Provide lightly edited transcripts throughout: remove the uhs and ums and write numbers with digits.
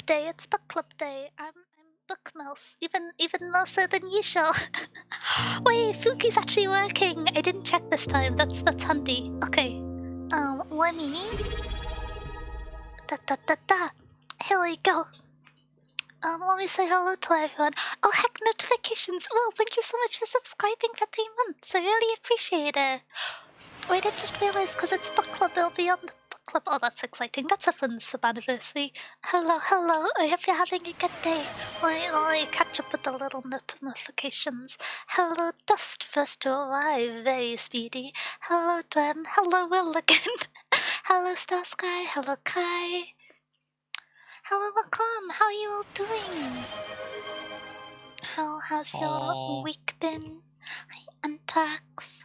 day. It's book club day. I'm book mouse, even mouser than usual. Wait, Fuki's actually working. I didn't check this time. That's handy. Okay. Let me. Here we go. Let me say hello to everyone. Oh heck, notifications! Well, thank you so much for subscribing for 3 months. I really appreciate it. Wait, I just realized because it's book club, it'll be on the book club. Oh, that's exciting. That's a fun sub-anniversary. Hello. I hope you're having a good day. Let me catch up with the little notifications. Hello, Dust, first to arrive. Very speedy. Hello, Dwen. Hello, Will again. Hello, Star Sky. Hello, Kai. Hello, Macom. How are you all doing? How has your week been? Hi, Antax.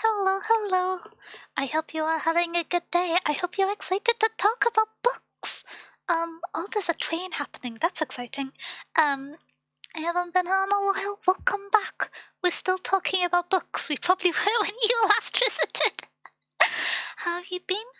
Hello. I hope you are having a good day. I hope you're excited to talk about books. Oh, there's a train happening. That's exciting. I haven't been on a while. Welcome back. We're still talking about books. We probably were when you last visited. How have you been?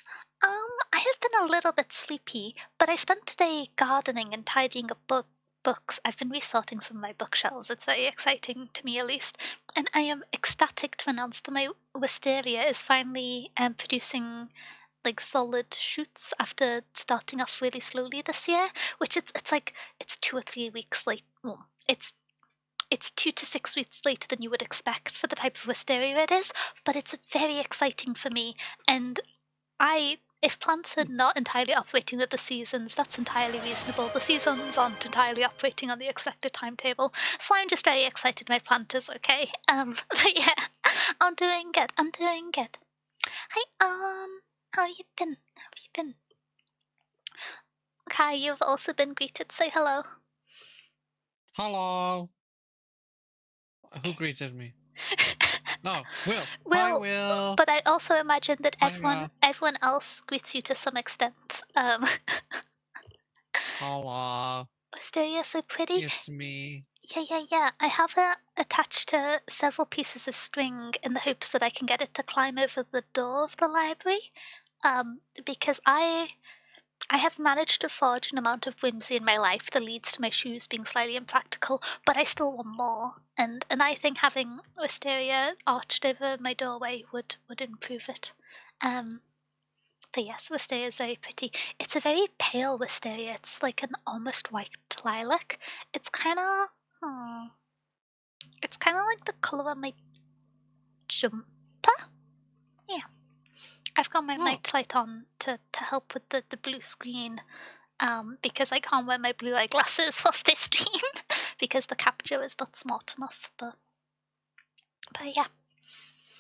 I have been a little bit sleepy, but I spent today gardening and tidying up books. I've been resorting some of my bookshelves. It's very exciting to me, at least. And I am ecstatic to announce that my wisteria is finally producing like solid shoots after starting off really slowly this year. Which it's 2 or 3 weeks late. Well, it's 2 to 6 weeks later than you would expect for the type of wisteria it is. But it's very exciting for me, and if plants are not entirely operating with the seasons, that's entirely reasonable. The seasons aren't entirely operating on the expected timetable, so I'm just very excited my plant is okay. But yeah, I'm doing good. Hi, how have you been? Kai, you've also been greeted. Say hello. Hello. Who greeted me? No, Will. Will. Hi, Will. But I also imagine that Hi, everyone else greets you to some extent. Hello. Wisteria so pretty. It's me. Yeah. I have it attached to several pieces of string in the hopes that I can get it to climb over the door of the library. Because I have managed to forge an amount of whimsy in my life that leads to my shoes being slightly impractical, but I still want more. And I think having wisteria arched over my doorway would improve it. But yes, wisteria is very pretty. It's a very pale wisteria. It's like an almost white lilac. It's kind of like the color of my jumper. Yeah, I've got my nightlight on to help with the blue screen. Because I can't wear my blue eye glasses whilst I stream because the capture is not smart enough. But yeah,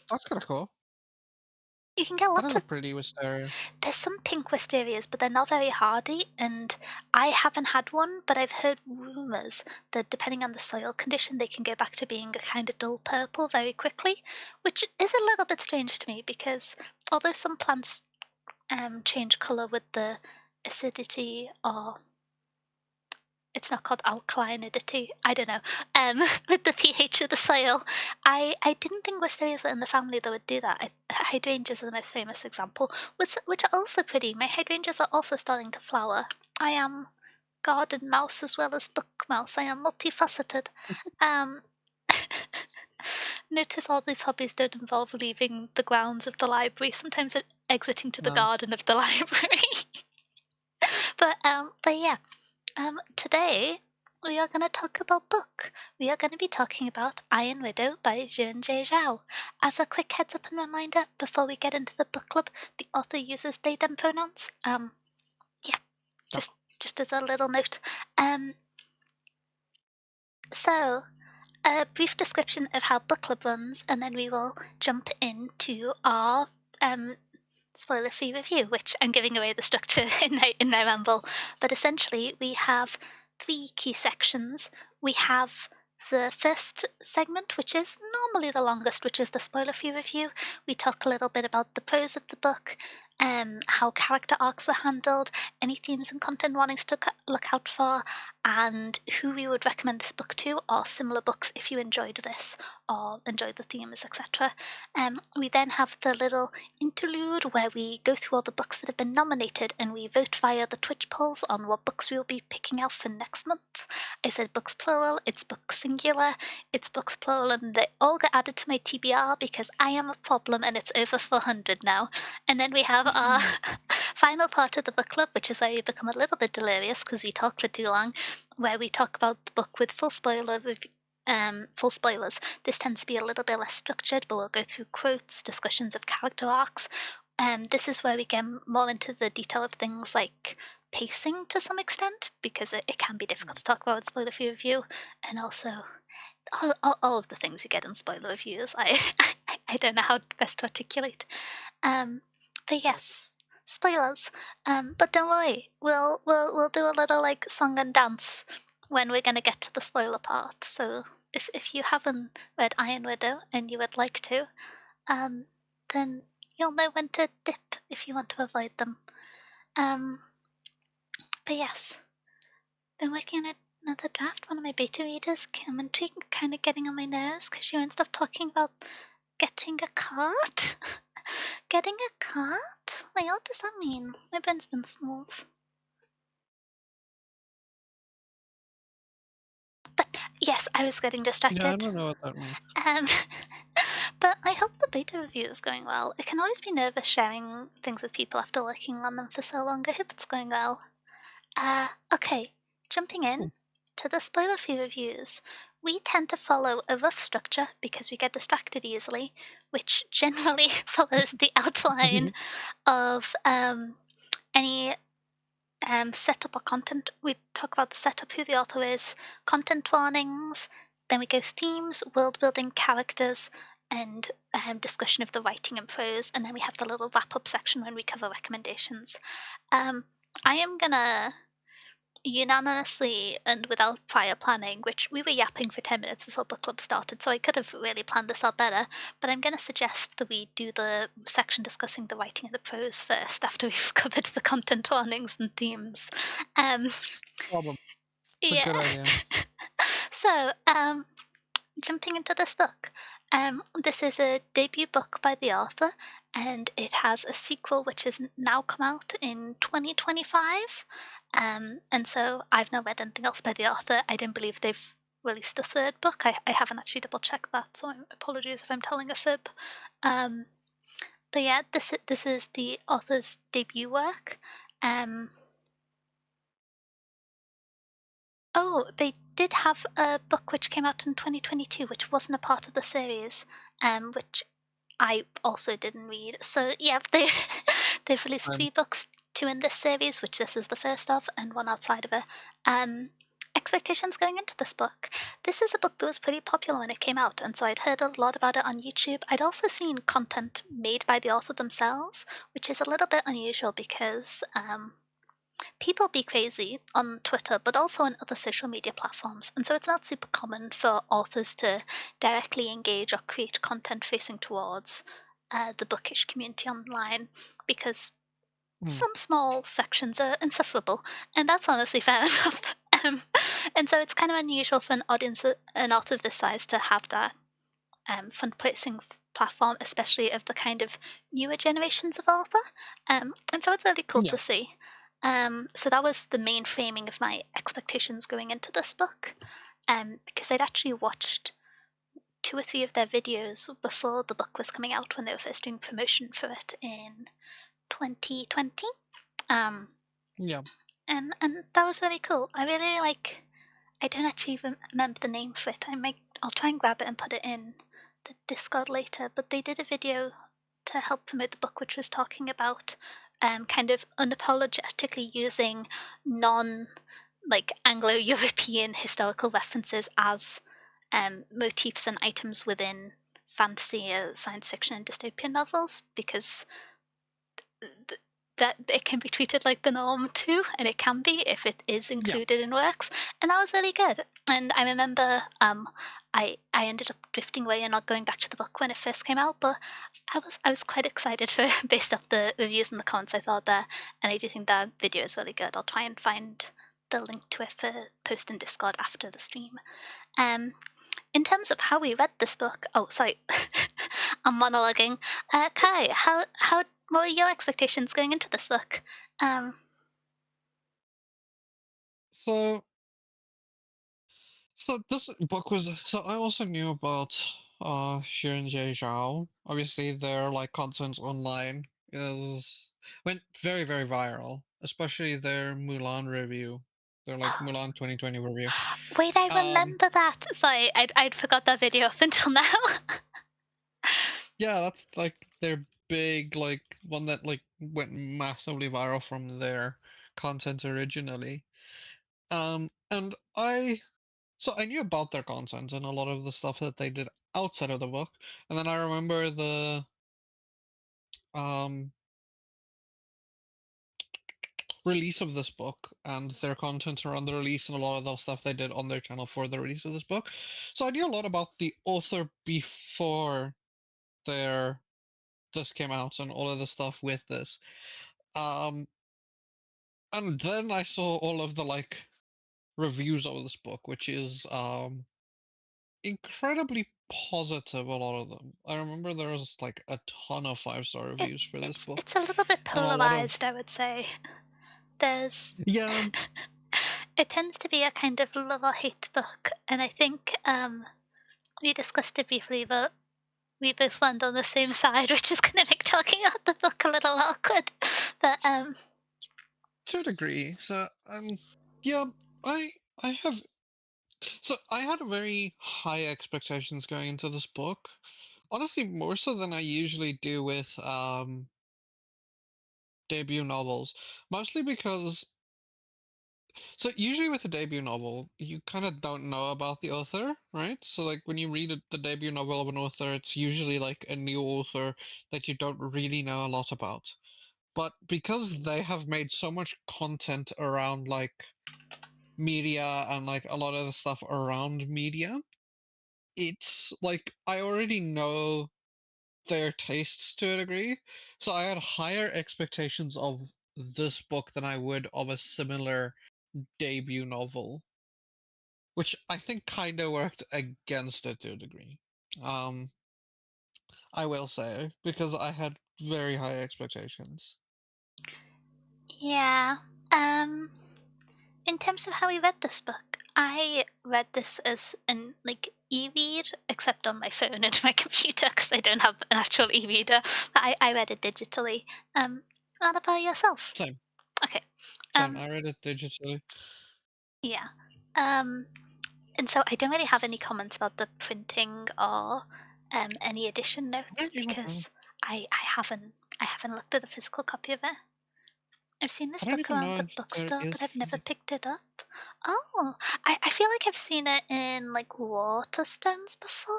That's kind of cool. you can get That lots is a of. pretty wisteria. There's some pink wisterias, but they're not very hardy, and I haven't had one, but I've heard rumours that depending on the soil condition, they can go back to being a kind of dull purple very quickly, which is a little bit strange to me because although some plants change colour with the acidity or it's not called alkalinity, I don't know, with the pH of the soil. I didn't think wisterias were in the family that would do that. Hydrangeas are the most famous example, which are also pretty. My hydrangeas are also starting to flower. I am garden mouse as well as book mouse. I am multifaceted. Notice all these hobbies don't involve leaving the grounds of the library. Sometimes exiting to the garden of the library. But yeah. Today we are going to talk about book. We are going to be talking about Iron Widow by Zhao. As a quick heads up and reminder, before we get into the book club, the author uses they them pronouns. Just as a little note. So a brief description of how book club runs, and then we will jump into our spoiler-free review, which I'm giving away the structure in my ramble. But essentially, we have 3 key sections. We have the first segment, which is normally the longest, which is the spoiler-free review. We talk a little bit about the prose of the book, how character arcs were handled, any themes and content warnings to look out for. and who we would recommend this book to, or similar books if you enjoyed this or enjoyed the themes, etc. We then have the little interlude where we go through all the books that have been nominated and we vote via the Twitch polls on what books we'll be picking out for next month. I said books plural, it's books singular, it's books plural, and they all get added to my TBR because I am a problem and it's over 400 now. And then we have our final part of the book club, which is where we become a little bit delirious because we talk for too long, where we talk about the book with full spoilers. This tends to be a little bit less structured, but we'll go through quotes, discussions of character arcs. This is where we get more into the detail of things like pacing to some extent, because it can be difficult to talk about in spoiler-free review, and also all of the things you get in spoiler reviews. I don't know how best to articulate. But yes, spoilers. But don't worry, we'll do a little like song and dance when we're gonna get to the spoiler part. So if you haven't read Iron Widow and you would like to, then you'll know when to dip if you want to avoid them. But yes, been working on another draft. One of my beta readers, commentary, kind of getting on my nerves because she won't stop talking about getting a cart. Getting a cart? Like, what does that mean? My pen's been smooth. But yes, I was getting distracted. Yeah, I don't know what that means. But I hope the beta review is going well. It can always be nervous sharing things with people after working on them for so long. I hope it's going well. Okay, jumping in to the spoiler-free reviews. We tend to follow a rough structure because we get distracted easily, which generally follows the outline of any setup or content. We talk about the setup, who the author is, content warnings, then we go themes, world building, characters, and discussion of the writing and prose, and then we have the little wrap up section when we cover recommendations. I am gonna unanimously and without prior planning, which we were yapping for 10 minutes before book club started, so I could have really planned this out better, but I'm going to suggest that we do the section discussing the writing and the prose first after we've covered the content warnings and themes. Problem. It's a Yeah. good idea. So, jumping into this book. This is a debut book by the author, and it has a sequel which has now come out in 2025. And so I've not read anything else by the author. I don't believe they've released a third book. I haven't actually double checked that, so apologies if I'm telling a fib. But yeah, this is the author's debut work. Oh, they did have a book which came out in 2022, which wasn't a part of the series, which I also didn't read. So yeah, they've released 3 books, 2 in this series, which this is the first of, and 1 outside of it. Expectations going into this book. This is a book that was pretty popular when it came out, and so I'd heard a lot about it on YouTube. I'd also seen content made by the author themselves, which is a little bit unusual because people be crazy on Twitter, but also on other social media platforms, and so it's not super common for authors to directly engage or create content facing towards the bookish community online because some small sections are insufferable, and that's honestly fair enough. And so it's kind of unusual for an author of this size to have that fund-placing platform, especially of the kind of newer generations of author. And so it's really cool to see. So that was the main framing of my expectations going into this book, because I'd actually watched 2 or 3 of their videos before the book was coming out when they were first doing promotion for it in 2020. Yeah. And that was really cool. I really like. I don't actually remember the name for it. I'll try and grab it and put it in the Discord later. But they did a video to help promote the book, which was talking about kind of unapologetically using like Anglo-European historical references as motifs and items within fantasy, science fiction, and dystopian novels, because that it can be treated like the norm too, and it can be if it is included in works, and that was really good. And I remember I ended up drifting away and not going back to the book when it first came out, but I was quite excited for based off the reviews and the comments I thought there, and I do think that video is really good. I'll try and find the link to it for post in Discord after the stream. In terms of how we read this book, sorry, I'm monologuing. Kai, how what were your expectations going into this book? So this book was, so I also knew about Xiran Zhao. Obviously their like content online is went very, very viral, especially their Mulan review. Their like Mulan 2020 review. Wait, I Um remember that. Sorry, I'd forgot that video up until now. yeah, that's like their big like one that like went massively viral from their content originally. And I knew about their content and a lot of the stuff that they did outside of the book. And then I remember the um release of this book and their content around the release and a lot of the stuff they did on their channel for the release of this book. So I knew a lot about the author before their this came out and all of the stuff with this. Um and then I saw all of the like reviews of this book, which is incredibly positive, a lot of them. I remember there was like a ton of 5-star it, reviews for this book. it's a little bit And a lot of polarized, I would say. There's yeah, it tends to be a kind of love or hate book, and I think we discussed it briefly, but we both land on the same side, which is going to make talking about the book a little awkward. But to a degree. So yeah, I I have I had very high expectations going into this book. Honestly, more so than I usually do with debut novels. Mostly because so usually with a debut novel, you kind of don't know about the author, right? So like when you read the debut novel of an author, it's usually like a new author that you don't really know a lot about. But because they have made so much content around like media and like a lot of the stuff around media, it's like I already know their tastes to a degree. So I had higher expectations of this book than I would of a similar debut novel, which I think kind of worked against it to a degree. Um, I will say because I had very high expectations. yeah, in terms of how we read this book, I read this as an like e-read, except on my phone and my computer because I don't have an actual e-reader. But I read it digitally. What about yourself? Same, Okay. same. Um, I read it digitally. yeah. Um, and so I don't really have any comments about the printing or any edition I notes don't even know. because I haven't looked at a physical copy of it. I've seen this I don't book even around know the if there bookstore, is but I've never physical. picked it up. Oh, I feel like I've seen it in like Waterstones before.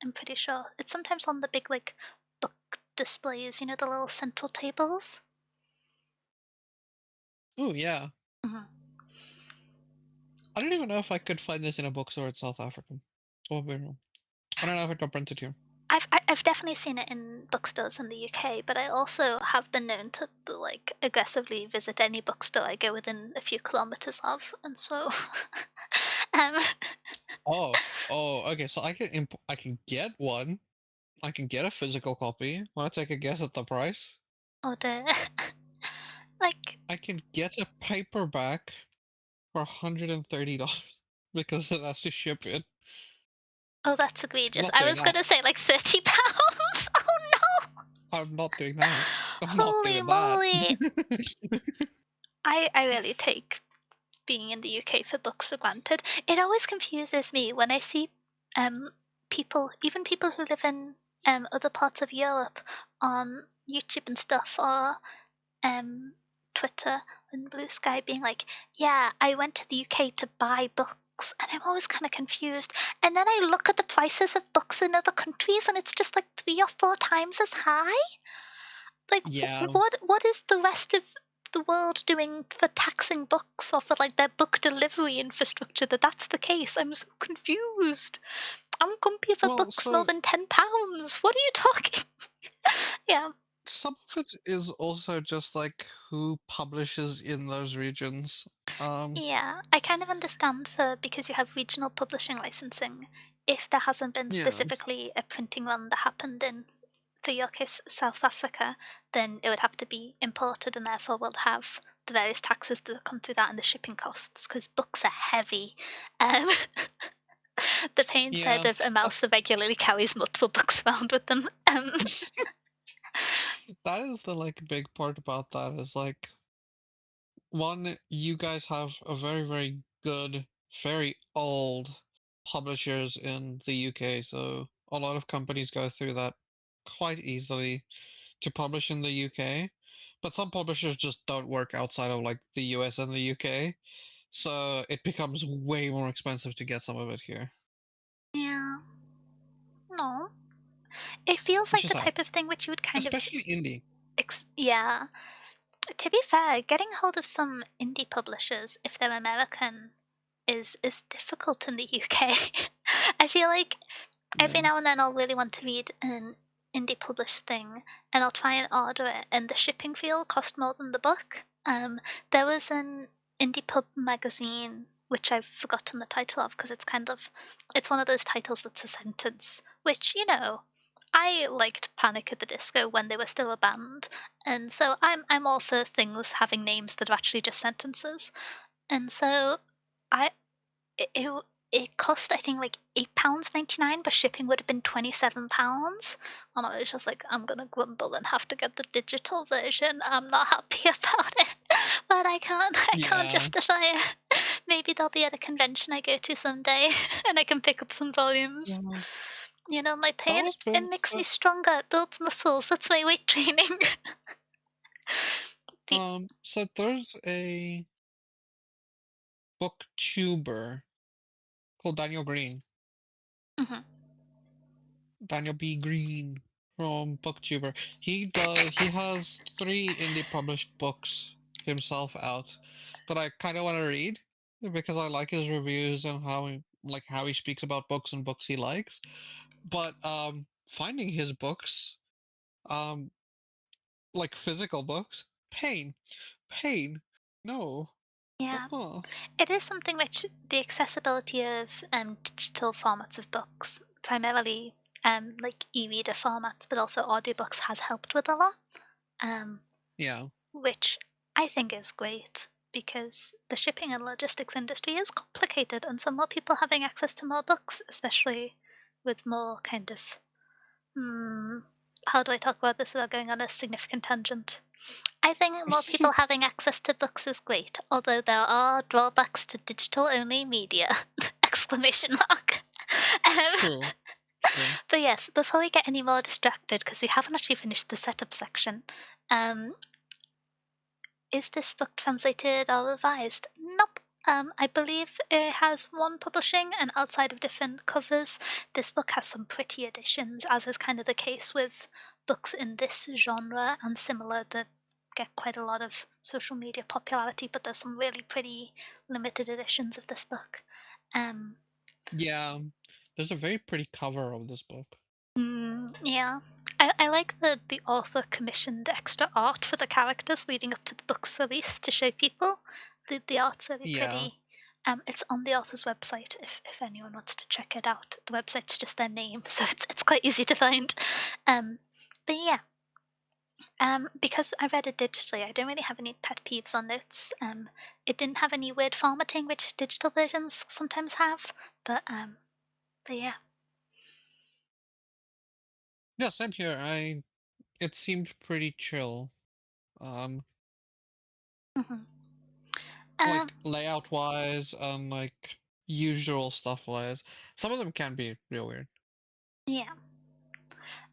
I'm pretty sure. It's sometimes on the big like book displays, you know, the little central tables. Oh yeah. Mhm. I don't even know if I could find this in a bookstore in South Africa. Oh, I don't know if it got printed here. I've definitely seen it in bookstores in the UK, but I also have been known to like aggressively visit any bookstore I go within a few kilometers of, and so um, Okay. So I can get one. I can get a physical copy. Want to take a guess at the price? or the like I can get a paperback for $130 because it has to ship it. oh that's I'm egregious. not I doing was that. gonna say like £30. Oh no! I'm not doing that. I'm not Holy doing that. moly! I really take being in the UK for books for granted. It always confuses me when I see um people, even people who live in other parts of Europe, on YouTube and stuff, or um Twitter and Blue Sky, being like, "Yeah, I went to the UK to buy books," and I'm always kind of confused. And then I look at the prices of books in other countries, and it's just like 3 or 4 times as high. Like, Yeah. what is the rest of the world doing for taxing books or for like their book delivery infrastructure that's the case? I'm so confused. I'm grumpy if a Well, book's more so than £10. What are you talking? Yeah. some of it is also just like who publishes in those regions. Yeah, I kind of understand because you have regional publishing licensing. If there hasn't been Yeah, specifically a printing run that happened in, for your case, South Africa, then it would have to be imported and therefore will have the various taxes that come through that and the shipping costs because books are heavy. Um, the pain said yeah. of a mouse That's that regularly carries multiple books around with them. that is the like big part about that is like one, you guys have a very, very good, very old publishers in the UK, so a lot of companies go through that quite easily to publish in the UK. But some publishers just don't work outside of like the US and the UK, so it becomes way more expensive to get some of it here, Yeah, no. It feels which like is the sad, type of thing which you would kind of, especially indie. yeah. To be fair, getting hold of some indie publishers, if they're American, is difficult in the UK. I feel like every Yeah, now and then I'll really want to read an indie published thing, and I'll try and order it, and the shipping fee will cost more than the book. There was an indie pub magazine which I've forgotten the title of because it's one of those titles that's a sentence, which I liked Panic at the Disco when they were still a band, and so I'm all for things having names that are actually just sentences. And so I it it, it cost I think like £8.99, but shipping would have been £27. And I was just like, I'm gonna grumble and have to get the digital version. I'm not happy about it, but I can't yeah. justify it. Maybe they'll be at a convention I go to someday, and I can pick up some volumes. Yeah. My That pain, was it been makes me so, stronger, it builds muscles. That's my weight training. the, so there's a booktuber called Daniel Green. Mhm. Daniel B. Green from Booktuber. He has three indie published books himself out that I kind of want to read because I like his reviews and how he speaks about books and books he likes. But finding his books, um like physical books, pain. No. Yeah. Uh-uh. It is something which the accessibility of digital formats of books, primarily like e-reader formats, but also audiobooks, has helped with a lot, um, Yeah. which I think is great because the shipping and logistics industry is complicated, and so more people having access to more books, especially with more kind of how do I talk about this without going on a significant tangent? I think more people having access to books is great, although there are drawbacks to digital only media! Exclamation mark. Um, True. True. but yes, before we get any more distracted, because we haven't actually finished the setup section, um, is this book translated or revised? Nope. I believe it has one publishing, and outside of different covers, this book has some pretty editions, as is kind of the case with books in this genre and similar that get quite a lot of social media popularity, but there's some really pretty limited editions of this book. Um, Yeah. There's a very pretty cover of this book. yeah. I like that the author commissioned extra art for the characters leading up to the book's release to show people. The art's really Yeah. pretty. It's on the author's website if anyone wants to check it out. The website's just their name, so it's quite easy to find. Um, but yeah, because I read it digitally, I don't really have any pet peeves on notes. It didn't have any weird formatting, which digital versions sometimes have. But yeah. Yeah, same here. It seemed pretty chill. Um, hmm Um, like layout wise and like usual stuff wise. Some of them can be real weird. yeah.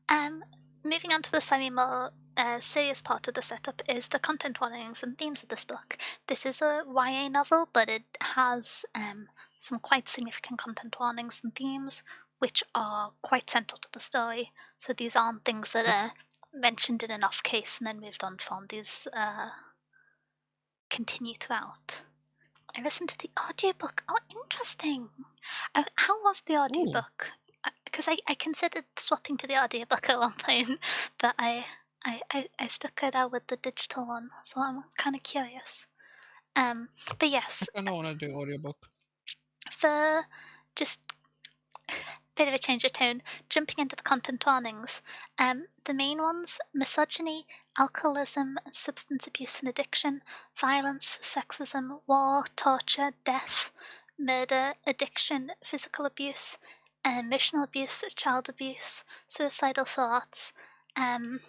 Um, Moving on to the slightly more serious part of the setup is the content warnings and themes of this book. This is a YA novel, but it has some quite significant content warnings and themes, which are quite central to the story. So these aren't things that Yep. are mentioned in an off case and then moved on from. These continue throughout. I listened to the audiobook. Oh, interesting. How was the Ooh. audiobook? Because I considered swapping to the audiobook at one point, but I stuck it out with the digital one, so I'm kind of curious. But yes, I kind of want to do audiobook. for just bit of a change of tone, jumping into the content warnings. The main ones: misogyny, alcoholism, substance abuse and addiction, violence, sexism, war, torture, death, murder, addiction, physical abuse, emotional abuse, child abuse, suicidal thoughts. And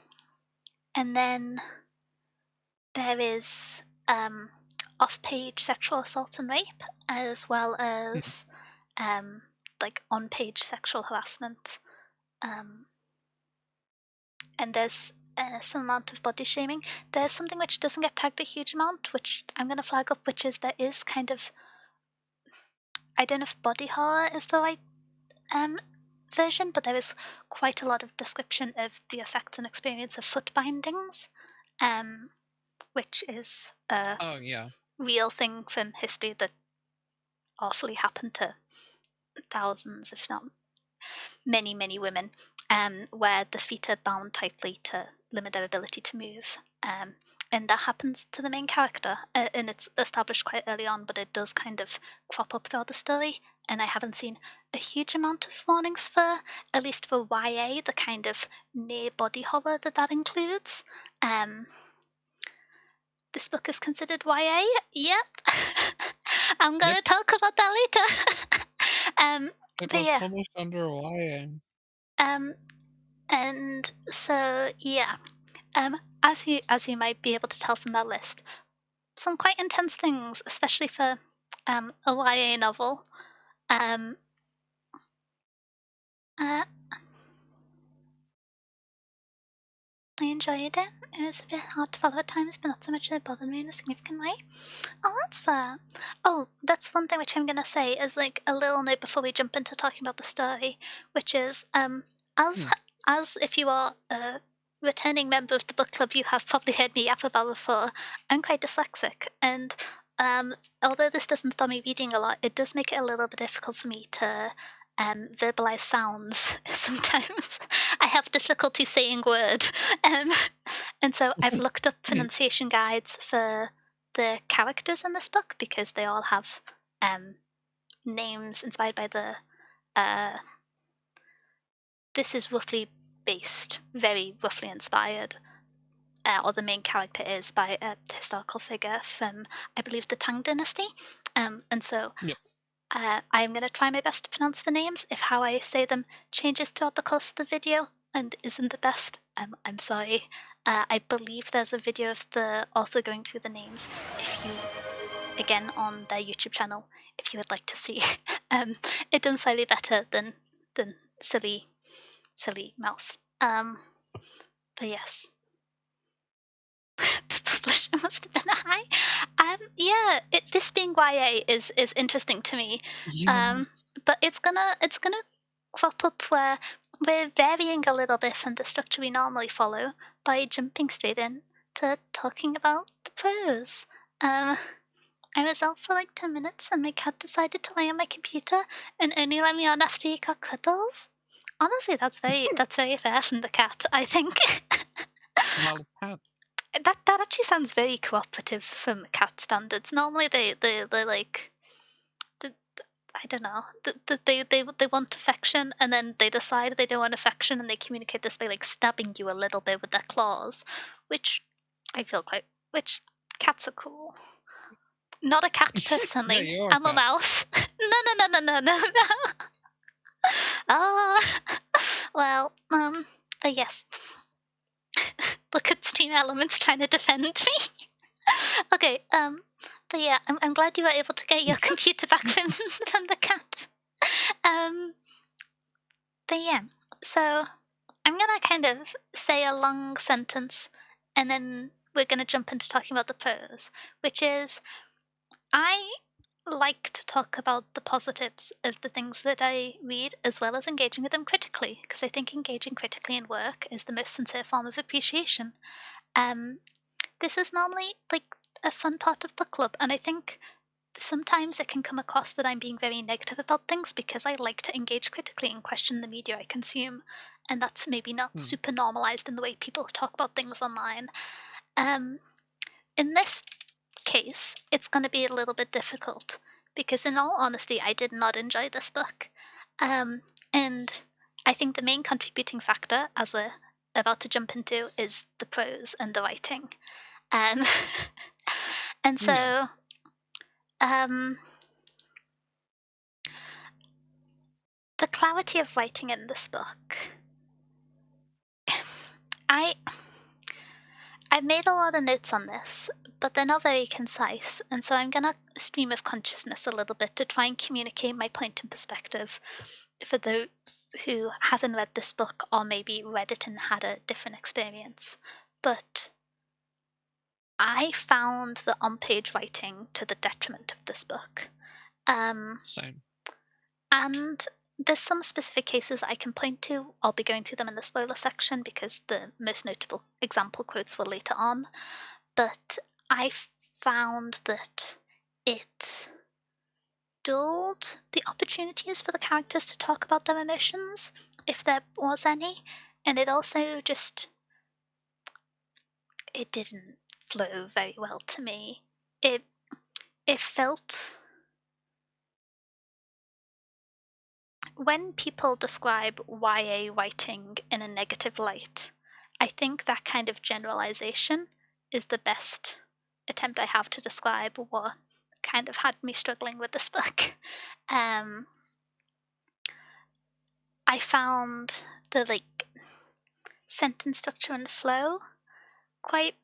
then there is off-page sexual assault and rape, as well as like on-page sexual harassment. And there's some amount of body shaming. There's something which doesn't get tagged a huge amount, which I'm going to flag up, which is there is kind of, I don't know if body horror is the right version, but there is quite a lot of description of the effects and experience of foot bindings, which is a Oh yeah. real thing from history that awfully happened to thousands, if not many, many women, where the feet are bound tightly to limit their ability to move. And that happens to the main character, and it's established quite early on, but it does kind of crop up throughout the story. And I haven't seen a huge amount of warnings for, at least for YA, the kind of near body horror that includes. This book is considered YA? Yep. I'm going to talk about that later. It But was yeah. published under YA. And so yeah, as you might be able to tell from that list, some quite intense things, especially for a YA novel. I enjoyed it. It was a bit hard to follow at times, but not so much that it bothered me in a significant way. Oh, that's fair. Oh, that's one thing which I'm gonna say is like a little note before we jump into talking about the story, which is as as if you are a returning member of the book club, you have probably heard me yap about before. I'm quite dyslexic, and although this doesn't stop me reading a lot, it does make it a little bit difficult for me to verbalize sounds. Sometimes I have difficulty saying word, and so I've looked up pronunciation guides for the characters in this book because they all have names inspired by the. This is roughly based, very roughly inspired, or the main character is by a historical figure from, I believe, the Tang Dynasty, and so. Yep. I'm going to try my best to pronounce the names. If how I say them changes throughout the course of the video and isn't the best, I'm sorry. I believe there's a video of the author going through the names. If you, again, on their YouTube channel, if you would like to see, it done slightly better than silly mouse. But yes, the publisher must have been high. Yeah, this being YA is interesting to me. Yes. But it's gonna crop up where we're varying a little bit from the structure we normally follow by jumping straight in to talking about the prose. I was out for like 10 minutes and my cat decided to lay on my computer and only let me on after he got cuddles. Honestly, that's very fair from the cat, I think. Not a cat. That actually sounds very cooperative from cat standards. Normally they like I don't know. They want affection, and then they decide they don't want affection, and they communicate this by like stabbing you a little bit with their claws, which I feel quite. Which cats are cool. Not a cat Yeah, personally. you are a I'm a cat. mouse. No. Oh, well, but yes. Look at Stream Elements trying to defend me. Okay, but yeah, I'm glad you were able to get your computer back from the cat. But yeah, so I'm gonna kind of say a long sentence, and then we're gonna jump into talking about the prose, which is I like to talk about the positives of the things that I read as well as engaging with them critically, because I think engaging critically in work is the most sincere form of appreciation. Um, this is normally like a fun part of book club, and I think sometimes it can come across that I'm being very negative about things because I like to engage critically and question the media I consume, and that's maybe not super normalized in the way people talk about things online. In this case, it's going to be a little bit difficult because, in all honesty, I did not enjoy this book. And I think the main contributing factor, as we're about to jump into, is the prose and the writing. Um, and Yeah. so, the clarity of writing in this book, I've made a lot of notes on this, but they're not very concise, and so I'm gonna stream of consciousness a little bit to try and communicate my point and perspective for those who haven't read this book or maybe read it and had a different experience. But I found the on-page writing to the detriment of this book. Same. And there's some specific cases I can point to. I'll be going to them in the spoiler section because the most notable example quotes were later on. But I found that it dulled the opportunities for the characters to talk about their emotions, if there was any, and it also just it didn't flow very well to me. It felt, when people describe YA writing in a negative light, I think that kind of generalization is the best attempt I have to describe what kind of had me struggling with this book. I found the sentence structure and flow quite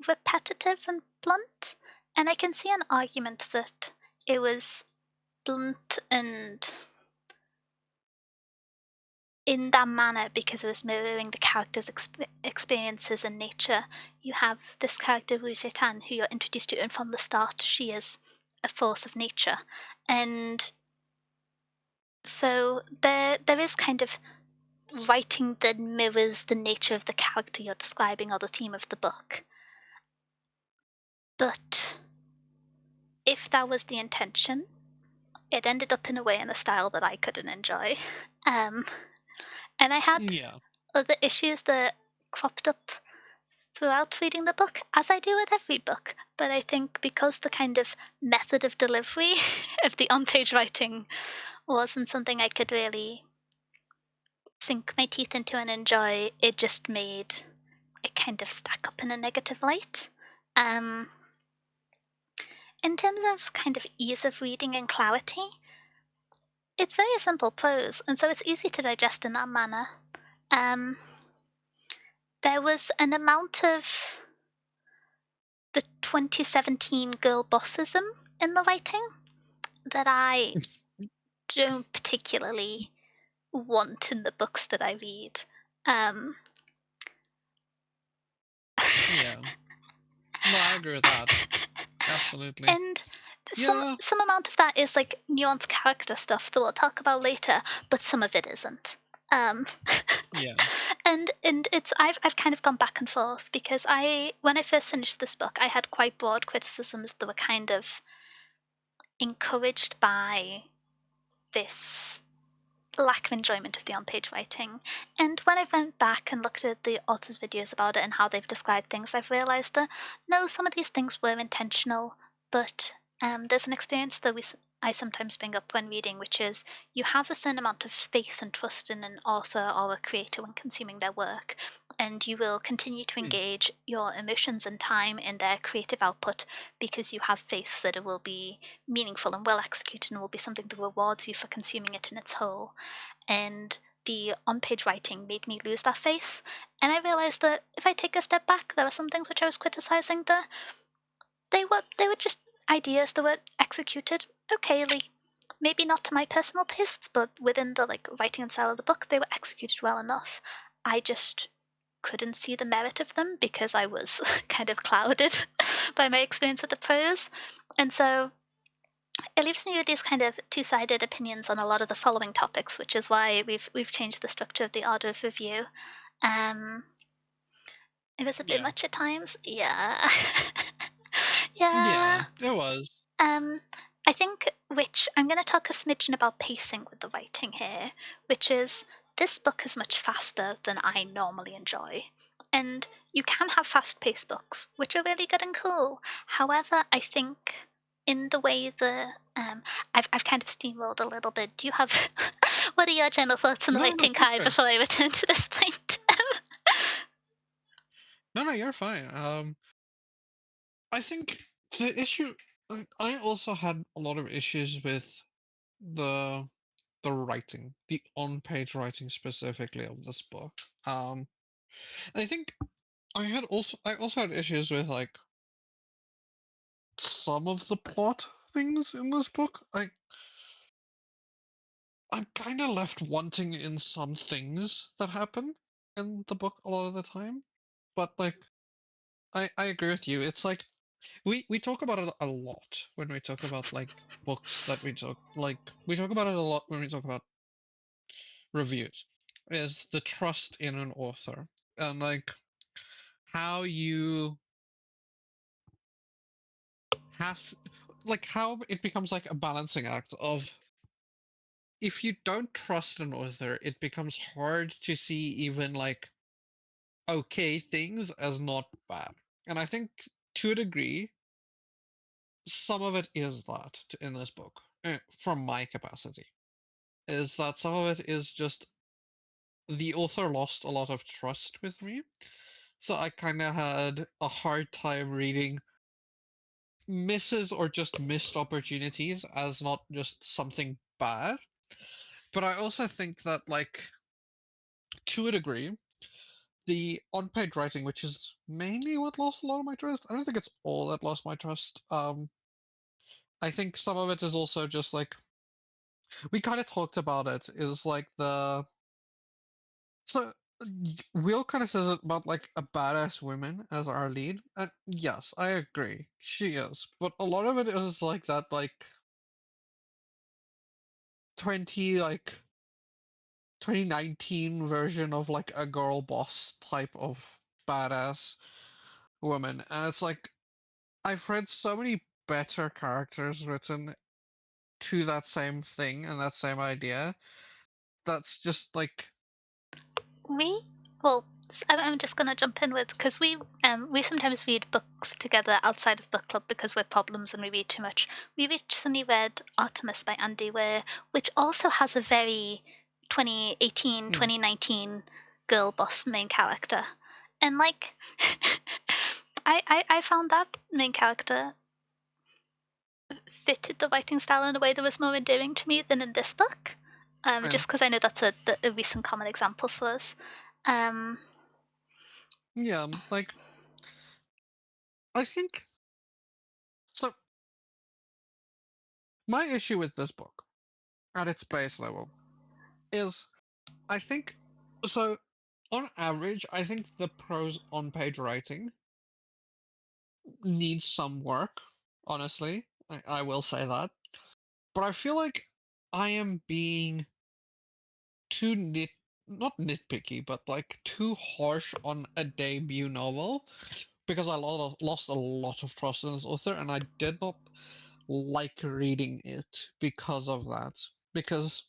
repetitive and blunt, and I can see an argument that it was blunt and in that manner because it was mirroring the character's experiences and nature. You have this character xiran, who you're introduced to, and from the start she is a force of nature, and so there is kind of writing that mirrors the nature of the character you're describing or the theme of the book. But if that was the intention, it ended up in a way in a style that I couldn't enjoy. And I had Yeah. other issues that cropped up throughout reading the book, as I do with every book. But I think because the kind of method of delivery of the on-page writing wasn't something I could really sink my teeth into and enjoy, it just made it kind of stack up in a negative light. In terms of kind of ease of reading and clarity, it's very simple prose, and so it's easy to digest in that manner. There was an amount of the 2017 girl bossism in the writing that I don't particularly want in the books that I read. Yeah. No, I agree with that. Absolutely. And Yeah. some amount of that is nuanced character stuff that we'll talk about later, but some of it isn't. Yeah. And it's I've kind of gone back and forth because when I first finished this book, I had quite broad criticisms that were kind of encouraged by this lack of enjoyment of the on-page writing. And when I went back and looked at the authors' videos about it and how they've described things, I've realized that no, some of these things were intentional, but there's an experience that I sometimes bring up when reading, which is you have a certain amount of faith and trust in an author or a creator when consuming their work, and you will continue to engage your emotions and time in their creative output because you have faith that it will be meaningful and well executed and will be something that rewards you for consuming it in its whole. And the on-page writing made me lose that faith, and I realized that if I take a step back, there are some things which I was criticizing that they were just ideas that were executed okayly. Maybe not to my personal tastes, but within the writing and style of the book, they were executed well enough. I just couldn't see the merit of them because I was kind of clouded by my experience of the prose, and so it leaves me with these kind of two-sided opinions on a lot of the following topics, which is why we've changed the structure of the order of review. Um, it was a bit Yeah. much at times, yeah. Yeah. Yeah. It was. I think, which I'm going to talk a smidgen about pacing with the writing here, which is this book is much faster than I normally enjoy. And you can have fast-paced books, which are really good and cool. However, I think in the way I've kind of steamrolled a little bit. Do you have what are your general thoughts on the No, no, writing, you're Kai, good. before I return to this point? No, no, you're fine. I think the issue. I also had a lot of issues with the the writing, the on-page writing specifically of this book. I think I also had issues with like some of the plot things in this book. I'm kind of left wanting in some things that happen in the book a lot of the time. But like I agree with you. It's like we talk about it a lot when we talk about like books that we talk about it a lot when we talk about reviews. Is the trust in an author and like how you have how it becomes like a balancing act of if you don't trust an author, it becomes hard to see even like okay things as not bad. And I think to a degree, some of it is that in this book, from my capacity, is that some of it is just the author lost a lot of trust with me. So I kind of had a hard time reading misses or just missed opportunities as not just something bad. But I also think that, like, to a degree, the on-page writing, which is mainly what lost a lot of my trust, I don't think it's all that lost my trust. I think some of it is also just like we kind of talked about it. Is like so Will kind of says it about like a badass woman as our lead, and yes, I agree, she is. But a lot of it is like that, like 20 like 2019 version of like a girl boss type of badass woman, and it's like I've read so many better characters written to that same thing and that same idea. That's just like We well, I'm just gonna jump in with because we sometimes read books together outside of book club because we're problems and we read too much. We recently read Artemis by Andy Weir, which also has a very 2018 hmm, 2019 girl boss main character, and like I found that main character fitted the writing style in a way that was more endearing to me than in this book. yeah, Just because I know that's a recent common example for us. Um, yeah, like I think so. My issue with this book at its base level is I think so. On average, I think the prose on page writing needs some work. Honestly, I will say that. But I feel like I am being too not nitpicky, but like too harsh on a debut novel because lost a lot of trust in this author, and I did not like reading it because of that. Because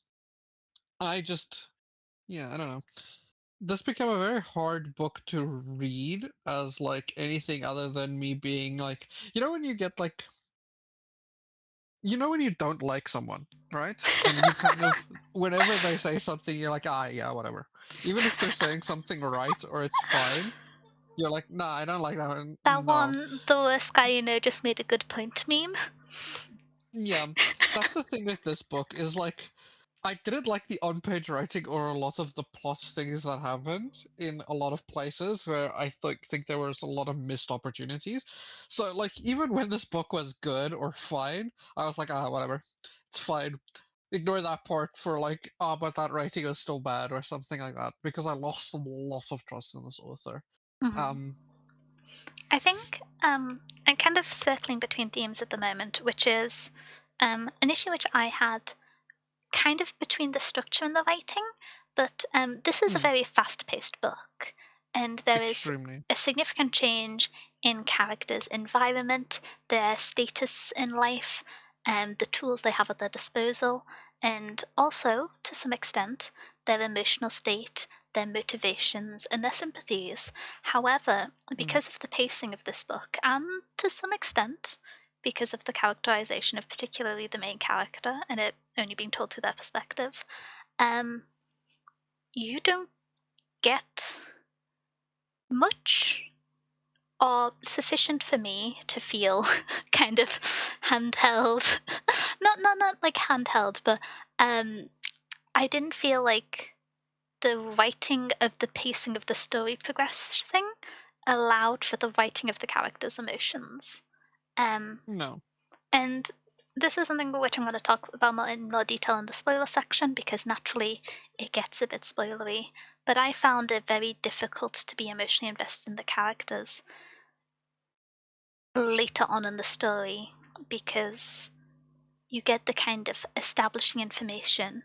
I just, yeah, I don't know. This became a very hard book to read as like anything other than me being like, when you get like, when you don't like someone, right? And you kind of, whenever they say something, you're like, ah, yeah, whatever. Even if they're saying something right or it's fine, you're like, nah, I don't like that one. that No. one, the worst guy you know just made a good point meme. Yeah, that's the thing with this book is like I didn't like the on-page writing or a lot of the plot things that happened in a lot of places where I think there was a lot of missed opportunities. So like even when this book was good or fine, I was like, ah, whatever, it's fine. Ignore that part for like, ah, but that writing was still bad or something like that because I lost a lot of trust in this author. Mhm. Um, I think I'm kind of circling between themes at the moment, which is an issue which I had kind of between the structure and the writing, but this is a hmm, very fast paced book, and there is extremely. a significant change in characters' environment, their status in life, and the tools they have at their disposal, and also, to some extent, their emotional state, their motivations, and their sympathies. However, because of the pacing of this book, and to some extent because of the characterization of particularly the main character and it only being told through their perspective, you don't get much or sufficient for me to feel kind of handheld. not like handheld, but I didn't feel like the writing of the pacing of the story progressing allowed for the writing of the characters' emotions. No. And this is something which I'm going to talk about in more detail in the spoiler section because naturally it gets a bit spoilery. But I found it very difficult to be emotionally invested in the characters later on in the story because you get the kind of establishing information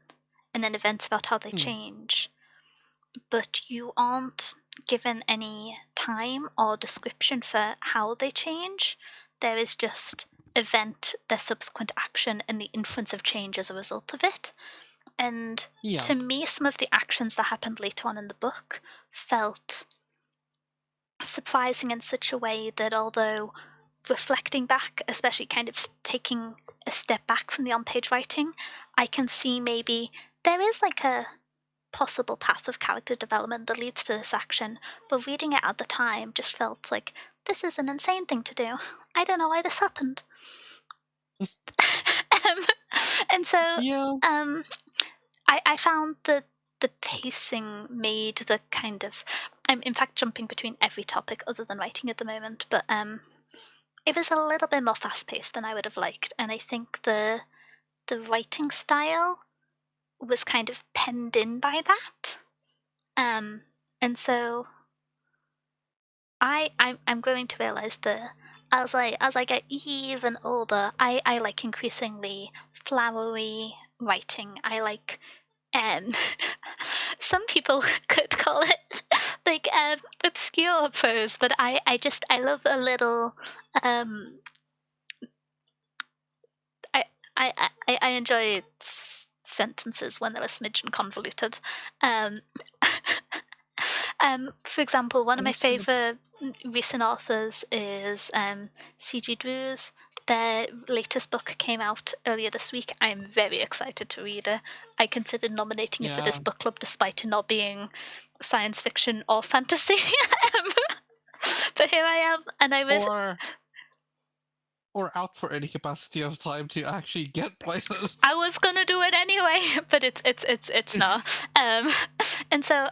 and then events about how they change, but you aren't given any time or description for how they change. There is just event, their subsequent action, and the inference of change as a result of it. And to me, some of the actions that happened later on in the book felt surprising in such a way that although reflecting back, especially kind of taking a step back from the on-page writing, I can see maybe there is like a possible path of character development that leads to this action, but reading it at the time just felt like this is an insane thing to do. I don't know why this happened. And so I found that the pacing made the kind of I'm in fact jumping between every topic other than writing at the moment, but it was a little bit more fast-paced than I would have liked, and I think the writing style was kind of penned in by that. And so I'm going to realize that as I get even older, I like increasingly flowery writing. I like some people could call it like obscure prose, but I love a little I enjoy sentences when they're a smidgen convoluted. For example, one of my favorite recent authors is C.G. Drew's. Their latest book came out earlier this week. I'm very excited to read it. I considered nominating it for this book club despite it not being science fiction or fantasy. But here I am, and I was or out for any capacity of time to actually get places. I was gonna do it anyway, but it's not. And so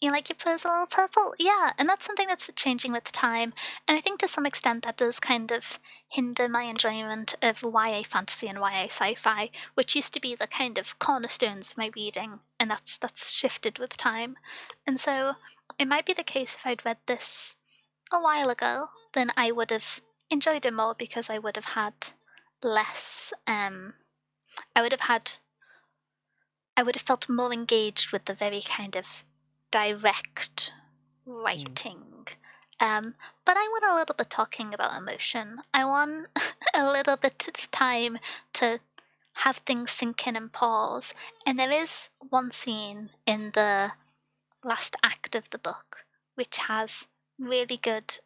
you like your prose a little purple? Yeah, and that's something that's changing with time. And I think to some extent that does kind of hinder my enjoyment of YA fantasy and YA sci-fi, which used to be the kind of cornerstones of my reading, and that's shifted with time. And so it might be the case if I'd read this a while ago, then I would have enjoyed it more because I would have had less I would have felt more engaged with the very kind of direct writing. But I want a little bit talking about emotion. I want a little bit of time to have things sink in and pause. And there is one scene in the last act of the book which has really good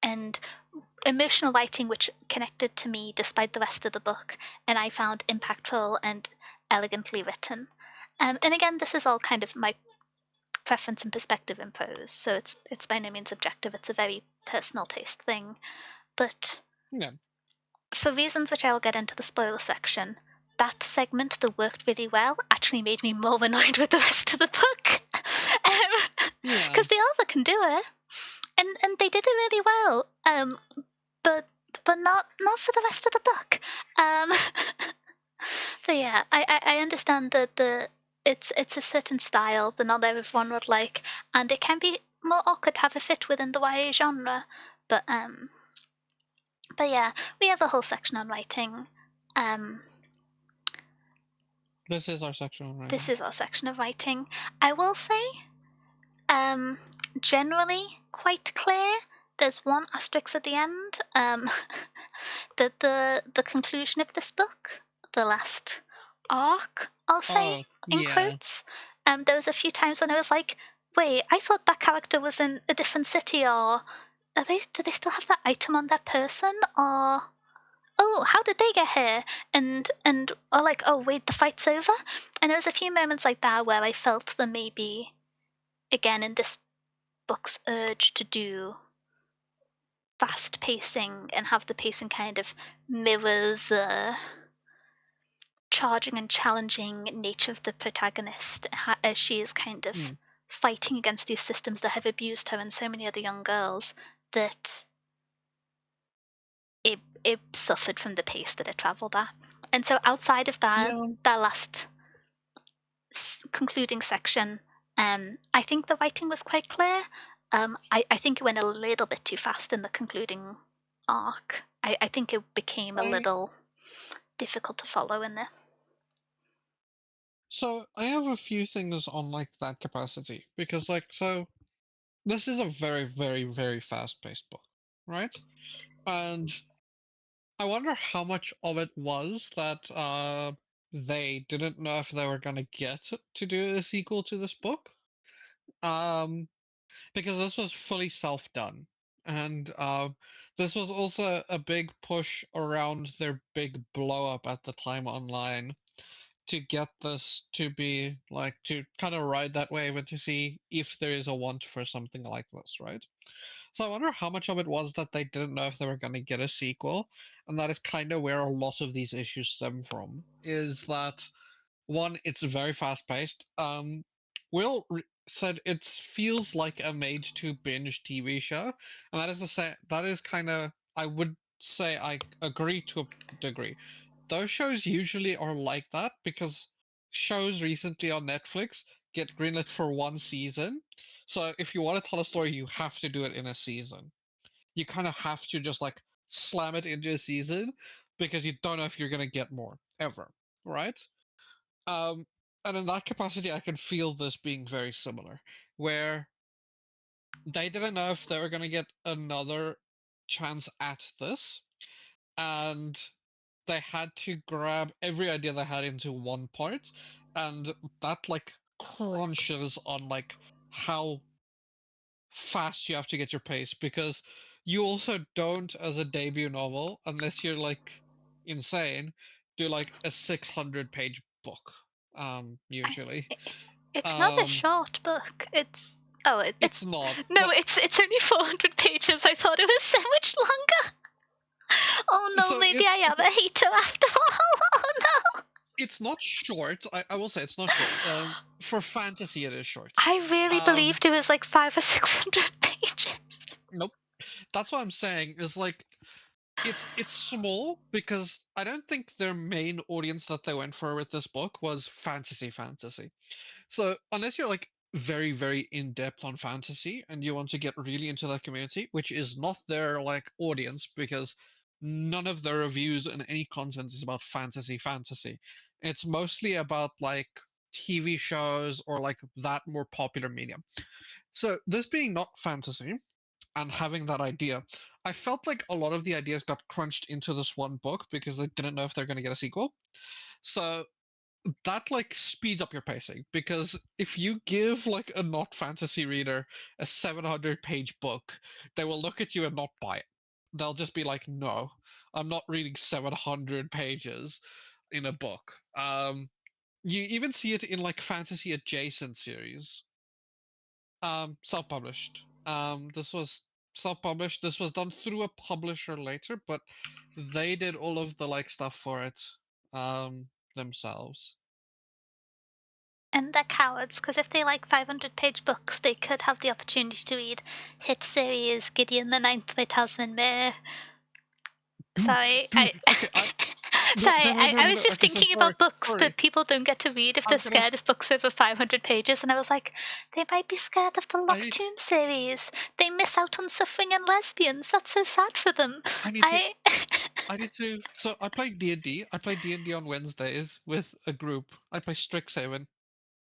and emotional writing which connected to me despite the rest of the book, and I found impactful and elegantly written. And again, this is all kind of my preference and perspective in prose, so it's by no means objective. It's a very personal taste thing. But for reasons which I will get into the spoiler section, that segment that worked really well actually made me more annoyed with the rest of the book. Because the author can do it, and they did it really well. But not for the rest of the book. But yeah, I understand that it's a certain style that not everyone would like, and it can be more awkward to have a fit within the YA genre. But yeah, we have a whole section on writing. This is our section on writing. This is our section of writing. I will say, generally quite clear. There's one asterisk at the end. That the conclusion of this book, the last arc, I'll say in quotes, There was a few times when I was like, wait, I thought that character was in a different city, or do they still have that item on their person, or oh, how did they get here? And or like, oh wait, the fight's over. And there was a few moments like that where I felt that maybe again in this book's urge to do fast pacing and have the pacing kind of mirror the charging and challenging nature of the protagonist as she is kind of Hmm. fighting against these systems that have abused her and so many other young girls, that it suffered from the pace that it traveled at. And so outside of Yeah. that last concluding section, I think the writing was quite clear. I think it went a little bit too fast in the concluding arc. I think it became a I little difficult to follow in there. So I have a few things on like that capacity because this is a very, very, very fast-paced book, right? And I wonder how much of it was that they didn't know if they were gonna get to do a sequel to this book. Um, because this was fully self-done. And this was also a big push around their big blow up at the time online to get this to be like to kind of ride that wave and to see if there is a want for something like this, right? So I wonder how much of it was that they didn't know if they were going to get a sequel, and that is kind of where a lot of these issues stem from. Is that one? It's very fast paced. Said it feels like a made to binge TV show, and that is the same. That is kind of I would say I agree to a degree. Those shows usually are like that because shows recently on Netflix get greenlit for one season. So if you want to tell a story, you have to do it in a season. You kind of have to just like slam it into a season because you don't know if you're going to get more ever, right? Um, and in that capacity, I can feel this being very similar, where they didn't know if they were going to get another chance at this, and they had to grab every idea they had into one part, and that like crunches on like how fast you have to get your pace because you also don't as a debut novel unless you're like insane do like a 600 page book I, usually. it's not a um short book. It's it's not, no, but it's only 400 pages. I thought it was so much longer. Oh no, so maybe it I am a hater after all. Oh no. it's not short. I will say it's not short. For fantasy it is short. I really um believed it was like 500 or 600 pages. nope, that's what I'm saying is like it's small because I don't think their main audience that they went for with this book was fantasy. So unless you're like very, very in depth on fantasy and you want to get really into that community, which is not their like audience because none of their reviews and any content is about fantasy. It's mostly about like TV shows or like that more popular medium. So this being not fantasy and having that idea, I felt like a lot of the ideas got crunched into this one book because they didn't know if they're going to get a sequel. So that like speeds up your pacing because if you give like a not fantasy reader a 700-page book, they will look at you and not buy it. They'll just be like, no, I'm not reading 700 pages in a book. You even see it in like fantasy adjacent series. Self-published. This was self-published. This was done through a publisher later, but they did all of the like stuff for it themselves. And they're cowards, because if they like 500-page books, they could have the opportunity to read hit series Gideon the Ninth by Tasman Mayer. Dude, Sorry, dude. Okay, no, sorry, no, no, no, I no, was no. just Okay, so thinking sorry, about books sorry. that people don't get to read if they're I'm gonna. scared of books over 500 pages, and I was like, they might be scared of the I need. Locked series. They miss out on suffering and lesbians. That's so sad for them. I need to. I. I need to. So I play D&D. I play D&D on Wednesdays with a group. I play Strixhaven.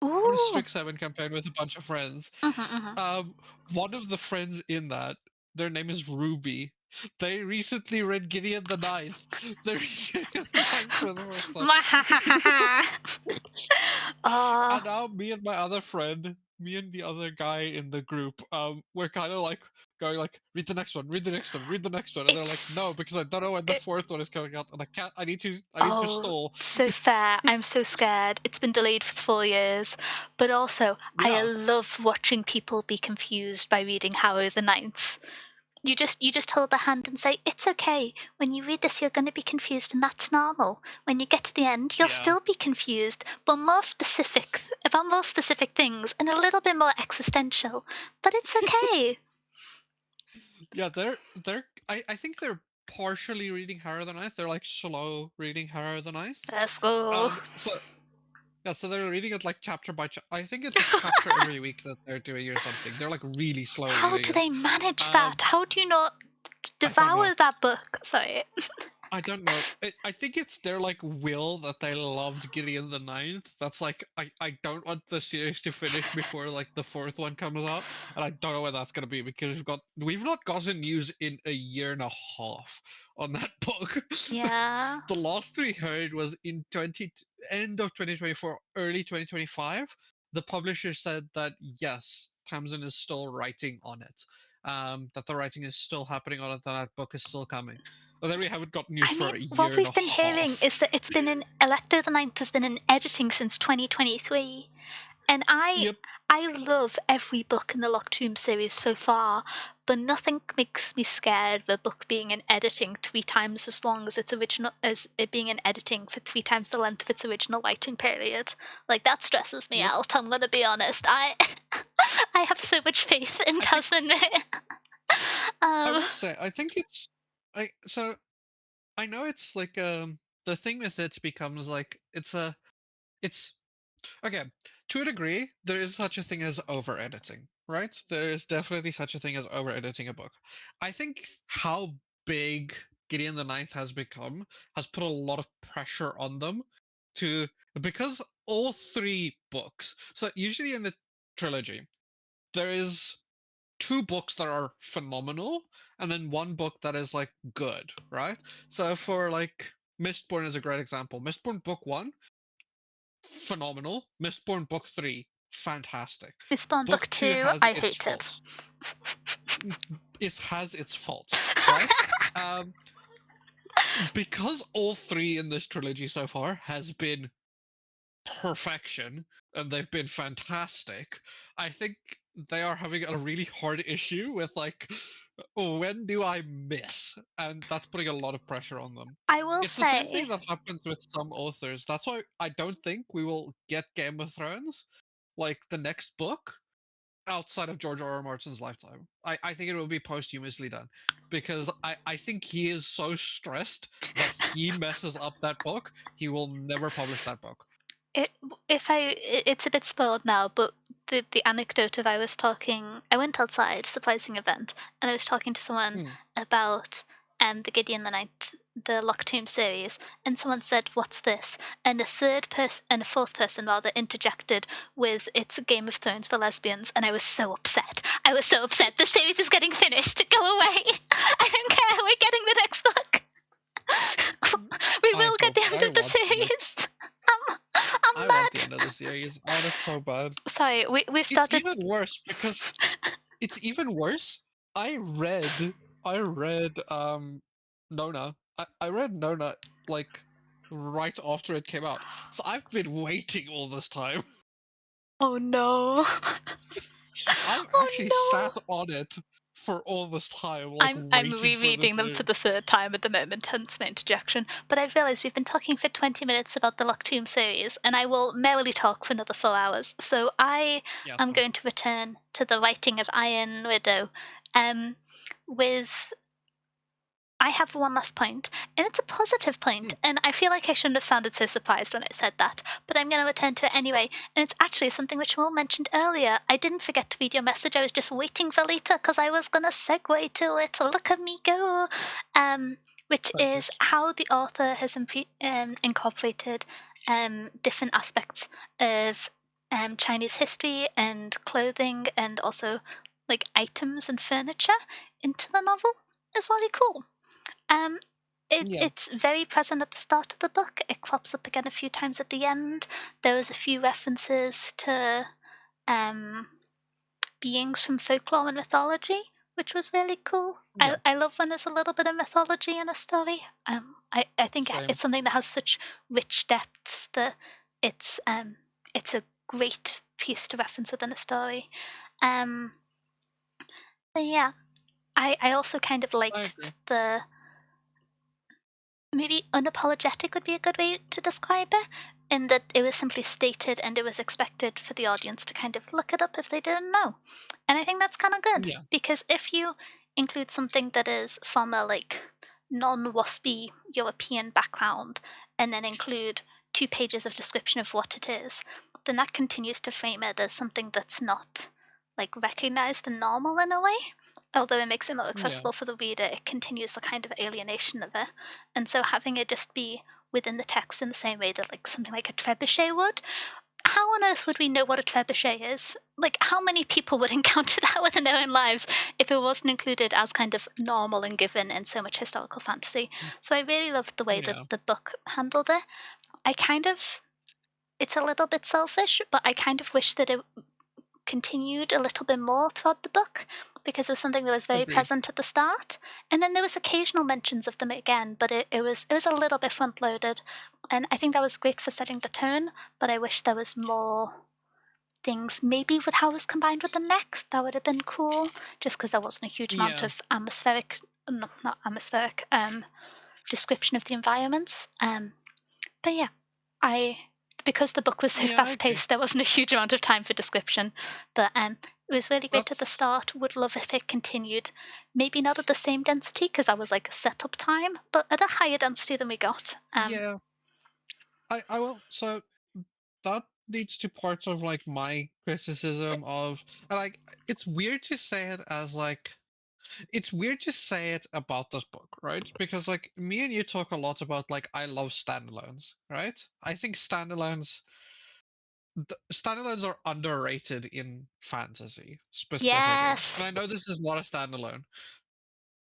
I'm in a Ooh. Strixhaven campaign with a bunch of friends. Mhm, mhm. Um, one of the friends in that, their name is Ruby. They recently read Gideon the Ninth. They're reading Gideon the Ninth for the first time. Oh, And now me and my other friend, me and the other guy in the group, we're kind of like going like, read the next one, read the next one, read the next one, and they're like, no, it's because I don't know when the it, fourth one is coming out, and I can't. I need to oh, stall. so fair. I'm so scared. It's been delayed for 4 years. But also, I Yeah, love watching people be confused by reading Harrow the Ninth. You just hold their hand and say, it's okay. When you read this, you're going to be confused, and that's normal. When you get to the end, you'll yeah, still be confused, but more specific about more specific things and a little bit more existential. But it's okay. yeah. I think they're partially reading Harrow the Ninth. They're like slow reading Harrow the Ninth. Let's go. So yeah, so they're reading it like chapter by chapter. I think it's a chapter every week that they're doing or something. They're like really slow How reading do it. they manage Um, that? How do you not I don't know. devour that book? Sorry. I don't know. I think it's their like will that they loved Gideon the Ninth. That's like I don't want the series to finish before like the fourth one comes out, and I don't know when that's gonna be because we've not gotten news in a year and a half on that book. Yeah. The last we heard was in 20 end of 2024, early 2025. The publisher said that yes, Tamsin is still writing on it. That the writing is still happening on it, that book is still coming. Well, then we haven't got news I mean, for a what year and a we've been hearing half. is that it's been in Electo the Ninth has been in editing since 2023. And I Yep. I love every book in the Locked Tomb series so far, but nothing makes me scared of a book being in editing 3 times as long as its original as it being in editing for 3 times the length of its original writing period. Like that stresses me Yep. out, I'm gonna be honest. I I have so much faith in I think Tasman. I um will say I think it's I so I know it's like the thing with it becomes like it's okay, to a degree, there is such a thing as over editing, right? There is definitely such a thing as over editing a book. I think how big Gideon the Ninth has become has put a lot of pressure on them to because all three books. So usually in the trilogy, there is two books that are phenomenal and then one book that is like good, right? So for like Mistborn is a great example. Mistborn book one phenomenal. Mistborn Book 3, fantastic. Mistborn Book Book 2 2, has I its hated. faults. It has its faults, right? Um, because all three in this trilogy so far has been perfection and they've been fantastic, I think they are having a really hard issue with like, when do I miss? And that's putting a lot of pressure on them. I will It's the same say thing that happens with some authors. That's why I don't think we will get Game of Thrones, like the next book, outside of George R. R. Martin's lifetime. I think it will be posthumously done because I think he is so stressed that he messes up that book, he will never publish that book. it it's a bit spoiled now, but the anecdote of I went outside, surprising event, and I was talking to someone Hmm. about the Gideon the Ninth, the Locked Tomb series, and someone said, "What's this?" And a fourth person rather interjected with, "It's Game of Thrones for lesbians," and I was so upset. I was so upset. The series is getting finished. Go away. I don't care. We're getting the next book. We I will get hope the end I of the want the next. series. I'm I want the mad. end of the series. I want it so bad. Sorry, we It's started. even worse because it's even worse. I read I read Nona. I read Nona like right after it came out. So I've been waiting all this time. Oh no. I've actually Oh sat no. on it for all this time, like I'm waiting for the rereading them for series. the third time at the moment, hence my interjection. But I've realised we've been talking for 20 minutes about the Locked Tomb series, and I will merrily talk for another 4 hours. So I Yeah, am so going to return to the writing of Iron Widow. Um, with I have one last point, and it's a positive point, hmm, and I feel like I shouldn't have sounded so surprised when I said that, but I'm going to return to it anyway, and it's actually something which Will mentioned earlier. I didn't forget to read your message, I was just waiting for later because I was going to segue to it. Look at me go! Which is perfect. how the author has incorporated different aspects of Chinese history and clothing and also like items and furniture into the novel. is really cool. Um, Yeah, it's very present at the start of the book. It crops up again a few times at the end. There was a few references to um, beings from folklore and mythology, which was really cool. yeah, I love when there's a little bit of mythology in a story. I think same. it's something that has such rich depths that it's um, it's a great piece to reference within a story. Um, but yeah, I also kind of I agree. liked the maybe unapologetic would be a good way to describe it, in that it was simply stated and it was expected for the audience to kind of look it up if they didn't know. And I think that's kind of good Yeah, because if you include something that is from a like non-waspy European background and then include 2 pages of description of what it is, then that continues to frame it as something that's not like recognized and normal in a way. Although it makes it more yeah, accessible for the reader, it continues the kind of alienation of it. And so having it just be within the text in the same way that like something like a trebuchet would, how on earth would we know what a trebuchet is? Like how many people would encounter that within their own lives if it wasn't included as kind of normal and given in so much historical fantasy? So I really loved the way that yeah. the book handled it. I kind of it's a little bit selfish, but I kind of wish that it continued a little bit more throughout the book because it was something that was very Agreed. present at the start, and then there was occasional mentions of them again, but it was a little bit front loaded, and I think that was great for setting the tone. But I wish there was more things, maybe with how it was combined with the neck. That would have been cool, just because there wasn't a huge amount Yeah, of atmospheric, not atmospheric, description of the environments. But yeah, I because the book was so yeah, I fast agree. paced, there wasn't a huge amount of time for description. But it was really great at the That's start. Would love if it continued. Maybe not at the same density because that was like a setup time, but at a higher density than we got. yeah. I will. So that leads to parts of like my criticism of like it's weird to say it as like it's weird to say it about this book, right? Because like me and you talk a lot about like I love standalones, right? I think standalones are underrated in fantasy specifically. Yes, And I know this is not a standalone.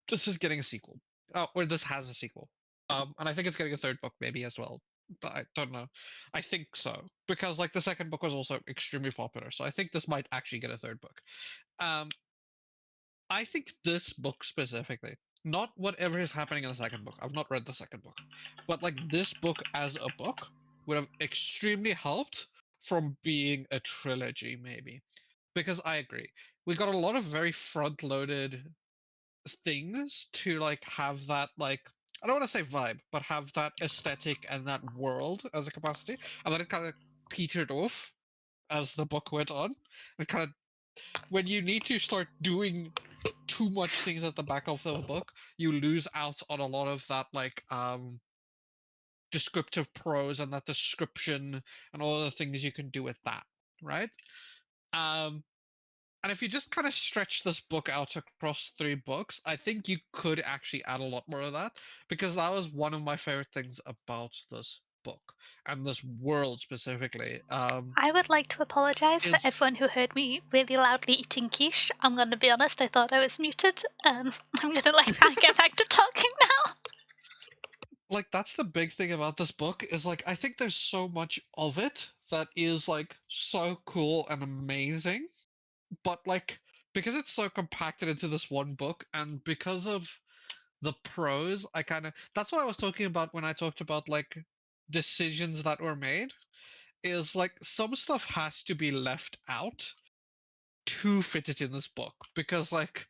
This is getting a sequel. Or this has a sequel. And I think it's getting a third book maybe as well. But I don't know. I think so because like the second book was also extremely popular, so I think this might actually get a third book. Um, I think this book specifically, not whatever is happening in the second book. I've not read the second book, but like this book as a book would have extremely helped from being a trilogy, maybe. Because I agree, we got a lot of very front-loaded things to like have that like I don't want to say vibe, but have that aesthetic and that world as a capacity, and then it kind of petered off as the book went on. It kind of when you need to start doing too much things at the back of the book, you lose out on a lot of that like descriptive prose and that description and all the things you can do with that, right? Um and if you just kind of stretch this book out across 3 books, I think you could actually add a lot more of that because that was one of my favorite things about this book and this world specifically. I would like to apologise for Is everyone who heard me really loudly eating quiche. I'm going to be honest, I thought I was muted. I'm going to get back to talking now. like that's the big thing about this book is like I think there's so much of it that is like so cool and amazing, but like because it's so compacted into this one book and because of the prose, I kind of that's what I was talking about when I talked about like decisions that were made is like some stuff has to be left out to fit it in this book because like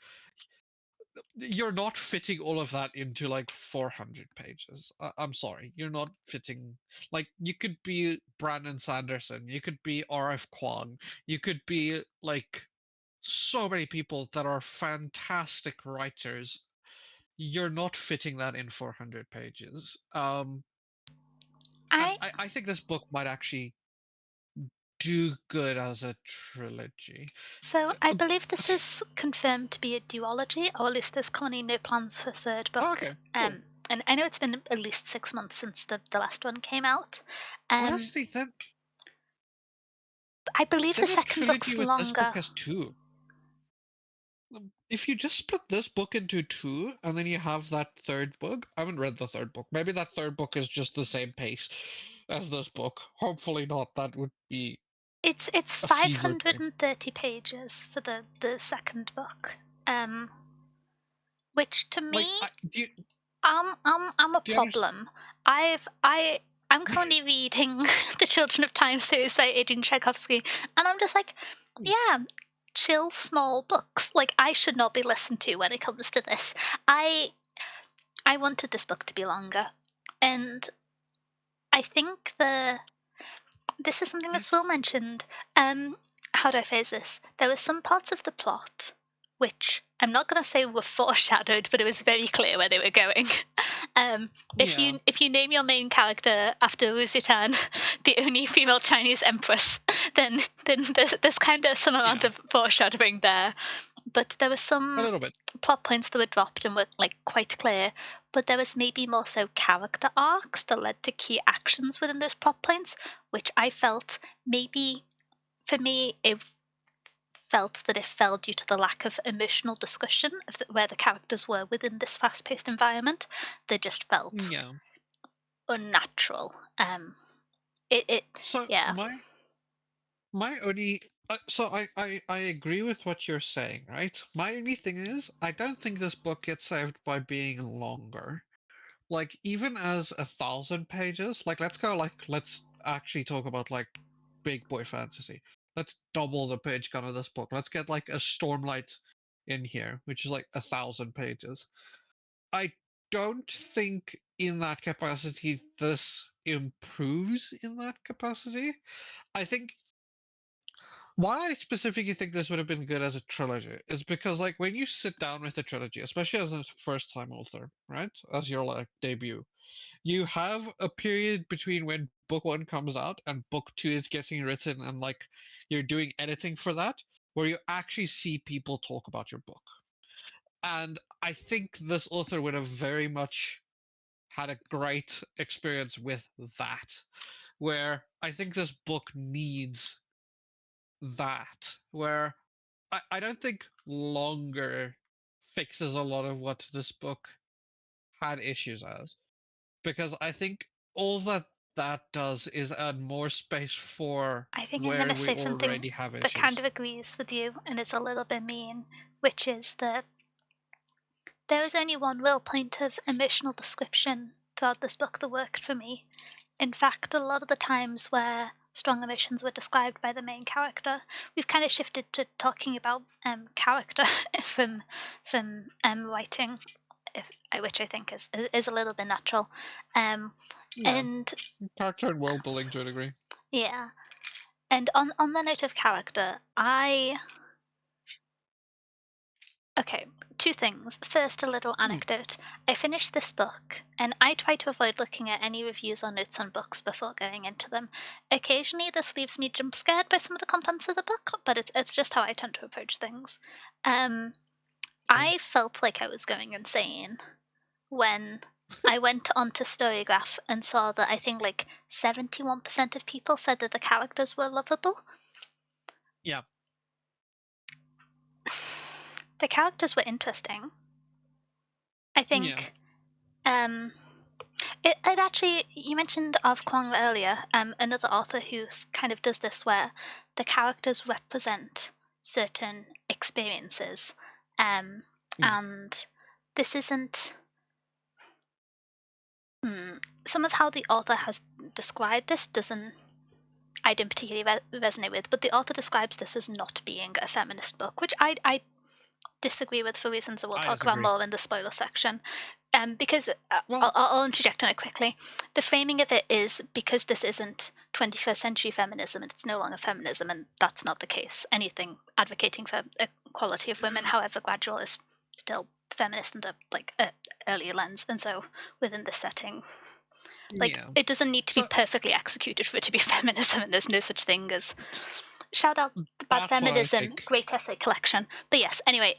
you're not fitting all of that into like 400 pages. I'm sorry, you're not fitting. Like you could be Brandon Sanderson, you could be RF Kwon, you could be like so many people that are fantastic writers. You're not fitting that in 400 pages. And I I think this book might actually do good as a trilogy. So I Uh, believe this is confirmed to be a duology, or at least there's currently no plans for a third book. okay, cool. And I know it's been at least 6 months since the last one came out. Um, Honestly, I believe the then a second trilogy book's with this book longer. has two. if you just split this book into two, and then you have that third book. I haven't read the third book. Maybe that third book is just the same pace as this book. Hopefully not. That would be It's a fever dream. 530 pages for the second book. Um, which to me, Like, I'm a do you understand? problem. I'm currently reading the Children of Time series by Adrian Tchaikovsky, and I'm just like, yeah, chill, small books. Like I should not be listened to when it comes to this. I wanted this book to be longer, and I think this is something that's well mentioned. How do I phrase this? There were some parts of the plot which I'm not going to say were foreshadowed, but it was very clear where they were going. Yeah, If you name your main character after Wu Zitan, the only female Chinese empress, then there's kind of some amount yeah, of foreshadowing there. But there were a some little bit. plot points that were dropped and were like quite clear, but there was maybe more so character arcs that led to key actions within those plot points, which I felt maybe for me it felt that it fell due to the lack of emotional discussion of where the characters were within this fast-paced environment. They just felt Yeah. unnatural. It So yeah. my only so I agree with what you're saying, right? My only thing is I don't think this book gets saved by being longer. Like even as 1,000 pages, like let's actually talk about like big boy fantasy. Let's double the page count of this book. Let's get like a Stormlight in here, which is like 1,000 pages. I don't think in that capacity this improves in that capacity. I think why I specifically think this would have been good as a trilogy is because, like, when you sit down with a trilogy, especially as a first time author, right, as your like debut, you have a period between when book one comes out and book two is getting written, and like you're doing editing for that, where you actually see people talk about your book. And I think this author would have very much had a great experience with that, where I think this book needs that, where I don't think longer fixes a lot of what this book had issues as, because I think all that that does is add more space for I think I'm going where to we say something already have that kind issues. of agrees with you and is a little bit mean, which is that there was only one real point of emotional description throughout this book that worked for me. In fact, a lot of the times where strong emotions were described by the main character, we've kind of shifted to talking about character from writing, if, which I think is a little bit natural. Um, Yeah, and character and world building to a degree. yeah, and on the note of character, okay, two things. First, a little Hmm, anecdote. I finished this book, and I try to avoid looking at any reviews or notes on books before going into them. Occasionally, this leaves me jump scared by some of the contents of the book, but it's just how I tend to approach things. Um, same. I felt like I was going insane when I went onto Storygraph and saw that I think like 71% of people said that the characters were lovable. Yeah, The characters were interesting. I yeah, think um, it actually, you mentioned of Kwong earlier, another author who kind of does this where the characters represent certain experiences, um, hmm, and this isn't. Some of how the author has described this doesn't. I don't particularly resonate with, but the author describes this as not being a feminist book, which I disagree with for reasons that we'll I talk about disagree. more in the spoiler section. Because Well, I'll interject on it quickly. The framing of it is because this isn't 21st century feminism and it's no longer feminism, and that's not the case. Anything advocating for equality of women, however gradual, is still feminist under like a earlier lens. And so within this setting, like yeah. it doesn't need to be So perfectly executed for it to be feminism, and there's no such thing as shout out bad that's what I feminism, think. great essay collection. But yes, anyway,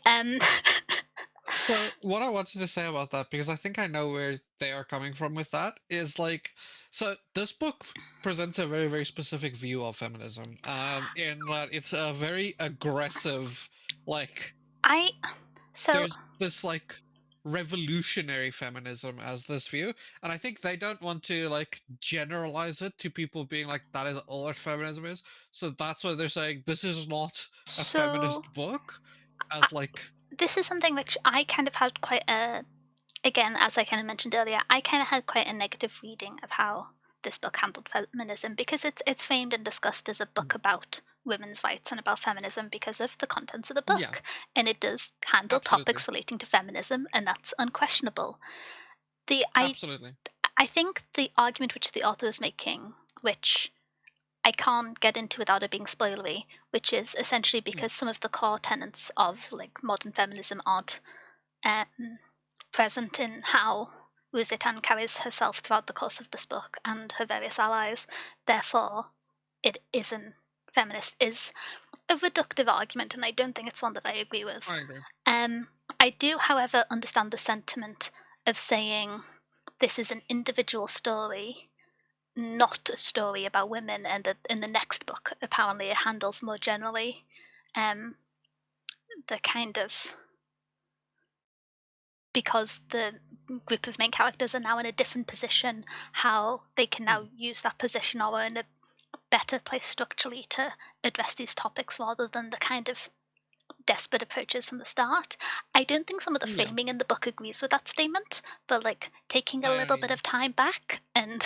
So what I wanted to say about that, because I think I know where they are coming from with that, is like, so this book presents a very, very specific view of feminism, in that it's a very aggressive, like, I So, there's this like revolutionary feminism as this view, and I think they don't want to like generalize it to people being like that is all what feminism is. So that's why they're saying this is not a so feminist book, I, as like this is something which I kind of had quite a, again, as I kind of mentioned earlier, I kind of had quite a negative reading of how this book handled feminism, because it's framed and discussed as a book about women's rights and about feminism because of the contents of the yeah, book, and it does handle absolutely, topics relating to feminism, and that's unquestionable. The absolutely, I think the argument which the author is making, which I can't get into without it being spoilery, which is essentially mm, because some of the core tenets of like modern feminism aren't um, present in how Wuzetan carries herself throughout the course of this book and her various allies. Therefore, it isn't feminist is a reductive argument, and I don't think it's one that I agree with. I agree. Um, I do, however, understand the sentiment of saying this is an individual story, not a story about women, and that in the next book, apparently, it handles more generally um, the kind of, because the group of main characters are now in a different position, how they can now Mm, use that position or are in a better place structurally to address these topics rather than the kind of desperate approaches from the start. I don't think some of the yeah, framing in the book agrees with that statement, but like taking a I don't little bit either. of time back and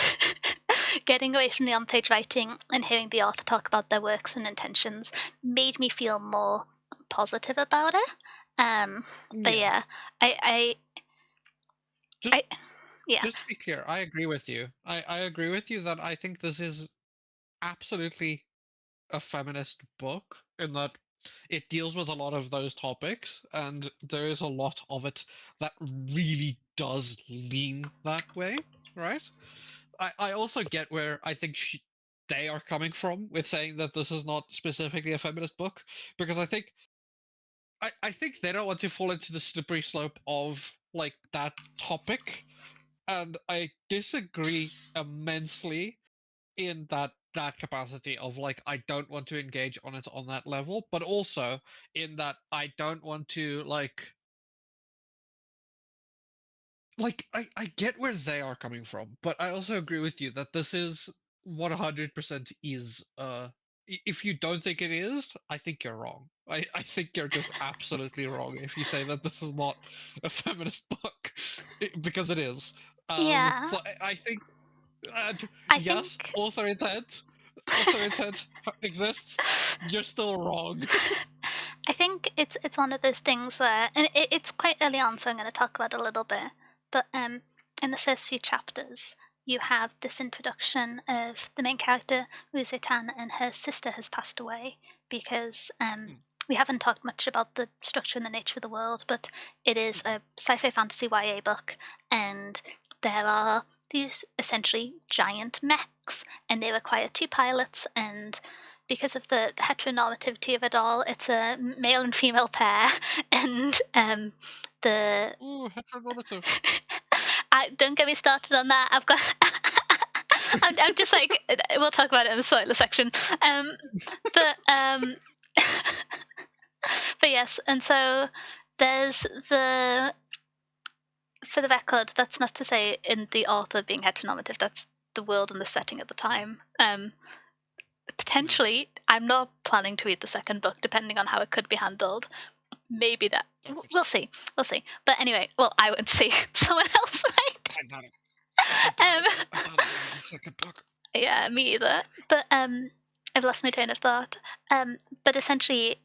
getting away from the on page writing and hearing the author talk about their works and intentions made me feel more positive about it. But Yeah, yeah, I, just I, yeah, just to be clear, I agree with you. I agree with you that I think this is absolutely a feminist book in that it deals with a lot of those topics, and there is a lot of it that really does lean that way, right? I also get where I think they are coming from with saying that this is not specifically a feminist book, because I think they don't want to fall into the slippery slope of like that topic, and I disagree immensely in that capacity of like I don't want to engage on it on that level, but also in that I don't want to like I get where they are coming from, but I also agree with you that this is 100% is if you don't think it is, I think you're wrong. I think you're just absolutely wrong if you say that this is not a feminist book because it is. yeah. So I think I yes, think. author intent exists. You're still wrong. I think it's one of those things where, and it's quite early on, so I'm going to talk about it a little bit. But in the first few chapters, you have this introduction of the main character Uzetan, and her sister has passed away because Mm, we haven't talked much about the structure and the nature of the world, but it is a sci-fi fantasy YA book, and there are these essentially giant mechs, and they require two pilots, and because of the heteronormativity of it all, it's a male and female pair, and the ooh, heteronormative. don't get me started on that. I've got. I'm just like, we'll talk about it in the spoiler section. But but yes, and so there's the, for the record, that's not to say in the author being heteronormative. That's the world and the setting at the time. Yeah, Potentially, I'm not planning to read the second book, depending on how it could be handled. Maybe that of course. we'll see, we'll see. But anyway, well, I won't see. Someone else I doubt it. I might. doubt it. I doubt it in the second book. Yeah, me either. But I've lost my train of thought. But essentially,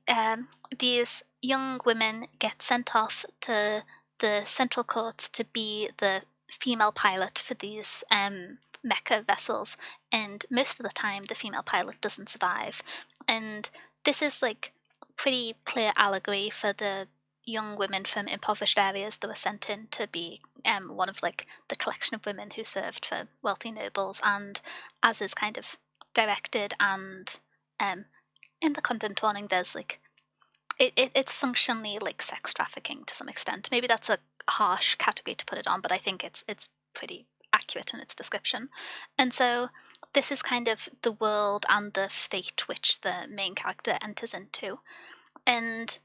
these young women get sent off to the central courts to be the female pilot for these mecha vessels, and most of the time, the female pilot doesn't survive. And this is like pretty clear allegory for the young women from impoverished areas that were sent in to be one of like the collection of women who served for wealthy nobles, and as is kind of directed and um, in the content warning, there's like it's functionally like sex trafficking to some extent. Maybe that's a harsh category to put it on, but I think it's pretty accurate in its description. And so this is kind of the world and the fate which the main character enters into. And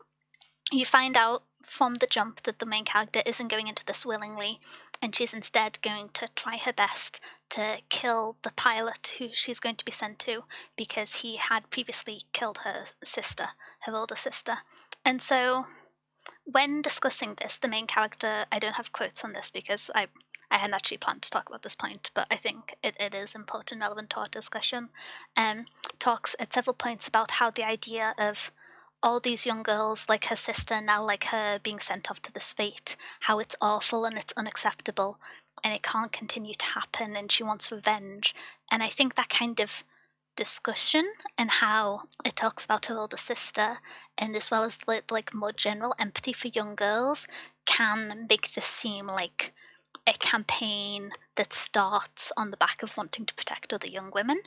you find out from the jump that the main character isn't going into this willingly, and she's instead going to try her best to kill the pilot who she's going to be sent to, because he had previously killed her sister, her older sister. And so when discussing this, the main character, I don't have quotes on this because I hadn't actually planned to talk about this point, but I think it is important, relevant to our discussion, talks at several points about how the idea of all these young girls, like her sister, now like her, being sent off to this fate, how it's awful and it's unacceptable, and it can't continue to happen, and she wants revenge. And I think that kind of discussion and how it talks about her older sister, and as well as like more general empathy for young girls, can make this seem like a campaign that starts on the back of wanting to protect other young women.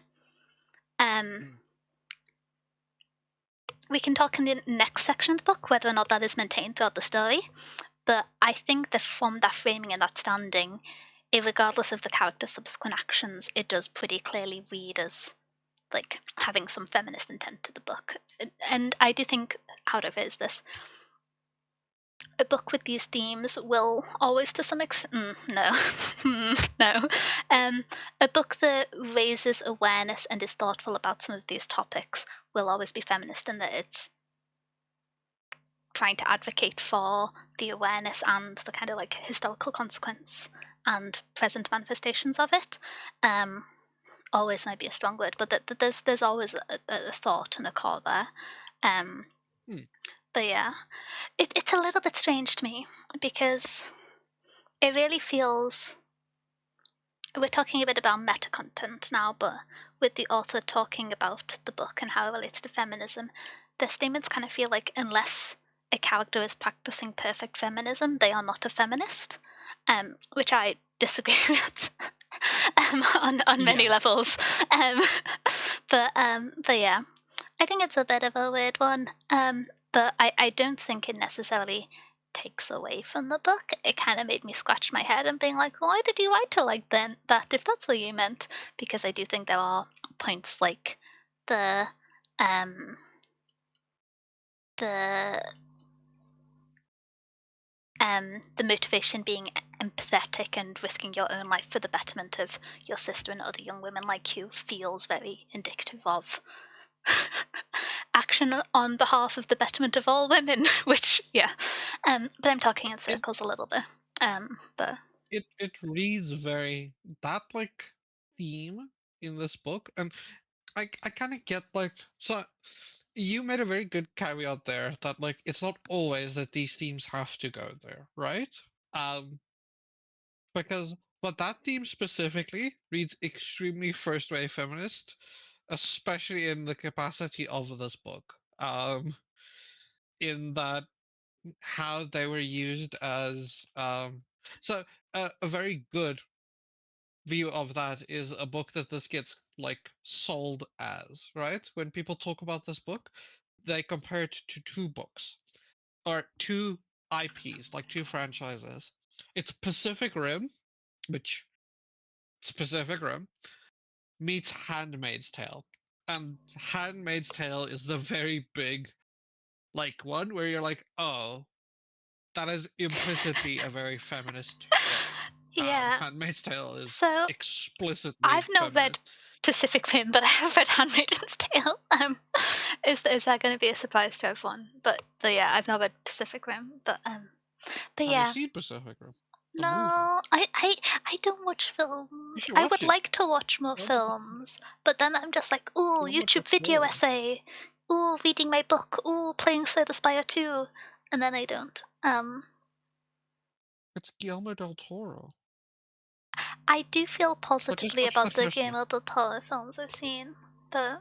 We can talk in the next section of the book whether or not that is maintained throughout the story, but I think that from that framing and that standing, regardless of the character's subsequent actions, it does pretty clearly read as like having some feminist intent to the book. And I do think out of it is this: a book with these themes will always, to some extent, no, a book that raises awareness and is thoughtful about some of these topics will always be feminist in that it's trying to advocate for the awareness and the kind of like historical consequence and present manifestations of it. Always might be a strong word, but there's always a thought and a core there. But yeah, it's a little bit strange to me because it really feels, we're talking a bit about meta content now, but with the author talking about the book and how it relates to feminism, their statements kind of feel like unless a character is practicing perfect feminism, they are not a feminist, which I disagree with on many levels. But yeah, I think it's a bit of a weird one. But I don't think it necessarily takes away from the book. It kind of made me scratch my head and being like, why did you write it like that if that's what you meant? Because I do think there are points like the motivation being empathetic and risking your own life for the betterment of your sister and other young women like you feels very indicative of action on behalf of the betterment of all women, which, yeah. But I'm talking in circles a little bit. But it reads very that like theme in this book, and I kind of get like, so you made a very good caveat there that like it's not always that these themes have to go there, right? Um, because but that theme specifically reads extremely first wave feminist, especially in the capacity of this book. In that how they were used as so a very good view of that is a book that this gets like sold as, right? When people talk about this book, they compare it to two books or two IPs, like two franchises. It's Pacific Rim, which Pacific Rim meets Handmaid's Tale. And Handmaid's Tale is the very big like one where you're like, oh, that is implicitly a very feminist book. yeah, Handmaid's Tale is so explicitly I've not read feminist. Pacific Rim, but I have read Handmaid's Tale. Is that going to be a surprise to everyone? But yeah, I've not read Pacific Rim, but Have you yeah. seen Pacific Rim? The No, movie. I don't watch You films. should I would watch it. like to watch more Gilmore, films, but then I'm just like, ooh, Gilmore Del YouTube video Toro. essay, ooh, reading my book, ooh, playing Slay the Spire 2, and then I don't. It's Guillermo del Toro. I do feel But just positively watch the about the first one. Guillermo del Toro films I've seen, but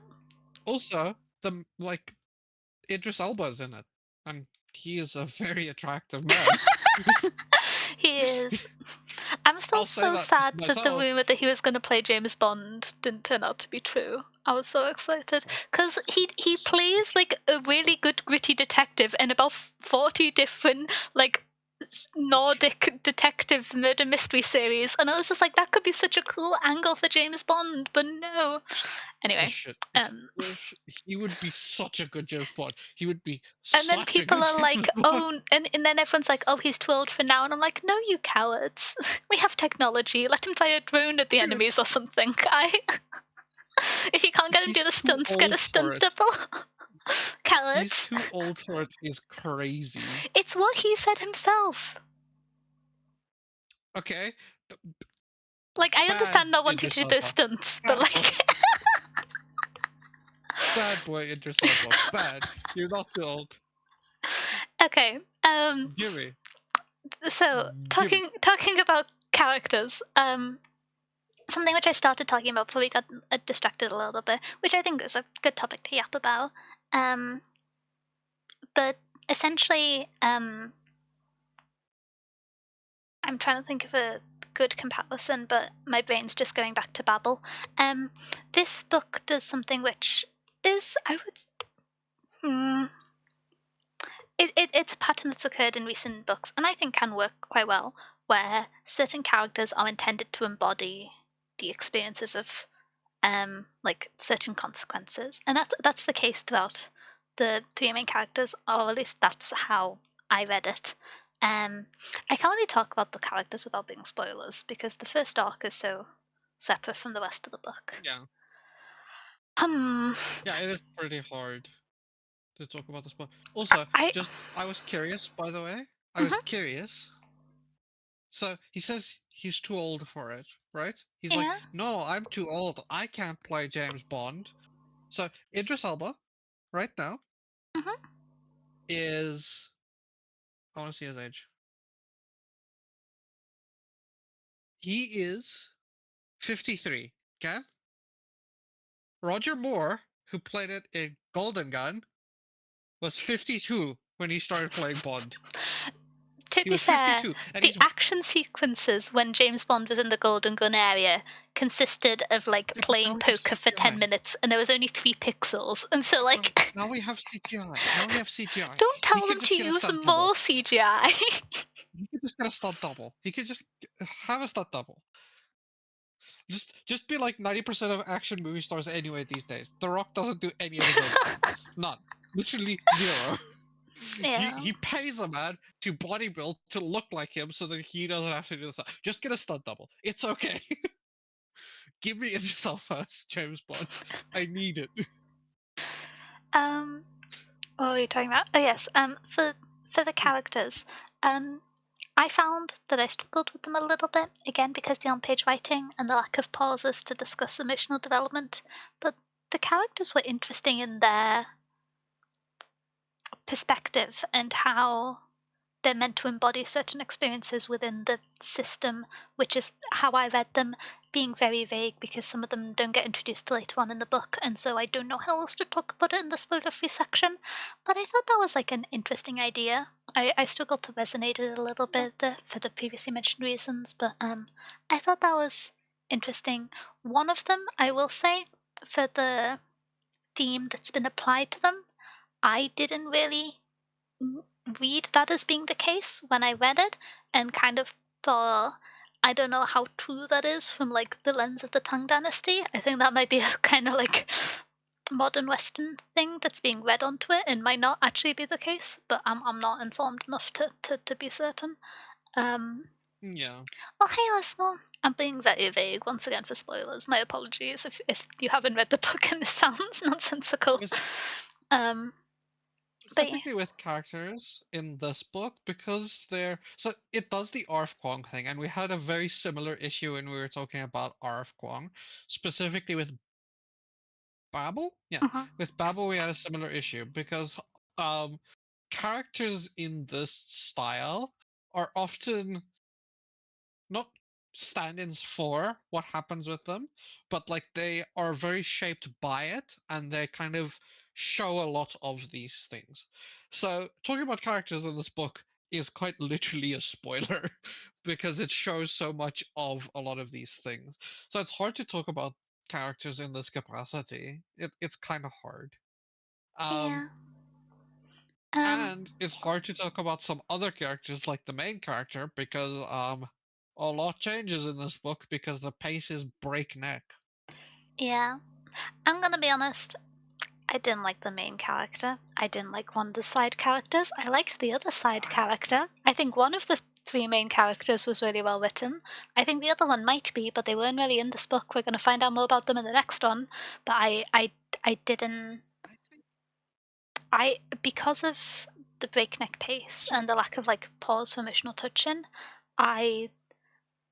Also, the like Idris Elba's in it, and he is a very attractive man. he is. I'm still I'll say so that sad that the myself. rumor that he was going to play James Bond didn't turn out to be true. I was so excited because he plays like a really good gritty detective in about 40 different like Nordic detective murder mystery series, and I was just like, that could be such a cool angle for James Bond, but no. Anyway, Bullshit. um, Bullshit. He would be such a good James Bond. He would be and then such a people good are like, James Bond. oh, and then everyone's like, oh, he's too old for now, and I'm like, no, you cowards, we have technology. Let him fire a drone at the Dude, enemies or something. If you can't get him to do he's the too stunts, get a old for stunt it. double. He's Cowards. too old for it is crazy. It's what he said himself. Okay? Like, I Bad understand not wanting Idris to do those Elba. stunts, but Bad boy. like, Bad boy Idris Elba. Bad. You're not too old. okay. Gimme. So Gimme. talking about characters, something which I started talking about before we got distracted a little bit, which I think is a good topic to yap about. Um, but essentially, I'm trying to think of a good comparison, but my brain's just going back to Babel. This book does something which is, I would, hmm, it's a pattern that's occurred in recent books, and I think can work quite well, where certain characters are intended to embody the experiences of like certain consequences, and that's the case throughout the three main characters, or at least that's how I read it. I can't really talk about the characters without being spoilers because the first arc is so separate from the rest of the book. Yeah. Um, Yeah, it is pretty hard to talk about this book. Also, I I was curious, by the way. I was mhm, curious. So he says he's too old for it, right? He's like, yeah, no, I'm too old. I can't play James Bond. So Idris Elba, right now, mhm. is I want to see his age. He is 53. Okay. Roger Moore, who played it in Golden Gun, was 52 when he started playing Bond. To He be was fair, 52, and the he's action sequences when James Bond was in the Golden Gun area consisted of like yeah, but playing now we have poker for 10 CGI. minutes, and there was only 3 pixels, and so But like, now we have CGI. Now we have CGI. don't He tell could them to just get a use stunt double. more CGI. He could just get a stunt double. He could just have a stunt double. Just be like 90% of action movie stars anyway these days. The Rock doesn't do any of his own stunts. None. Literally zero. Yeah. He pays a man to bodybuild to look like him so that he doesn't have to do this. Just get a stunt double. It's okay. Give me yourself as James Bond. I need it. Um, what were you talking about? Oh yes. For the characters, I found that I struggled with them a little bit again because the on-page writing and the lack of pauses to discuss emotional development. But the characters were interesting in their perspective and how they're meant to embody certain experiences within the system, which is how I read them, being very vague because some of them don't get introduced till later on in the book, and so I don't know how else to talk about it in the spoiler-free section. But I thought that was like an interesting idea. I struggled to resonate it a little bit for the previously mentioned reasons, but I thought that was interesting. One of them, I will say, for the theme that's been applied to them, I didn't really read that as being the case when I read it, and kind of thought, I don't know how true that is from like the lens of the Tang Dynasty. I think that might be a kind of like modern Western thing that's being read onto it and might not actually be the case, but I'm not informed enough to be certain. Um, Yeah. well, hey, Arsenal. I'm being very vague once again for spoilers. My apologies if you haven't read the book and this sounds nonsensical. With Um, but yeah. specifically with characters in this book, because they're so it does the Arf Kwong thing, and we had a very similar issue when we were talking about Arf Kwong, specifically with Babel. Yeah, Mhm. with Babel we had a similar issue because um characters in this style are often not stand-ins for what happens with them, but like they are very shaped by it and they kind of show a lot of these things. So talking about characters in this book is quite literally a spoiler because it shows so much of a lot of these things. So it's hard to talk about characters in this capacity. It's kind of hard. Um Yeah. And it's hard to talk about some other characters like the main character because a lot changes in this book because the pace is breakneck. Yeah. I'm gonna be honest. I didn't like the main character. I didn't like one of the side characters. I liked the other side I, character. I think one of the three main characters was really well written. I think the other one might be, but they weren't really in this book. We're going to find out more about them in the next one. But I didn't. I think Because of the breakneck pace so. and the lack of like pause for emotional touching, I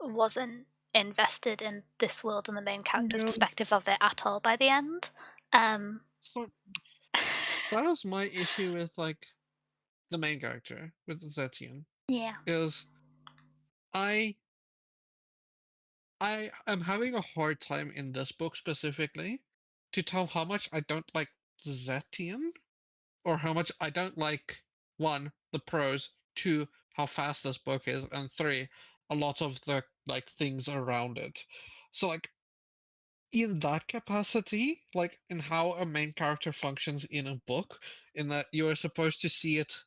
wasn't invested in this world and the main character's Yeah, perspective of it at all by the end. Um, so that was my issue with like the main character with Zetian yeah. is I I am having a hard time in this book specifically to tell how much I don't like Zetian or how much I don't like one, the prose, two, how fast this book is, and three, a lot of the like things around it. So like in that capacity, like in how a main character functions in a book, in that you are supposed to see it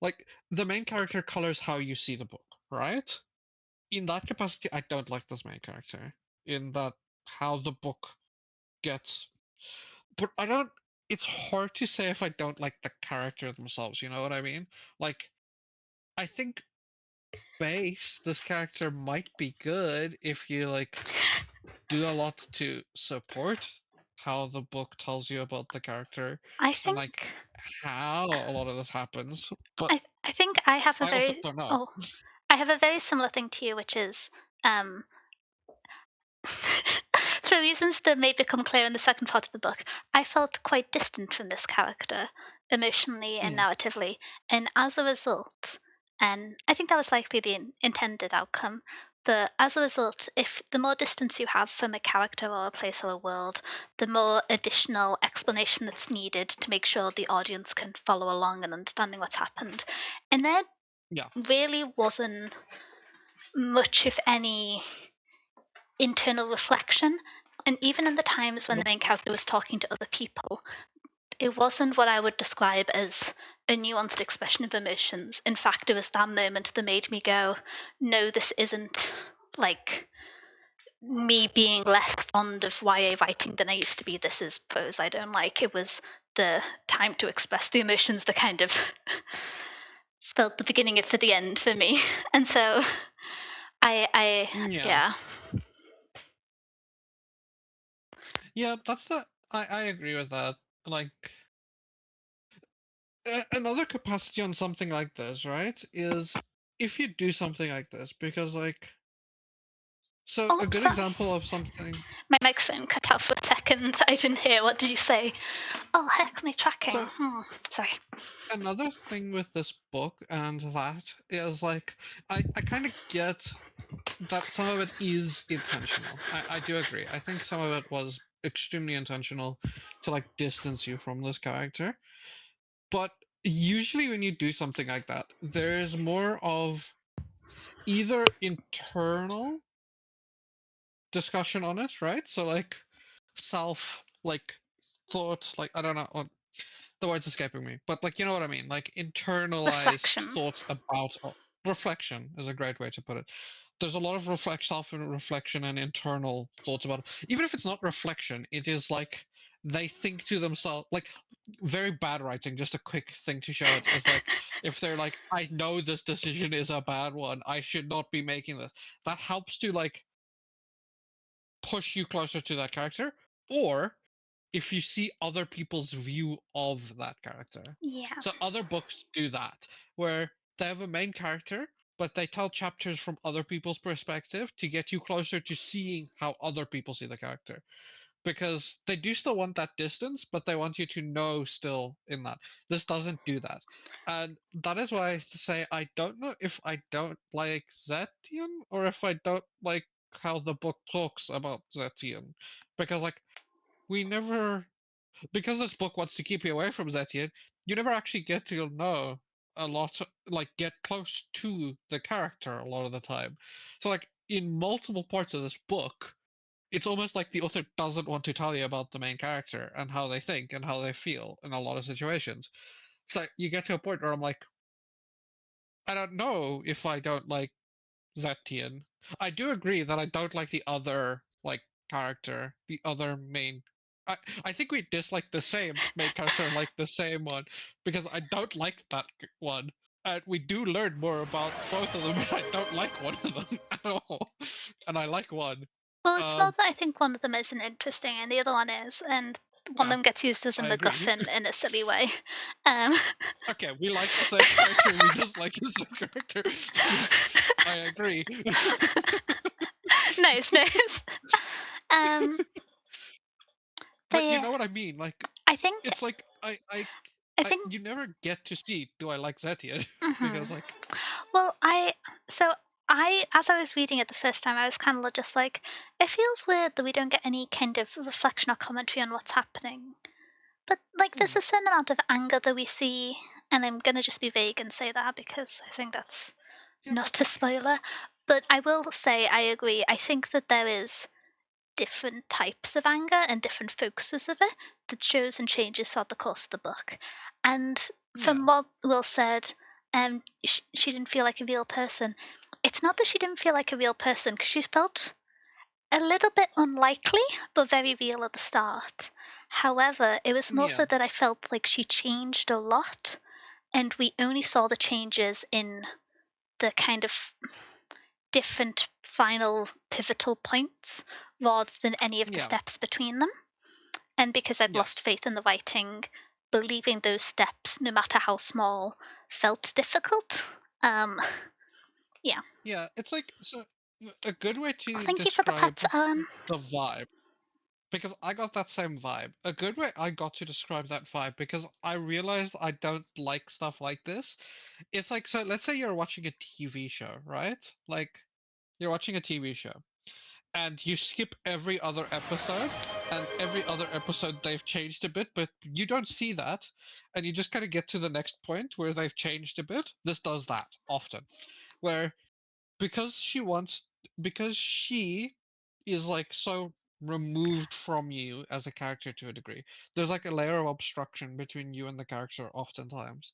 like the main character colors how you see the book, right? In that capacity, I don't like this main character. In that how the book gets but I don't it's hard to say if I don't like the character themselves, you know what I mean? Like I think base this character might be good if you like do a lot to support how the book tells you about the character I and think like how a lot of this happens. But I think I have a I also very don't know. oh I have a very similar thing to you, which is um for reasons that may become clear in the second part of the book, I felt quite distant from this character emotionally and Mm, narratively, and as a result, and I think that was likely the intended outcome. But as a result, if the more distance you have from a character or a place or a world, the more additional explanation that's needed to make sure the audience can follow along and understanding what's happened. And there yeah. really wasn't much, if any, internal reflection. And even in the times when the Nope. main character was talking to other people, it wasn't what I would describe as a nuanced expression of emotions. In fact, it was that moment that made me go, no, this isn't like me being less fond of YA writing than I used to be. This is prose I don't like. It was the time to express the emotions that kind of spelled the beginning for the end for me. And so Yeah. yeah. Yeah, that's the I agree with that. Like another capacity on something like this, right? Is if you do something like this because like so Oh, a good sorry. example of something My microphone cut out for a second. I didn't hear. What did you say? Oh, heck, my tracking. so Sorry. another thing with this book and that is like I kind of get that some of it is intentional. I do agree. I think some of it was extremely intentional to like distance you from this character. But usually when you do something like that, there is more of either internal discussion on it, right? So like self like thoughts, like I don't know what the word's escaping me, but like you know what I mean, like internalized Reflection. thoughts about reflection is a great way to put it. There's a lot of self reflection and internal thoughts about it. Even if it's not reflection, it is like they think to themselves like very bad writing. Just a quick thing to show it is like if they're like, I know this decision is a bad one, I should not be making this. That helps to like push you closer to that character, or if you see other people's view of that character. Yeah. So other books do that, where they have a main character, but they tell chapters from other people's perspective to get you closer to seeing how other people see the character. Because they do still want that distance, but they want you to know still in that. This doesn't do that. And that is why I say I don't know if I don't like Zetian or if I don't like how the book talks about Zetian. Because like we never because this book wants to keep you away from Zetian, you never actually get to know a lot, like get close to the character a lot of the time. So, like in multiple parts of this book, it's almost like the author doesn't want to tell you about the main character and how they think and how they feel in a lot of situations. So you get to a point where I'm like, I don't know if I don't like Zetian. I do agree that I don't like the other like character, the other main. I think we dislike the same main character, like the same one, because I don't like that one. And we do learn more about both of them, but I don't like one of them at all. And I like one. Well, it's Um, not that I think one of them isn't interesting and the other one is, and one of yeah, them gets used as a I agree. MacGuffin in a silly way. Um, Okay, we like the same character, we dislike the same character. Yes, I agree. nice, nice. Um, but But you yeah, know what I mean? Like, I think it's like I think. you never get to see do I like Zetian Mhm. because like Well, so as I was reading it the first time, I was kind of just like, it feels weird that we don't get any kind of reflection or commentary on what's happening. But like, hmm, there's a certain amount of anger that we see, and I'm gonna just be vague and say that because I think that's yeah, but not a spoiler. But I will say I agree. I think that there is different types of anger and different focuses of it that shows and changes throughout the course of the book. And yeah, from what Will said, she didn't feel like a real person. It's not that she didn't feel like a real person, because she felt a little bit unlikely, but very real at the start. However, it was more yeah, so that I felt like she changed a lot, and we only saw the changes in the kind of different final pivotal points rather than any of the yeah, steps between them. And because I'd lost yes, faith in the writing, believing those steps, no matter how small, felt difficult. Um, yeah. yeah. It's like so a good way Oh, to thank you for the describe pets, Alan. the vibe because I got that same vibe. A good way I got to describe that vibe because I realized I don't like stuff like this. It's like so. Let's say you're watching a TV show, right? Like you're watching a TV show and you skip every other episode and every other episode they've changed a bit but you don't see that and you just kind of get to the next point where they've changed a bit. This does that often where because she wants because she is like so removed from you as a character to a degree, there's like a layer of obstruction between you and the character oftentimes.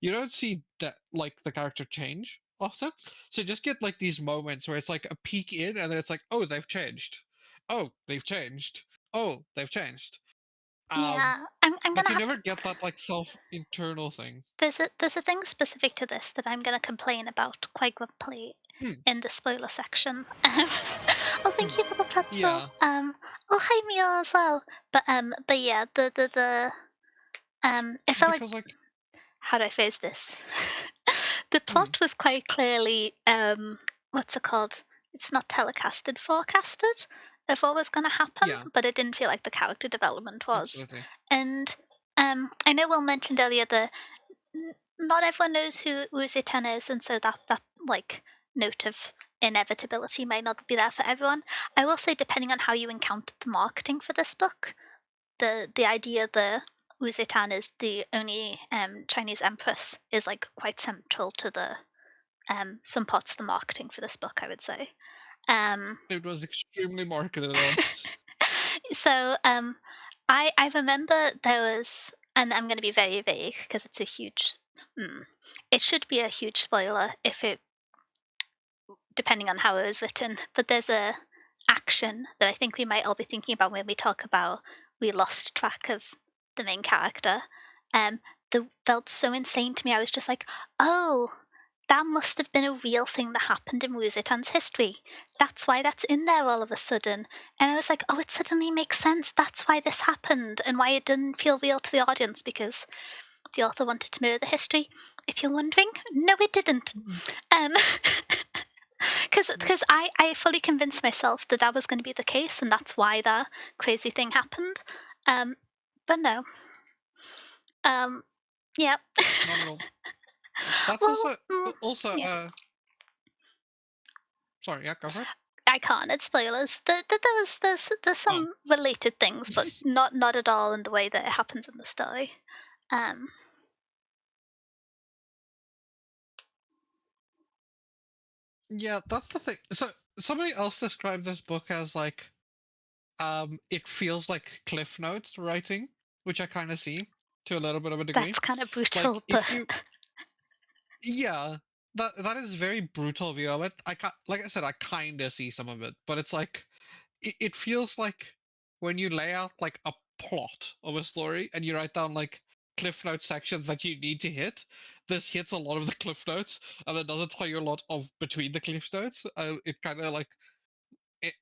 You don't see that like the character change often. So you just get like these moments where it's like a peek in and then it's like, oh, they've changed. Oh, they've changed. Oh, they've changed. Um, Yeah, I'm but gonna you have never to. get that like self internal thing. There's a thing specific to this that I'm gonna complain about quite grumpily Hmm, in the spoiler section. Oh, hmm. thank you for the pretzel. Yeah, Oh, hi Mia as well. But yeah, it felt like, because like how do I phrase this? The hmm, plot was quite clearly, what's it called? It's not telecasted, forecasted of what was going to happen, yeah, but it didn't feel like the character development was. absolutely. And I know Will mentioned earlier that not everyone knows who Uzi-ten is, and so that like note of inevitability may not be there for everyone. I will say, depending on how you encountered the marketing for this book, the idea that Wu Zetian is the only Chinese empress is like quite central to the some parts of the marketing for this book, I would say. Um, It was extremely marketed on. so I remember there was, and I'm going to be very vague because it's a huge. It should be a huge spoiler if it, depending on how it was written. But there's a action that I think we might all be thinking about when we talk about we lost track of the main character. Um, that felt so insane to me. I was just like, oh, that must have been a real thing that happened in Wuzitan's history. That's why that's in there all of a sudden. And I was like, oh, it suddenly makes sense. That's why this happened and why it didn't feel real to the audience because the author wanted to mirror the history. If you're wondering, no, it didn't. Mhm. Um, Yep. because I fully convinced myself that that was going to be the case, and that's why that crazy thing happened. Um, but no. Um, yeah. Not at all. That's Well, also yeah. sorry, yeah, go for it. I can't. It's spoilers. There's Oh. some related things, but not at all in the way that it happens in the story. Um, Yeah, that's the thing. So somebody else described this book as like it feels like Cliff Notes writing, which I kind of see. to a little bit of a degree. That's kind of Like brutal, but if you, yeah, that is very brutal view of it. Like I said, I kind of see some of it, but it's like it feels like when you lay out like a plot of a story and you write down like cliff note sections that you need to hit. This hits a lot of the cliff notes, and it doesn't tell you a lot of between the cliff notes. It kind of like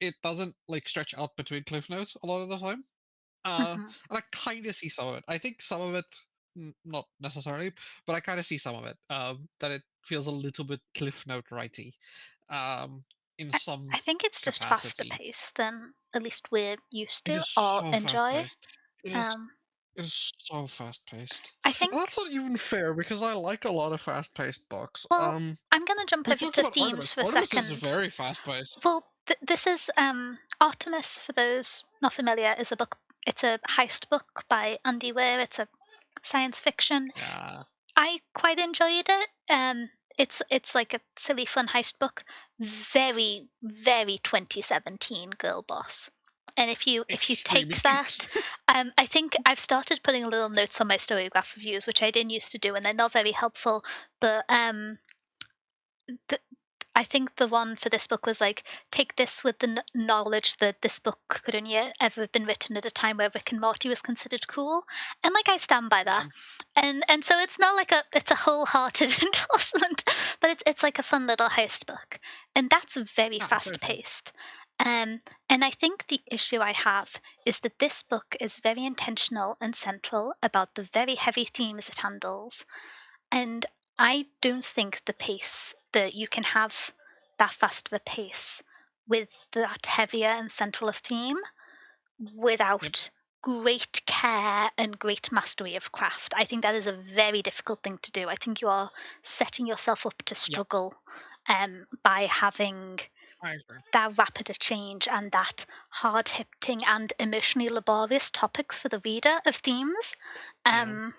it doesn't like stretch out between cliff notes a lot of the time. mhm. And I kind of see some of it. I think some of it, not necessarily, but I kind of see some of it. That it feels a little bit cliff note righty, um, in I, some I think it's just faster capacity. paced than at least we're used It to is or so fast enjoy. paced. It is Um, it is so fast paced. I And think, that's not even fair because I like a lot of fast paced books. well, I'm going to jump We over talked to about themes Artemis. for a Artemis is second. very fast paced. Well, this is Artemis, for those not familiar, is a book. It's a heist book by Andy Weir. It's a science fiction. Yeah, I quite enjoyed it. It's like a silly fun heist book. Very, very 2017 girl boss. And if you extremely. take that, I think I've started putting little notes on my Storygraph reviews, which I didn't used to do, and they're not very helpful. But th- I think the one for this book was like, take this with the knowledge that this book could only ever have been written at a time where Rick and Morty was considered cool, and like I stand by that. And so it's not like it's a wholehearted endorsement, but it's like a fun little heist book, and that's very Yeah, very fast fun. paced. And I think the issue I have is that this book is very intentional and central about the very heavy themes it handles, and I don't think the pace that you can have that fast of a pace with that heavier and central a theme Yep. without great care and great mastery of craft. I think that is a very difficult thing to do. I think you are setting yourself up to Yes, struggle by having I agree. that rapid a change and that hard hitting and emotionally laborious topics for the reader of themes. Yeah, Um,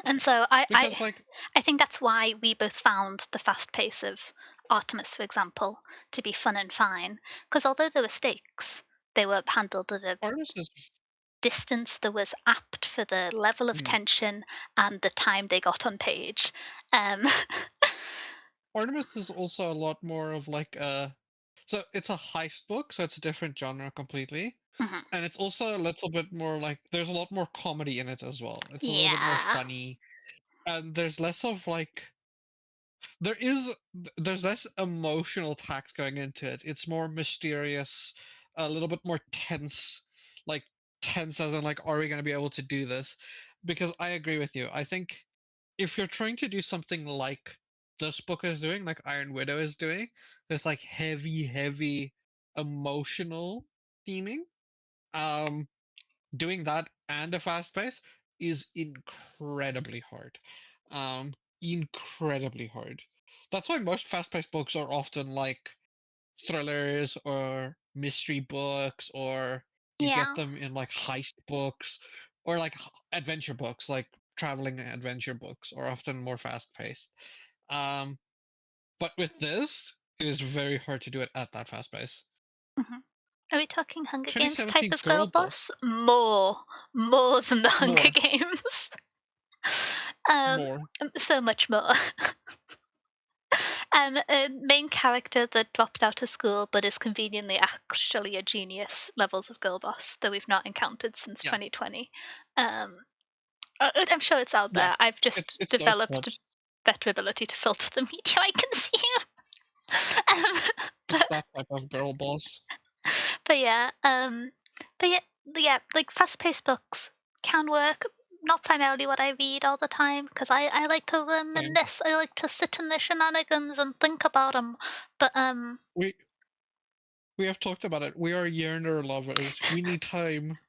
and so because like I think that's why we both found the fast pace of Artemis, for example, to be fun and fine. Because although there were stakes, they were handled at a Artemis is. distance that was apt for the level of Mm, tension and the time they got on page. Um, Artemis is also a lot more of like a. So it's a heist book, so it's a different genre completely. mhm. And it's also a little bit more like there's a lot more comedy in it as well. It's a little bit more Yeah. funny, and there's less of like there's less emotional tact going into it. It's more mysterious, a little bit more tense, like tense as in like, are we going to be able to do this? Because I agree with you. I think if you're trying to do something like this book is doing, like Iron Widow is doing, it's like heavy emotional theming. Um, Doing that and a fast pace is incredibly hard. Um, Incredibly hard. That's why most fast paced books are often like thrillers or mystery books, or you get Yeah. them in like heist books or like adventure books, like traveling adventure books are often more fast paced. Um, but with this, it is very hard to do it at that fast pace. Mhm. Are we talking Hunger Games type 2017 of girl Girl Boss, boss? More than the Hunger more, Games. um, more. so much more. A main character that dropped out of school but is conveniently actually a genius levels of girl boss that we've not encountered since Yeah, 2020. Um, I'm sure it's out yeah. there. I've just It's those developed a types. better ability to filter the media I consume. It's But that type of girl boss. but yeah, but yeah, like fast-paced books can work. Not primarily what I read all the time because I like to Same. reminisce. I like to sit in the shenanigans and think about them. But We have talked about it. We are yearner lovers. We need time.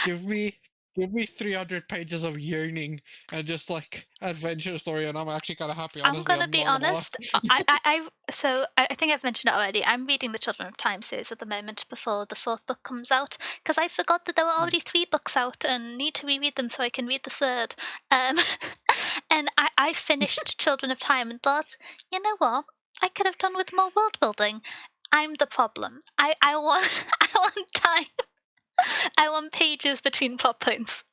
Give me give me 300 pages of yearning and just like adventure story, and I'm actually kind of happy. I'm Honestly, gonna I'm be not gonna lie. honest. I think I've mentioned it already. I'm reading the Children of Time series at the moment before the fourth book comes out because I forgot that there were Mm. already three books out and need to reread them so I can read the third. Um, and I finished Children of Time and thought, you know what? I could have done with more world building. I'm the problem. I want I want time. I want pages between plot points.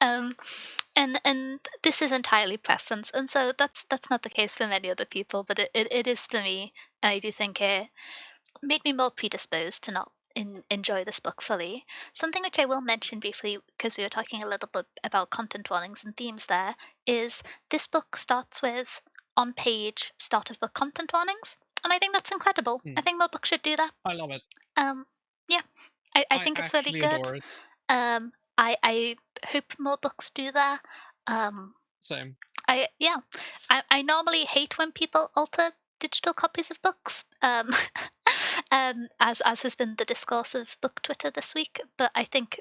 And this is entirely preference, and so that's not the case for many other people, but it is for me. And I do think it made me more predisposed to not enjoy this book fully. Something which I will mention briefly, because we were talking a little bit about content warnings and themes there, is this book starts with on page start of book content warnings. And I think that's incredible. I Hmm. think more books should do that. I love it. Um, yeah, I I think it's really actually good. adore it. I hope more books do that. Um, Same. I normally hate when people alter digital copies of books, as has been the discourse of book Twitter this week. But I think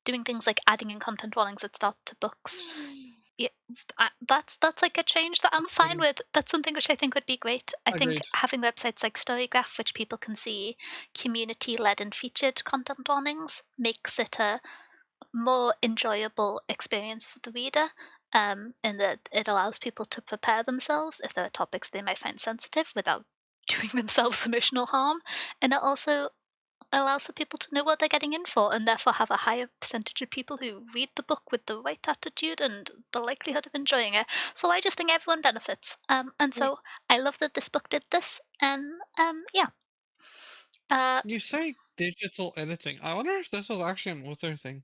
doing things like adding in content warnings at start to books, yeah, that's like a change that I'm fine Agreed. with. That's something which I think would be great. I think Agreed. having websites like Storygraph, which people can see community-led and featured content warnings, makes it a more enjoyable experience for the reader, in that it allows people to prepare themselves if there are topics they might find sensitive without doing themselves emotional harm. And it also allows for people to know what they're getting in for and therefore have a higher percentage of people who read the book with the right attitude and the likelihood of enjoying it. So I just think everyone benefits. And Wait, so I love that this book did this. And yeah. Uh, you say digital editing. I wonder if this was actually an author thing.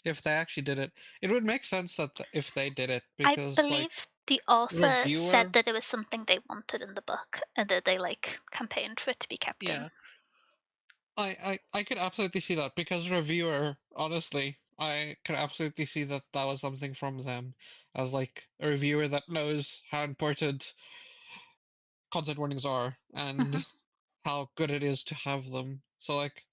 If they actually did it, it would make sense that if they did it, I because like believe the author said reviewer, that it was something they wanted in the book and that they like campaigned for it to be kept in. yeah, I could absolutely see that because reviewer, honestly, I could absolutely see that that was something from them, as like a reviewer that knows how important content warnings are and Mhm. how good it is to have them. So like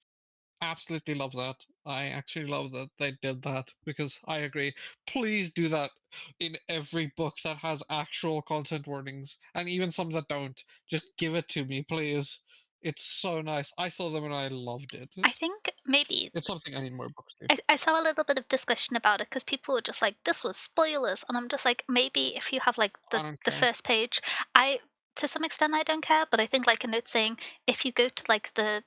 absolutely love that. I actually love that they did that because I agree. Please do that in every book that has actual content warnings and even some that don't. Just give it to me, please. It's so nice. I saw them and I loved it. I think maybe It's something I need more books do. I saw a little bit of discussion about it because people were just like, "This was spoilers," and I'm just like, maybe if you have like I the don't the care. first page, I to some extent I don't care, but I think like a note saying if you go to like the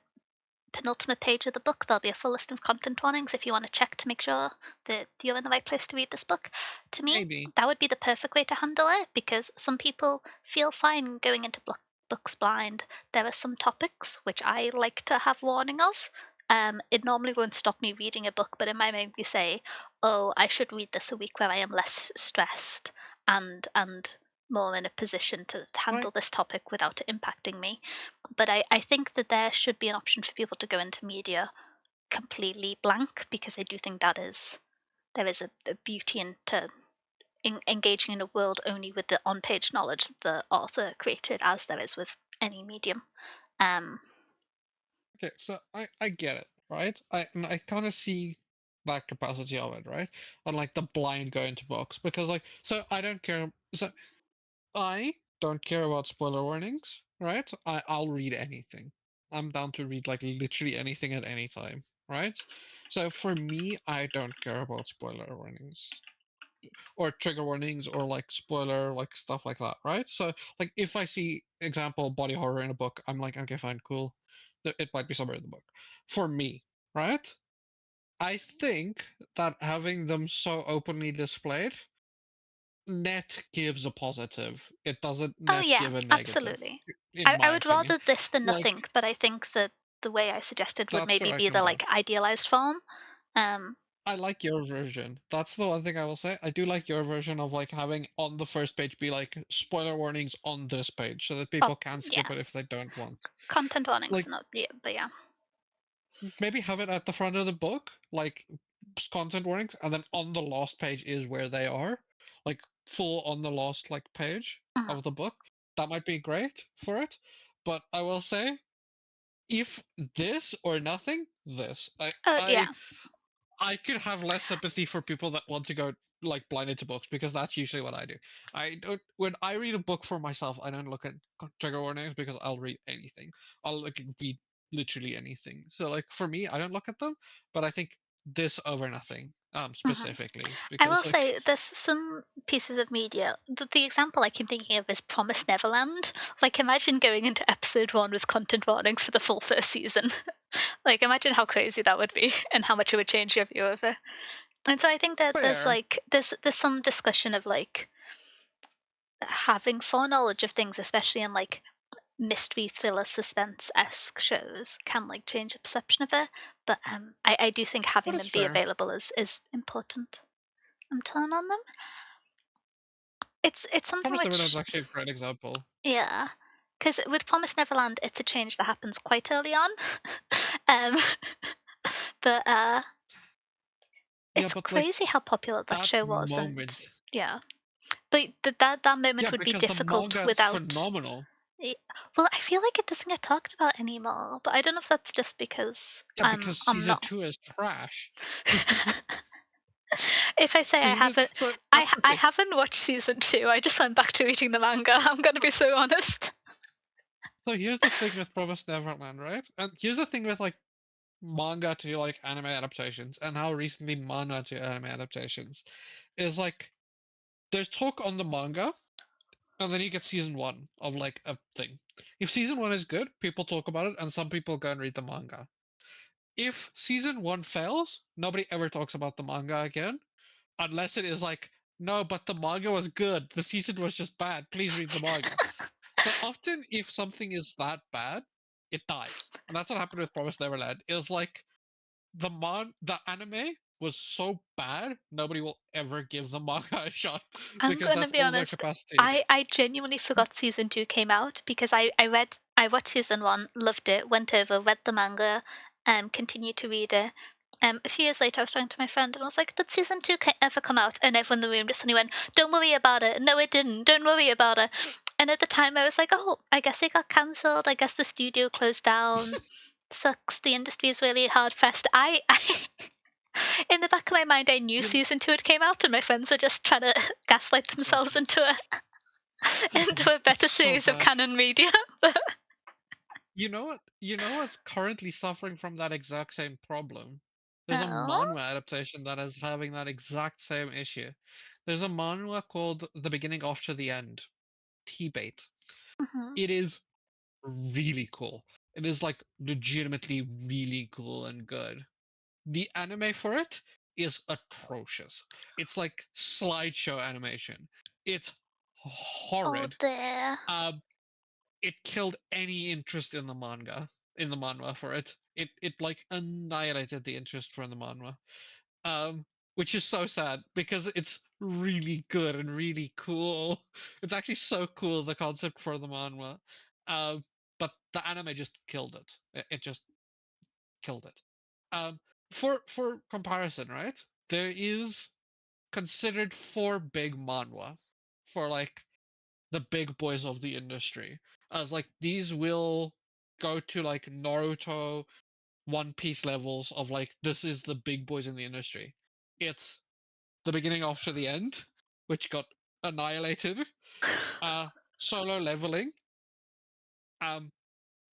penultimate page of the book, there'll be a full list of content warnings if you want to check to make sure that you're in the right place to read this book. To me, Maybe. that would be the perfect way to handle it because some people feel fine going into books blind. There are some topics which I like to have warning of. It normally won't stop me reading a book, but it might make me say, "Oh, I should read this a week where I am less stressed and more in a position to I handle this topic without it impacting me." But I think that there should be an option for people to go into media completely blank because I do think there is a beauty into engaging in a world only with the on-page knowledge that the author created, as there is with any medium. Um, okay, so I get it, right? I kind of see that capacity of it, right? On like the blind go into books because like so I don't care. So I don't care about spoiler warnings, right? I'll read anything. I'm down to read like literally anything at any time, right? So for me, I don't care about spoiler warnings or trigger warnings or like spoiler like stuff like that, right? So like if I see example body horror in a book, I'm like, okay, fine, cool. It might be somewhere in the book. For me, right? I think that having them so openly displayed net gives a positive. It doesn't oh net yeah, give a negative, absolutely. in I my would opinion. rather this than Like nothing, but I think that the way I suggested would that's maybe where I be come the down. like idealized form. Um, I like your version. That's the one thing I will say. I do like your version of like having on the first page be like spoiler warnings on this page so that oh people can skip yeah, it if they don't want. content warnings, Like not yeah, but yeah. maybe have it at the front of the book, like content warnings, and then on the last page is where they are, like full on the last like page Mhm. of the book. That might be great for it. But I will say, if this or nothing, this. Oh yeah. I could have less sympathy for people that want to go like blinded to books because that's usually what I do. I don't when I read a book for myself, I don't look at trigger warnings because I'll read anything. I'll like read literally anything. So like for me, I don't look at them, but I think this over nothing, Mhm. specifically I will because like say there's some pieces of media. The example I keep thinking of is Promise Neverland. Like, imagine going into episode one with content warnings for the full first season. Like, imagine how crazy that would be and how much it would change your view of it. And so I think that there's Fair. like there's some discussion of like having foreknowledge of things, especially in like mystery thriller suspense esque shows, can like change the perception of it. But I do think That having is them be fair. available is important. I'm torn on them. It's something Promise Neverland is which actually a great example. yeah, because with Promise Neverland, it's a change that happens quite early on. um, but Yeah, it's but like crazy how popular that that show was, and moment. yeah, but that Yeah, moment would be because the difficult manga is without. phenomenal. Well, I feel like it doesn't get talked about anymore, but I don't know if that's just because Yeah, because I'm season not. 2 is trash. If I say I Season haven't, so that's the I thing. haven't watched season 2. I just went back to reading the manga. I'm gonna be so honest. So here's the thing with Promised Neverland, right? And here's the thing with like manga to like anime adaptations and how recently manga to anime adaptations is like there's talk on the manga and then you get season 1 of like a thing. If season 1 is good, people talk about it and some people go and read the manga. If season 1 fails, nobody ever talks about the manga again unless it is like no, but the manga was good. The season was just bad. Please read the manga. So often, if something is that bad, it dies, and that's what happened with Promised Neverland. It was like the anime was so bad, nobody will ever give the manga a shot I'm because gonna that's be all their honest. capacity. I genuinely forgot season 2 came out because I watched season 1, loved it, went over, read the manga, continued to read it. A few years later, I was talking to my friend and I was like, "Did season 2 ever come out?" And everyone in the room just suddenly went, "Don't worry about it. No, it didn't. Don't worry about it." And at the time, I was like, "Oh, I guess it got cancelled. I guess the studio closed down. Sucks. The industry is really hard pressed." In the back of my mind, I knew You know, season 2 had came out, and my friends were just trying to gaslight themselves into a into a it's better so series of bad. canon media. You know what? You know what's currently suffering from that exact same problem? There's a Oh. manhwa adaptation that is having that exact same issue. There's a manhwa called The Beginning After the End, T-Bait. Mhm. It is really cool. It is like legitimately really cool and good. The anime for it is atrocious. It's like slideshow animation. It's Oh, horrid. there. Um, it killed any interest in the manhwa for it. It like annihilated the interest for the manhwa. Um, which is so sad because it's really good and really cool. It's actually so cool the concept for the manhwa. Um, but the anime just killed it. It just killed it. Um, for comparison, right? There is considered four big manhwa for like the big boys of the industry. As like these will go to like Naruto, One Piece levels of like this is the big boys in the industry. It's The Beginning After the End, which got annihilated. Uh, Solo Leveling, um,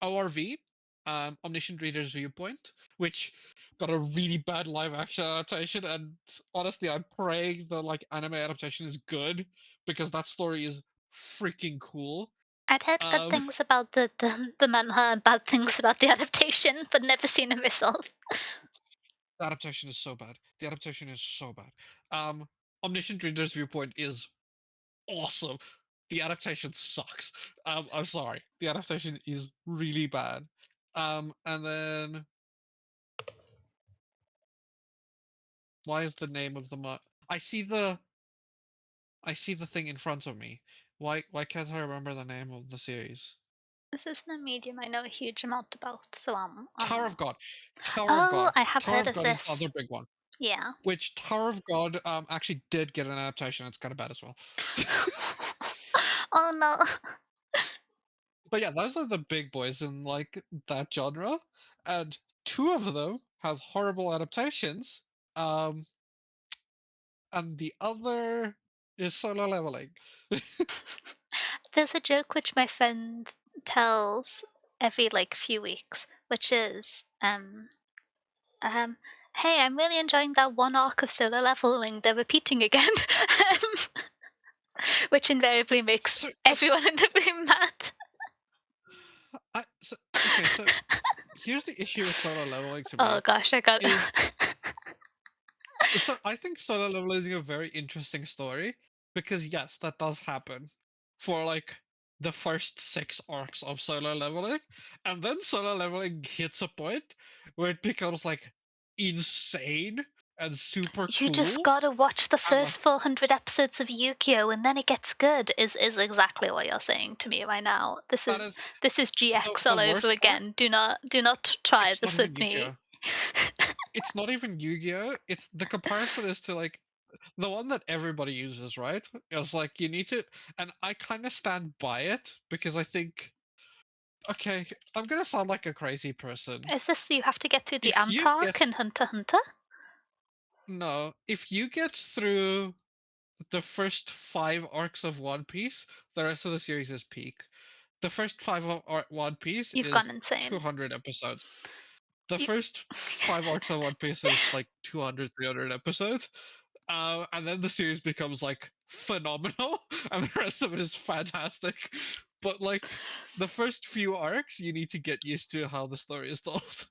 ORV, Omniscient Reader's Viewpoint, which got a really bad live action adaptation. And honestly, I'm praying the like anime adaptation is good because that story is freaking cool. I'd heard good Um, things about the manhwa and bad things about the adaptation, but never seen it myself. the adaptation is so bad. The adaptation is so bad. Um, Omniscient Reader's Viewpoint is awesome. The adaptation sucks. I'm sorry. The adaptation is really bad. And then why is the name of the I see the thing in front of me. Why can't I remember the name of the series? This isn't a medium I know a huge amount about, so Tower of God. Tower of Oh, God. I have Tower heard of of God is the this. other big one. Yeah. Which Tower of God actually did get an adaptation. It's kind of bad as well. Oh no. But yeah, those are the big boys in like that genre, and two of them has horrible adaptations, um, and the other is solo leveling. There's a joke which my friend tells every like few weeks, which is um hey, I'm really enjoying that one arc of solo leveling. They're repeating again. Which invariably makes So, everyone in the room mad. I, so okay, here's the issue with solo leveling to Oh me gosh, I got is So I think solo leveling is a very interesting story because yes, that does happen for like the first 6 arcs of solo leveling, and then solo leveling hits a point where it becomes like insane and super You just cool, gotta watch the and like first 400 episodes of Yu-Gi-Oh, and then it gets good. Is exactly what you're saying to me right now. This that is is this is GX the all over worst part. again. Do not try It's not this even with me. Yu-Gi-Oh. It's not even Yu-Gi-Oh. It's the comparison is to like the one that everybody uses, right? It's like you need to, and I kind of stand by it because I think, okay, I'm gonna sound like a crazy person. Is this you have to get through the If you Antark get in Hunter x Hunter? no, if you get through the first 5 arcs of One Piece, the rest of the series is peak. The first five of One Piece You've gone is insane. 200 episodes. The You, first 5 arcs of One Piece is like 200, 300 episodes. And then the series becomes like phenomenal, and the rest of it is fantastic. But like the first few arcs, you need to get used to how the story is told.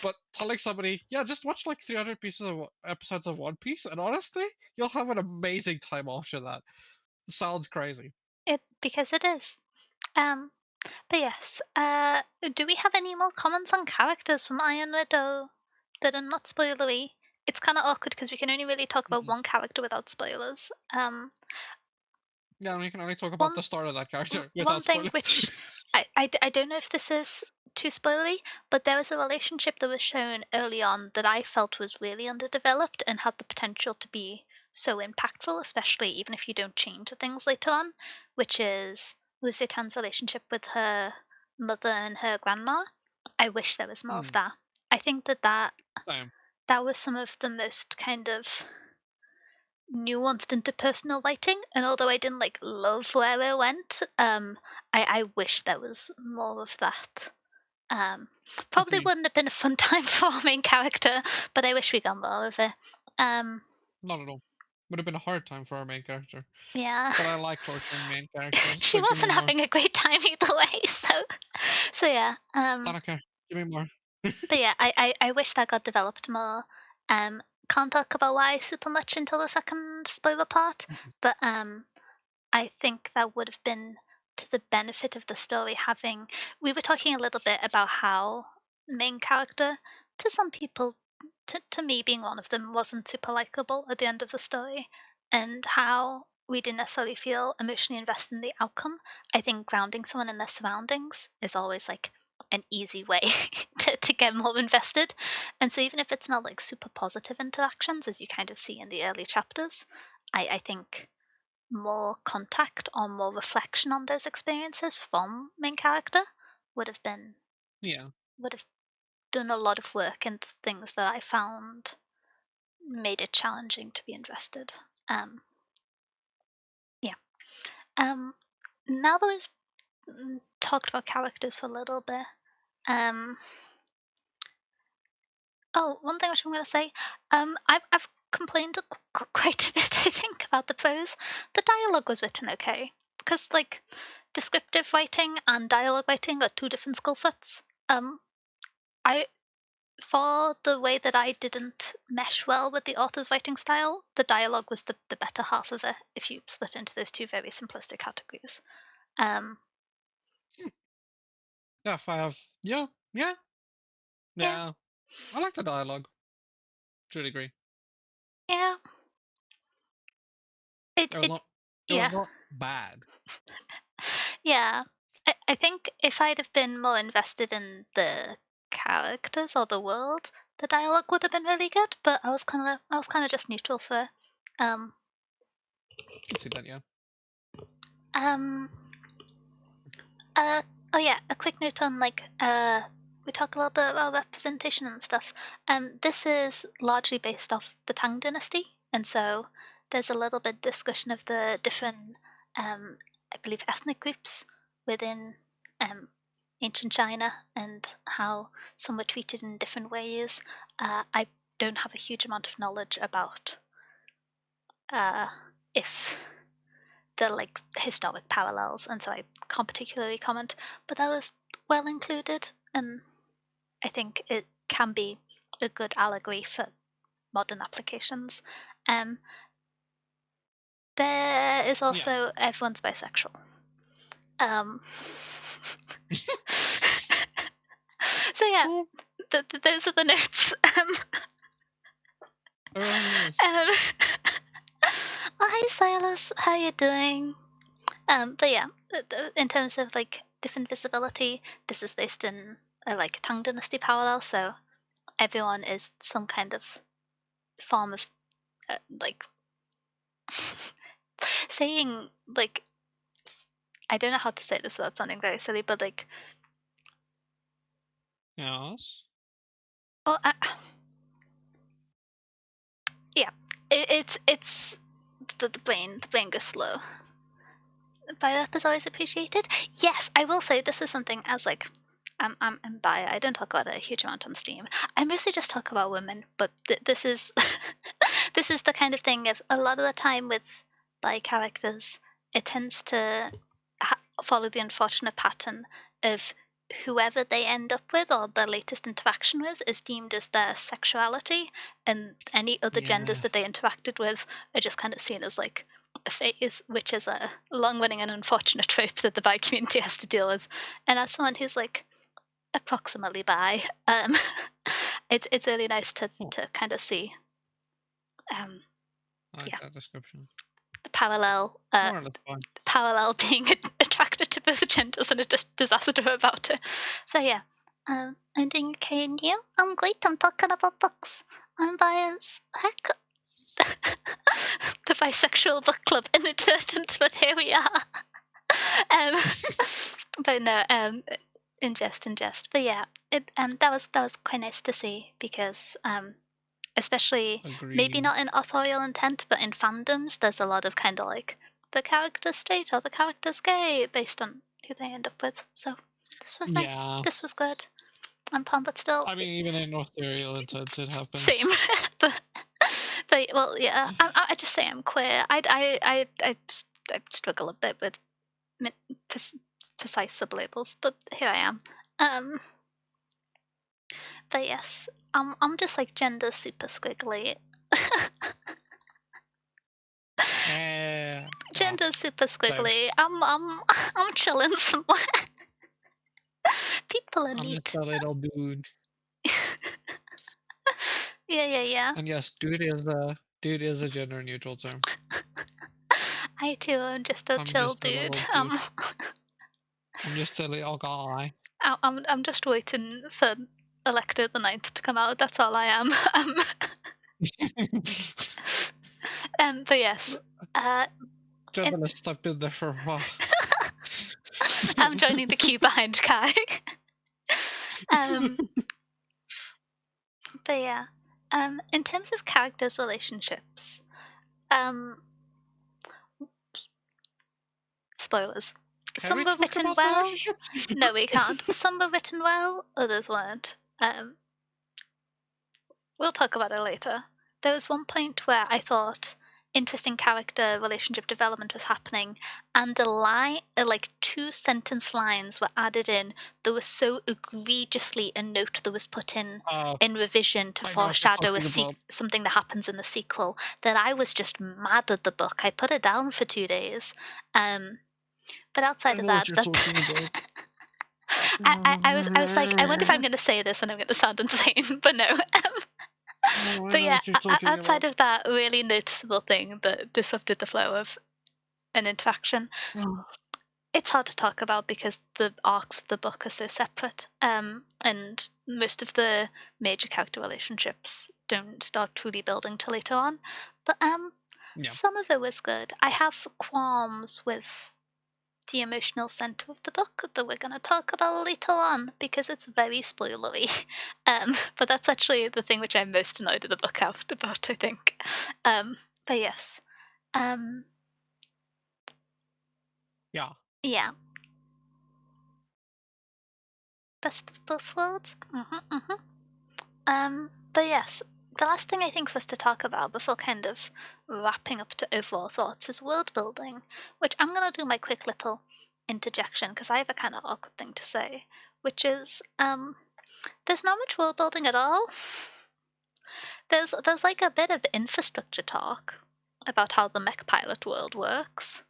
But telling somebody, yeah, just watch like 300 pieces of episodes of One Piece, and honestly, you'll have an amazing time after that. Sounds crazy. it because it is. Um, but yes. Do we have any more comments on characters from Iron Widow that are not spoilery? It's kind of awkward because we can only really talk about Mm-mm. one character without spoilers. Yeah, we can only talk about One the start of that character one without thing spoilers. which I don't know if this is too spoilery, but there was a relationship that was shown early on that I felt was really underdeveloped and had the potential to be so impactful, especially even if you don't change things later on, which is Lusitan's relationship with her mother and her grandma. I wish there was more of Hmm, that. I think same. that was some of the most kind of nuanced interpersonal writing, and although I didn't like love where it went, I wish there was more of that. Um, Probably Agreed. wouldn't have been a fun time for our main character, but I wish we got more of it. Um, Not at all. Would have been a hard time for our main character. yeah, But I like torturing main characters, she so give me wasn't more. having a great time either way. So yeah. I don't care. Give me more. But yeah, I wish that got developed more. Can't talk about why super much until the second spoiler part, but I think that would have been to the benefit of the story having. We were talking a little bit about how main character, to some people, to me being one of them, wasn't super likable at the end of the story, and how we didn't necessarily feel emotionally invested in the outcome. I think grounding someone in their surroundings is always like an easy way to get more invested. And so even if it's not like super positive interactions, as you kind of see in the early chapters, I think more contact or more reflection on those experiences from main character would have been Yeah. would have done a lot of work in things that I found made it challenging to be invested. Um, yeah. Um, Now that we've talked about characters for a little bit, um, oh, one thing which I'm going to say, I've complained quite a bit, I think, about the prose. The dialogue was written okay, because like descriptive writing and dialogue writing are two different skill sets. I For the way that I didn't mesh well with the author's writing style, the dialogue was the better half of it. If you split into those two very simplistic categories, um, Yeah, if I have. Yeah. Yeah. yeah, Yeah. I like the dialogue. To a degree. yeah, It was it not. It was yeah. not bad. Yeah, I think if I'd have been more invested in the characters or the world, the dialogue would have been really good. But I was kind of just neutral for it. Um, I can see that. Yeah. um, uh, oh yeah, a quick note on like we talk a little bit about representation and stuff. This is largely based off the Tang Dynasty, and so there's a little bit discussion of the different, I believe, ethnic groups within um, ancient China and how some were treated in different ways. I don't have a huge amount of knowledge about uh, if the like historic parallels, and so I can't particularly comment. But that was well included, and I think it can be a good allegory for modern applications. There is also everyone's bisexual. So yeah, those are the notes. Hi Silas, how you doing? But yeah, in terms of like different visibility, this is based in like Tang Dynasty parallel, so everyone is some kind of form of like saying like, I don't know how to say this without sounding very silly, but like Yes. oh yeah, it's the brain goes slow. Bio is always appreciated. Yes, I will say this is something as like I'm bi. I don't talk about it a huge amount on Steam. I mostly just talk about women, but this is this is the kind of thing. Of a lot of the time with bi characters, it tends to follow the unfortunate pattern of whoever they end up with or their latest interaction with is deemed as their sexuality, and any other genders that they interacted with are just kind of seen as like a phase, which is a long-running and unfortunate trope that the bi community has to deal with. And as someone who's like approximately bi, it's really nice to kind of see I like that description. the parallel being attracted to both genders and a disaster about it. So yeah, I'm doing okay, and you? I'm great. I'm talking about books. I'm bi as heck. The bisexual book club, inadvertent, but here we are. But no, in jest. But yeah, that was quite nice to see because especially maybe not in authorial intent, but in fandoms, there's a lot of kind of like the character's straight or the character's gay based on who they end up with. So this was nice. This was good. I'm pumped, but still. I mean, even in authorial intent, it happens. Same, but well, yeah. I just say I'm queer. I struggle a bit with precise sublabels, but here I am. But yes, I'm just like gender super squiggly. Gender super squiggly. I'm chilling somewhere. People are neat. I'm just a little dude. Yeah. And yes, dude is a gender neutral term. I too am just a chill dude. I'm just a little guy. I'm just waiting for Elector the Ninth to come out. That's all I am. But yes. Journalist, I've been there for a while. I'm joining the queue behind Kai. But yeah. In terms of characters' relationships, spoilers. Some were written well. No, we can't. Some were written well, others weren't. We'll talk about it later. There was one point where I thought interesting character relationship development was happening, and like 2-sentence lines were added in that was so egregiously a note that was put in revision to foreshadow something that happens in the sequel that I was just mad at the book. I put it down for 2 days. But outside of that, I was like, I wonder if I'm going to say this and I'm going to sound insane, but no. But yeah, outside of that really noticeable thing that disrupted the flow of an interaction, it's hard to talk about because the arcs of the book are so separate, and most of the major character relationships don't start truly building till later on. But some of it was good. I have qualms with the emotional center of the book that we're going to talk about later on because it's very spoilery. But that's actually the thing which I'm most annoyed at the book about, I think. But yes. Yeah. Best of both worlds. But yes, the last thing I think for us to talk about before kind of wrapping up to overall thoughts is world building, which I'm going to do my quick little interjection because I have a kind of awkward thing to say, which is there's not much world building at all. There's like a bit of infrastructure talk about how the mech pilot world works.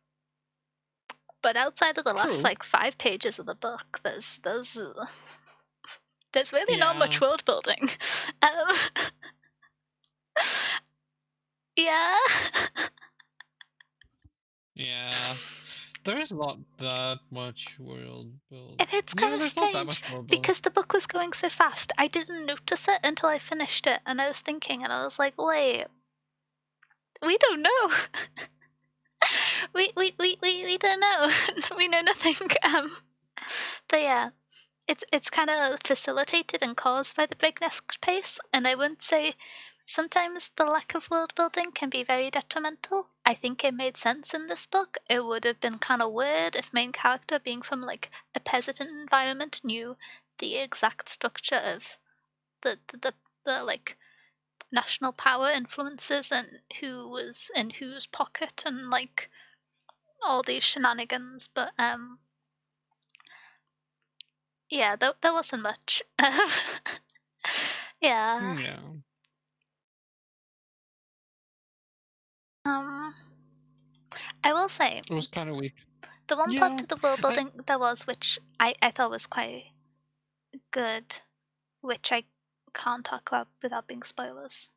But outside of the last True. like 5 pages of the book, there's really not much Yeah. world building. Um, yeah. Yeah. There is not that much world build. And it's kind Yeah, of there's not that strange much world building. because the book was going so fast. I didn't notice it until I finished it, and I was thinking, and I was like, wait, we don't know. we don't know. We know nothing. But yeah, it's kind of facilitated and caused by the breakneck pace, and I wouldn't say sometimes the lack of world building can be very detrimental. I think it made sense in this book. It would have been kind of weird if main character being from like a peasant environment knew the exact structure of the like national power influences and who was in whose pocket and like all these shenanigans. But yeah, there wasn't much. Yeah. Yeah. Um, I will say It was kind of weak. the one part Yeah. to the world I building there was which I thought was quite good, which I can't talk about without being spoilers.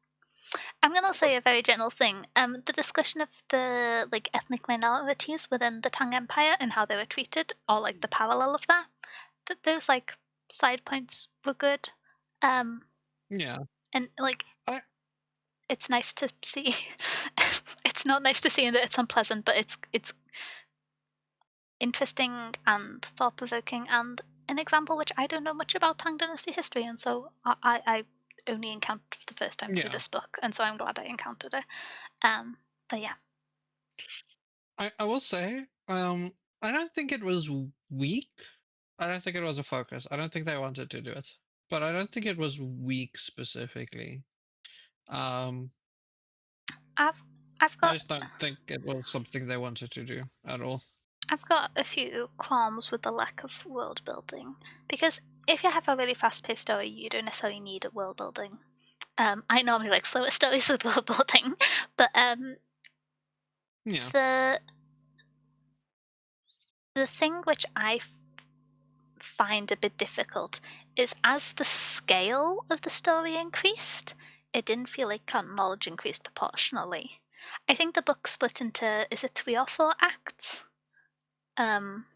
I'm gonna say a very general thing. The discussion of the like ethnic minorities within the Tang Empire and how they were treated, or like the parallel of that. Those like side points were good. Um, yeah. and like I it's nice to see. It's not nice to see in that it's unpleasant, but it's interesting and thought provoking and an example which I don't know much about Tang Dynasty history, and so I only encountered it the first time through yeah. this book, and so I'm glad I encountered it. But yeah, I will say, I don't think it was weak. I don't think it was a focus. I don't think they wanted to do it. But I don't think it was weak specifically. Um I've I've I got just don't think it was something they wanted to do at all. I've got a few qualms with the lack of world building because if you have a really fast-paced story, you don't necessarily need a world building. I normally like slower stories with world building, but Yeah. the the thing which I find a bit difficult is as the scale of the story increased, it didn't feel like knowledge increased proportionally. I think the book split into is it 3 or 4 acts? Um,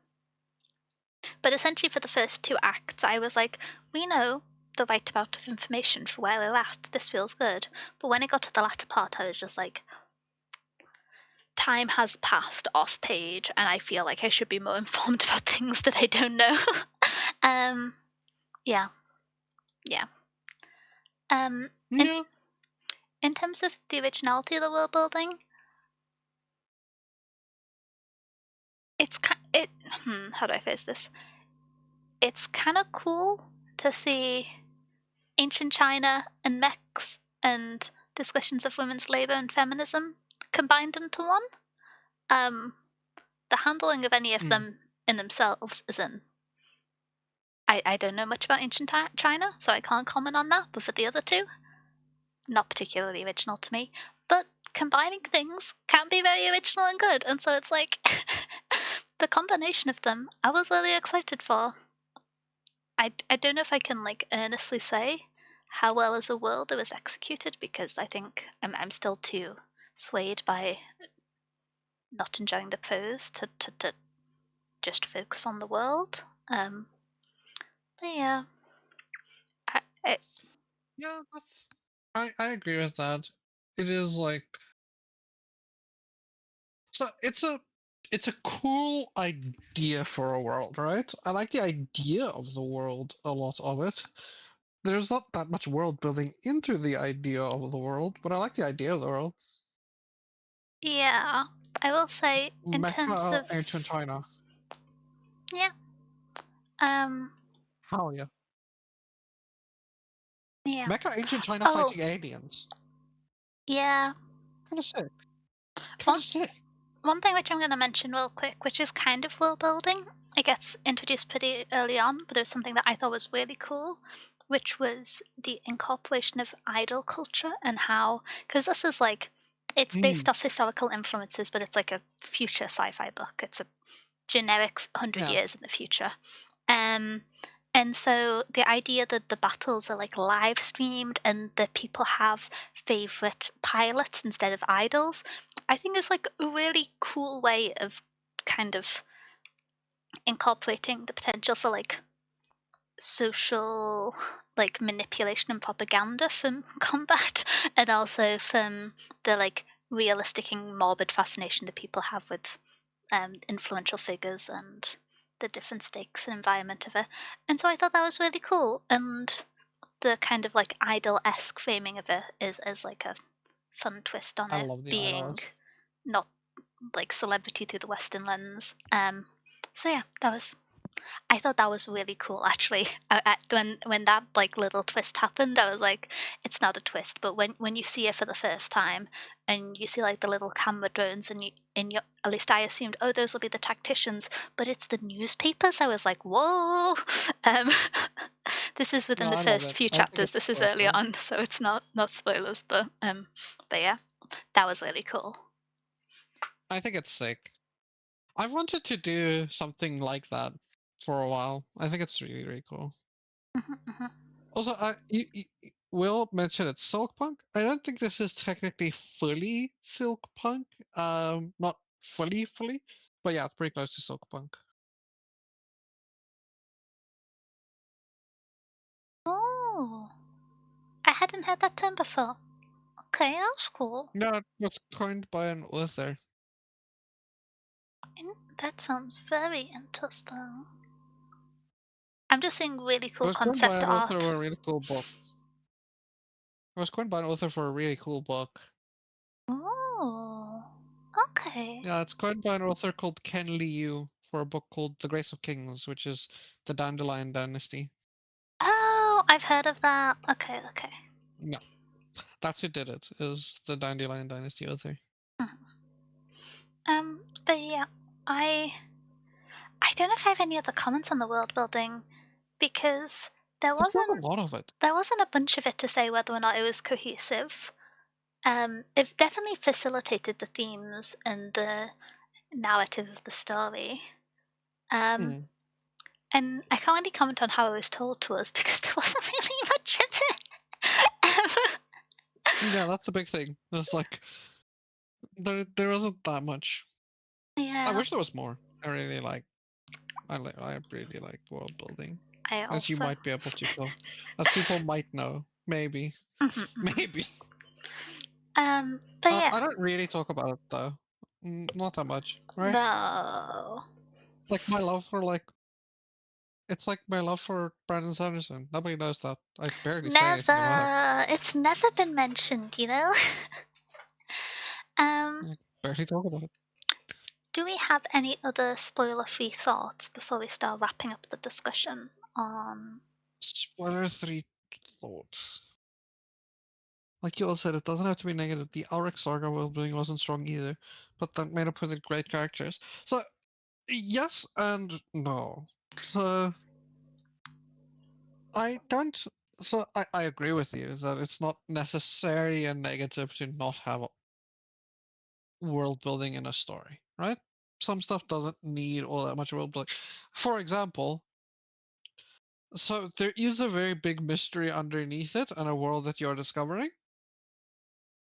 but essentially for the first 2 acts, I was like, we know the right amount of information for where we're at. This feels good. But when it got to the latter part, I was just like, time has passed off page, and I feel like I should be more informed about things that I don't know. Yeah, yeah. Um, in Yeah. in terms of the originality of the world building, it's how do I phrase this? It's kind of cool to see ancient China and mechs and discussions of women's labor and feminism combined into one. Um, the handling of any of Mm. them in themselves isn't. I don't know much about ancient China, so I can't comment on that. But for the other two, not particularly original to me. But combining things can be very original and good, and so it's like the combination of them I was really excited for. I don't know if I can like earnestly say how well as a world it was executed because I think I'm still too swayed by not enjoying the prose to just focus on the world. But yeah, I, I, Yeah, I agree with that. It is like, so it's a cool idea for a world, right? I like the idea of the world, a lot of it. There's not that much world building into the idea of the world, but I like the idea of the world. yeah, I will say in terms Mecca, of ancient China. yeah, um, Hell yeah. yeah. Mecca, ancient China Oh, fighting aliens. yeah. Kind of sick. Kind One of sick. one thing which I'm going to mention real quick, which is kind of world building. It gets introduced pretty early on, but it was something that I thought was really cool. which was the incorporation of idol culture and how, because this is like, it's Mm, based off historical influences, but it's like a future sci-fi book. It's a generic 100 yeah, years in the future. Um, and so the idea that the battles are like live streamed and that people have favorite pilots instead of idols, I think is like a really cool way of kind of incorporating the potential for like social like manipulation and propaganda from combat and also from the like realistic and morbid fascination that people have with influential figures and the different stakes and environment of it. And so I thought that was really cool. And the kind of like idol-esque framing of it is like a fun twist on I it love the being idols. not like celebrity through the Western lens. So yeah, that was I thought that was really cool actually. When that like little twist happened, I was like, it's not a twist, but when you see it for the first time and you see like the little camera drones and you in your at least I assumed, oh, those will be the tacticians, but it's the newspapers. I was like, whoa. Um, this is No, within the I love first it. few I think chapters. it's This is so earlier cool. on, so it's not spoilers, but yeah, that was really cool. I think it's sick. I've wanted to do something like that for a while. I think it's really, really cool. Mhm, mhm. Also, Will mentioned it's silk punk. I don't think this is technically fully silk punk. Not fully, but yeah, it's pretty close to silk punk. Oh, I hadn't heard that term before. Okay, that's cool. No, it was coined by an author. That sounds very interesting. I'm just seeing really It cool was coined by concept an author of art. a really cool book. It was coined by an author for a really cool book. Oh, okay. Yeah, it's coined by an author called Ken Liu for a book called The Grace of Kings, which is the Dandelion Dynasty. Oh, I've heard of that. Okay, okay. No, that's who did it. Is the Dandelion Dynasty author. Mhm. But yeah, I I don't know if I have any other comments on the world building because there There's not a wasn't lot of it. there wasn't a bunch of it to say whether or not it was cohesive. It definitely facilitated the themes and the narrative of the story. Um, Hmm. And I can't really comment on how it was told to us because there wasn't really much of it. Yeah, that's the big thing. It's like there isn't that much. I Yeah, wish there was more. I really like world building, I as you also. might be able to tell, as people might know. Maybe, Mhm, mhm. maybe. But yeah, I don't really talk about it though. Not that much, right? no, It's like my love for like it's like my love for Brandon Sanderson. Nobody knows that. I barely say anything about him. never. It's never been mentioned, you know. um, I barely talk about it. do we have any other spoiler-free thoughts before we start wrapping up the discussion on? Spoiler three thoughts. Like you all said, it doesn't have to be negative. The Auric Saga worldbuilding wasn't strong either, but that made up for the great characters. So yes and no. So I don't. So I agree with you that it's not necessarily a negative to not have world building in a story, right? Some stuff doesn't need all that much world building. For example, so there is a very big mystery underneath it and a world that you're discovering.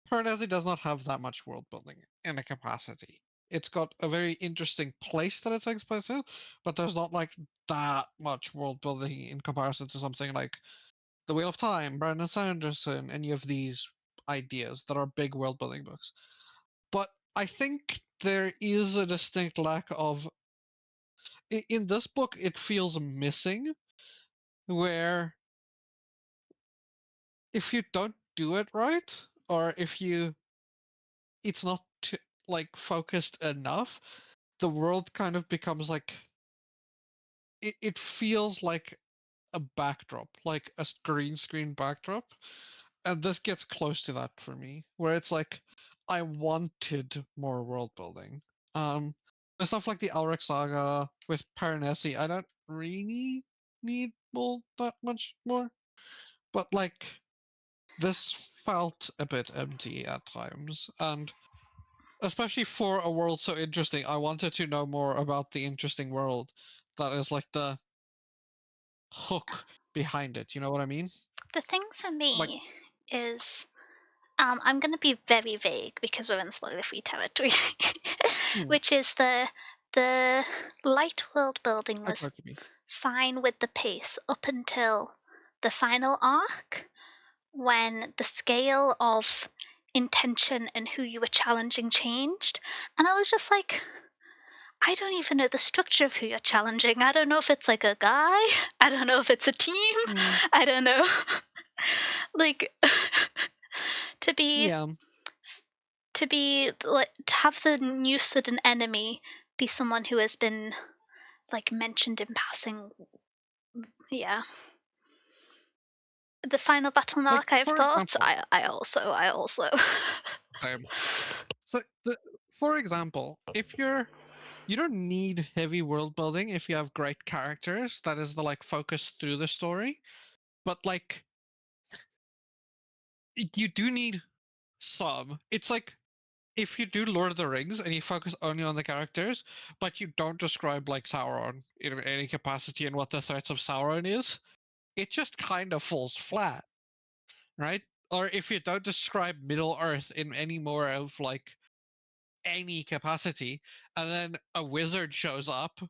Paradise does not have that much world building in a capacity. It's got a very interesting place that it takes place in, but there's not like that much world building in comparison to something like The Wheel of Time, Brandon Sanderson, any of these ideas that are big world building books. But I think there is a distinct lack of in this book it feels missing where if you don't do it right or if you it's not like focused enough, the world kind of becomes like it feels like a backdrop, like a green screen backdrop. And this gets close to that for me, where it's like I wanted more world building. The stuff like the Elric saga with Paranesi, I don't really need all that much more. but like this felt a bit empty at times, and especially for a world so interesting, I wanted to know more about the interesting world that is like the hook behind it. You know what I mean? The thing for Like, me is, I'm going to be very vague because we're in spoiler-free territory, hmm, which is the light world building like was what you mean? fine with the pace up until the final arc, when the scale of intention and who you were challenging changed, and I was just like, I don't even know the structure of who you're challenging. I don't know if it's like a guy. I don't know if it's a team. Hmm, I don't know. Like to be yeah, like to have the new sudden enemy be someone who has been like mentioned in passing. Yeah. The final battle like arc, I've for thought. example, I also. um, so for example, if you don't need heavy world building if you have great characters. That is the like focus through the story. But like you do need some. It's like if you do Lord of the Rings and you focus only on the characters, but you don't describe like Sauron in any capacity and what the threats of Sauron is, it just kind of falls flat, right? Or if you don't describe Middle Earth in any more of like any capacity, and then a wizard shows up,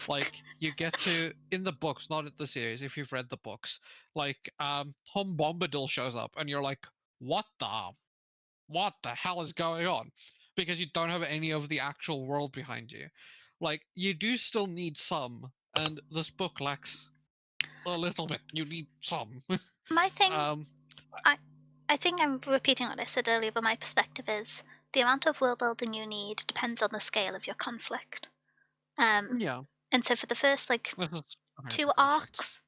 like you get to in the books, not in the series, if you've read the books, like Tom Bombadil shows up and you're like, what the hell is going on? Because you don't have any of the actual world behind you. Like you do still need some, and this book lacks a little bit. You need some. My thing, um I I think I'm repeating what I said earlier, but my perspective is the amount of world building you need depends on the scale of your conflict. Um, yeah, and so for the first like this is okay, two perfect. arcs,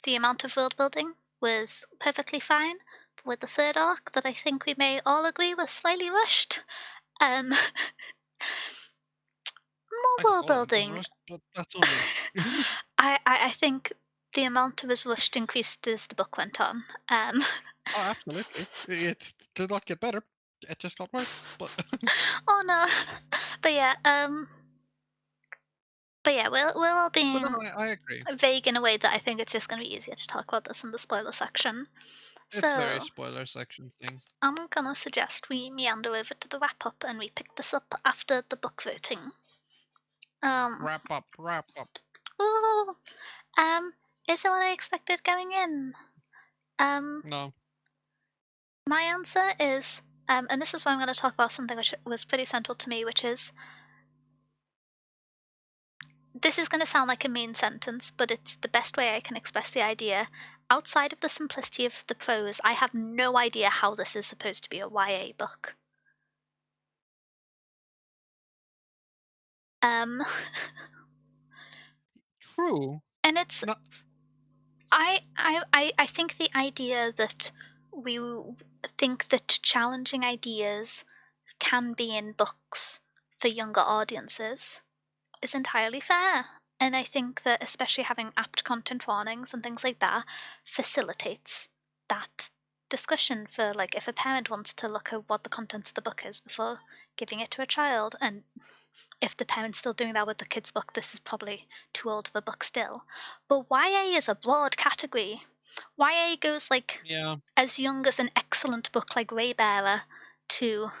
the amount of world building was perfectly fine. But with the third arc, that I think we may all agree was slightly rushed, more I world thought it was building. rushed, but that's on me. I think the amount of was rushed increased as the book went on. Oh, absolutely. It did not get better. It just got worse. But Oh no, but yeah, we're all but no, being I agree. vague in a way that I think it's just going to be easier to talk about this in the spoiler section. It's very So spoiler section thing. I'm gonna suggest we meander over to the wrap up and we pick this up after the book voting. Um, Wrap up, wrap up. ooh, um, is it what I expected going in? Um, No. my answer is, and this is where I'm going to talk about something which was pretty central to me, which is this is going to sound like a mean sentence, but it's the best way I can express the idea. Outside of the simplicity of the prose, I have no idea how this is supposed to be a YA book. Um, True. and it's Not I think the idea that we think that challenging ideas can be in books for younger audiences is entirely fair. And I think that especially having apt content warnings and things like that facilitates that discussion for like if a parent wants to look at what the contents of the book is before giving it to a child, and if the parent's still doing that with the kids' book, this is probably too old of a book still. But YA is a broad category. YA goes like yeah. as young as an excellent book like Waybearer to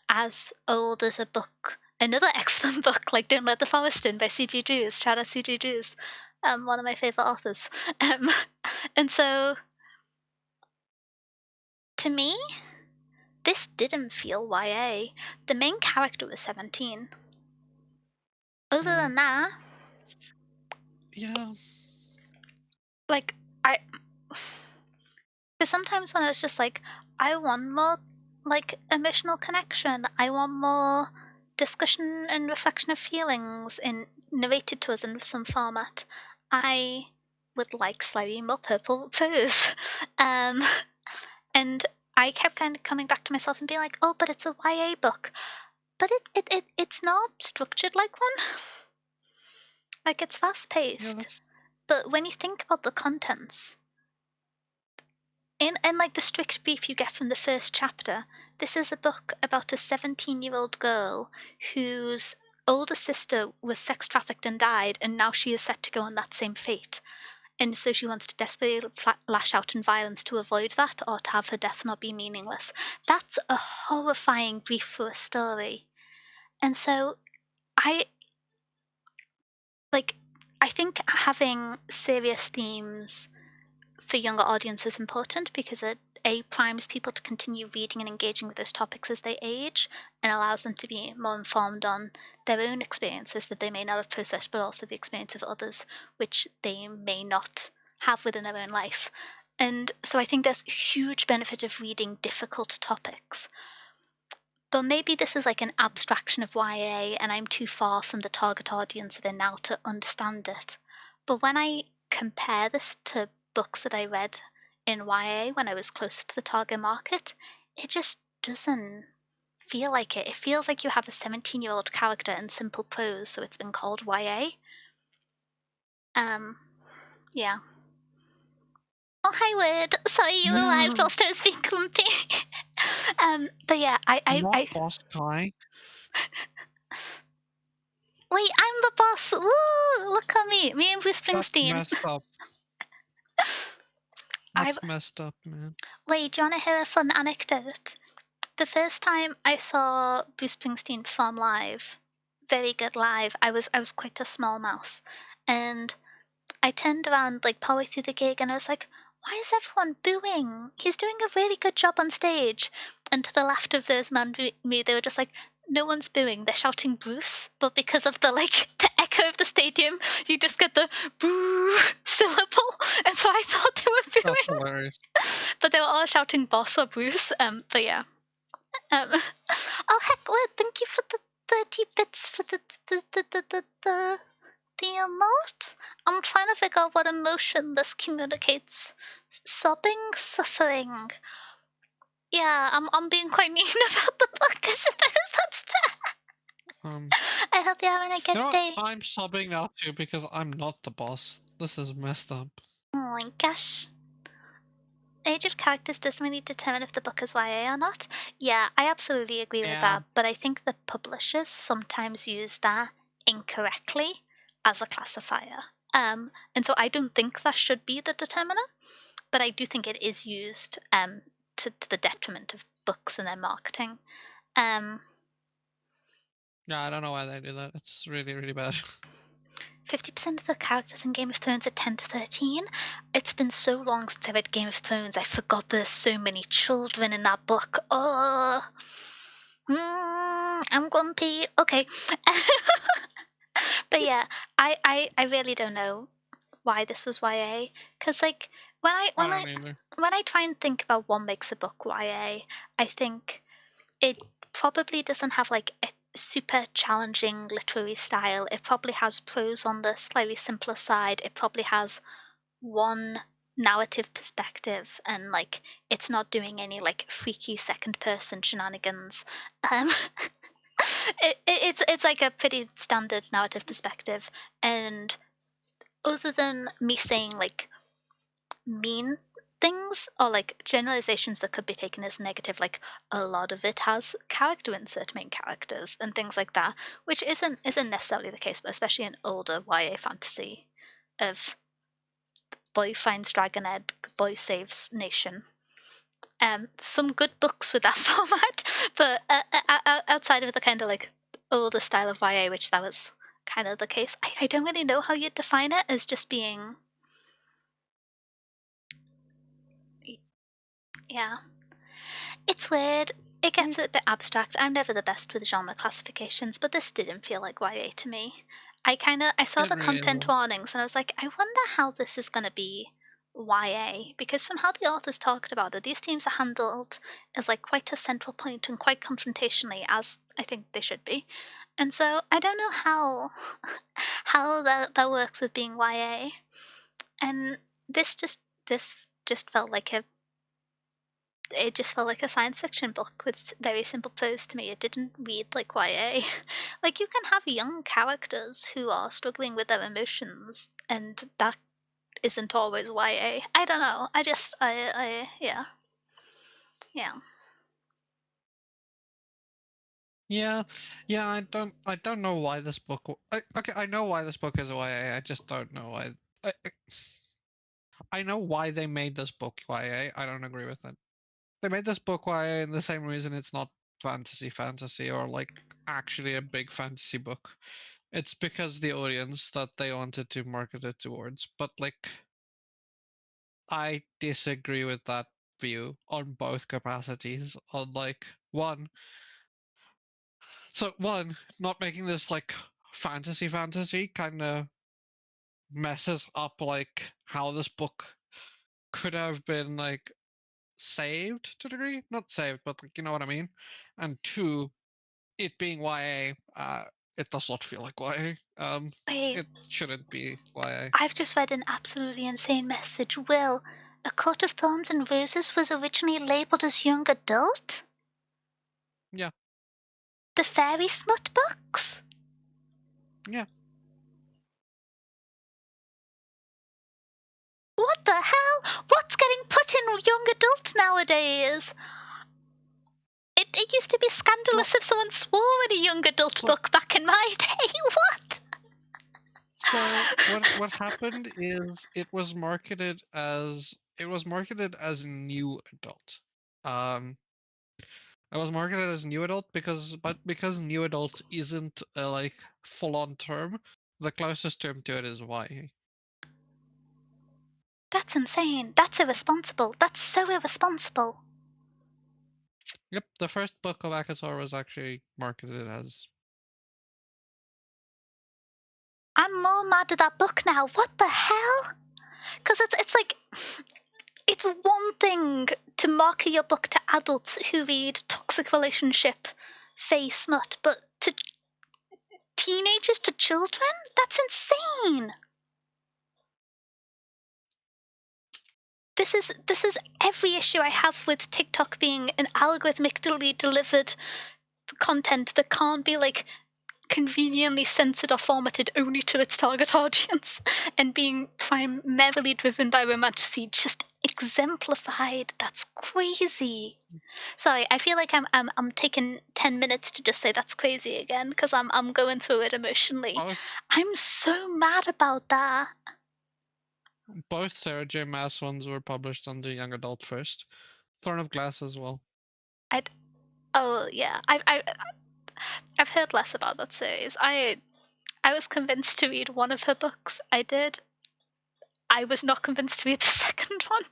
as old as a book, another excellent book like Don't Let the Forest In by C.G. Drews. Shout out C.G. Drews, one of my favorite authors. Um, and so, to me, this didn't feel YA. The main character was 17. Other Mm, than that, yeah. like, I. Because sometimes when it's just like, I want more, like, emotional connection, I want more discussion and reflection of feelings in narrated to us in some format, I would like slightly more purple prose. Um, and I kept kind of coming back to myself and being like, oh, but it's a YA book. But it's not structured like one. Like, it's fast Yeah, paced. that's But when you think about the contents, in like the strict brief you get from the first chapter, this is a book about a 17-year-old girl whose older sister was sex trafficked and died, and now she is set to go on that same fate. And so she wants to desperately lash out in violence to avoid that, or to have her death not be meaningless. That's a horrifying brief for a story. And so I think having serious themes for younger audiences is important because it primes people to continue reading and engaging with those topics as they age, and allows them to be more informed on their own experiences that they may not have processed, but also the experience of others, which they may not have within their own life. And so I think there's huge benefit of reading difficult topics. But maybe this is like an abstraction of YA, and I'm too far from the target audience of it now to understand it. But when I compare this to books that I read in YA when I was closer to the target market, it just doesn't feel like it. It feels like you have a 17-year-old character in simple prose, so it's been called YA. Yeah. Oh, hi, Word. Sorry you arrived whilst I was being grumpy. But yeah, Not boss guy. Wait, I'm the boss. Woo! Look at me. Me and Bruce That's Springsteen. messed up. That's messed up, man. Wait, do you want to hear a fun anecdote? The first time I saw Bruce Springsteen perform live, very good live, I was quite a small mouse. And I turned around like partway through the gig and I was like, why is everyone booing? He's doing a really good job on stage. And to the left of those man me, they were just like, no one's booing. They're shouting Bruce, but because of the the echo of the stadium, you just get the boo syllable, and so I thought they were booing. That's hilarious. But they were all shouting Boss or Bruce. But yeah. Oh heck! Well, thank you for the 30 bits for the emote. I'm trying to figure out what emotion this communicates. Sobbing, suffering. Yeah, I'm being quite mean about the book. I suppose that's fair. I hope you're having a good day. I'm sobbing now too because I'm not the boss. This is messed up. Oh my gosh. Age of characters doesn't really determine if the book is YA or not. Yeah, I absolutely agree with that, but I think the publishers sometimes use that incorrectly as a classifier. And so I don't think that should be the determinant, but I do think it is used to the detriment of books and their marketing. Yeah, I don't know why they do that. It's really, really bad. 50% of the characters in Game of Thrones are 10 to 13. It's been so long since I read Game of Thrones, I forgot there's so many children in that book. Oh, I'm grumpy. Okay. But yeah, I really don't know why this was YA. Because like when I try and think about what makes a book YA, I think it probably doesn't have like a super challenging literary style. It probably has prose on the slightly simpler side. It probably has one narrative perspective, and like it's not doing any like freaky second person shenanigans. It's like a pretty standard narrative perspective, and other than me saying like mean things or like generalizations that could be taken as negative, like a lot of it has character insert main characters and things like that, which isn't necessarily the case, but especially in older YA fantasy of boy finds dragon egg, boy saves nation. Some good books with that format, but outside of the kind of like older style of YA, which that was kind of the case, I don't really know how you'd define it as just being. Yeah. It's weird. It gets a bit abstract. I'm never the best with genre classifications, but this didn't feel like YA to me. I saw the content warnings and I was like, I wonder how this is going to be YA, because from how the authors talked about it, these themes are handled as like quite a central point and quite confrontationally, as I think they should be. And so I don't know how that works with being YA. And this just felt like a science fiction book with very simple prose to me. It didn't read like YA. Like you can have young characters who are struggling with their emotions, and that isn't always YA. I don't know. Yeah. Yeah, yeah. I don't know why this book. Okay, I know why this book is YA. I just don't know why. I know why they made this book YA. I don't agree with it. They made this book YA in the same reason it's not fantasy or like actually a big fantasy book. It's because the audience that they wanted to market it towards. But like, I disagree with that view on both capacities. On like one, not making this like fantasy kind of messes up like how this book could have been like saved to a degree. Not saved, but like, you know what I mean. And two, it being YA, it does not feel like YA. Wait, It shouldn't be YA. I've just read an absolutely insane message. Will, A Coat of Thorns and Roses was originally labeled as young adult? Yeah, The fairy smut books? yeah. What the hell? What's getting put in young adult nowadays? It used to be Well, scandalous if someone swore in a young adult so book back in my day. What? what happened is it was marketed as new adult. Um, it was marketed as new adult because new adult isn't a like full on term. The closest term to it is YA. That's insane. That's irresponsible. That's so irresponsible. Yep, the first book of Akatar was actually marketed as. I'm more mad at that book now. What the hell? Because it's like it's one thing to market your book to adults who read toxic relationship, face smut, but to teenagers, to children, that's insane. This is every issue I have with TikTok being an algorithmically delivered content that can't be like conveniently censored or formatted only to its target audience and being primarily driven by romanticy just exemplified. That's crazy. Sorry, I feel like I'm taking 10 minutes to just say that's crazy again because I'm going through it emotionally. Both I'm so mad about that. both Sarah J. Maas ones were published under young adult first. Throne of Glass as well. I oh yeah, I've heard less about that series. I was convinced to read one of her books. I did. I was not convinced to read the second one.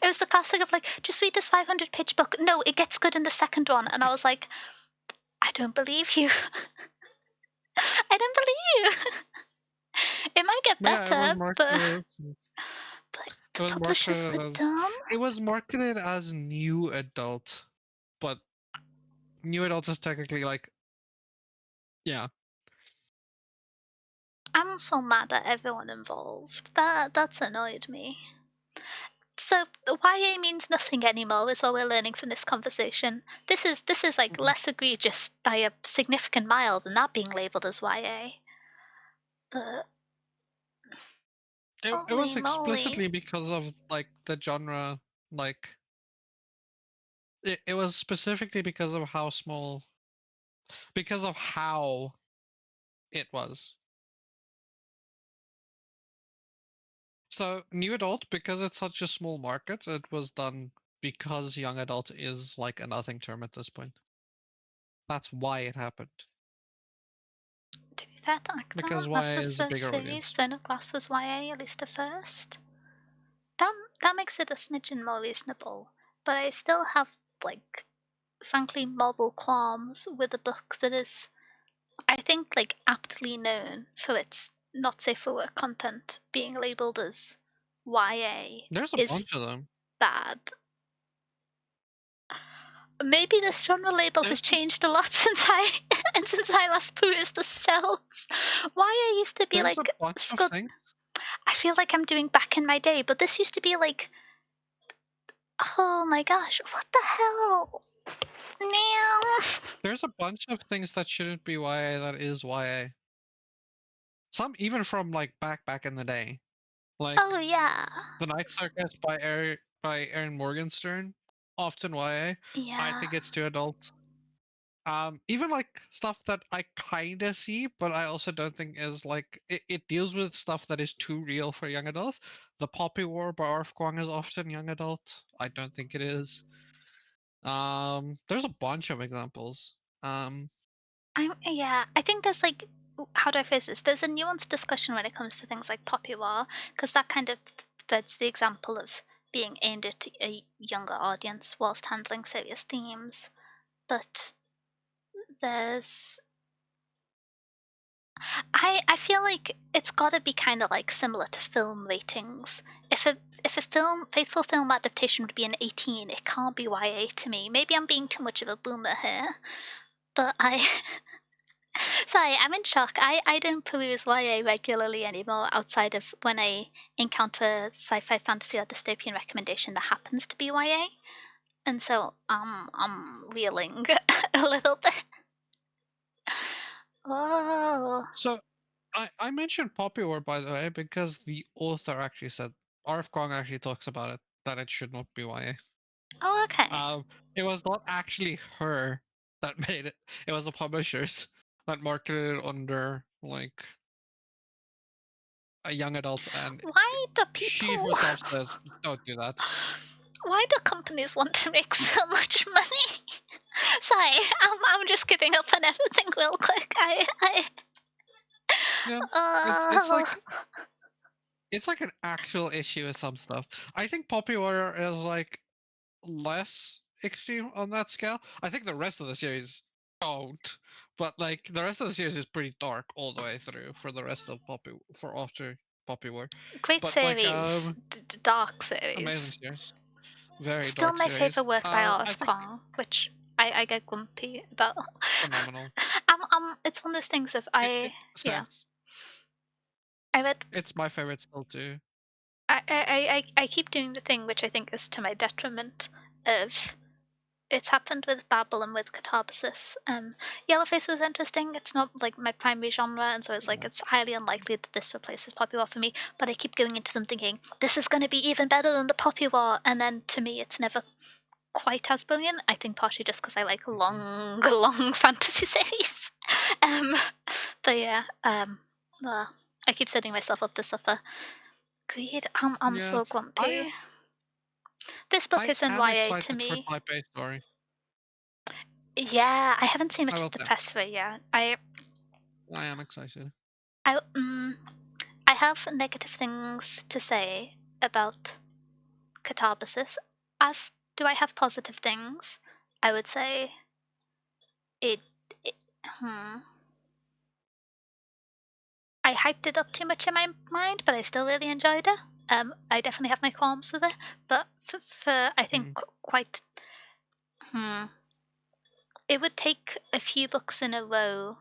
It was the classic of like, just read this 500-page book. No, it gets good in the second one. And I was like, I don't believe you. I don't believe you. It might get But yeah, it was better, but marketed. the It was publishers marketed were as. dumb. It was marketed as new adult, but new adult is technically like, yeah. I'm so mad at everyone involved. That's annoyed me. So YA means nothing anymore is all we're learning from this conversation. This is like Mhm. less egregious by a significant mile than that being labeled as YA. But It holy was moly. explicitly because of like the genre, like it was specifically because of how it was. So new adult, because it's such a small market, it was done because young adult is like a nothing term at this point. That's why it happened. To be fair to Actor, Because that's YA his is a first bigger series. audience. Throne of Glass was YA, at least the first. That makes it a smidgen more reasonable. But I still have like frankly moral qualms with a book that is I think like aptly known for its not safe for work content being labeled as YA There's a is bunch of them. bad. Maybe this genre label has There's changed a lot since I and since I last perused the shelves. YA used to be there's a like bunch of Scott. things. I feel like I'm doing back in my day, but this used to be like, oh my gosh, what the hell? Meow. There's a bunch of things that shouldn't be YA that is YA. Some even from like back in the day. Like Oh yeah. The Night Circus by Aaron Morgenstern, often YA. I Yeah. think it's too adult. Even like stuff that I kind of see, but I also don't think is like it deals with stuff that is too real for young adults. The Poppy War by Arf Kwang is often young adult. I don't think it is. There's a bunch of examples. I think there's like, how do I phrase this? There's a nuanced discussion when it comes to things like popular, because that kind of fits the example of being aimed at a younger audience whilst handling serious themes. But there's, I feel like it's got to be kind of like similar to film ratings. If a faithful film adaptation would be an 18, it can't be YA to me. Maybe I'm being too much of a boomer here, but I sorry, I'm in shock. I don't peruse YA regularly anymore outside of when I encounter a sci-fi, fantasy, or dystopian recommendation that happens to be YA. And so I'm reeling a little bit. Oh. So I mentioned Poppy War by the way because the author actually said Arf Kwang actually talks about it that it should not be YA. Oh, okay. It was not actually her that made it. It was the publishers that marketed it under like a young adult, and Why do she people herself says, "Don't do that." why do companies want to make so much money? Sorry, I'm just giving up on everything real quick. Yeah, it's Uh, like it's like an actual issue with some stuff. I think Poppy War is like less extreme on that scale. I think the rest of the series don't, but like the rest of the series is pretty dark all the way through for the rest of Poppy for after Poppy War. great But like series, dark amazing series. series, very Still dark my series. favorite work by I R.F. think Kong, which I get grumpy about. phenomenal. It's one of those things of Same. yeah, I read It's my favorite still too. I keep doing the thing which I think is to my detriment of it's happened with Babel and with Catarsis. Yellowface was interesting. It's not like my primary genre, and so it's like Yeah. it's highly unlikely that this replaces Poppy War for me. But I keep going into them thinking this is going to be even better than the Poppy War, and then to me it's never quite as brilliant. I think partially just because I like Mhm. long fantasy series. um, but yeah, well, I keep setting myself up to suffer. Greed. I'm Yeah, so grumpy. I This book I isn't am YA to excited for me. Type A story. Yeah, I haven't seen I much will of the say press for it yet. I am excited. I, I have negative things to say about Catabasis. As do I have positive things? I would say it. it hmm. I hyped it up too much in my mind, but I still really enjoyed it. I definitely have my qualms with it, but for I think Mm. quite. It would take a few books in a row.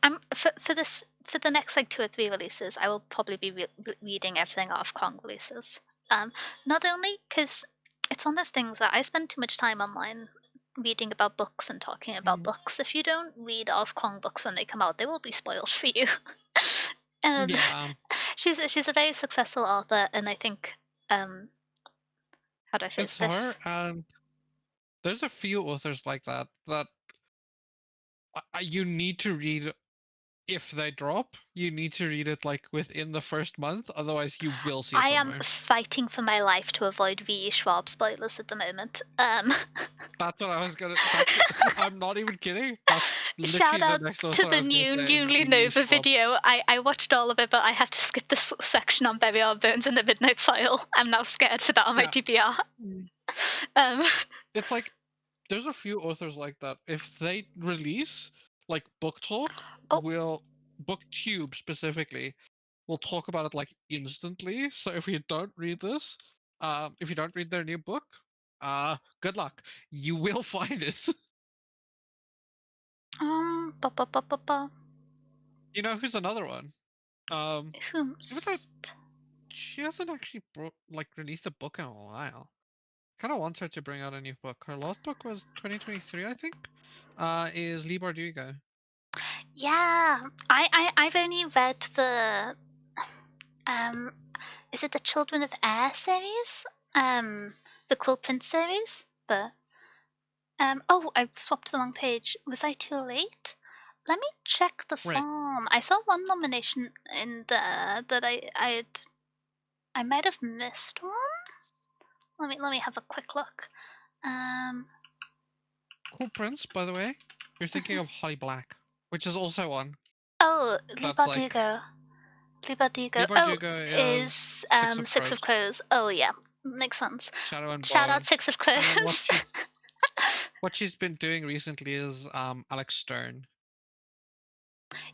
For the next like 2 or 3 releases, I will probably be reading everything off Kong releases. Not only because it's one of those things where I spend too much time online reading about books and talking about Mm. books. If you don't read off Kong books when they come out, they will be spoiled for you. um, Yeah, she's a very successful author, and I think how do I phrase it's her, this? and there's a few authors like that that you need to read if they drop. You need to read it like within the first month, otherwise you will see it I am somewhere. fighting for my life to avoid V. Schwab spoilers at the moment. That's what I was gonna. That's I'm not even kidding. That's Shout literally the out next to author I the was gonna new say is Newly V. Nova Schwab. video. I watched all of it, but I had to skip this section on Burial Bones in the Midnight Soil. I'm now scared for that on my Yeah, TBR. mm, Um, it's like there's a few authors like that. If they release like book talk, oh, will booktube specifically will talk about it like instantly. So if you don't read this, if you don't read their new book, good luck. You will find it. ba, ba, ba, ba, ba. You know who's another one? Um, even though Whomst? she hasn't actually like released a book in a while. Kind of wants her to bring out a new book. Her last book was 2023, I think. Is Lee Bardugo. Yeah, I've only read the um is it the Children of Air series? The Quill Prince series? But oh, I swapped the wrong page. Was I too late? Let me check the Right. form. I saw one nomination in there that I might have missed one. Let me have a quick look. Cool Prince, by the way. You're thinking of Holly Black, which is also one Oh, Lee that's like Bardugo. Lee Bardugo. Lee Oh, Bardugo is is Six of Six of Crows, Crows. Oh yeah, makes sense. Shadow and Shout out Bone, Six of and then Crows. what she's been doing recently is Alex Stern.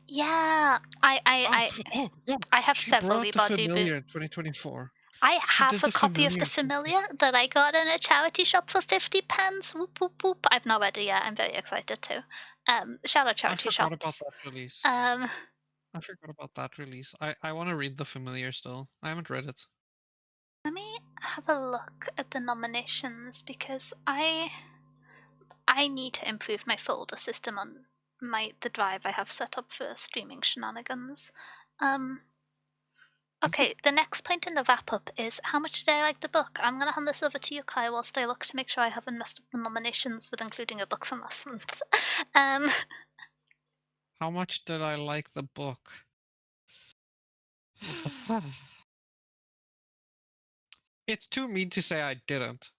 Yeah, Oh, oh yeah, I have she several brought Lee The Bardugo. Familiar in 2024. I She have did a The copy of Familiar The in Familiar 2024. that I got in a charity shop for 50 pence. Whoop whoop whoop. I've not read it yet. I'm very excited too. Shout out I charity forgot about shops. that release. Um, I forgot about that release. I want to read The Familiar still. I haven't read it. Let me have a look at the nominations because I need to improve my folder system on the drive I have set up for streaming shenanigans. Okay, the next point in the wrap up is how much did I like the book? I'm gonna hand this over to you, Kai, whilst I look to make sure I haven't messed up the nominations with including a book from last month. um, How much did I like the book? It's too mean to say I didn't,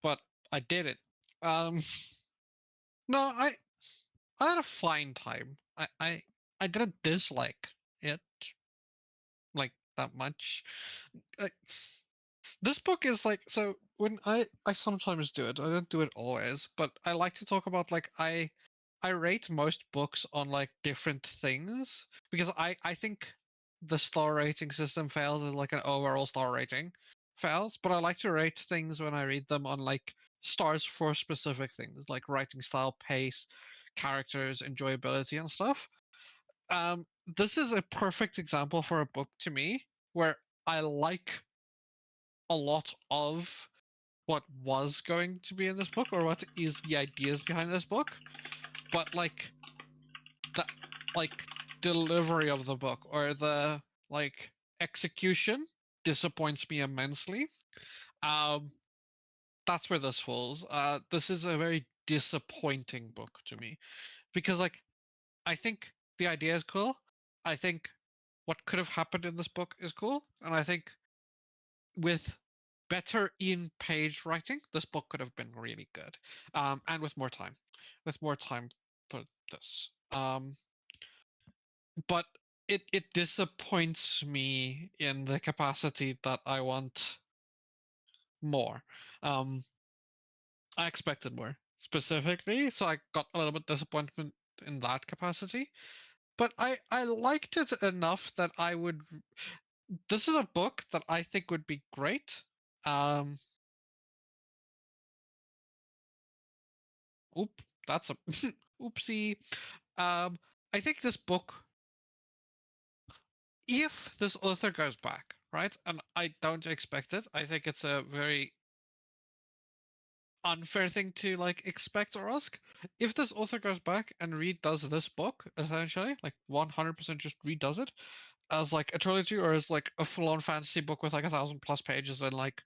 but I did it. Um, no, I had a fine time. I didn't dislike it like that much. I, this book is like, so when I sometimes do it, I don't do it always, but I like to talk about like I rate most books on like different things because I think the star rating system fails as like an overall star rating fails, but I like to rate things when I read them on like stars for specific things like writing style, pace, characters, enjoyability, and stuff. This is a perfect example for a book to me where I like a lot of what was going to be in this book or what is the ideas behind this book, but like the like delivery of the book or the like execution disappoints me immensely. Um, that's where this falls. This is a very disappointing book to me because like I think the idea is cool. I think what could have happened in this book is cool, and I think with better in page writing, this book could have been really good. And with more time for this. But it disappoints me in the capacity that I want more. Um, I expected more specifically, so I got a little bit disappointment in that capacity. But I liked it enough that I would. This is a book that I think would be great. Um, oop, that's a oopsie. Um, I think this book, if this author goes back, right, and I don't expect it, I think it's a very unfair thing to like expect or ask. If this author goes back and redoes this book, essentially, like 100% just redoes it as like a trilogy or as like a full-on fantasy book with like 1,000+ pages and like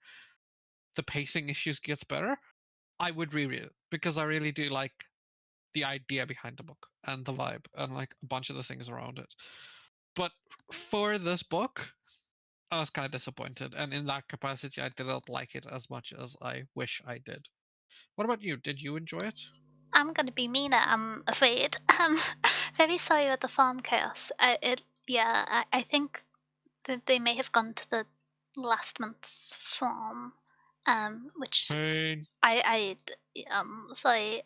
the pacing issues gets better, I would reread it because I really do like the idea behind the book and the vibe and like a bunch of the things around it. But for this book, I was kind of disappointed, and in that capacity, I didn't like it as much as I wish I did. What about you? Did you enjoy it? I'm gonna be meaner, I'm afraid. Very sorry about the farm chaos. I think that they may have gone to the last month's farm, which Pain. sorry,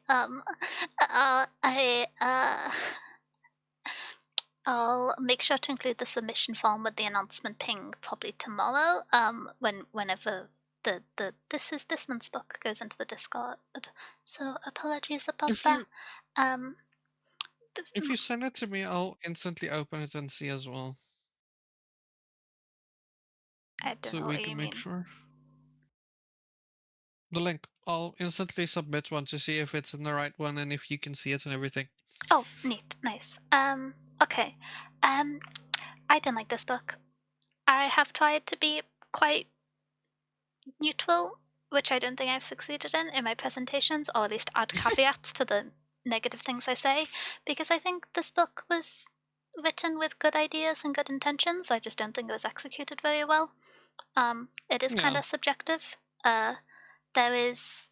I'll make sure to include the submission form with the announcement ping probably tomorrow. Whenever the this is this month's book goes into the Discord. So apologies about If that. you Um, if you send it to me, I'll instantly open it and see as well, I don't so know we what you can make mean. sure. The link. I'll instantly submit one to see if it's in the right one and if you can see it and everything. Oh, neat, nice. Okay. Um, I didn't like this book. I have tried to be quite neutral, which I don't think I've succeeded in my presentations, or at least add caveats to the negative things I say, because I think this book was written with good ideas and good intentions. I just don't think it was executed very well. It is kind Yeah. of subjective. There is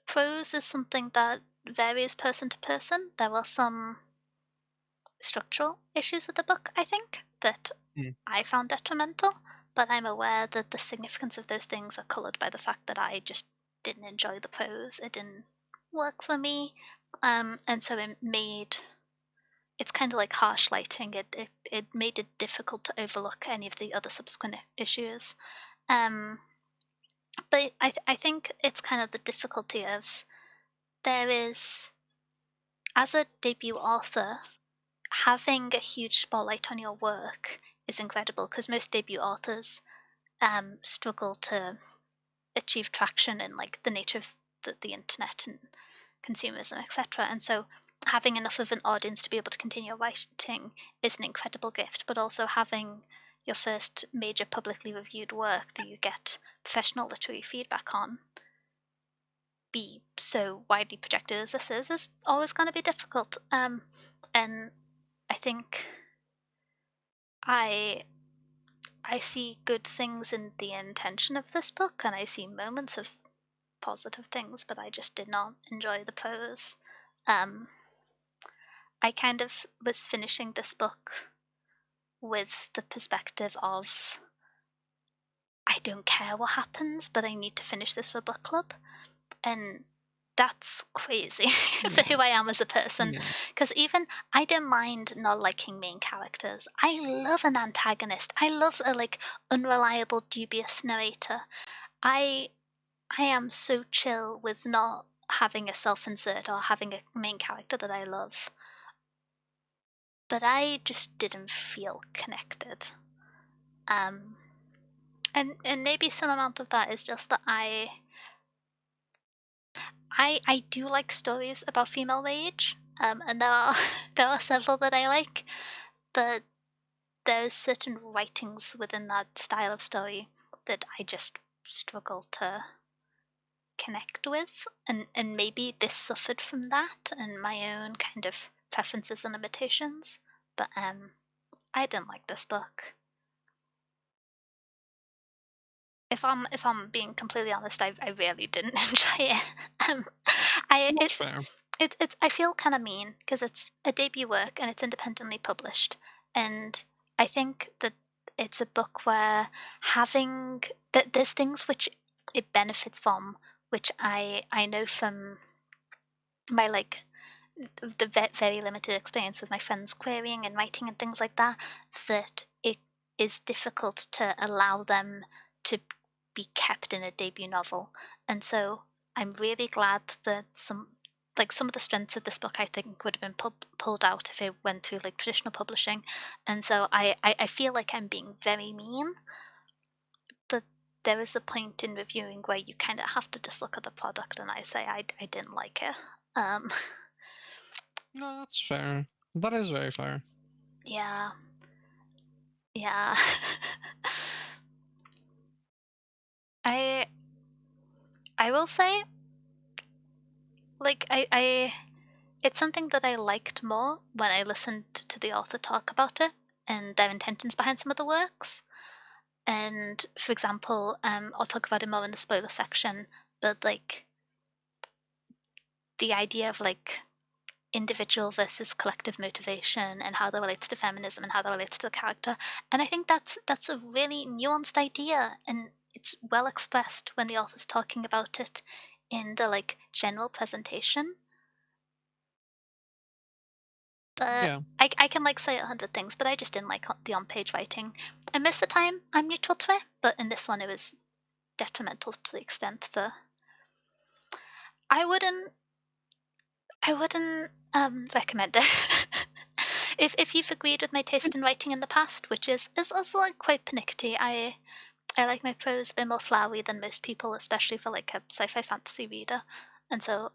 prose is something that varies person to person. There are some structural issues with the book, I think, that Mm. I found detrimental, but I'm aware that the significance of those things are colored by the fact that I just didn't enjoy the prose. It didn't work for me. And so it's kind of like harsh lighting. It made it difficult to overlook any of the other subsequent issues. Um, but I think it's kind of the difficulty of there is, as a debut author, having a huge spotlight on your work is incredible, because most debut authors struggle to achieve traction in like the nature of the internet and consumerism, etc. And so having enough of an audience to be able to continue writing is an incredible gift, but also having your first major publicly reviewed work that you get professional literary feedback on be so widely projected as this is always going to be difficult. And I think I I see good things in the intention of this book, and I see moments of positive things, but I just did not enjoy the prose. Um, I kind of was finishing this book with the perspective of I don't care what happens, but I need to finish this for book club, and that's crazy for Yeah. who I am as a person. Yeah. Because even I don't mind not liking main characters. I love an antagonist. I love a like unreliable, dubious narrator. I I am so chill with not having a self-insert or having a main character that I love. But I just didn't feel connected. Um, and maybe some amount of that is just that I do like stories about female rage. And there are there are several that I like, but there's certain writings within that style of story that I just struggle to connect with, and maybe this suffered from that and my own kind of preferences and limitations. But I didn't like this book. If I'm being completely honest, I really didn't enjoy it. Um, I That's it, fair. it's I feel kind of mean because it's a debut work and it's independently published, and I think that it's a book where having that there's things which it benefits from, which I know from my like the very limited experience with my friends querying and writing and things like that, that it is difficult to allow them to be kept in a debut novel. And so I'm really glad that some of the strengths of this book I think would have been pulled out if it went through like traditional publishing. And so I feel like I'm being very mean, but there is a point in reviewing where you kind of have to just look at the product, and I say I didn't like it. Um, No, that's fair. That is very fair. yeah. Yeah. I I will say, like it's something that I liked more when I listened to the author talk about it and their intentions behind some of the works. And for example, I'll talk about it more in the spoiler section, but like the idea of like individual versus collective motivation and how that relates to feminism and how that relates to the character. And I think that's a really nuanced idea, and it's well expressed when the author's talking about it in the like general presentation. But Yeah. I can like say 100 things, but I just didn't like the on-page writing. And most of the time I'm neutral to it, but in this one it was detrimental to the extent that I wouldn't I wouldn't recommend it. If you've agreed with my taste in writing in the past, which is like quite pernickety, I like my prose a bit more flowery than most people, especially for like a sci-fi fantasy reader, and so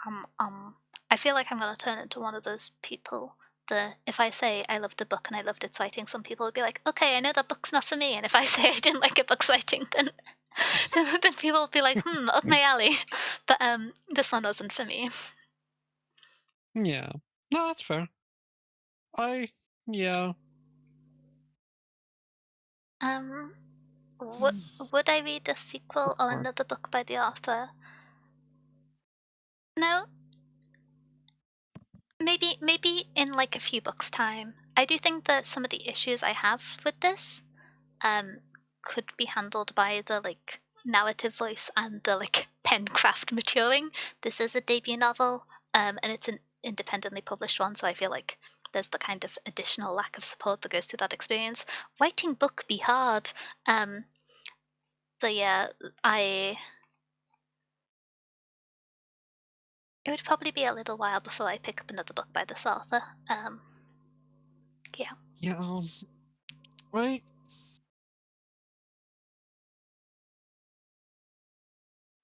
um um I feel like I'm gonna turn into one of those people if I say I loved a book and I loved its writing, some people would be like, okay, I know that book's not for me. And if I say I didn't like a book's writing, then then people will be like, up my alley. But this one wasn't for me. Yeah. No, that's fair. Yeah. Um, would I read a sequel or Or- another book by the author? No, maybe in like a few books' time. I do think that some of the issues I have with this um could be handled by the like narrative voice and the like pen craft maturing. This is a debut novel, and it's an independently published one, so I feel like there's the kind of additional lack of support that goes through that experience. Writing book be hard. Um, but yeah, it would probably be a little while before I pick up another book by this author. Yeah. Yeah. Right.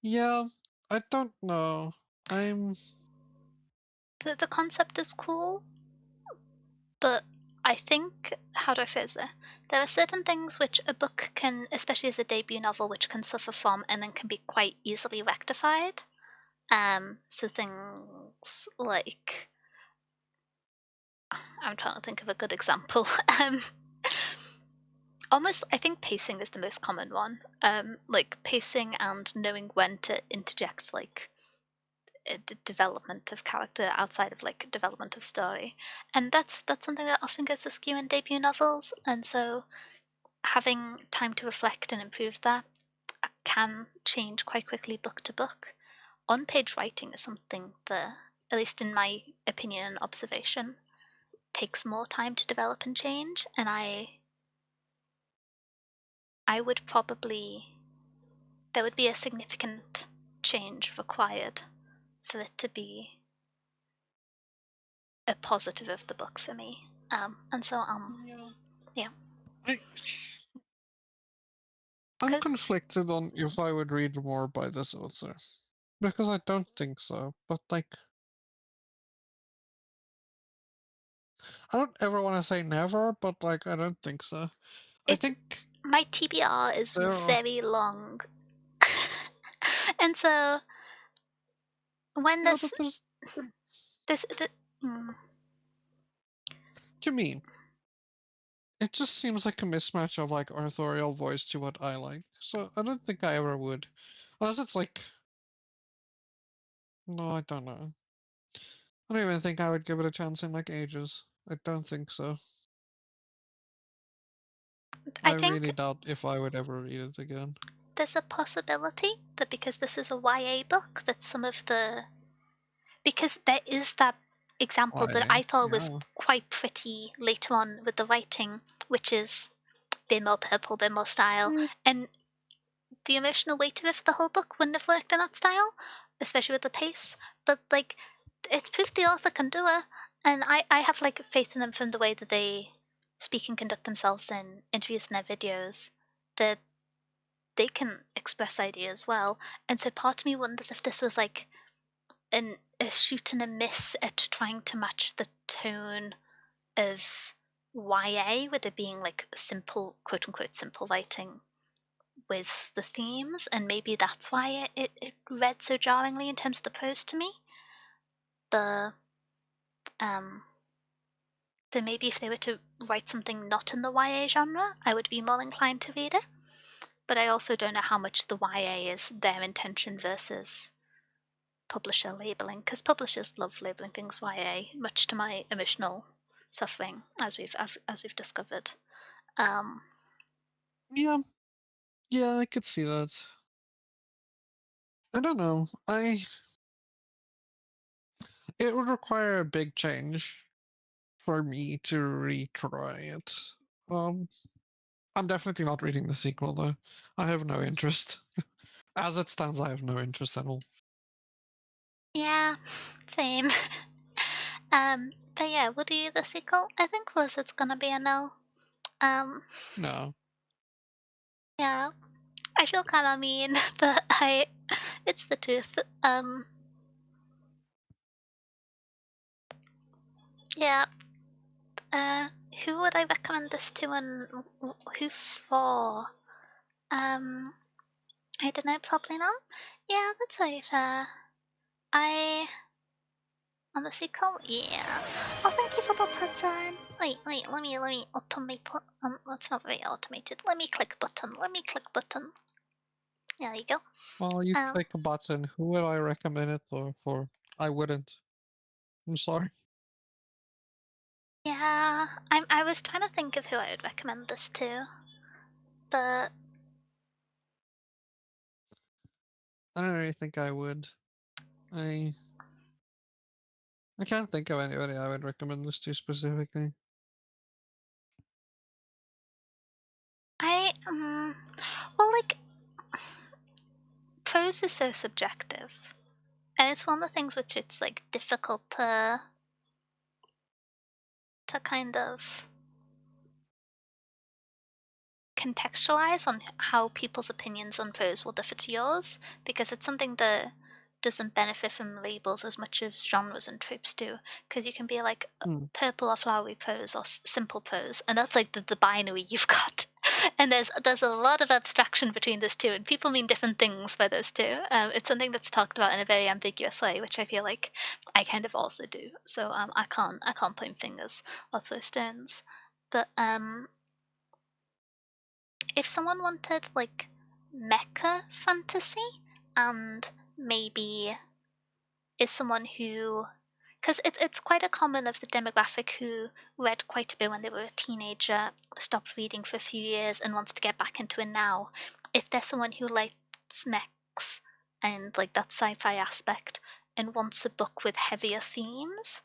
Yeah. I don't know. The concept is cool, but I think, how do I phrase it? There are certain things which a book can, especially as a debut novel, which can suffer from and then can be quite easily rectified. So things like, I'm trying to think of a good example. Almost, I think pacing is the most common one. Like pacing and knowing when to interject, like development of character outside of like development of story, and that's something that often goes askew in debut novels. And so having time to reflect and improve that can change quite quickly book to book. On page writing is something that, at least in my opinion and observation, takes more time to develop and change, and I would probably, there would be a significant change required for it to be a positive of the book for me. And so Yeah. yeah. I, I'm conflicted on if I would read more by this author. Because I don't think so. But like I don't ever want to say never, but like I don't think so. I It's think my TBR is there are very long. And so when yeah, but there's this mm, to me, it just seems like a mismatch of like authorial voice to what I like. So I don't think I ever would. Unless it's like no, I don't know. I don't even think I would give it a chance in like ages. I don't think so. I I think really doubt if I would ever read it again. there's a possibility that because this is a YA book, that some of the, because there is that example that Why? I thought was Yeah. quite pretty later on with the writing, which is a bit more purple, a bit more style, Mm, and the emotional weight of it for the whole book wouldn't have worked in that style, especially with the pace. But like, it's proof the author can do it, and I have like faith in them from the way that they speak and conduct themselves in interviews and their videos. That they can express ideas well, and so part of me wonders if this was like a shoot and a miss at trying to match the tone of YA, with it being like simple, quote unquote, simple writing with the themes, and maybe that's why it read so jarringly in terms of the prose to me. The um, so maybe if they were to write something not in the YA genre, I would be more inclined to read it. But I also don't know how much the YA is their intention versus publisher labeling, because publishers love labeling things YA, much to my emotional suffering, as we've discovered. Um, yeah. Yeah, I could see that. I don't know. It would require a big change for me to retry it. Um, I'm definitely not reading the sequel though. I have no interest. As it stands, I have no interest at all. yeah, same. But yeah, would you the sequel? I think was it's gonna be a no. Um, No. yeah, I feel kind of mean, but it's the truth. Yeah, Who would I recommend this to and who for? I don't know, probably not. Yeah, that's very fair. On the sequel? Yeah. Oh, thank you for the button. Wait, let me automate. That's not very automated. Let me click button. There you go. Well, you click a button. Who would I recommend it for? I wouldn't. I'm sorry. Yeah, I was trying to think of who I would recommend this to, but I don't really think I would. I I can't think of anybody I would recommend this to specifically. well, like, prose is so subjective, and it's one of the things which it's like difficult to kind of contextualize on how people's opinions on prose will differ to yours, because it's something that doesn't benefit from labels as much as genres and tropes do. Because you can be like purple or flowery prose or simple prose, and that's like the binary you've got. And there's a lot of abstraction between those two, and people mean different things by those two. It's something that's talked about in a very ambiguous way, which I feel like I kind of also do. So I can't point fingers or throw stones. But if someone wanted like mecha fantasy and maybe is someone who, because it's quite a common of the demographic who read quite a bit when they were a teenager, stopped reading for a few years and wants to get back into it now. If there's someone who likes mechs and like that sci-fi aspect and wants a book with heavier themes,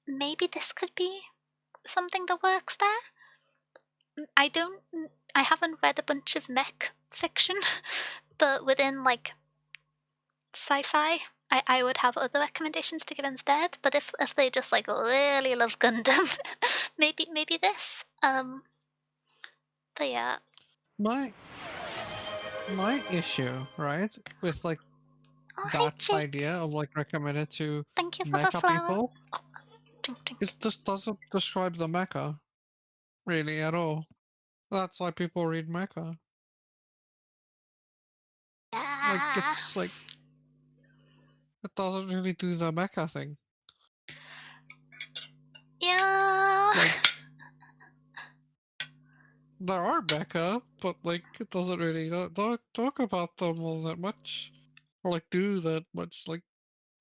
maybe this could be something that works there. I don't. I haven't read a bunch of mech fiction, but within like sci-fi, I would have other recommendations to give instead. But if they just like really love Gundam, maybe this. But yeah. My issue, right, with like Oh, hey that Jake. idea of like recommended to Thank you for the mecha flower. people Oh, drink, drink. is this doesn't describe the mecha really at all. That's why people read mecha. Like Yeah. it's like it doesn't really do the mecha thing. Yeah. Like there are mecha, but like it doesn't really don't talk about them all that much, or like do that much. Like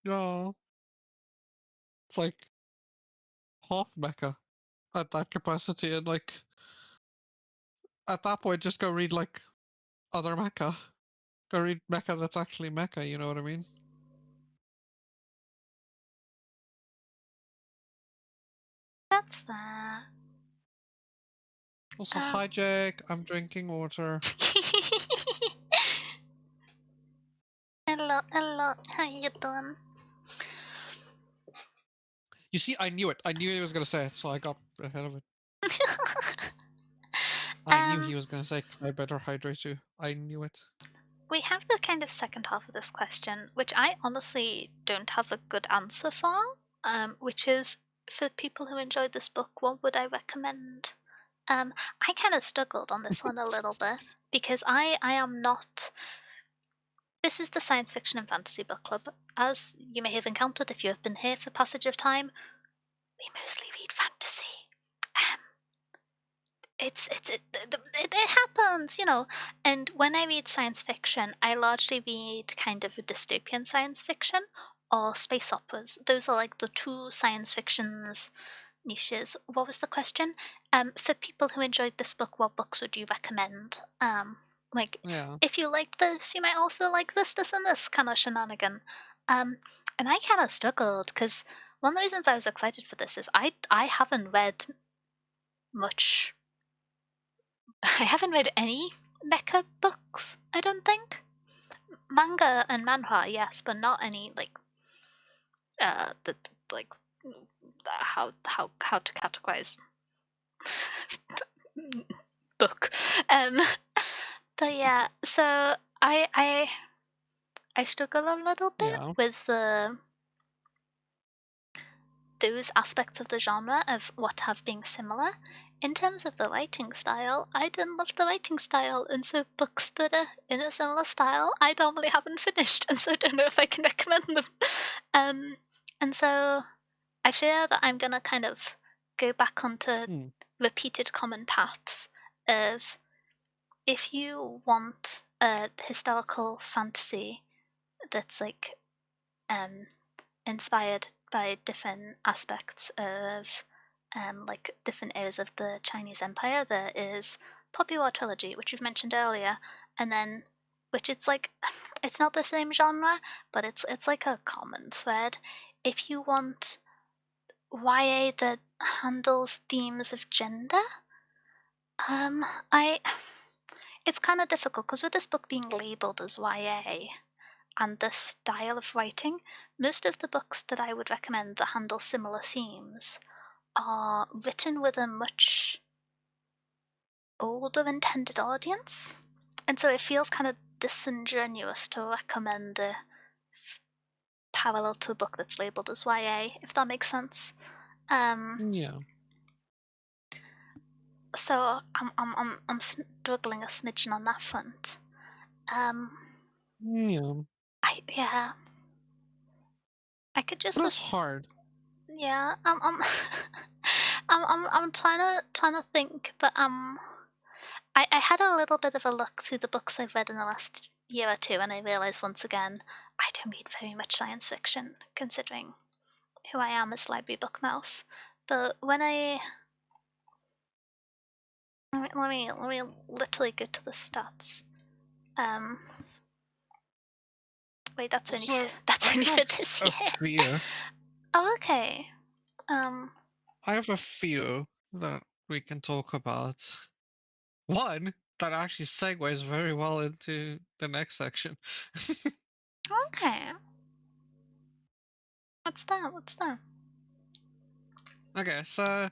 yeah, it's like half mecha at that capacity, and like at that point, just go read like other mecha. Go read mecha that's actually mecha. You know what I mean? That's fair. Also, hi Jake. I'm drinking water. Hello. How you doing? You see, I knew it. I knew he was gonna say it, so I got ahead of it. I knew he um, was gonna say, "I better hydrate you." I knew it. we have the kind of second half of this question, which I honestly don't have a good answer for. Which is for people who enjoyed this book, what would I recommend? I kind of struggled on this one a little bit because I am not. This is the Science Fiction and Fantasy Book Club. As you may have encountered if you have been here for passage of time, we mostly read fantasy. Um, it happens, you know. And when I read science fiction, I largely read kind of dystopian science fiction or space operas. Those are like the two science fictions niches. What was the question? For people who enjoyed this book, what books would you recommend? Like Yeah. if you liked this, you might also like this, and this kind of shenanigan. And I kind of struggled because one of the reasons I was excited for this is I haven't read much. I haven't read any mecha books. I don't think manga and manhwa, yes, but not any like the like how to categorize book. Um, but yeah, so I struggle a little bit Yeah. with the those aspects of the genre of what have been similar. In terms of the writing style, I didn't love the writing style, and so books that are in a similar style, I normally haven't finished, and so don't know if I can recommend them. And so I fear that I'm gonna kind of go back onto Hmm. repeated common paths of if you want a historical fantasy that's like um inspired by different aspects of like different eras of the Chinese Empire. There is Poppy War Trilogy, which you've mentioned earlier, and then which it's like it's not the same genre, but it's like a common thread. If you want YA that handles themes of gender, I it's kind of difficult because with this book being labeled as YA, and the style of writing, most of the books that I would recommend that handle similar themes are written with a much older intended audience. And so it feels kind of disingenuous to recommend a parallel to a book that's labeled as YA, if that makes sense. Um, Yeah. so I'm struggling a smidgen on that front. Um, Yeah. yeah, I could But just it's hard. yeah, I'm trying to think, but I had a little bit of a look through the books I've read in the last year or two, and I realised once again I don't read very much science fiction, considering who I am as library book mouse. But when let me literally go to the stats. Um, wait, So that's I only for have this a year. few. Oh, okay. Um, I have a few that we can talk about. One that actually segues very well into the next section. okay. What's that? What's that? Okay, so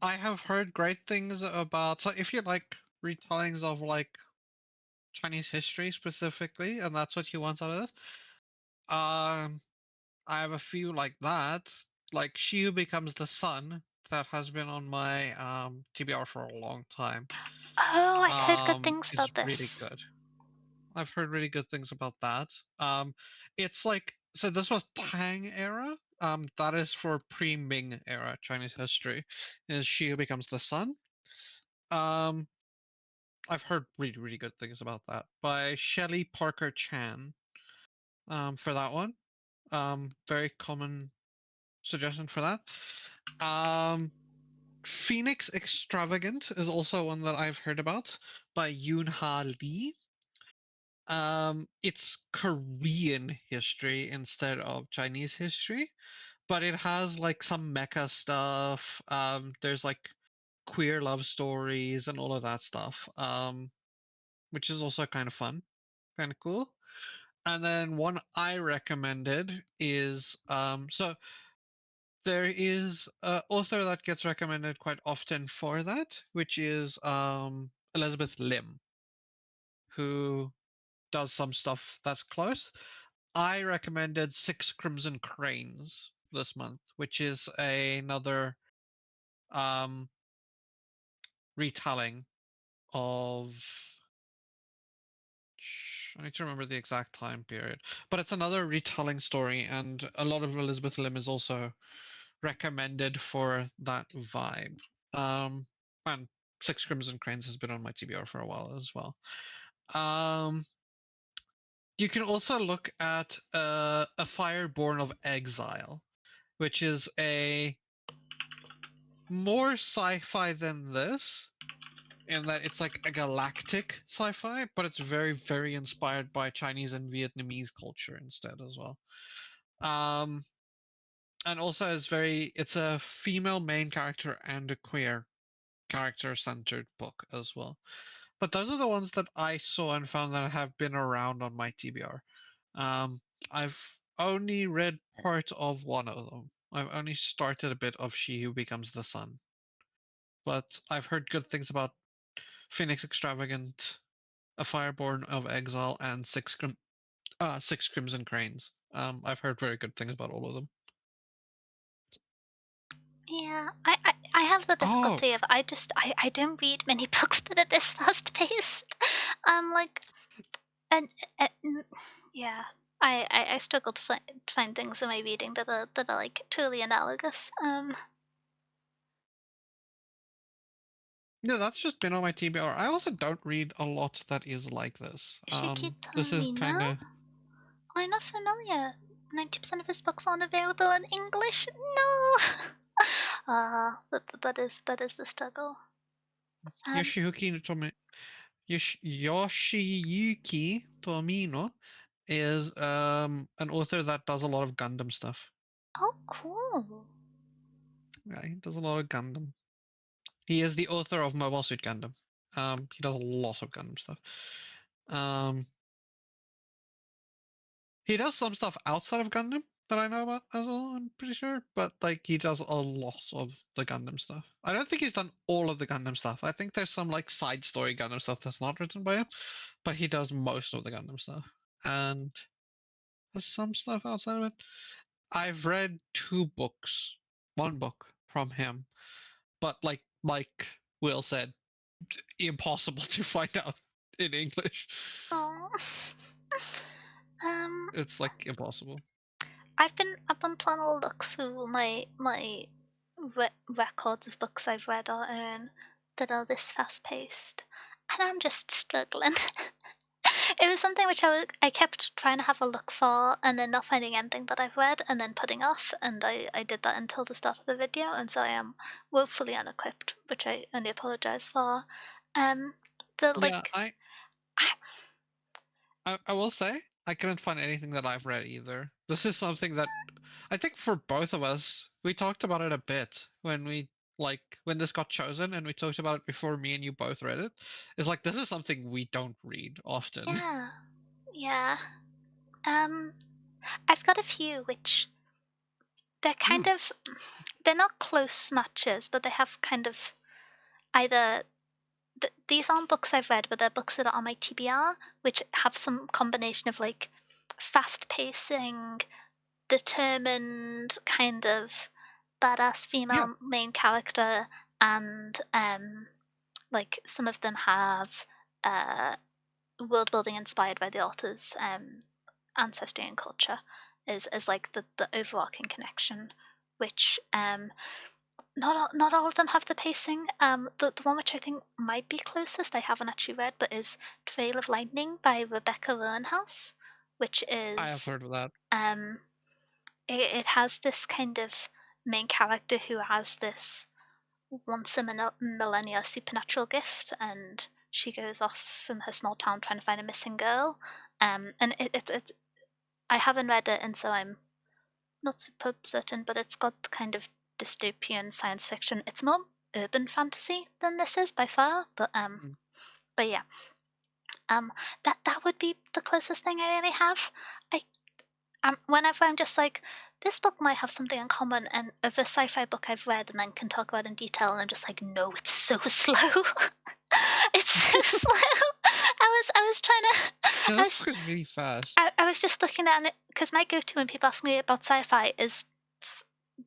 I have heard great things about. So if you like retellings of like Chinese history specifically, and that's what you want out of this, um, I have a few like that. Like She Who Becomes the Sun, that has been on my TBR for a long time. Oh, I've heard good things Is about really this. good. I've heard really good things about that. It's like so this was Tang era. That is for pre-Ming era Chinese history. Is She Who Becomes the Sun. Um, I've heard really really good things about that by Shelley Parker Chan. For that one. Very common suggestion for that. Um, Phoenix Extravagant is also one that I've heard about by Yoon Ha Lee. It's Korean history instead of Chinese history, but it has like some mecha stuff. There's like queer love stories and all of that stuff. Which is also kind of fun, kind of cool. And then one I recommended is so there is an author that gets recommended quite often for that, which is Elizabeth Lim, who does some stuff that's close. I recommended Six Crimson Cranes this month, which is another um, retelling of. I need to remember the exact time period, but it's another retelling story, and a lot of Elizabeth Lim is also recommended for that vibe. And Six Crimson Cranes has been on my TBR for a while as well. Um, you can also look at A Fire Born of Exile, which is a more sci-fi than this, in that it's like a galactic sci-fi, but it's very, very inspired by Chinese and Vietnamese culture instead as well. Um, and also it's a female main character and a queer character-centered book as well. But those are the ones that I saw and found that have been around on my TBR. I've only read part of one of them. I've only started a bit of She Who Becomes the Sun, but I've heard good things about Phoenix Extravagant, A Fireborn of Exile, and Six Crimson Cranes. I've heard very good things about all of them. Yeah, I have the Oh, difficulty of I don't read many books that are this fast paced. Like and, yeah, I struggle to find things in my reading that are like truly analogous. no, that's just been on my TBR. I also don't read a lot that is like this. This is Shikitamina? kind of I'm not familiar. 90% of his books aren't available in English. No. That is the struggle. Um, Yoshiyuki Tome. Yoshiyuki Tomino is an author that does a lot of Gundam stuff. oh, cool. Yeah, he does a lot of Gundam. He is the author of Mobile Suit Gundam. He does a lot of Gundam stuff. Um, he does some stuff outside of Gundam that I know about as well, I'm pretty sure. But like he does a lot of the Gundam stuff. I don't think he's done all of the Gundam stuff. I think there's some like side story Gundam stuff that's not written by him, but he does most of the Gundam stuff. And there's some stuff outside of it. I've read one book from him, but like Will said, impossible to find out in English. Oh. um, It's like impossible. I've been trying to look through my records of books I've read or own that are this fast paced, and I'm just struggling. It was something which I kept trying to have a look for, and then not finding anything that I've read, and then putting off, and I did that until the start of the video, and so I am woefully unequipped, which I only apologize for. Um, the Yeah, like, I will say I couldn't find anything that I've read either. This is something that I think for both of us, we talked about it a bit when this got chosen and we talked about it before me and you both read it. It's like this is something we don't read often. yeah, yeah. Um, I've got a few which they're kind Mm, of they're not close matches, but they have kind of either these aren't books I've read, but they're books that are on my TBR, which have some combination of like fast pacing, determined kind of badass yeah, female main character, and like some of them have uh, world building inspired by the author's ancestry and culture as like the overarching connection, which not all of them have the pacing. The one which I think might be closest I haven't actually read, but is Trail of Lightning by Rebecca Roanhouse, which I have is heard of that. um it has this kind of main character who has this once a millennia supernatural gift, and she goes off from her small town trying to find a missing girl. And it I haven't read it, and so I'm not super certain, but it's got kind of dystopian science fiction. It's more urban fantasy than this is by far, Mm. but yeah, um, that would be the closest thing I really have. I whenever I'm just like, this book might have something in common, and of a sci-fi book I've read and then can talk about in detail, and I'm just like, no, it's so slow. It's so slow. I was trying to, Yeah, I that was book is really fast. I was just looking at it because my go-to when people ask me about sci-fi is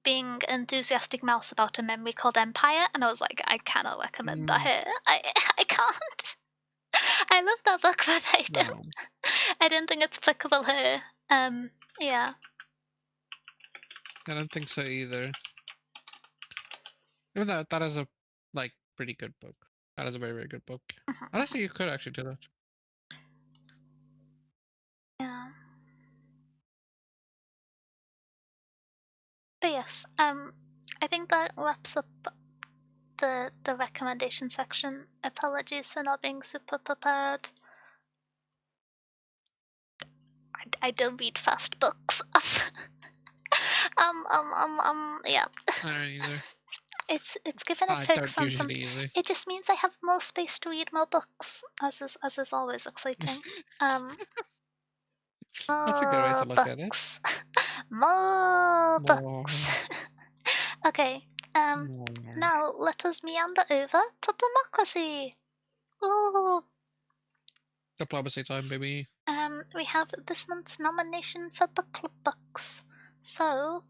being an enthusiastic mouse about a memory called Empire, and I was like, I cannot recommend that Mm, here. I can't. I love that book, but no, I don't think it's applicable here. Yeah. I don't think so either. Even though that is a like pretty good book. That is a very, very good book. Honestly, you could actually do that. Yeah. But yes, I think that wraps up the recommendation section. Apologies for not being super prepared. I don't read fast books. Yeah. I don't either. It's given a I focus don't on some. usually either. It just means I have more space to read more books, as is always exciting. Um, That's a good way to more look at it. books, more books. More, Okay. more. Now let us meander over to democracy. Ooh. Diplomacy time, baby. We have this month's nomination for book club books. So,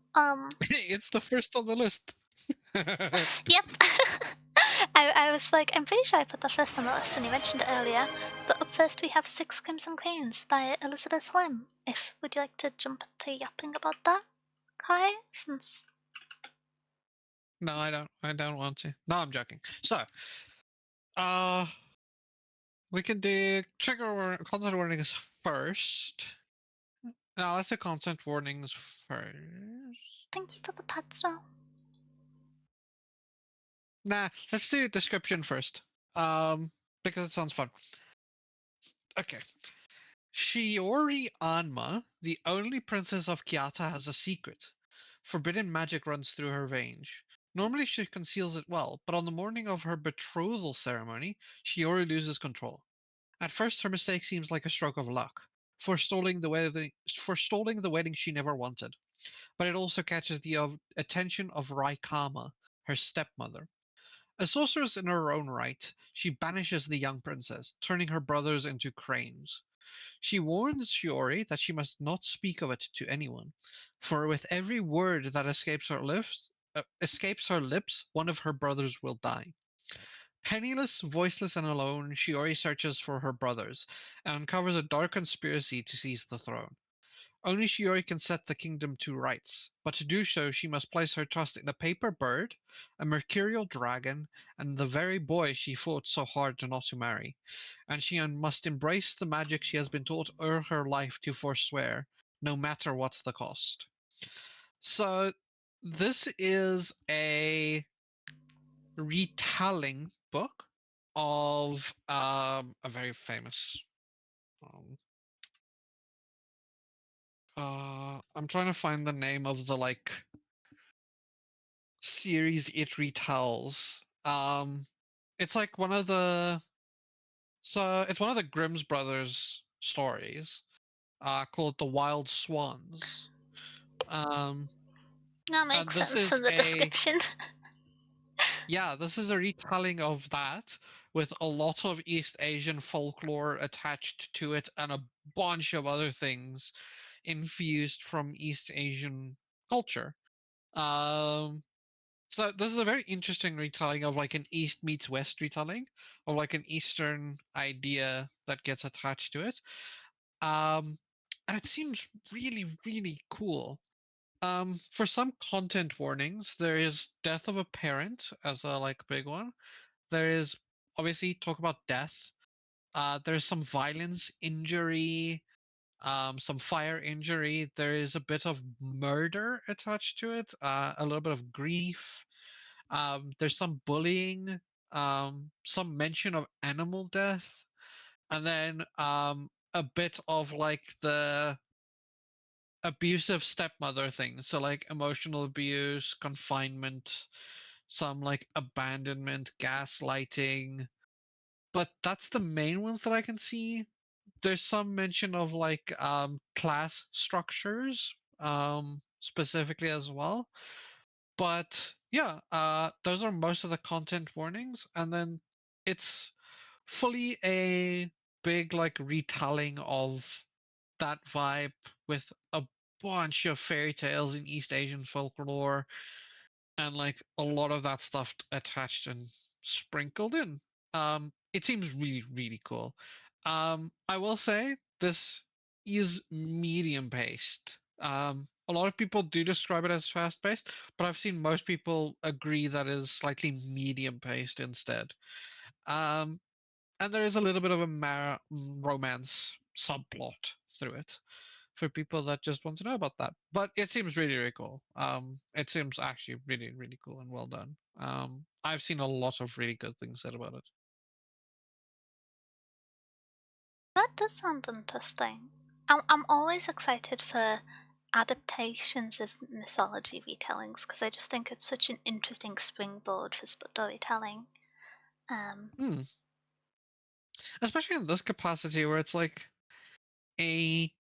It's the first on the list. Yep. I was like, I'm pretty sure I put that first on the list when you mentioned it earlier. But up first we have Six Crimson Queens by Elizabeth Lim. If would you like to jump to yapping about that, Kai? Since No, I don't. I don't want to. No, I'm joking. So, uh, we can do content warnings first. No, let's do content warnings first. thank you for the pets, well. Nah, let's do description first. Because it sounds fun. Okay. Shiori Anma, the only princess of Kyoto, has a secret. Forbidden magic runs through her veins. Normally she conceals it well, but on the morning of her betrothal ceremony, Shiori loses control. At first, her mistake seems like a stroke of luck, forestalling the wedding she never wanted. But it also catches the attention of Raikama, her stepmother. A sorceress in her own right, she banishes the young princess, turning her brothers into cranes. She warns Shiori that she must not speak of it to anyone, for with every word that escapes her lips, one of her brothers will die. Penniless, voiceless, and alone, Shiori searches for her brothers and uncovers a dark conspiracy to seize the throne. Only Shiori can set the kingdom to rights, but to do so, she must place her trust in a paper bird, a mercurial dragon, and the very boy she fought so hard not to marry. And she must embrace the magic she has been taught all her life to forswear, no matter what the cost. So, this is a retelling book of a very famous. Um, I'm trying to find the name of the series it retells. It's like one of the it's one of the Grimm's brothers stories. Called The Wild Swans. Um, That and makes this sense from is the a description. yeah, this is a retelling of that with a lot of East Asian folklore attached to it and a bunch of other things infused from East Asian culture. Um, So this is a very interesting retelling of like an East meets West retelling of like an Eastern idea that gets attached to it. Um, and it seems really, really cool. For some content warnings, there is death of a parent as a like big one. There is obviously talk about death. There's some violence, injury, some fire injury. There is a bit of murder attached to it, a little bit of grief. There's some bullying, some mention of animal death, and then a bit of like the abusive stepmother thing. So like emotional abuse, confinement, some like abandonment, gaslighting. But that's the main ones that I can see. There's some mention of like class structures specifically as well. But yeah, those are most of the content warnings, and then it's fully a big like retelling of that vibe with a bunch of fairy tales in East Asian folklore and like a lot of that stuff attached and sprinkled in. It seems really, really cool. I will say this is medium paced. A lot of people do describe it as fast paced, but I've seen most people agree that it is slightly medium paced instead. Um, and there is a little bit of a romance subplot through it for people that just want to know about that. But it seems really, really cool. It seems actually really, really cool and well done. I've seen a lot of really good things said about it. That does sound interesting. I'm always excited for adaptations of mythology retellings because I just think it's such an interesting springboard for storytelling. Um, Hmm. Especially in this capacity where it's like a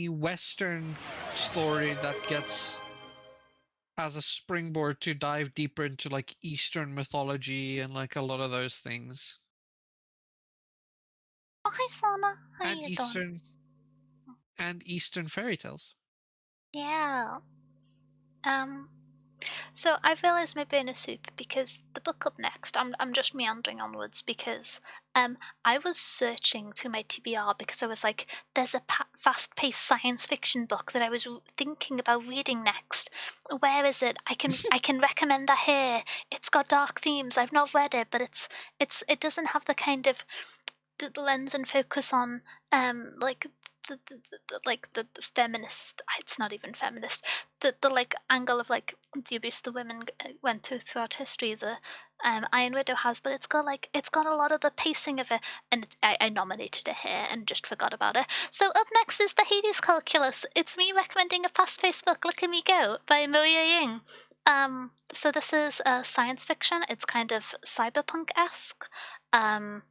Western story that gets as a springboard to dive deeper into like Eastern mythology and like a lot of those things. oh, hi, Sana. How And you doing? Eastern fairy tales. Yeah. Um, So I've realised my brain is soup because the book up next, I'm just meandering onwards because I was searching through my TBR because I was like, there's a fast-paced science fiction book that I was thinking about reading next. Where is it? I can recommend that here. It's got dark themes. I've not read it, but it doesn't have the kind of the lens and focus on like the feminist, it's not even feminist, the like angle of like the abuse the women went through throughout history, the Iron Widow has, but it's got a lot of the pacing of it, and I nominated it here and just forgot about it. So up next is the Hades Calculus. It's me recommending a fast-paced book, Look at Me Go by Maria Ying. So this is science fiction. It's kind of cyberpunk-esque. And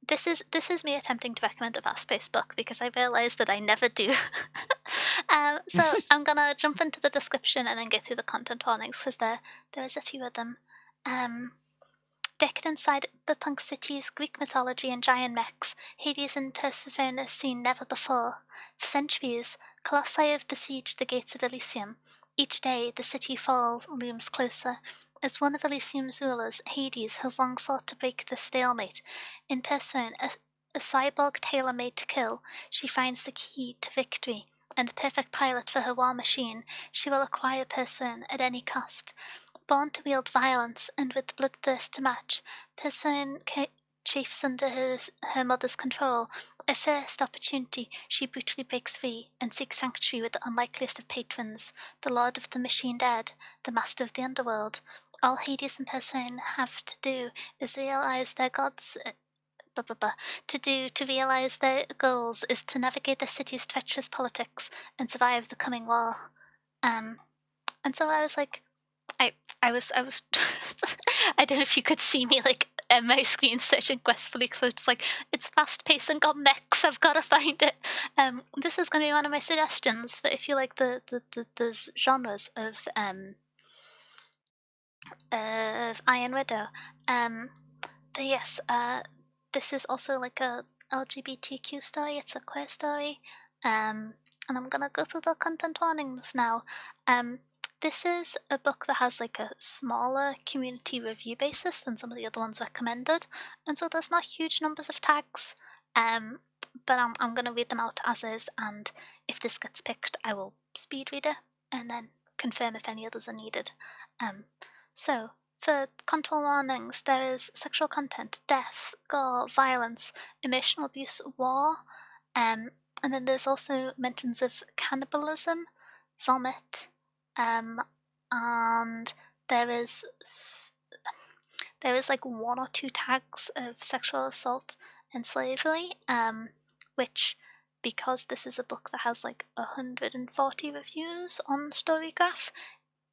this is me attempting to recommend a fast-paced book because I realize that I never do. So I'm gonna jump into the description and then go through the content warnings because there is a few of them. Um, Decadent cyberpunk cities, Greek mythology, and giant mechs, Hades and Persephone are seen never before. For centuries, colossi have besieged the gates of Elysium. Each day, the city fall looms closer. As one of Elysium's rulers, Hades has long sought to break the stalemate. In Persephone, a cyborg tailor-made to kill, she finds the key to victory, and the perfect pilot for her war machine. She will acquire Persephone at any cost. Born to wield violence, and with bloodthirst to match, Persephone chafes under her mother's control. At first opportunity, she brutally breaks free and seeks sanctuary with the unlikeliest of patrons, the lord of the machine dead, the master of the underworld. All Hades and Persephone have to do is realize their gods. To realize their goals is to navigate the city's treacherous politics and survive the coming war. Um, and so I was like, I was I don't know if you could see me like at my screen searching questfully because I was just like, it's fast paced and got mechs, I've got to find it. This is going to be one of my suggestions for if you like the genres of Iron Widow. Um, but yes, this is also like a LGBTQ story. It's a queer story. And I'm gonna go through the content warnings now. Um, this is a book that has like a smaller community review basis than some of the other ones recommended, and so there's not huge numbers of tags. Um, but I'm gonna read them out as is, and if this gets picked, I will speed read it and then confirm if any others are needed. Um, so for content warnings, there is sexual content, death, gore, violence, emotional abuse, war, and then there's also mentions of cannibalism, vomit, um, and there is there is like one or two tags of sexual assault and slavery, which because this is a book that has like 140 reviews on Storygraph,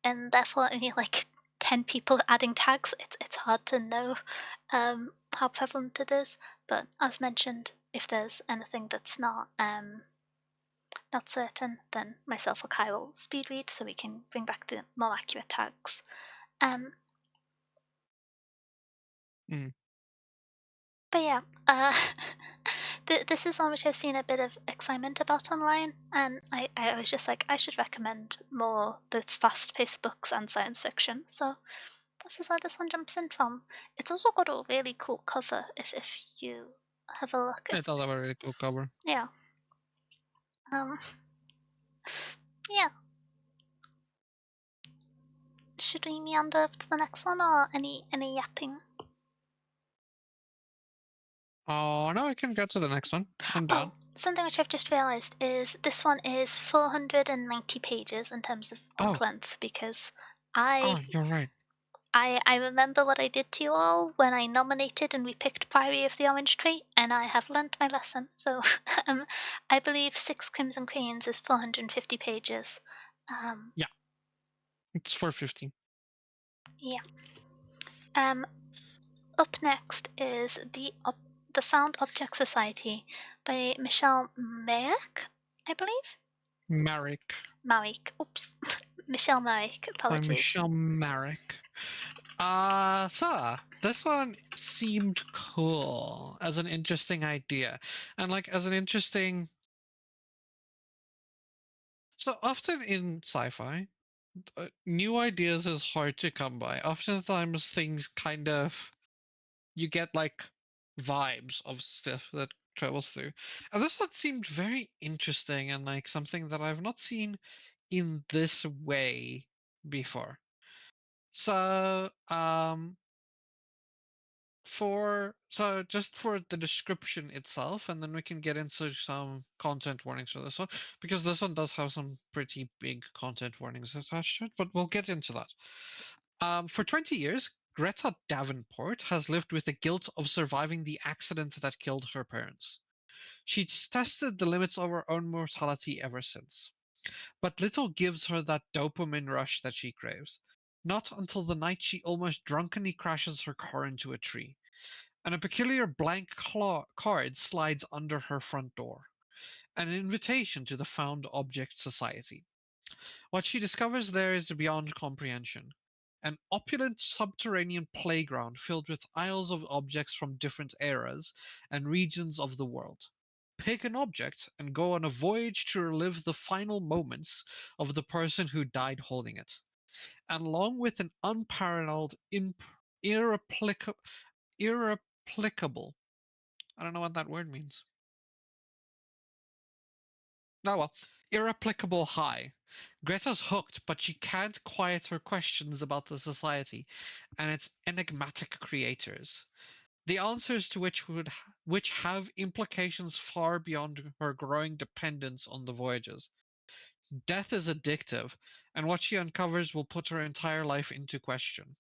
and therefore only like 10 people adding tags, it's hard to know how prevalent it is. But as mentioned, if there's anything that's not certain, then myself or Kai will speed read so we can bring back the more accurate tags. Um, Mm. but yeah, this is one which I've seen a bit of excitement about online, and I was just like, I should recommend more both fast-paced books and science fiction. So this is where this one jumps in from. It's also got a really cool cover if you have a look. It does have a really cool cover. Yeah. Um yeah. Should we meander up to the next one or any yapping? Oh, now I can get to the next one. I'm Oh, down. something which I've just realised is this one is 490 pages in terms of book Oh, length because I you're right. I remember what I did to you all when I nominated and we picked Priory of the Orange Tree, and I have learnt my lesson. So I believe Six Crimson Queens is 450 pages. Um, Yeah, it's 415. yeah. Um, Up next is the Found Object Society by Michelle Merrick, I believe. Marek Marek. Oops. Michelle Marek. by Apologies. Michelle Marek. So this one seemed cool as an interesting idea, and like as an interesting. So often in sci-fi, new ideas is hard to come by. Oftentimes, things kind of you get like vibes of stuff that travels through, and this one seemed very interesting and like something that I've not seen in this way before. So, just for the description itself, and then we can get into some content warnings for this one, because this one does have some pretty big content warnings attached to it, but we'll get into that. For 20 years, Greta Davenport has lived with the guilt of surviving the accident that killed her parents. She's tested the limits of her own mortality ever since. But little gives her that dopamine rush that she craves. Not until the night she almost drunkenly crashes her car into a tree, and a peculiar blank card slides under her front door. An invitation to the Found Object Society. What she discovers there is beyond comprehension. An opulent subterranean playground filled with aisles of objects from different eras and regions of the world. Pick an object and go on a voyage to relive the final moments of the person who died holding it. And along with an unparalleled, irreplicable, irreplicable, I don't know what that word means. Oh well, irreplicable high. Greta's hooked, but she can't quiet her questions about the society and its enigmatic creators. The answers to which have implications far beyond her growing dependence on the voyages. Death is addictive, and what she uncovers will put her entire life into question.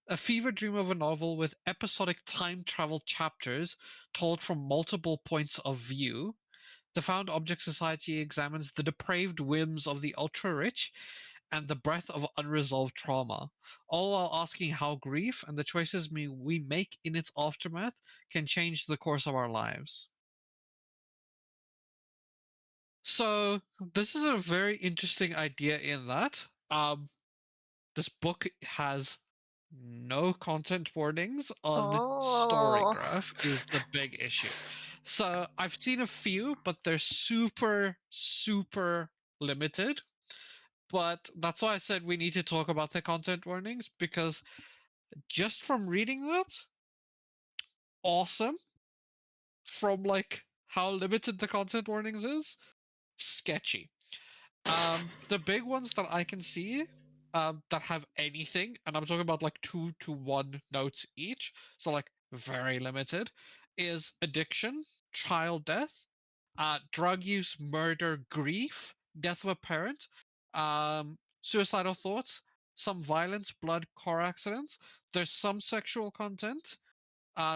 A fever dream of a novel with episodic time travel chapters told from multiple points of view, the Found Object Society examines the depraved whims of the ultra rich and the breadth of unresolved trauma, all while asking how grief and the choices we make in its aftermath can change the course of our lives. So, this is a very interesting idea in that this book has no content warnings on Oh. Storygraph is the big issue. So I've seen a few, but they're super, super limited. But that's why I said we need to talk about the content warnings because just from reading that, awesome. From like how limited the content warnings is, sketchy. The big ones that I can see that have anything, and I'm talking about like 2 to 1 notes each, so like very limited, is addiction, child death, drug use, murder, grief, death of a parent, suicidal thoughts, some violence, blood, car accidents. There's some sexual content,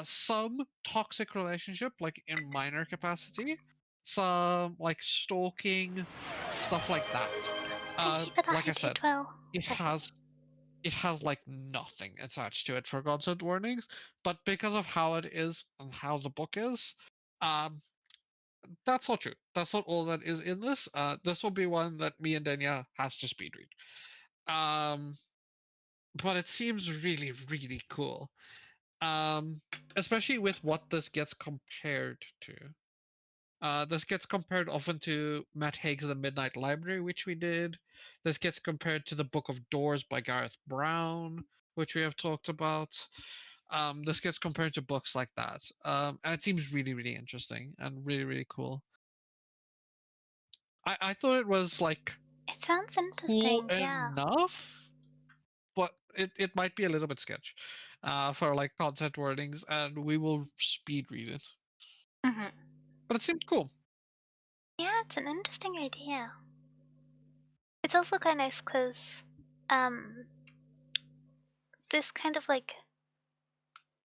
some toxic relationship, like in minor capacity, some like stalking, stuff like that. Thank you for that, Like I said, Adriel. it has it has like nothing attached to it for content warnings, but because of how it is and how the book is, um, that's not true. That's not all that is in this. This will be one that me and Danya has to speed read. Um, but it seems really, really cool. Um, Especially with what this gets compared to. This gets compared often to Matt Haig's The Midnight Library, which we did. This gets compared to The Book of Doors by Gareth Brown, which we have talked about. This gets compared to books like that. And it seems really, really interesting and really, really cool. I thought it was like It sounds cool interesting, yeah. enough, but it might be a little bit sketch for like content warnings, and we will speed read it. Hmm. But it seemed cool. Yeah, it's an interesting idea. It's also kind of nice because, um, this kind of like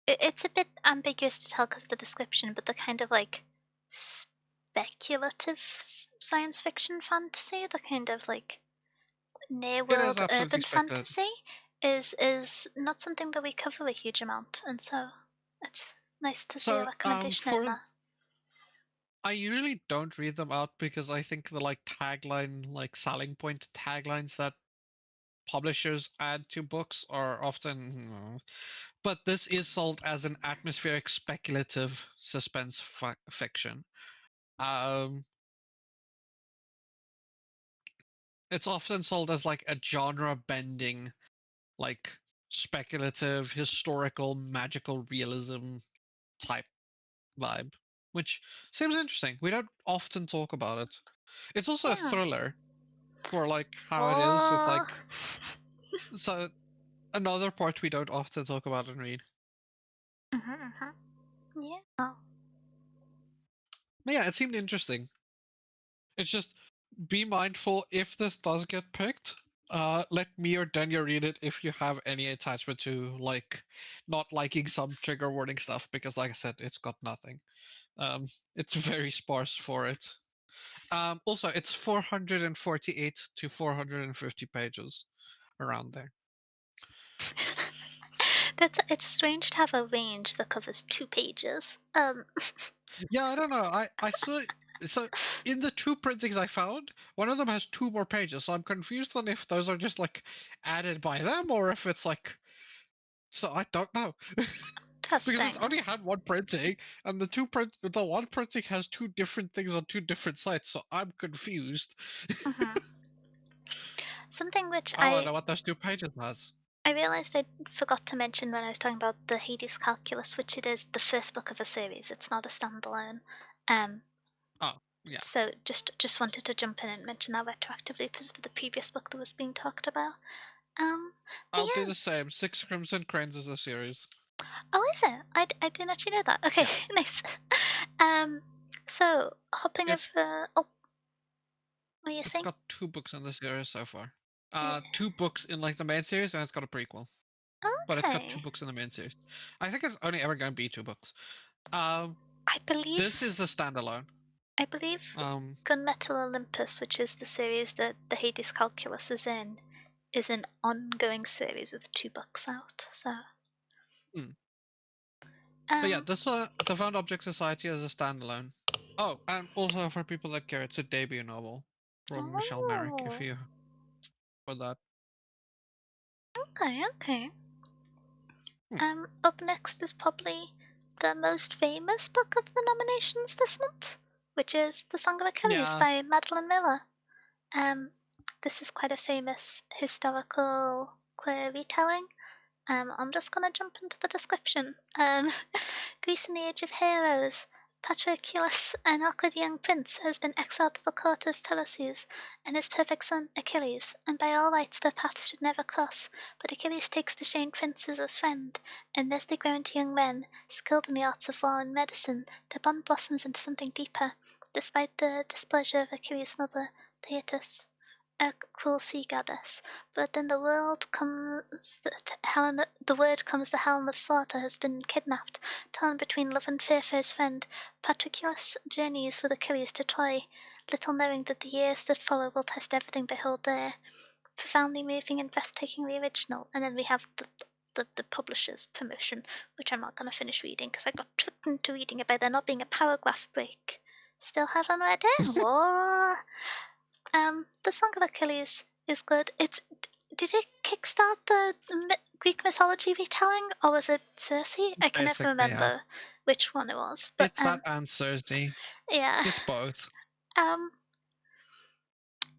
it's a bit ambiguous to tell because of the description, but the kind of like speculative science fiction fantasy, the kind of like near It is world absolutely urban speculative. fantasy, is not something that we cover a huge amount, and so it's nice to see a So, recommendation in for there. I usually don't read them out because I think the like tagline, like selling point taglines that publishers add to books are often. But this is sold as an atmospheric, speculative suspense fiction. Um, it's often sold as like a genre bending, like speculative, historical, magical realism type vibe, which seems interesting. We don't often talk about it. It's also a Yeah. thriller for like how it is with Oh. like, so another part we don't often talk about and read. Yeah. But yeah, it seemed interesting. It's just be mindful if this does get picked. Let me or Daniel read it if you have any attachment to like not liking some trigger warning stuff, because like I said, it's got nothing. It's very sparse for it. Also, it's 448 to 450 pages, around there. It's strange to have a range that covers 2 pages. Yeah, I don't know. I saw, so in the two printings I found, one of them has 2 more pages. So I'm confused on if those are just like added by them or if it's like. So I don't know because it's Interesting. only had one printing, and the one printing has 2 different things on 2 different sites. So I'm confused. hmm Something which I want to know what those 2 pages has. I realized I forgot to mention when I was talking about the Hades Calculus, which it is the first book of a series. It's not a standalone. Um, Oh yeah, so just wanted to jump in and mention that retroactively because of the previous book that was being talked about. But I'll do yeah. the same. Six Crimson Cranes is a series. Oh, is it? I didn't actually know that. Okay, Yeah, nice. Um, so hopping it's over. Oh, what are you it's saying? got 2 books in the series so far. Yeah. 2 books in like the main series, and it's got a prequel. But it's got two Okay. books in the main series. I think it's only ever going to be 2 books. Um, I believe this is a standalone. I believe Um, Gunmetal Olympus, which is the series that the Hades Calculus is an ongoing series with 2 books out. So, hmm. But yeah, um, this the Found Object Society is a standalone. Oh, and also for people that care, it's a debut novel from Michelle Merrick. If oh, you for that. okay. Hmm. Up next is probably the most famous book of the nominations this month, which is The Song of Achilles Yeah, by Madeline Miller. Um, this is quite a famous historical queer retelling. I'm just gonna jump into the description. Greece in the Age of Heroes. Patroclus, an awkward young prince, has been exiled to the court of Pelops and his perfect son Achilles, and by all rights their paths should never cross. But Achilles takes the shamed prince as his friend, and as they grow into young men, skilled in the arts of war and medicine, their bond blossoms into something deeper, despite the displeasure of Achilles' mother, Thetis, a cruel sea goddess. But then the word comes that Helen of Sparta has been kidnapped, torn between love and fear for his friend. Patroclus journeys with Achilles to Troy, little knowing that the years that follow will test everything they hold dear. Profoundly moving and breathtakingly original. And then we have the publisher's promotion, which I'm not going to finish reading because I got tricked into reading it by there not being a paragraph break. Still haven't read it? Whoa! The Song of Achilles is good. Did it kickstart the Greek mythology retelling, or was it Circe? I can never basically, yeah. remember which one it was. But It's that and Cersei. yeah, It's both. um,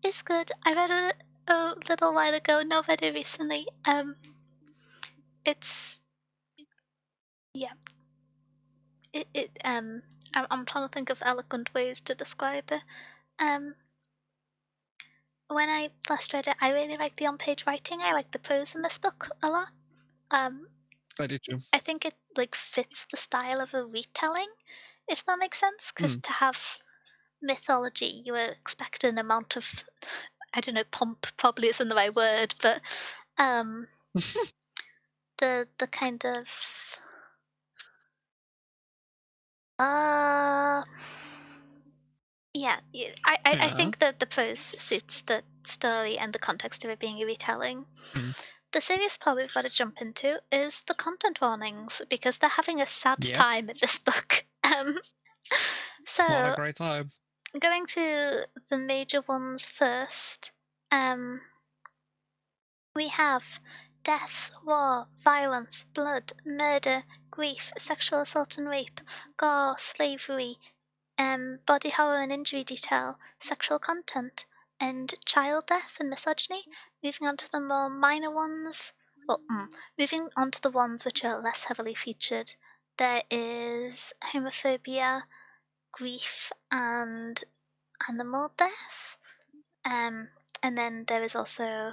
it's good. I read it a little while ago, not very recently. It's yeah, I'm trying to think of eloquent ways to describe it. Um, when I first read it, I really liked the on-page writing. I like the prose in this book a lot. Um, I do too. I think it like fits the style of a retelling, if that makes sense. Because Hmm. to have mythology, you expect an amount of, I don't know, pomp probably isn't the right word, but um, the kind of uh yeah, I Yeah. think that the prose suits the story and the context of it being a retelling. Hmm. The serious part we've got to jump into is the content warnings because they're having a sad Yep. time in this book. It's not a So great time. going to the major ones first, um, we have death, war, violence, blood, murder, grief, sexual assault and rape, gore, slavery, body horror and injury detail, sexual content, and child death and misogyny. Moving on to the more minor ones, moving on to the ones which are less heavily featured, there is homophobia, grief, and animal death. And then there is also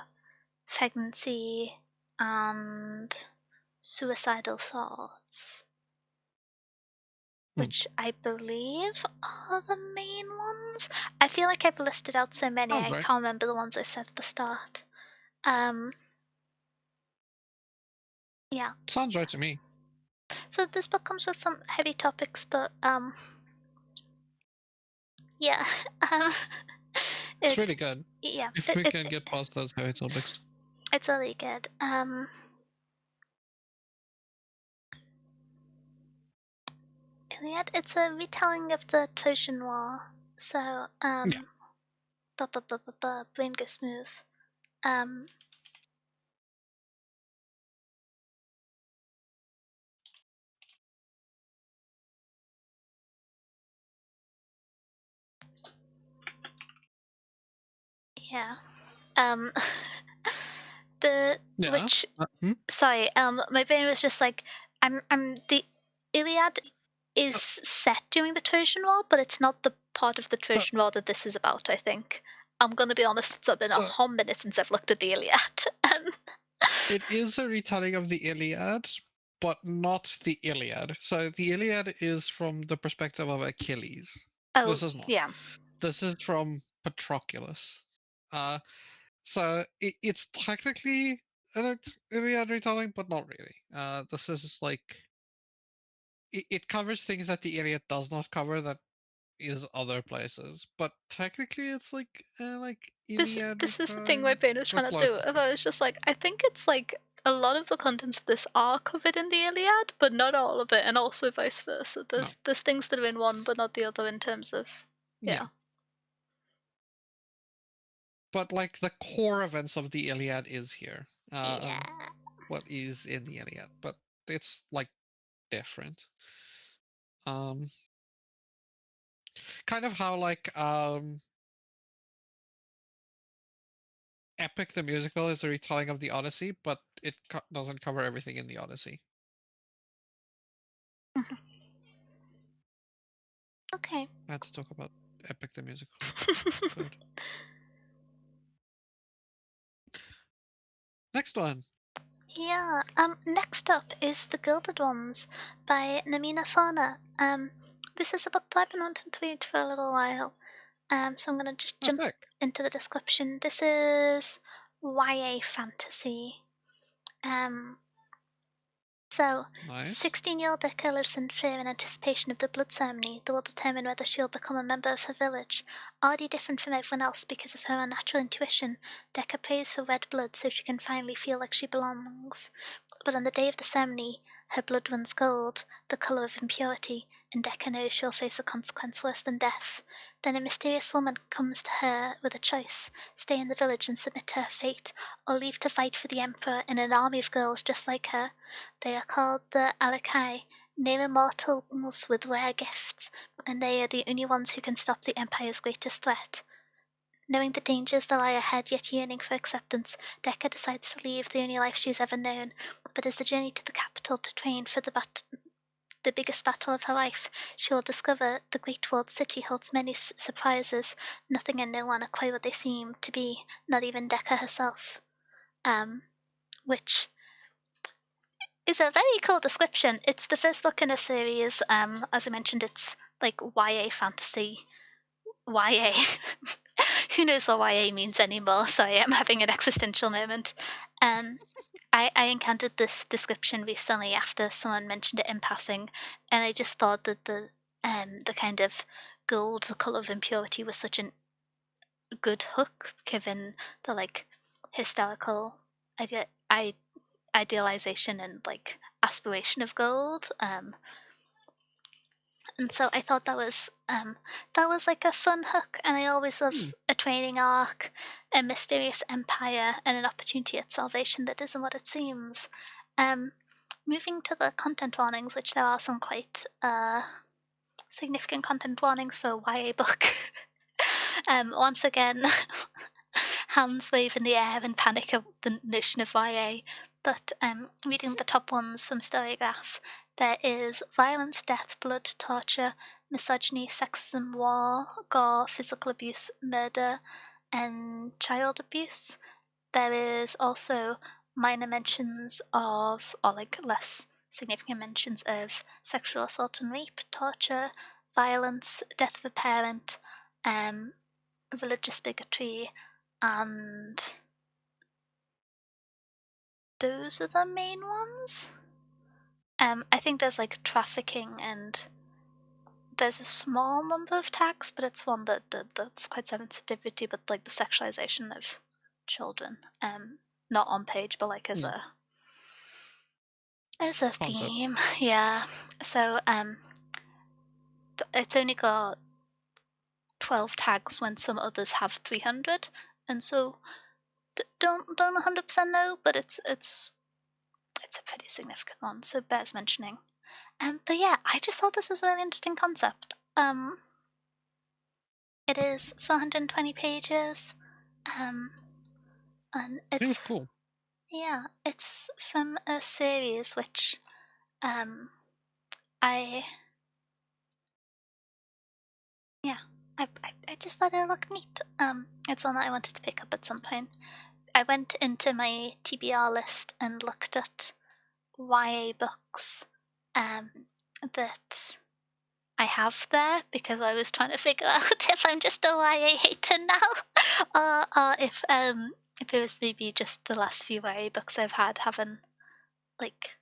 pregnancy and suicidal thoughts, which I believe are the main ones. I feel like I've listed out so many, Sounds I right. can't remember the ones I said at the start. Yeah. Sounds right to me. So this book comes with some heavy topics, but yeah, um, It's it really good. yeah, If we can get past those heavy topics. it's really good. Iliad, it's a retelling of the Trojan War. So Yeah. brain go smooth. Um, yeah. Um, the Yeah. which Hmm? sorry. My brain was just like I'm the Iliad is So, set during the Trojan War, but it's not the part of the so, Trojan War that this is about. I think. I'm gonna be honest. It's been a so hot minute since I've looked at the Iliad. it is a retelling of the Iliad, but not the Iliad. So the Iliad is from the perspective of Achilles. Oh This is not. yeah. This is from Patroclus. Uh, so it's technically an Iliad retelling, but not really. This is like it covers things that the Iliad does not cover that is other places, but technically it's like Iliad This is the thing my brain was with trying to do. loads of And stuff. I was just like, I think it's like a lot of the contents of this are covered in the Iliad, but not all of it, and also vice versa. No, There's things that are in one but not the other in terms of yeah, yeah. but like the core events of the Iliad is here. Yeah. What is in the Iliad, but it's like different. Um, kind of how like Epic the musical is a retelling of the Odyssey, but it doesn't cover everything in the Odyssey. Okay. I had to talk about Epic the musical. It's good. Next one. Yeah. Next up is The Gilded Ones by Namina Farna. This is a book that I've been wanting to read for a little while. So I'm gonna just Oh, jump sick. into the description. This is YA fantasy. Um, So, Nice. 16-year-old Decca lives in fear and anticipation of the blood ceremony that will determine whether she'll become a member of her village. Already different from everyone else because of her unnatural intuition, Decca prays for red blood so she can finally feel like she belongs. But on the day of the ceremony, her blood runs gold, the color of impurity, and Decca knows she'll face a consequence worse than death. Then a mysterious woman comes to her with a choice: stay in the village and submit to her fate, or leave to fight for the Emperor and an army of girls just like her. They are called the Alakai, near immortals with rare gifts, and they are the only ones who can stop the Empire's greatest threat. Knowing the dangers that lie ahead, yet yearning for acceptance, Decca decides to leave the only life she's ever known. But as the journey to the capital to train for the biggest battle of her life, she will discover the great walled city holds many surprises. Nothing and no one are quite what they seem to be, not even Decca herself. Which is a very cool description. It's the first book in a series. As I mentioned, it's like YA fantasy. YA. Who knows what YA means anymore? Sorry, I'm having an existential moment. Um, I encountered this description recently after someone mentioned it in passing, and I just thought that the kind of gold, the color of impurity, was such a good hook given the like historical idea, idealization and like aspiration of gold. And so I thought that was like a fun hook, and I always Hmm. love a training arc, a mysterious empire, and an opportunity at salvation that isn't what it seems. Um, moving to the content warnings, which there are some quite significant content warnings for a YA book. Once again, hands wave in the air in panic at the notion of YA. But reading the top ones from Storygraph, there is violence, death, blood, torture, misogyny, sexism, war, gore, physical abuse, murder, and child abuse. There is also minor mentions of, or like less significant mentions of sexual assault and rape, torture, violence, death of a parent, religious bigotry, and those are the main ones. I think there's like trafficking and there's a small number of tags, but it's one that's quite sensitivity, but like the sexualization of children. Not on page, but like as a Concept. theme. Yeah. So it's only got 12 tags when some others have 300, and so don't 100% know, but it's a pretty significant one, so bears mentioning. But yeah, I just thought this was a really interesting concept. It is 420 pages, and Seems it's cool. yeah, it's from a series which I yeah, I just thought it looked neat. It's one that I wanted to pick up at some point. I went into my TBR list and looked at YA books that I have there because I was trying to figure out if I'm just a YA hater now, or if it was maybe just the last few YA books I've had haven't like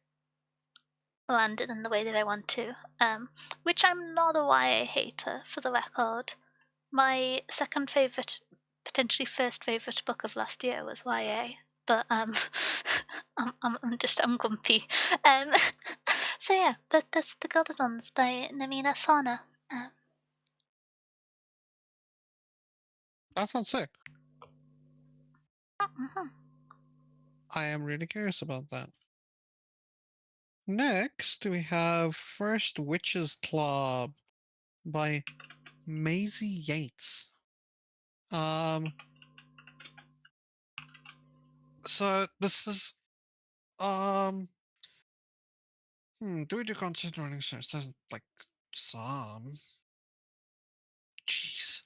landed in the way that I want to. Which I'm not a YA hater, for the record. My second favorite, potentially first favorite book of last year was YA, but I'm grumpy. Um, so yeah, that's The Golden Ones by Namina Fauna. That sounds sick. Mm-hmm. I am really curious about that. Next, we have First Witches Club by Maisie Yates. So this is do we do content warning search? Doesn't like some. Jeez.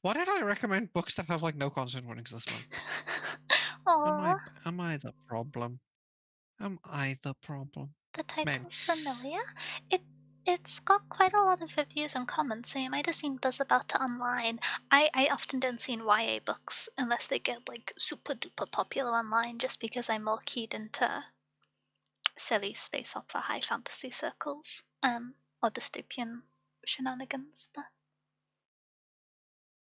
Why did I recommend books that have like no content warnings this month? Am I Aw, am I the problem? Am I the problem? the Maybe. title's familiar. It it's got quite a lot of reviews and comments, so you might have seen buzz about it online. I often don't see YA books unless they get like super duper popular online, just because I'm more keyed into silly space opera high fantasy circles, or dystopian shenanigans. But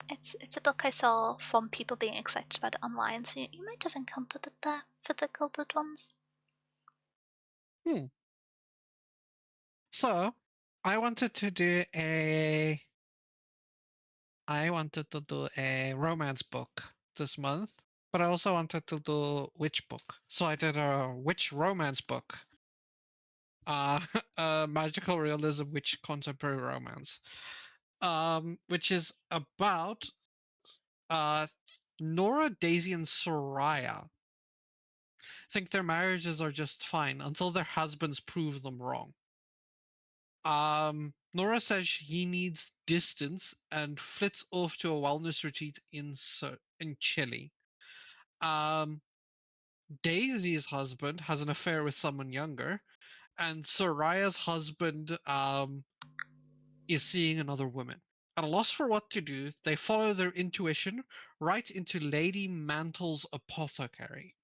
it's a book I saw from people being excited about it online, so you might have encountered it there for the Gilded Ones. Hmm. So I wanted to do a romance book this month, but I also wanted to do witch book. So I did a witch romance book. A magical realism witch contemporary romance. Which is about Nora, Daisy, and Soraya think their marriages are just fine until their husbands prove them wrong. Nora says he needs distance and flits off to a wellness retreat in Chile. Um, Daisy's husband has an affair with someone younger, and Soraya's husband is seeing another woman. At a loss for what to do, they follow their intuition right into Lady Mantle's apothecary.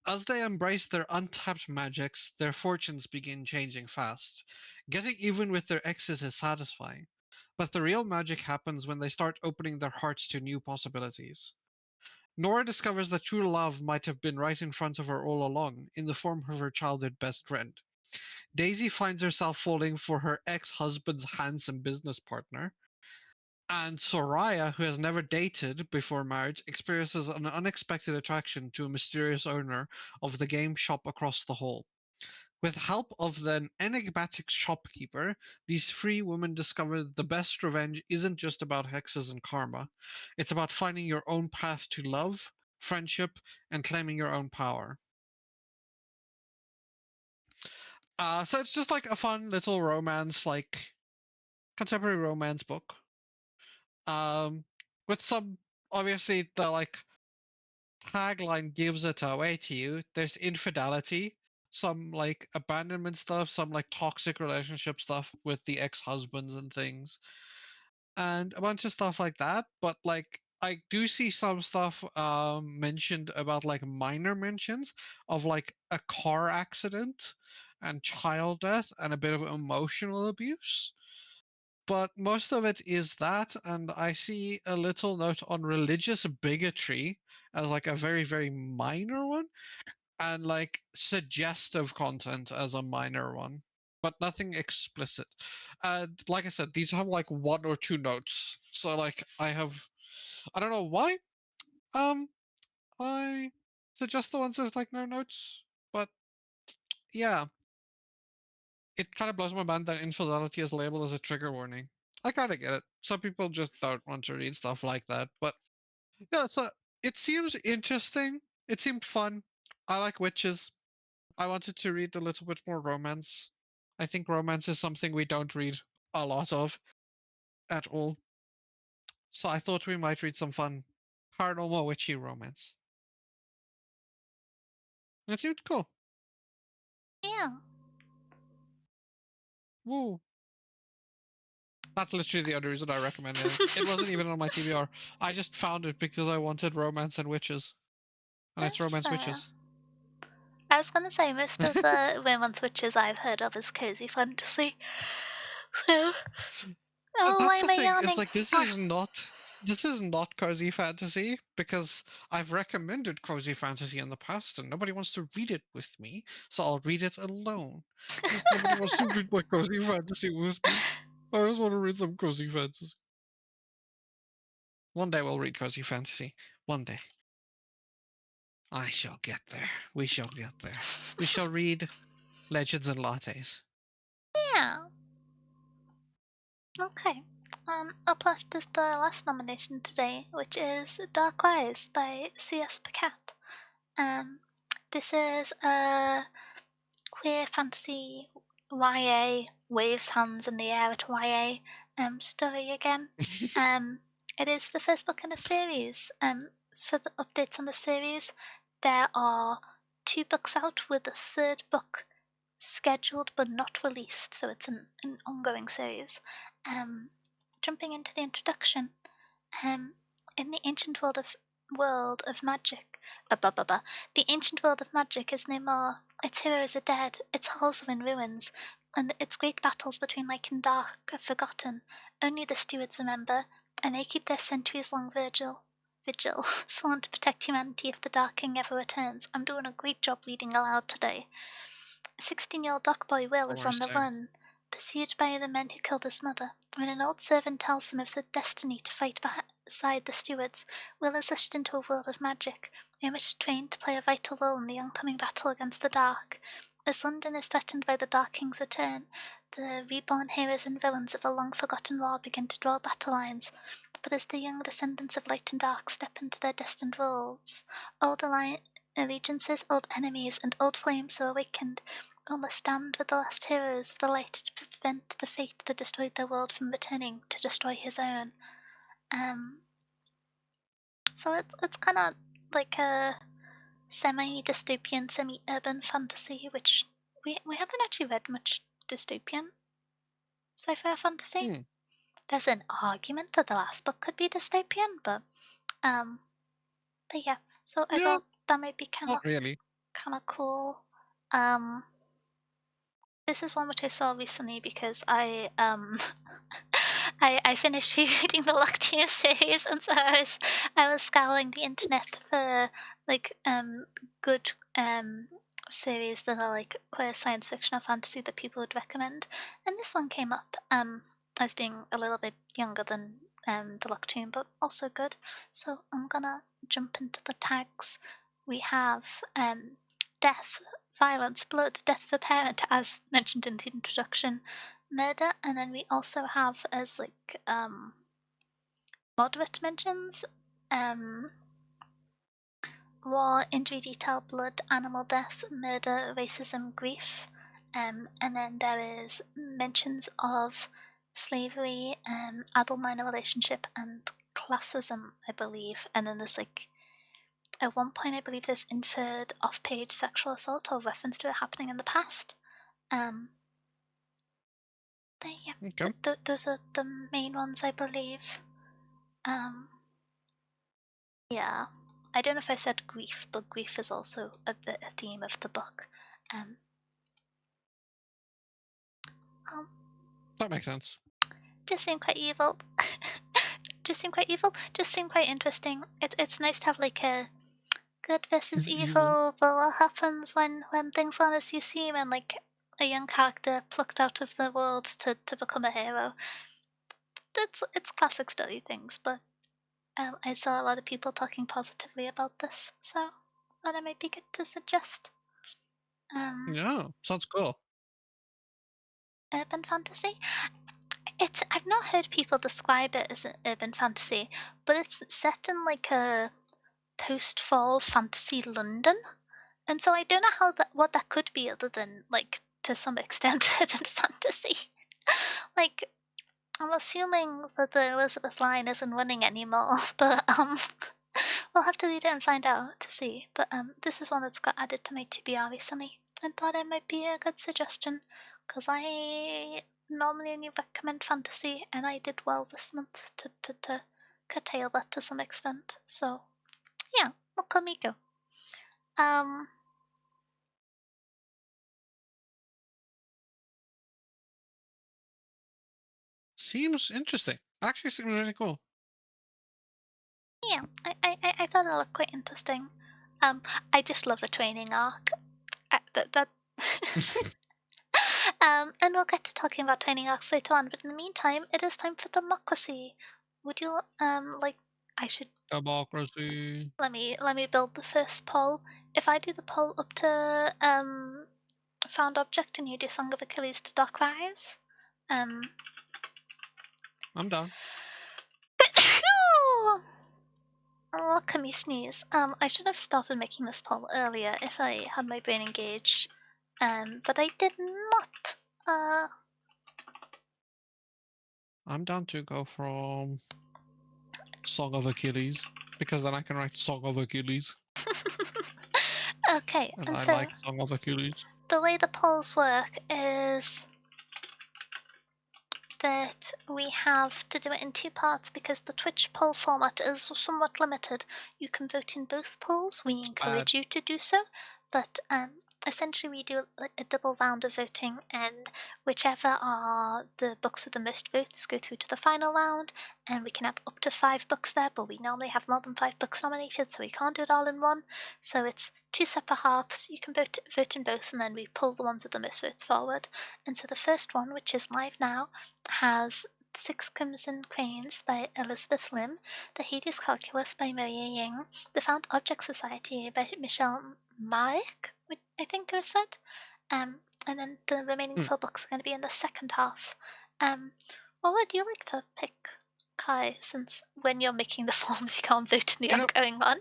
As they embrace their untapped magics, their fortunes begin changing fast. Getting even with their exes is satisfying, but the real magic happens when they start opening their hearts to new possibilities. Nora discovers that true love might have been right in front of her all along, in the form of her childhood best friend. Daisy finds herself falling for her ex-husband's handsome business partner, and Soraya, who has never dated before marriage, experiences an unexpected attraction to a mysterious owner of the game shop across the hall. With help of an enigmatic shopkeeper, these three women discover the best revenge isn't just about hexes and karma. It's about finding your own path to love, friendship, and claiming your own power. So it's just like a fun little romance, like contemporary romance book. With some, obviously the like tagline gives it away to you. There's infidelity, some like abandonment stuff, some like toxic relationship stuff with the ex-husbands and things, and a bunch of stuff like that. But like I do see some stuff mentioned about like minor mentions of like a car accident and child death and a bit of emotional abuse. But most of it is that, and I see a little note on religious bigotry as like a very, very minor one, and like suggestive content as a minor one, but nothing explicit. And like I said, these have like one or two notes. So like I don't know why. Um, I suggest the ones with like no notes, but yeah, it kind of blows my mind that infidelity is labeled as a trigger warning. I kind of get it. Some people just don't want to read stuff like that, but yeah, so it seems interesting. It seemed fun. I like witches. I wanted to read a little bit more romance. I think romance is something we don't read a lot of at all. So I thought we might read some fun paranormal witchy romance. And it seemed cool. Yeah. Woo. That's literally the only reason I recommended it. It wasn't even on my TBR. I just found it because I wanted romance and witches. And it's That's romance fair. witches. I was gonna say most of the romance witches I've heard of is cozy fantasy. So, oh, That's why the am I thing. It's yawning? like this is not cozy fantasy because I've recommended cozy fantasy in the past and nobody wants to read it with me, so I'll read it alone. Because nobody wants to read my cozy fantasy with me. I just want to read some cozy fantasy. One day we'll read cozy fantasy. One day. I shall get there. We shall get there. We shall read Legends and Lattes. Yeah. Okay. Up last is the last nomination today, which is Dark Rise by C.S. Pacat. Um, this is a queer fantasy YA, waves hands in the air at YA story again. It is the first book in a series. For the updates on the series, there are 2 books out with a third book scheduled but not released, so it's an ongoing series. Um, Jumping into the introduction, um, in the ancient world of magic, the ancient world of magic is no more. Its heroes are dead. Its halls are in ruins, and its great battles between light and dark are forgotten. Only the stewards remember, and they keep their centuries-long vigil, sworn to protect humanity if the Dark King ever returns. I'm doing a great job reading aloud today. 16-year-old dock boy Will is on the Interesting. run, pursued by the men who killed his mother. When an old servant tells him of the destiny to fight beside the stewards, Will is ushered into a world of magic, in which trained to play a vital role in the oncoming battle against the Dark. As London is threatened by the Dark King's return, the reborn heroes and villains of a long-forgotten war begin to draw battle lines. But as the young descendants of light and dark step into their destined roles, old allegiances, old enemies, and old flames are awakened, all must stand with the last heroes of the light to prevent the fate that destroyed their world from returning to destroy his own. Um, so it's kind of like a semi-dystopian, semi-urban fantasy, which we haven't actually read much dystopian sci-fi fantasy. Hmm. There's an argument that the last book could be dystopian, um, but yeah. So I Yeah, thought that might be kind not of really. cool. Um, This is one which I saw recently because I finished rereading the Locked series, and so I was scouring the internet for like good series that are like queer science fiction or fantasy that people would recommend, and this one came up as being a little bit younger than the Locked, but also good. So I'm gonna jump into the tags. We have Death violence, blood, death of a parent, as mentioned in the introduction, murder, and then we also have as like moderate mentions, war, injury, detail, blood, animal death, murder, racism, grief, and then there is mentions of slavery, adult-minor relationship, and classism, I believe. And then there's like at one point, I believe there's inferred off-page sexual assault or reference to it happening in the past. But yeah, Okay. those are the main ones, I believe. Yeah, I don't know if I said grief, but grief is also a theme of the book. Um, um, That makes sense. just seem quite evil. Just seem quite evil. Just seem quite interesting. It's nice to have like a good versus Evil. evil, but what happens when things aren't as you seem, and like a young character plucked out of the world to become a hero. It's classic story things, but I saw a lot of people talking positively about this, so thought it might be good to suggest. Um, Yeah, sounds cool. Urban fantasy. I've not heard people describe it as an urban fantasy, but it's set in like a post-fall fantasy London, and so I don't know what that could be other than like to some extent urban fantasy. Like I'm assuming that the Elizabeth line isn't running anymore, but we'll have to read it and find out to see. But this is one that's got added to my TBR recently, and thought it might be a good suggestion because I normally only recommend fantasy, and I did well this month to curtail that to some extent. So yeah, Okamiko. Um, Seems interesting. Actually, seems really cool. yeah, I thought it looked quite interesting. I just love a training arc. That and we'll get to talking about training arcs later on. But in the meantime, it is time for democracy. Would you like? I should Democracy. let me build the first poll. If I do the poll up to found object and you do Song of Achilles to Dark Rise, um. I'm down. Oh, look at me sneeze. I should have started making this poll earlier if I had my brain engaged. But I did not. I'm down to go from Song of Achilles because then I can write Song of Achilles, Okay, and and I so like Song of Achilles. the way the polls work is that we have to do it in two parts because the Twitch poll format is somewhat limited. You can vote in both polls. We It's bad. encourage you to do so, but essentially we do a double round of voting, and whichever are the books with the most votes go through to the final round, and we can have up to 5 books there, but we normally have more than 5 books nominated, so we can't do it all in one. So it's two separate halves. You can vote in both, and then we pull the ones with the most votes forward. And so the first one, which is live now, has Six Crimson Cranes by Elizabeth Lim, The Hades Calculus by Maria Ying, The Found Object Society by Michelle Marek, I think it was said. And then the remaining 4 books are going to be in the second half. What would you like to pick, Kai, since when you're making the forms you can't vote in the You know, ongoing one?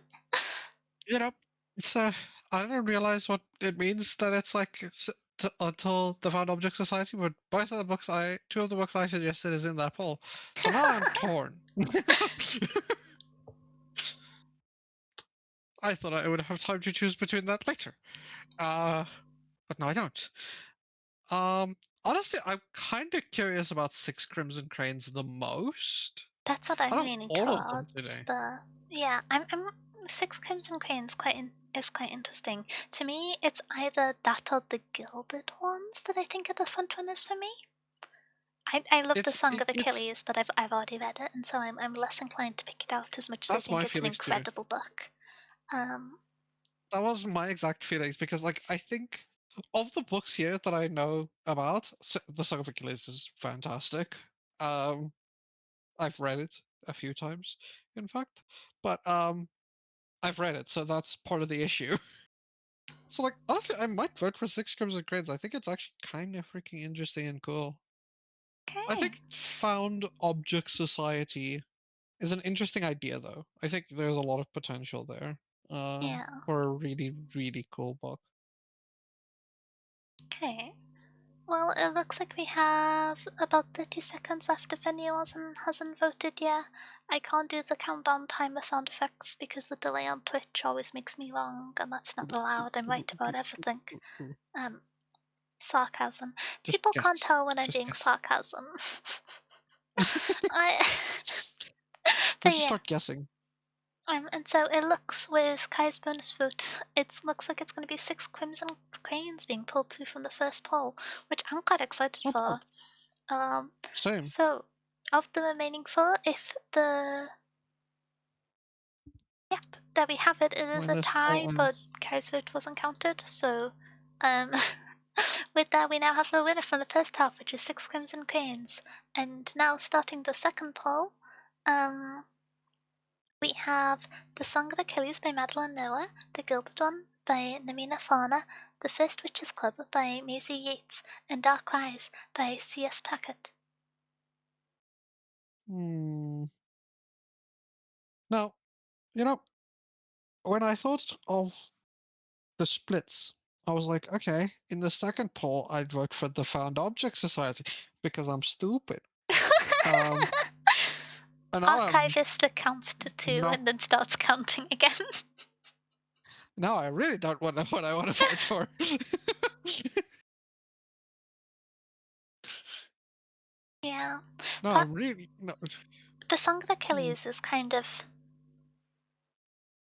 you know, it's I didn't realize what it means that it's like until the Found Object Society, but both of the books two of the books I suggested is in that poll. So now I'm torn. I thought I would have time to choose between that later. But no, I don't. Honestly, I'm kind of curious about Six Crimson Cranes the most. That's what I'm Out of leaning all of them towards. today, Yeah, I'm Six Crimson Cranes is quite interesting. To me, it's either that or the Gilded ones that I think are the front runners for me. I love the Song of it's Achilles, but I've already read it, and so I'm less inclined to pick it out as much as I that's think my it's an feelings too. incredible book. Um, That was my exact feelings because, like, I think of the books here that I know about, the Song of Achilles is fantastic. Um, I've read it a few times, in fact, but I've read it, so that's part of the issue. So, like, honestly, I might vote for Six Crimson Cranes. I think it's actually kind of freaking interesting and cool. I Okay. think found object society is an interesting idea, though. I think there's a lot of potential there Yeah. for a really, really cool book. Okay. Well, it looks like we have about 30 seconds left if anyone hasn't voted yet. I can't do the countdown timer sound effects because the delay on Twitch always makes me wrong, and that's not allowed. I'm right about everything. Um, sarcasm. Just People can't guess. tell when I'm Just being guess. sarcasm. I. We But just yeah. start guessing. And so it looks with Kai's bonus vote, it looks like it's going to be 6 Crimson Cranes being pulled through from the first poll, which I'm quite excited Oh, for. dope. Same. So of the remaining four, if the yep, there we have it. It is When a this tie, poll but ends. Kai's vote wasn't counted. So, um, with that, we now have the winner from the first half, which is 6 Crimson Cranes. And now starting the second poll, um, we have The Song of Achilles by Madeline Miller, The Gilded One by Namina Farner, The First Witches Club by Maisie Yates, and Dark Rise by C.S. Packard. Hmm. Now, you know, when I thought of the splits, I was like, okay, in the second poll, I'd vote for the Found Object Society because I'm stupid. Um, and now I'm Archivist that counts to 2 no, and then starts counting again. now I really don't want what I want to vote for. Yeah. No, But I'm really no. The Song of Hmm, Achilles is kind of.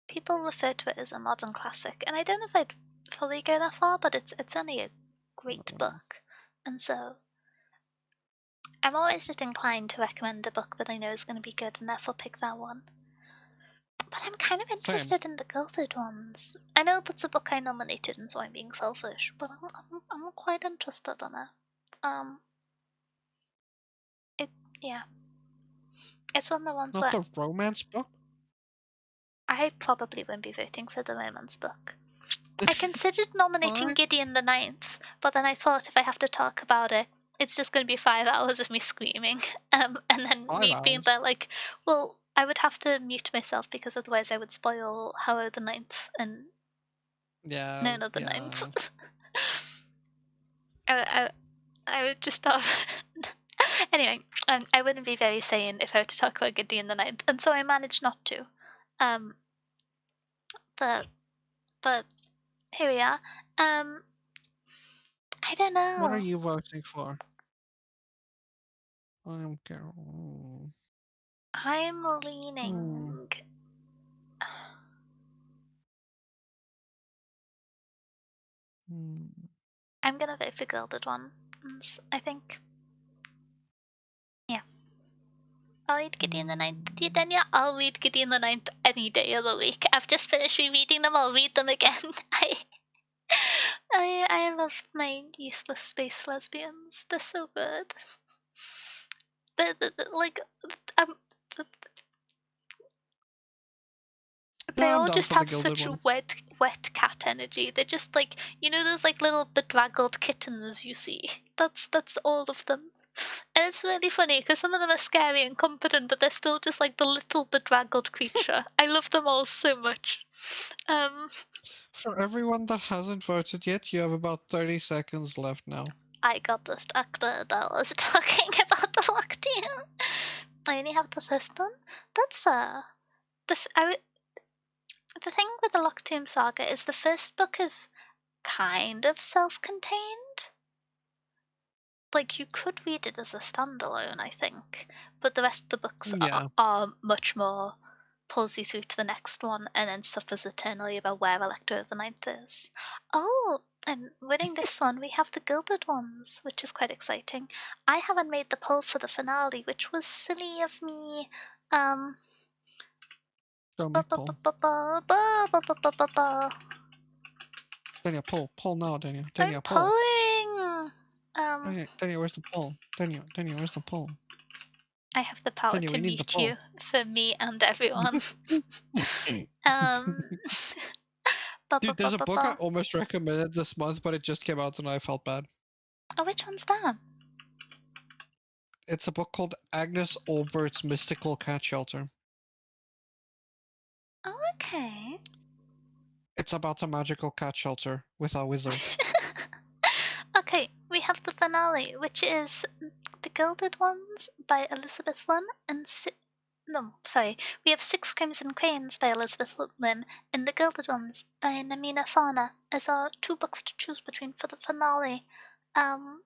People refer to it as a modern classic, and I don't know if I'd fully go that far, but it's only a great book. And so I'm always just inclined to recommend a book that I know is going to be good and therefore pick that one. But I'm kind of same. interested in the Gilded Ones. I know that's a book I nominated, and so I'm being selfish, but I'm quite interested in it. Um, it yeah, it's one of the ones Not where the romance book. I probably won't be voting for the romance book. I considered nominating Why? Gideon the Ninth, but then I thought if I have to talk about it, it's just going to be 5 hours of me screaming, and then Five me being hours. there like, well, I would have to mute myself because otherwise I would spoil Harrow the Ninth and Yeah, no, not the Ninth. yeah. I, I would just stop. Anyway, I wouldn't be very sane if I were to talk about Gideon the Ninth, and so I managed not to. Um, but but here we are. I don't What are know. you voting for? I'm Carol. I'm Hmm. leaning. Hmm. I'm gonna vote for Gilded Ones. I think. Yeah. I'll read Gideon the Ninth. Do you, Hmm. Danya? I'll read Gideon the Ninth any day of the week. I've just finished rereading them. I'll read them again. I love my useless space lesbians. They're so good. They're like um, they Yeah, I'm all down just for the have Gilded such Ones. wet cat energy. They're just like those like little bedraggled kittens you see. That's all of them. And it's really funny because some of them are scary and competent, but they're still just like the little bedraggled creature. I love them all so much. Um, For everyone that hasn't voted yet, you have about 30 seconds left now. I got distracted. I was talking about the lock team. I only have the first one. That's fair. The thing with the Lock Tomb Saga is the first book is kind of self-contained. Like you could read it as a standalone, I think, but the rest of the books Yeah. are much more pulls you through to the next one and then suffers eternally about where Elector of the Ninth is. Oh, and winning this one, we have the Gilded Ones, which is quite exciting. I haven't made the poll for the finale, which was silly of me. Um, Show ba me ba ba pull. ba ba ba ba ba ba ba ba. Daniel, pull. Pull now, Daniel. I'm Daniel, pull. pulling. Um, Daniel, where's the pull? Daniel, where's the pull? I have the power Daniel, to we need the mute you pull. for me and everyone. Um, Dude, there's a book I almost recommended this month, but it just came out and I felt bad. Oh, which one's that? It's a book called Agnes Albert's Mystical Cat Shelter. Oh, okay. It's about a magical cat shelter with a wizard. Okay, we have the finale, which is The Gilded Ones by Elizabeth Lim and we have Six Crimson Cranes by Elizabeth Lim and The Gilded Ones by Namina Fauna as our two books to choose between for the finale. I'm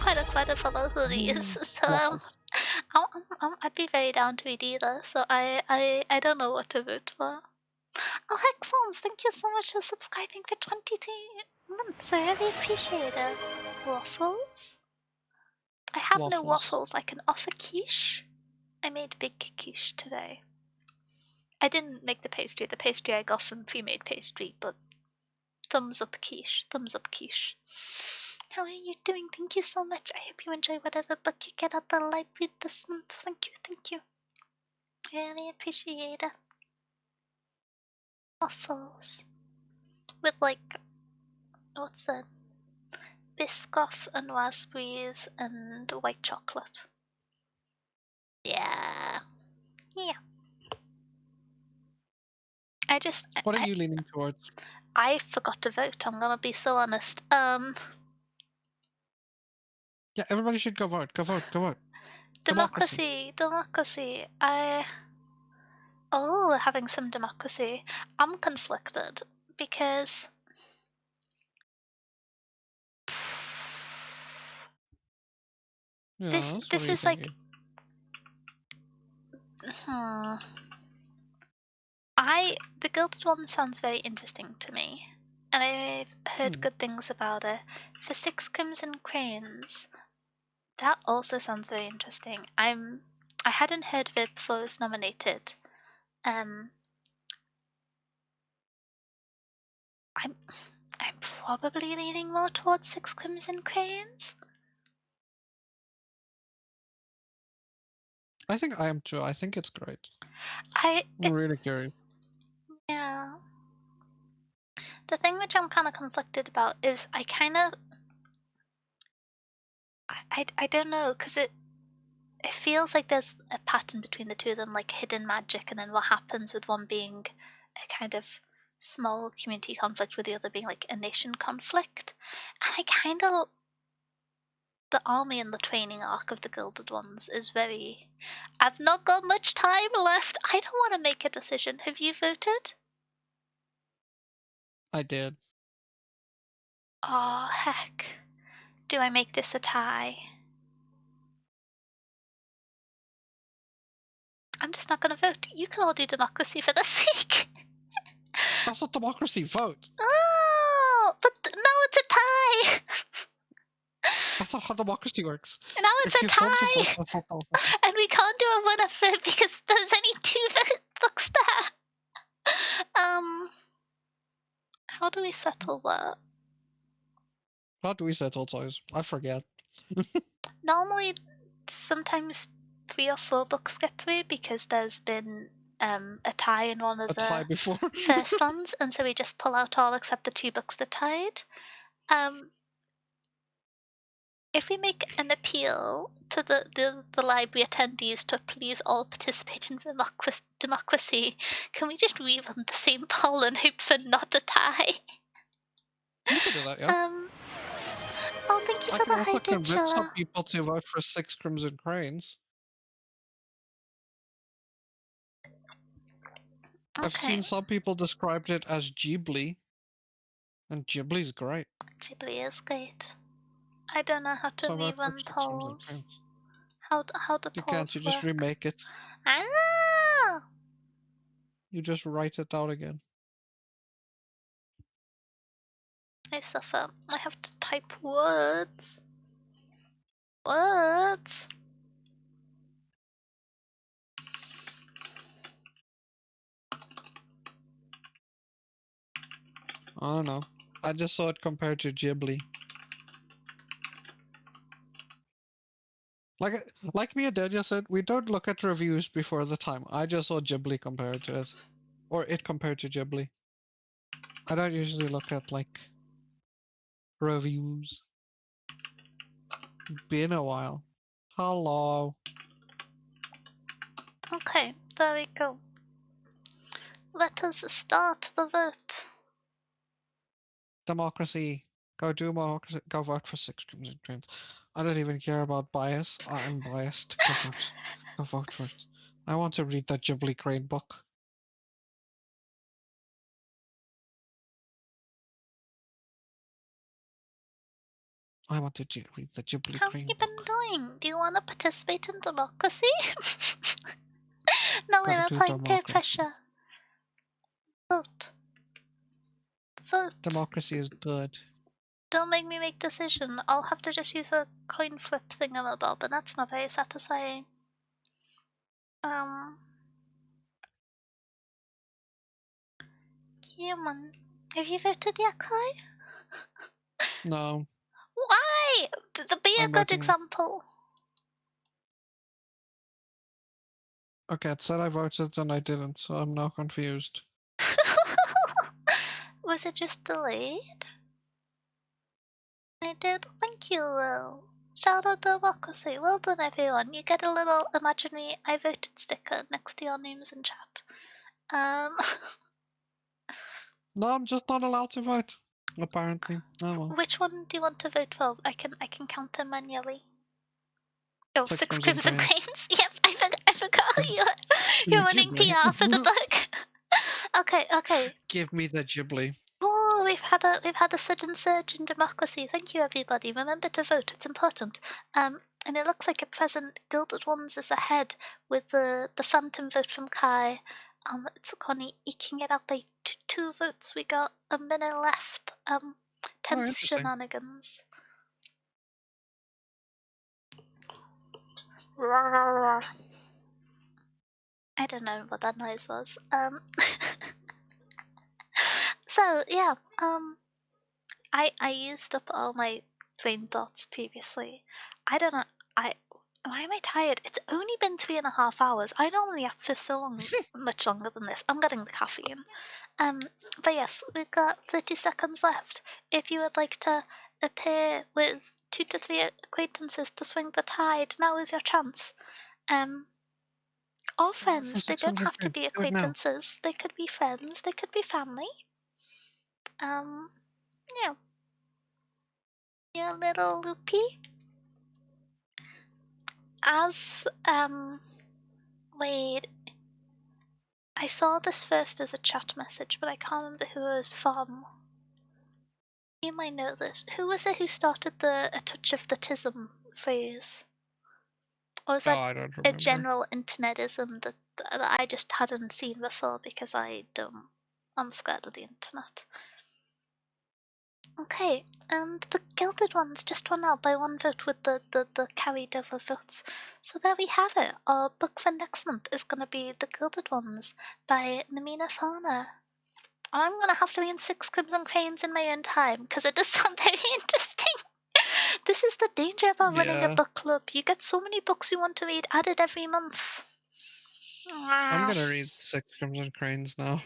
quite excited for both of these, so Waffles. I'd be very down to read either. So I don't know what to vote for. Oh, Hexons, thank you so much for subscribing for 22 months. I really appreciate it. Waffles? I have no Waffles. waffles. I can offer quiche. I made big quiche today. I didn't make the pastry. The pastry I got from pre-made pastry, but thumbs up quiche. Thumbs up quiche. How are you doing? Thank you so much. I hope you enjoy whatever book you get at the library this month. Thank you, thank you. I really appreciate it. Waffles. With like, what's that? Biscoff and raspberries and white chocolate. Yeah. Yeah. What are you leaning towards? I forgot to vote, I'm gonna be so honest. Yeah, everybody should go vote. Go vote. Go vote. Democracy. Having some democracy. I'm conflicted because Yes, what this are you is like, thinking? the Gilded One sounds very interesting to me, and I've heard good things about it. For Six Crimson Cranes, that also sounds very interesting. I hadn't heard of it before it was nominated. I'm probably leaning more towards Six Crimson Cranes. I think I am too. I think it's great. I'm really curious. Yeah. The thing which I'm kind of conflicted about is I don't know, because it feels like there's a pattern between the two of them, like hidden magic, and then what happens with one being a kind of small community conflict with the other being like a nation conflict. And I kind of, the army and the training arc of the Gilded Ones is very, I've not got much time left. I don't want to make a decision. Have you voted? I did. Oh, heck. Do I make this a tie? I'm just not going to vote. You can all do democracy for the sake. That's not democracy. Vote. Oh, but now it's a tie. That's not how democracy works. Now it's If a you hold your vote, tie. that's not democracy. And we can't do a one-up vote because there's only two books there. How do we settle that? How do we settle ties? I forget. Normally, sometimes 3 or 4 books get through because there's been a tie in one of A tie the before. first ones, and so we just pull out all except the 2 books that tied. If we make an appeal to the library attendees to please all participate in democracy, can we just rerun the same poll and hope for not a tie? You can do that, yeah. Oh, thank you I for can the also hydrate, convince some Chilla. people to vote for Six Crimson Cranes. I've Okay, seen some people described it as Ghibli, and Ghibli's great. Ghibli is great. I don't know how to So vote for rerun Six Crimson polls. Cranes. How the You can't, polls you just work. remake it. Ah! You just write it out again. I suffer. I have to type words. Words. I don't know. I just saw it compared to Ghibli. Like me and Daniel said, we don't look at reviews before the time. I just saw Ghibli compared to it. Or it compared to Ghibli. I don't usually look at like reviews. Been a while. Hello. Okay, there we go. Let us start the vote. Democracy. Go do democracy. Go vote for 6 Crimson Cranes. I don't even care about bias. I'm biased. Go vote. Go vote for it. I want to read that Ghibli Crane book. I want to read the Ghibli How have Crane you been book. doing? Do you want to participate in democracy? No, Go I'm do applying peer democracy. pressure. Vote. Vote. Democracy is good. Don't make me make decision. I'll have to just use a coin flip thingamabob, and that's not very satisfying. Human. Have you voted yet, Kai? No, Why? Be a I'm good voting. example. Okay, it said I voted and I didn't, so I'm now confused. Was it just delayed? I did. Thank you, Will. Shout out democracy. Well done, everyone. You get a little imaginary I voted sticker next to your names in chat. No, I'm just not allowed to vote. Apparently. Oh well. Which one do you want to vote for? I can count them manually. Oh, 6 six Crimson crimson Cranes. cranes. Yep, I forgot you're The running Ghibli. PR for the book. Okay. Give me the Ghibli. Oh, we've had a sudden surge in democracy. Thank you, everybody. Remember to vote; it's important. And it looks like at present Gilded Ones is ahead with the phantom vote from Kai. It's Connie eking it out by two votes. We got a minute left. Oh, Tense interesting. shenanigans. I don't know what that noise was. So yeah. I used up all my brain thoughts previously. I don't know. Why am I tired? It's only been 3.5 hours. I normally have for so long, much longer than this. I'm getting the caffeine. But yes, we've got 30 seconds left. If you would like to appear with 2 to 3 acquaintances to swing the tide, now is your chance. Or Vote for friends. They don't 600 have to Cranes. be Do it now. acquaintances. They could be friends. They could be family. Yeah. You little loopy. As wait, I saw this first as a chat message, but I can't remember who it was from. You might know this. Who was it who started the "a touch of the tism" phrase? Or was Oh, that I don't a remember. general internetism that I just hadn't seen before because I'm scared of the internet. Okay, and the Gilded Ones just won out by one vote with the carried over votes. So there we have it. Our book for next month is going to be The Gilded Ones by Namina Farner. I'm going to have to read 6 Crimson Cranes in my own time because it does sound very interesting. This is the danger about running a Yeah. book club. You get so many books you want to read added every month. I'm gonna read 6 Crimson Cranes now.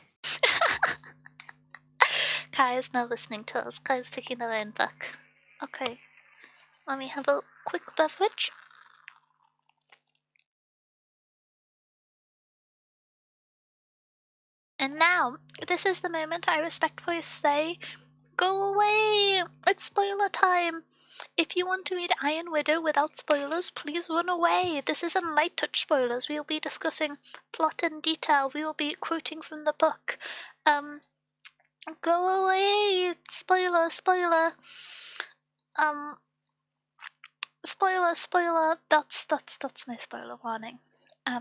Kai is now listening to us. Kai is picking her own book. Okay, let me have a quick beverage. And now, this is the moment I respectfully say, go away! It's spoiler time! If you want to read Iron Widow without spoilers, please run away. This isn't light touch spoilers. We will be discussing plot in detail. We will be quoting from the book. Go away! Spoiler, spoiler. Um, spoiler. That's my spoiler warning.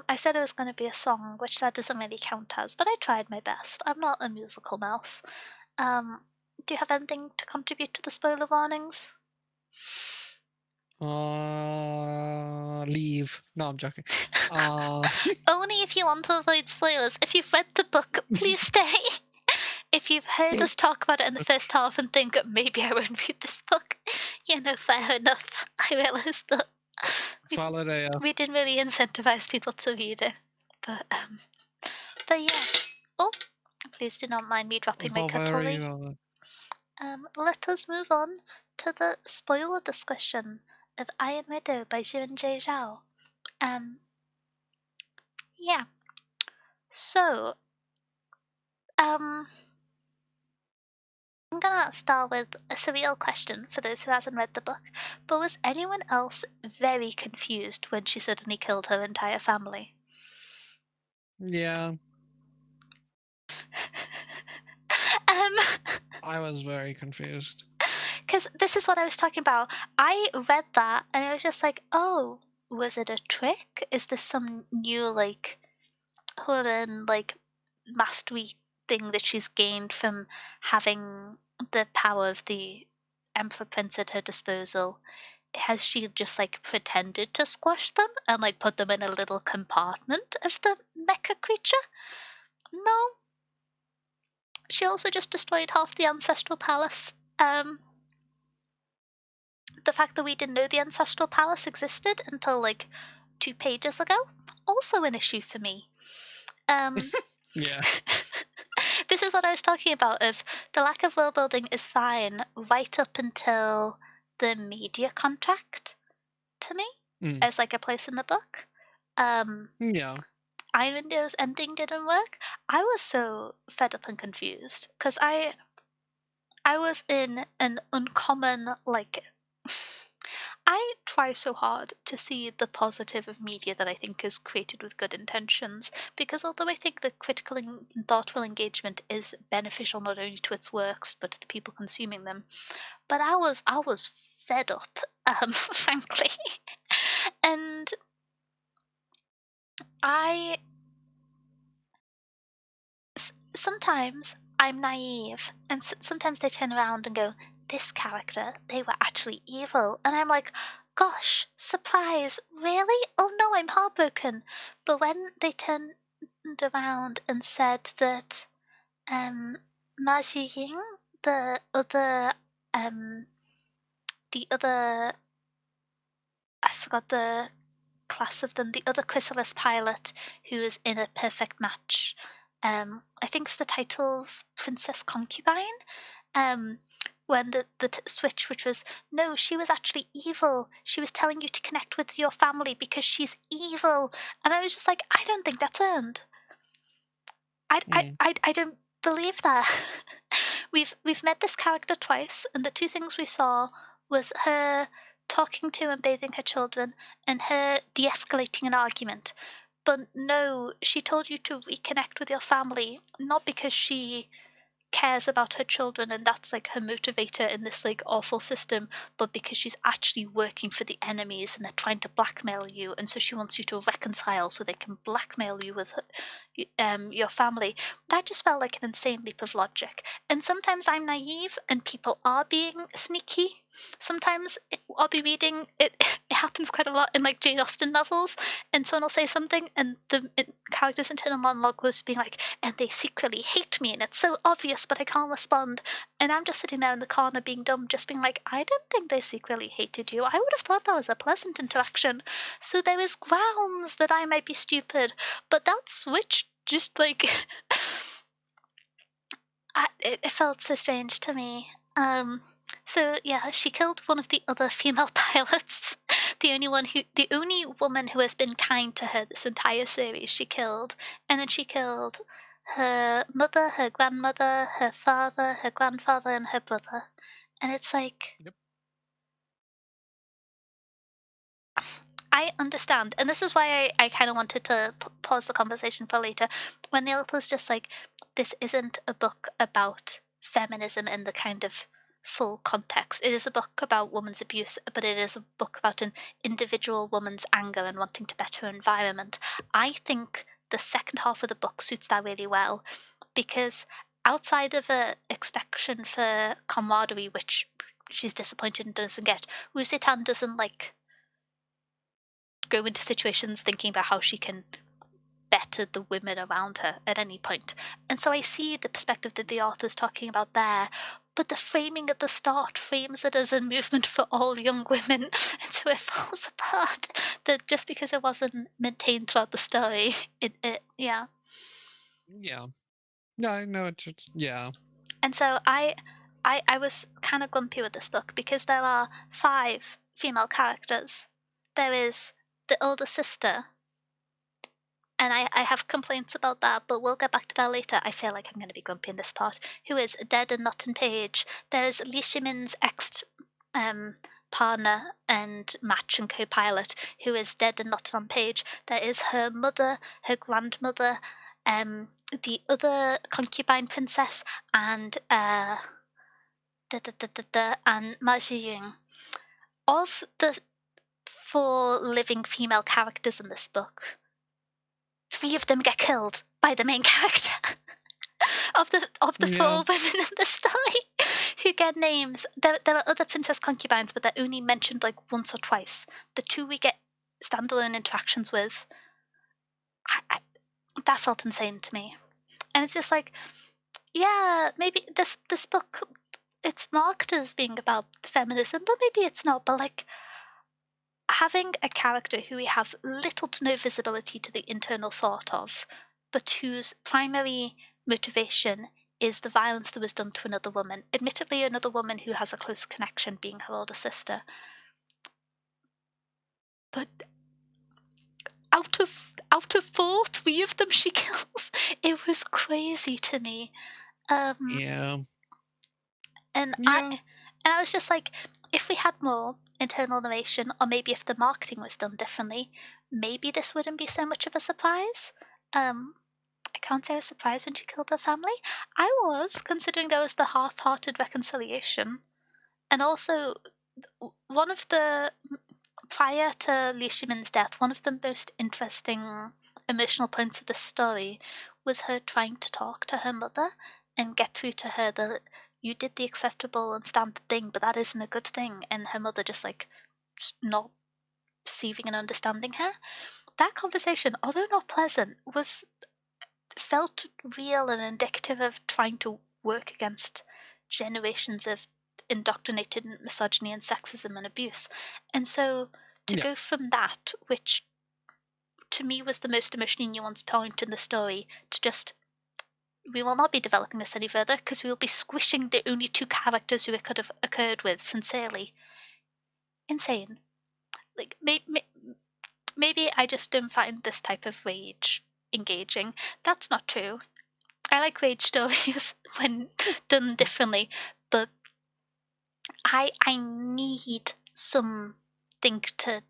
I said it was going to be a song, which that doesn't really count as, but I tried my best. I'm not a musical mouse. Do you have anything to contribute to the spoiler warnings? Leave. No, I'm joking. Only if you want to avoid spoilers. If you've read the book, please stay. If you've heard us talk about it in the first half and think maybe I won't read this book, fair enough. I realise that Valid we didn't really incentivize people to read it, but yeah. Oh, Please do not mind me dropping my Very cutlery. valid. Let us move on to the spoiler discussion of Iron Widow by Xiran Zhao. Yeah. So, I'm gonna start with a surreal question for those who hasn't read the book. But was anyone else very confused when she suddenly killed her entire family? Yeah, um, I was very confused. because this is what I was talking about. I read that and I was just like, oh, was it a trick? Is this some new like hidden like mastery thing that she's gained from having the power of the Emperor Prince at her disposal? Has she just like pretended to squash them and like put them in a little compartment of the mecha creature? No, she also just destroyed half the ancestral palace. The fact that we didn't know the ancestral palace existed until like 2 pages ago, also an issue for me. Um, Yeah. this is what I was talking about. Of the lack of world building is fine right up until the media contract to me Mm. as like a place in the book. Um, Yeah. Iron Window's ending didn't work. I was so fed up and confused because I was in an uncommon like I try so hard to see the positive of media that I think is created with good intentions, because although I think that critical and thoughtful engagement is beneficial not only to its works but to the people consuming them, but I was fed up, frankly, and I sometimes I'm naive, and sometimes they turn around and go, "This character, they were actually evil," and I'm like, "Gosh, surprise! Really? Oh no, I'm heartbroken." But when they turned around and said that Ma Ying, the other, um, the other, I forgot the class of them, the other chrysalis pilot who is in a perfect match. I think the title's Princess Concubine. Um, when the switch, which was no, she was actually evil. She was telling you to connect with your family because she's evil, and I was just like, I don't think that's earned. Mm. I don't believe that. We've met this character twice, and the two things we saw was her talking to and bathing her children, and her de-escalating an argument. But no, she told you to reconnect with your family, not because she cares about her children and that's like her motivator in this like awful system, but because she's actually working for the enemies and they're trying to blackmail you, and so she wants you to reconcile so they can blackmail you with your family. That just felt like an insane leap of logic. And sometimes I'm naive and people are being sneaky. Sometimes I'll be reading it. It happens quite a lot in like Jane Austen novels, and someone will say something, and the character's internal monologue was being like, "And they secretly hate me, and it's so obvious, but I can't respond." And I'm just sitting there in the corner being dumb, just being like, "I don't think they secretly hated you. I would have thought that was a pleasant interaction. So there is grounds that I might be stupid." But that switch just like it felt so strange to me. So yeah, she killed one of the other female pilots. The only woman who has been kind to her this entire series, she killed, and then she killed her mother, her grandmother, her father, her grandfather, and her brother. And it's like, Yep. I understand, and this is why I kind of wanted to pause the conversation for later. When the author's just like, this isn't a book about feminism in the kind of full context. It is a book about women's abuse, but it is a book about an individual woman's anger and wanting to better her environment. I think the second half of the book suits that really well, because outside of a expectation for camaraderie, which she's disappointed and doesn't get, Wusitan doesn't like go into situations thinking about how she can better the women around her at any point. And so I see the perspective that the author's talking about there, but the framing at the start frames it as a movement for all young women, and so it falls apart. That just because it wasn't maintained throughout the story, yeah. Yeah. Yeah, I know yeah. And so I was kind of grumpy with this book because there are 5 female characters. There is the older sister, and I have complaints about that, but we'll get back to that later. I feel like I'm going to be grumpy in this part. Who is dead and not in page. There's Lee Shimin's ex partner and match and co-pilot, who is dead and not on page. There is her mother, her grandmother, the other concubine princess, and and Ma Ziying. Of the 4 living female characters in this book, 3 of them get killed by the main character. of the 4 Yeah. women in the story who get names. There are other princess concubines, but they're only mentioned like once or twice. The 2 we get standalone interactions with, that felt insane to me. And it's just like, yeah, maybe this book, it's marketed as being about feminism, but maybe it's not. But like, having a character who we have little to no visibility to the internal thought of, but whose primary motivation is the violence that was done to another woman, admittedly another woman who has a close connection being her older sister. But out of 4, 3 of them she kills. It was crazy to me. Um Yeah. and I Yeah. and I was just like, if we had more internal narration, or maybe if the marketing was done differently, maybe this wouldn't be so much of a surprise. I can't say I was surprised when she killed her family. I was, considering there was the half-hearted reconciliation, and also one of the prior to Li Shimin's death, one of the most interesting emotional points of the story was her trying to talk to her mother and get through to her that you did the acceptable and standard thing, but that isn't a good thing, and her mother just like not perceiving and understanding her. That conversation, although not pleasant, was felt real and indicative of trying to work against generations of indoctrinated misogyny and sexism and abuse. And so to Yeah. go from that, which to me was the most emotionally nuanced point in the story, to just, we will not be developing this any further because we will be squishing the only 2 characters who it could have occurred with sincerely. Insane. Like, maybe I just don't find this type of rage engaging. That's not true. I like rage stories when done differently, but I need something to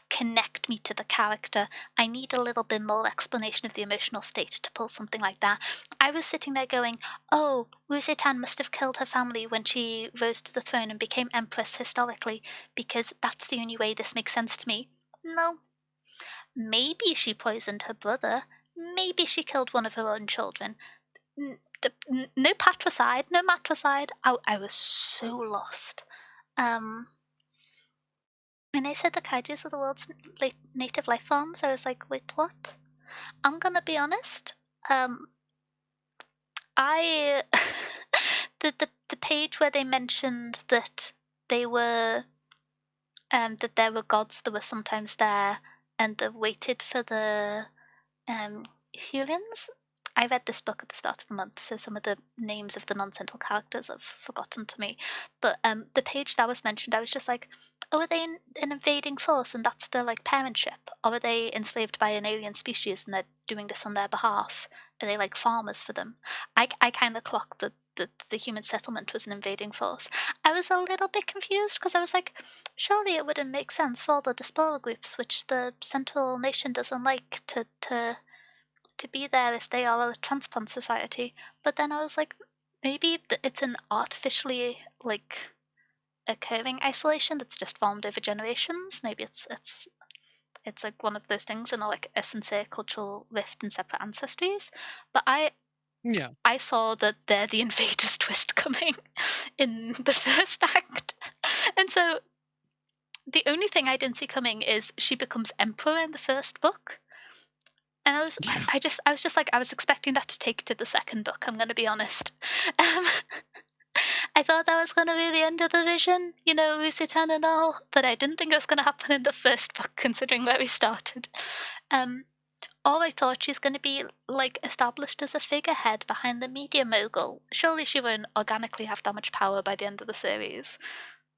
connect me to the character. I need a little bit more explanation of the emotional state to pull something like that. I was sitting there going, "Oh, Wu Zetian must have killed her family when she rose to the throne and became empress historically, because that's the only way this makes sense to me." No, maybe she poisoned her brother. Maybe she killed one of her own children. No patricide, no matricide. I was so lost. Um, when they said the kaijus are the world's native life forms, I was like, wait, what? I'm gonna be honest. Um, I the page where they mentioned that they were that there were gods that were sometimes there and that waited for the humans. I read this book at the start of the month, so some of the names of the non-central characters have forgotten to me. But the page that was mentioned, I was just like, oh, are they an invading force and that's their like parent ship? Or are they enslaved by an alien species and they're doing this on their behalf? Are they like farmers for them? I kind of clocked that the human settlement was an invading force. I was a little bit confused because I was like, surely it wouldn't make sense for all the diaspora groups, which the central nation doesn't like, to be there if they are a transplant society. But then I was like, maybe it's an artificially like occurring isolation that's just formed over generations. Maybe it's like one of those things, and like a sincere cultural rift and separate ancestries. But Yeah. I saw that they're the invaders twist coming in the first act, and so the only thing I didn't see coming is she becomes emperor in the first book. And Yeah. I was just like, I was expecting that to take to the second book. I'm going to be honest. Um, I thought that was going to be the end of the vision, Usitan and all, but I didn't think it was going to happen in the first book, considering where we started. Um, Or I thought she's going to be like established as a figurehead behind the media mogul. Surely she won't organically have that much power by the end of the series.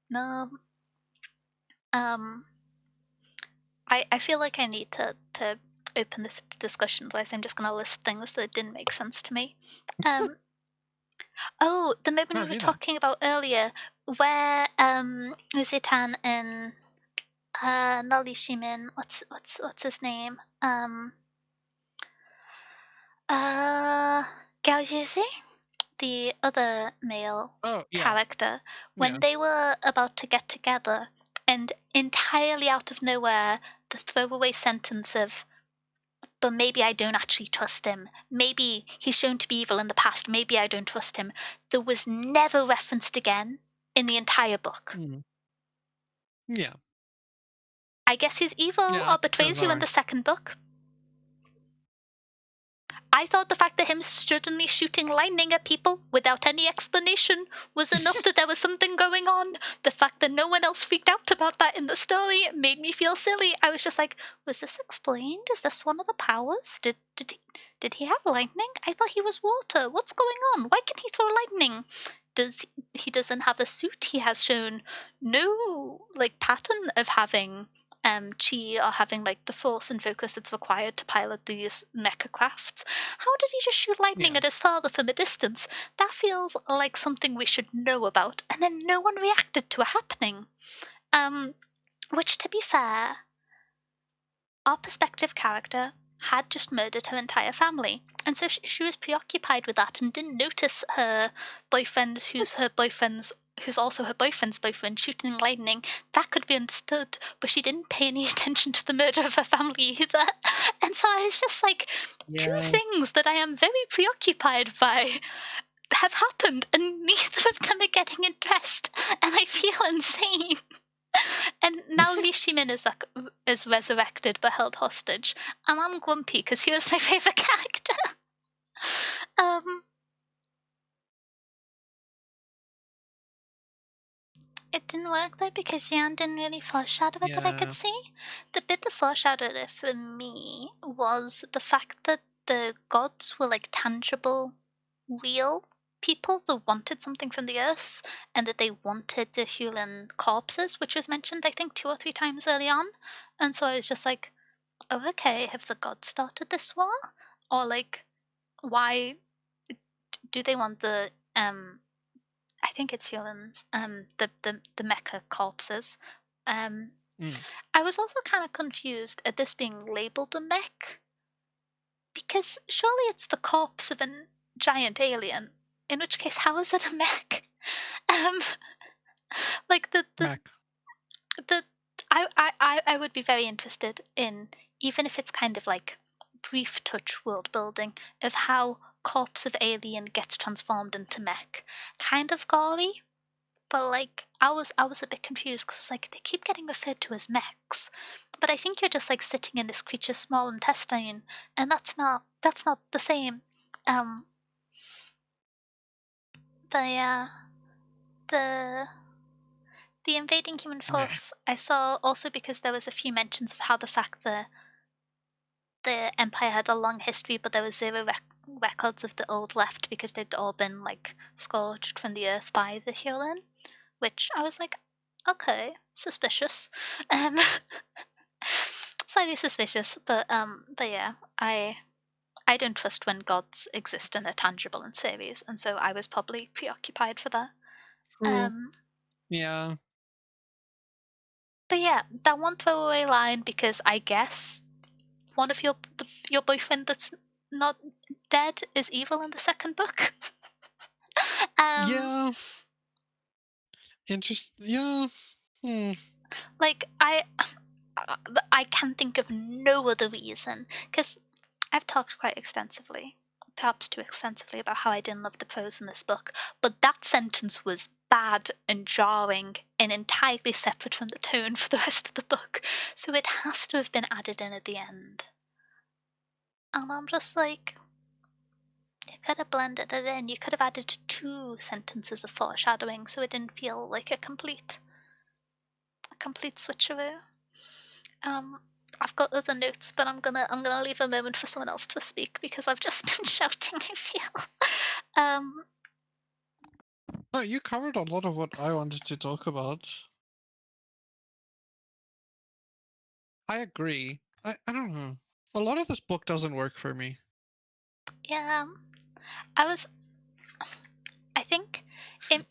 No. I feel like I need to open this discussion, otherwise I'm just going to list things that didn't make sense to me. Oh, the moment No, we were do that. talking about earlier, where Uzitan and Nali Shimin, what's his name? Gao Yuzi, the other male Oh, yeah. character, Yeah. when they were about to get together, and entirely out of nowhere, the throwaway sentence of, but maybe I don't actually trust him. Maybe he's shown to be evil in the past. Maybe I don't trust him. That was never referenced again in the entire book. Mm. Yeah. I guess he's evil Yeah, or because betrays you in the second book. I thought the fact that him suddenly shooting lightning at people without any explanation was enough that there was something going on. The fact that no one else freaked out about that in the story made me feel silly. I was just like, was this explained? Is this one of the powers? Did he have lightning? I thought he was water. What's going on? Why can he throw lightning? He doesn't have a suit? He has shown no like pattern of having chi or having like the force and focus that's required to pilot these mecha crafts. How did he just shoot lightning yeah. at his father from a distance? That feels like something we should know about, and then no one reacted to it happening. Which, to be fair, our perspective character had just murdered her entire family, and so she was preoccupied with that and didn't notice her boyfriend, who's also her boyfriend's boyfriend, shooting lightning. That could be understood, but she didn't pay any attention to the murder of her family either. And so I was just like, two Yeah. things that I am very preoccupied by have happened, and neither of them are getting addressed, and I feel insane. And now Lee Shimin is resurrected but held hostage, and I'm grumpy because he was my favorite character. It didn't work though because Xian didn't really foreshadow it that I could Yeah. see. The bit that foreshadowed it for me was the fact that the gods were like tangible, real people that wanted something from the earth, and that they wanted the human corpses, which was mentioned I think 2 or 3 times early on. And so I was just like, oh, okay, have the gods started this war? Or like, why do they want the I think it's humans, the mecha corpses. Um Mm. I was also kind of confused at this being labeled a mech, because surely it's the corpse of a giant alien. In which case, how is it a mech? Um, like Mac. the I would be very interested in, even if it's kind of like brief touch world building, of how corpse of alien gets transformed into mech. Kind of gory, but like I was a bit confused because like they keep getting referred to as mechs, but I think you're just like sitting in this creature's small intestine, and that's not the same. Um, the the the invading human Meh. force I saw also because there was a few mentions of how the fact the empire had a long history, but there was zero records of the old left because they'd all been like scourged from the earth by the Hurlen, which I was like, okay, suspicious. Um, slightly suspicious, but yeah, I don't trust when gods exist and are tangible in series, and so I was probably preoccupied for that. True. Um, Yeah. but yeah, that one throwaway line because I guess one of your boyfriend that's not dead is evil in the second book. um, Yeah. Yeah. Hmm. like I can think of no other reason because I've talked quite extensively, perhaps too extensively, about how I didn't love the prose in this book, but that sentence was bad and jarring and entirely separate from the tone for the rest of the book, so it has to have been added in at the end. And I'm just like, you could have blended it in. You could have added 2 sentences of foreshadowing, so it didn't feel like a complete switcheroo. Um, I've got other notes, but I'm gonna leave a moment for someone else to speak because I've just been shouting, I feel. No, you covered a lot of what I wanted to talk about. I agree. I don't know. A lot of this book doesn't work for me. Yeah, I think it,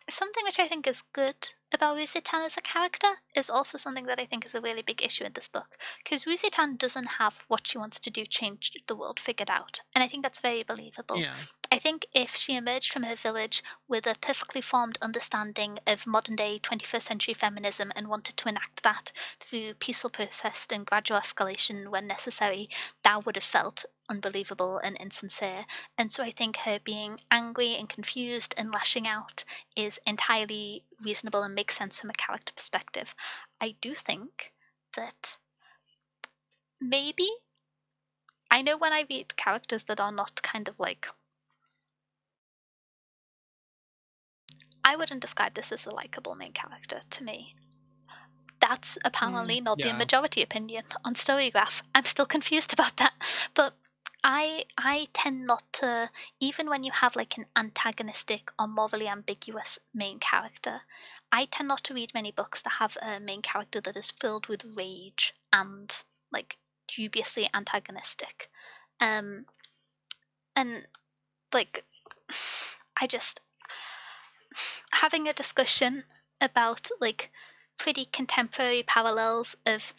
something which I think is good about Wuzitan as a character is also something that I think is a really big issue in this book. Because Wuzitan doesn't have what she wants to do change the world figured out. And I think that's very believable. Yeah. I think if she emerged from her village with a perfectly formed understanding of modern day 21st century feminism and wanted to enact that through peaceful protest and gradual escalation when necessary, that would have felt unbelievable and insincere. And so I think her being angry and confused and lashing out is entirely reasonable and makes sense from a character perspective. I do think that maybe I know when I read characters that are not kind of like, I wouldn't describe this as a likable main character to me. That's apparently not the Yeah. majority opinion on Storygraph. I'm still confused about that. But I tend not to, even when you have like an antagonistic or morally ambiguous main character, I tend not to read many books that have a main character that is filled with rage and like dubiously antagonistic. Um and like I just having a discussion about like pretty contemporary parallels of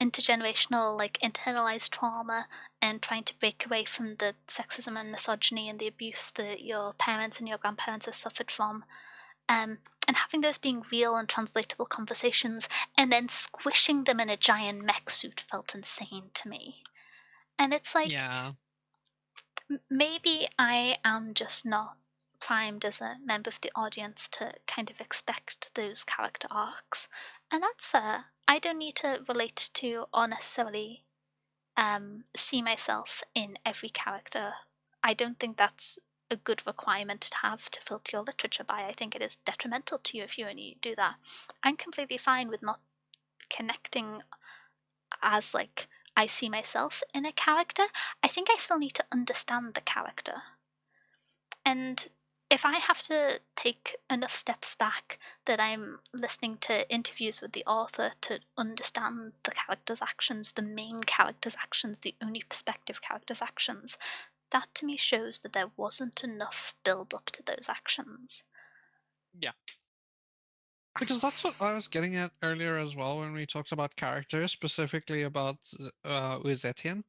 intergenerational like internalized trauma and trying to break away from the sexism and misogyny and the abuse that your parents and your grandparents have suffered from, and having those being real and translatable conversations and then squishing them in a giant mech suit felt insane to me. And it's like, Yeah. maybe I am just not primed as a member of the audience to kind of expect those character arcs, and that's fair. I don't need to relate to or necessarily see myself in every character. I don't think that's a good requirement to have to filter your literature by. I think it is detrimental to you if you only do that. I'm completely fine with not connecting as like I see myself in a character. I think I still need to understand the character. And if I have to take enough steps back that I'm listening to interviews with the author to understand the character's actions, the main character's actions, the only perspective character's actions, that to me shows that there wasn't enough build up to those actions. Yeah. Because that's what I was getting at earlier as well when we talked about characters, specifically about Etienne.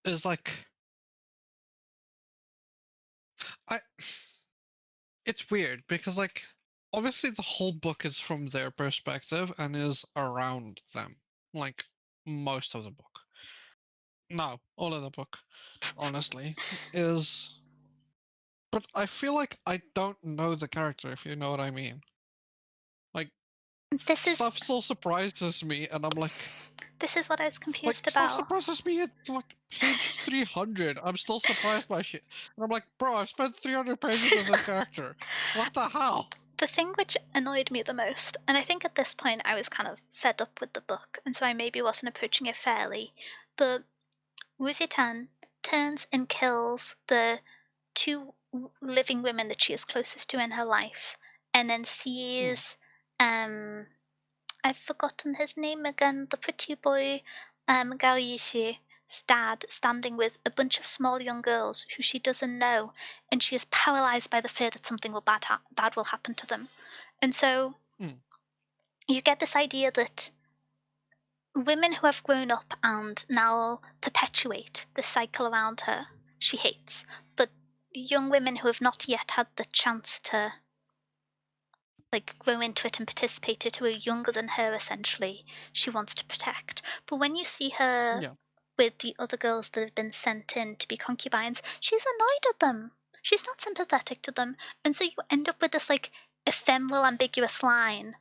Is like I it's weird because like obviously the whole book is from their perspective and is around them. Like most of the book. No, all of the book, honestly, is but I feel like I don't know the character, if you know what I mean. Like This is stuff still surprises me and I'm this is what I was like confused stuff about. surprises me at like page 300. I'm still surprised by shit. And I'm like, bro, I've spent 300 pages with this character. What the hell? The thing which annoyed me the most, and I think at this point I was kind of fed up with the book, and so I maybe wasn't approaching it fairly, but Wuzitan turns and kills the two living women that she is closest to in her life, and then Hmm. sees, I've forgotten his name again, the pretty boy, Gaoyixi's dad, standing with a bunch of small young girls who she doesn't know, and she is paralyzed by the fear that something bad will happen to them. And so Hmm. you get this idea that women who have grown up and now perpetuate the cycle around her, she hates. But young women who have not yet had the chance to like grow into it and participate it, who are younger than her essentially, she wants to protect. But when you see her Yeah. with the other girls that have been sent in to be concubines, she's annoyed at them. She's not sympathetic to them. And so you end up with this like ephemeral, ambiguous line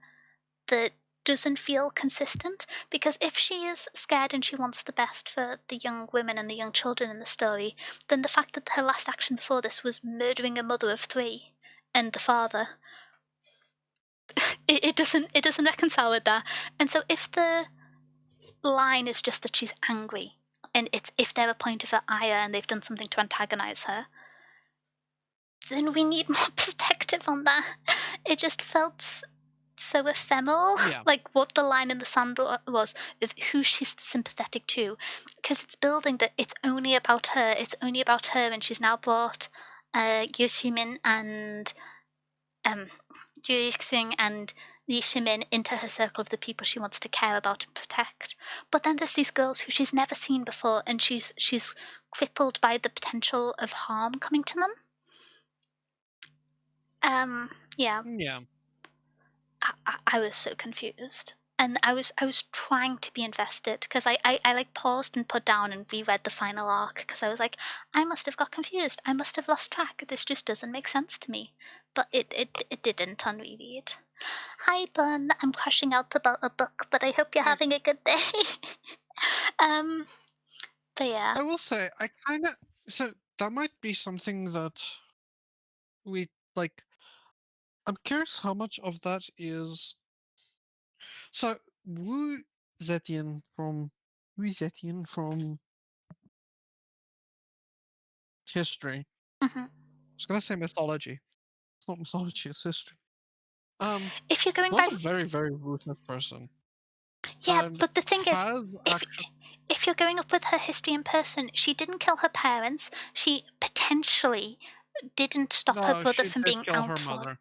that doesn't feel consistent, because if she is scared and she wants the best for the young women and the young children in the story, then the fact that her last action before this was murdering a mother of three and the father, it doesn't reconcile with that. And so if the line is just that she's angry, and it's if they're a point of her ire and they've done something to antagonize her, then we need more perspective on that. It just felt so ephemeral, Yeah. like what the line in the sand was of who she's sympathetic to, because it's building that it's only about her, and she's now brought Yoshimin and Yuixing and Li Shimin into her circle of the people she wants to care about and protect. But then there's these girls who she's never seen before, and she's crippled by the potential of harm coming to them. Yeah, Yeah. I was so confused. And I was trying to be invested because I like paused and put down and reread the final arc because I was like, I must have got confused. I must have lost track. This just doesn't make sense to me. But it didn't on reread. Hi Bun, I'm crashing out about a book, but I hope you're having a good day. um but yeah. I will say, I kind of so that might be something that we like. I'm curious how much of that is. So Wu Zetian from history. I Mhm. was gonna say mythology. It's not mythology, it's history. Um, If you're going was by a very, very ruthless person Yeah, and but the thing is, has if actually. if you're going up with her history in person, she didn't kill her parents. She potentially didn't stop her No, brother she from did being kill her outlawed. mother.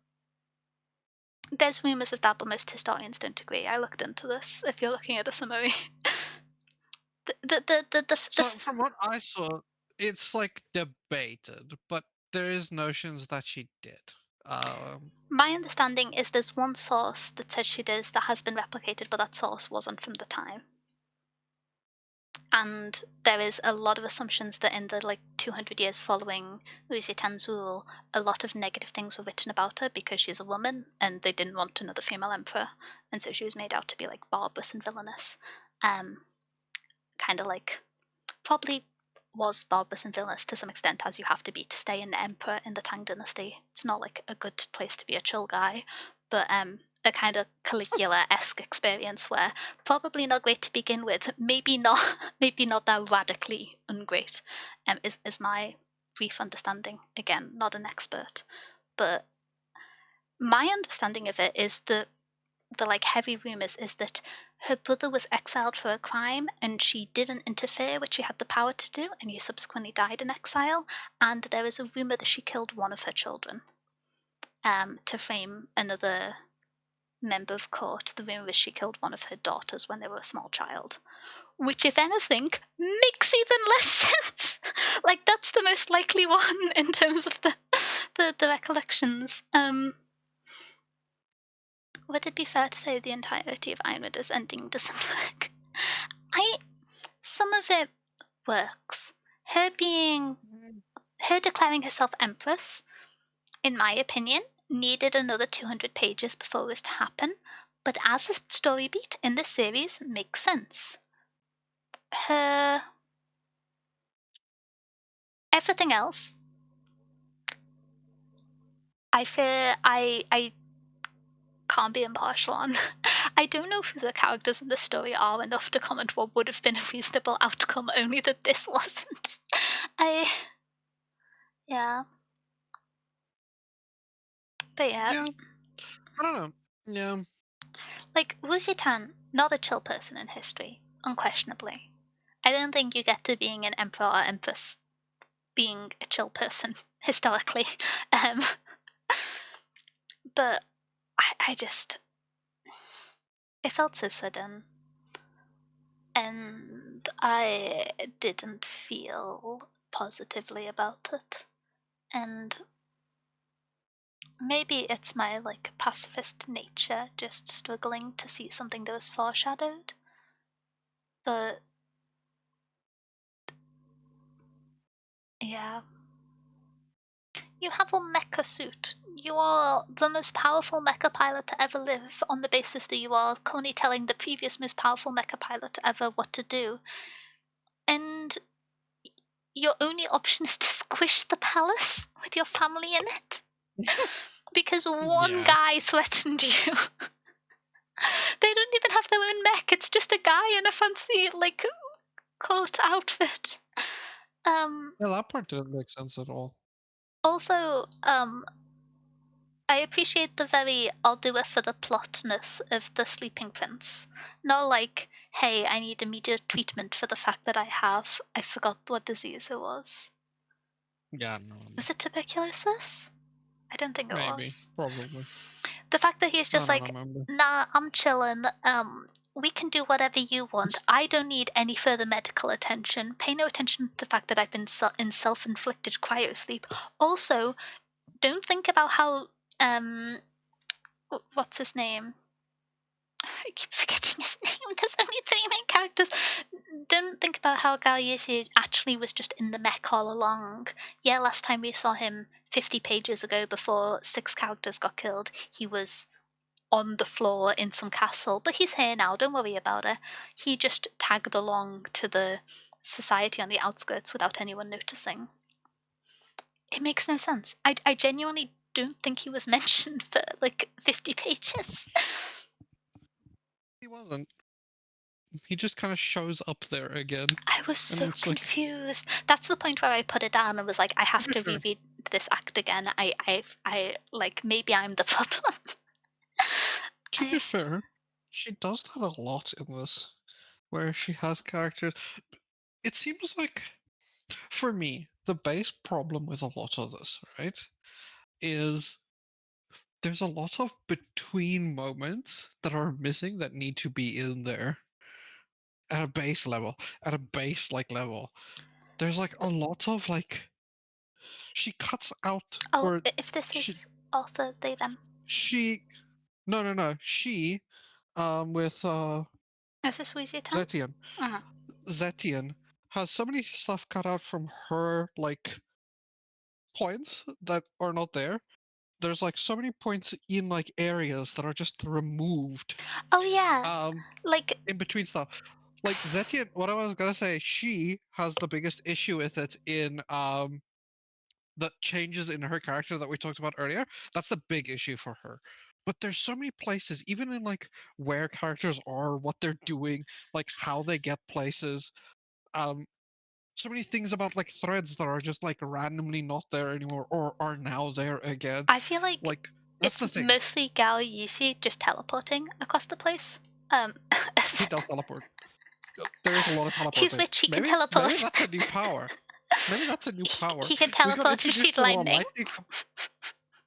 There's rumors of that, but most historians don't agree. I looked into this. If you're looking at the summary, So from what I saw, it's like debated, but there is notions that she did. Um, my understanding is there's one source that says she does that has been replicated, but that source wasn't from the time. And there is a lot of assumptions that in the 200 years following Wu Zitan's rule, a lot of negative things were written about her because she's a woman and they didn't want another female emperor, and so she was made out to be barbarous and villainous. Kind of probably was barbarous and villainous to some extent, as you have to be to stay an emperor in the Tang dynasty. It's not a good place to be a chill guy, but a kind of Caligula-esque experience where probably not great to begin with, maybe not maybe not that radically ungreat, is my brief understanding. Again, not an expert, but my understanding of it is that the heavy rumors is that her brother was exiled for a crime and she didn't interfere, which she had the power to do, and he subsequently died in exile. And there is a rumor that she killed one of her children to frame another member of court. The rumor is she killed one of her daughters when they were a small child, which, if anything, makes even less sense. That's the most likely one in terms of the recollections. Would it be fair to say the entirety of Iron Widow's ending doesn't work? Some of it works. Her declaring herself empress, in my opinion, needed another 200 pages before it was to happen, but as a story beat in this series makes sense. Her everything else, I fear I can't be impartial on. I don't know who the characters in the story are enough to comment what would have been a reasonable outcome, only that this wasn't. Yeah. But yeah. yeah, I don't know. Yeah, Wu Zitan, not a chill person in history, unquestionably. I don't think you get to being an emperor or empress being a chill person, historically. Um, but I just. It felt so sudden. And I didn't feel positively about it. And maybe it's my pacifist nature just struggling to see something that was foreshadowed. But yeah. You have a mecha suit. You are the most powerful mecha pilot to ever live on the basis that you are currently telling the previous most powerful mecha pilot ever what to do. And your only option is to squish the palace with your family in it. Because one yeah, guy threatened you. they don't even have their own mech. It's just a guy in a fancy like coat outfit. Yeah, that part didn't make sense at all. Also, I appreciate the very I'll do it for the plotness of the sleeping prince. Not like, hey, I need immediate treatment for the fact that I forgot what disease it was. Yeah, no, Was it tuberculosis? I don't think it maybe, was. probably. The fact that he's I just don't like, remember. nah, I'm chilling. We can do whatever you want. I don't need any further medical attention. Pay no attention to the fact that I've been in self-inflicted cryosleep. Also, don't think about how what's his name? I keep forgetting his name. There's only three main characters. Don't think about how Gaoyushi actually was just in the mech all along. Yeah, last time we saw him 50 pages ago before 6 characters got killed, he was on the floor in some castle, but he's here now, don't worry about it. He just tagged along to the society on the outskirts without anyone noticing. It makes no sense. I genuinely don't think he was mentioned for like 50 pages. He wasn't. He just kind of shows up there again. I was And so it's confused. That's the point where I put it down and was like, I have to sure. reread this act again. I like maybe I'm the problem. To be fair, she does that a lot in this, where she has characters. It seems like, for me, the base problem with a lot of this, right, is there's a lot of between moments that are missing that need to be in there at a base level, at a base like level. There's like a lot of like she cuts out Oh, or if this she is author, they them. she no she with Is this Wuzitan? Zetian. Uh-huh. Zetian has so many stuff cut out from her like points that are not there. There's like so many points in like areas that are just removed Oh yeah, um like in between stuff. Like Zetian, what I was gonna say, she has the biggest issue with it in the changes in her character that we talked about earlier. That's the big issue for her. But there's so many places, even in like where characters are, what they're doing, like how they get places. Um, so many things about like threads that are just like randomly not there anymore or are now there again. I feel like Like that's it's the thing. mostly Gao Yusi just teleporting across the place. Um, He does teleport. There is a lot of he's teleporting. rich. He can Maybe teleport. that's a new power. Maybe that's a new power. he can We got teleport and introduced shoot to a lot of lightning. lightning.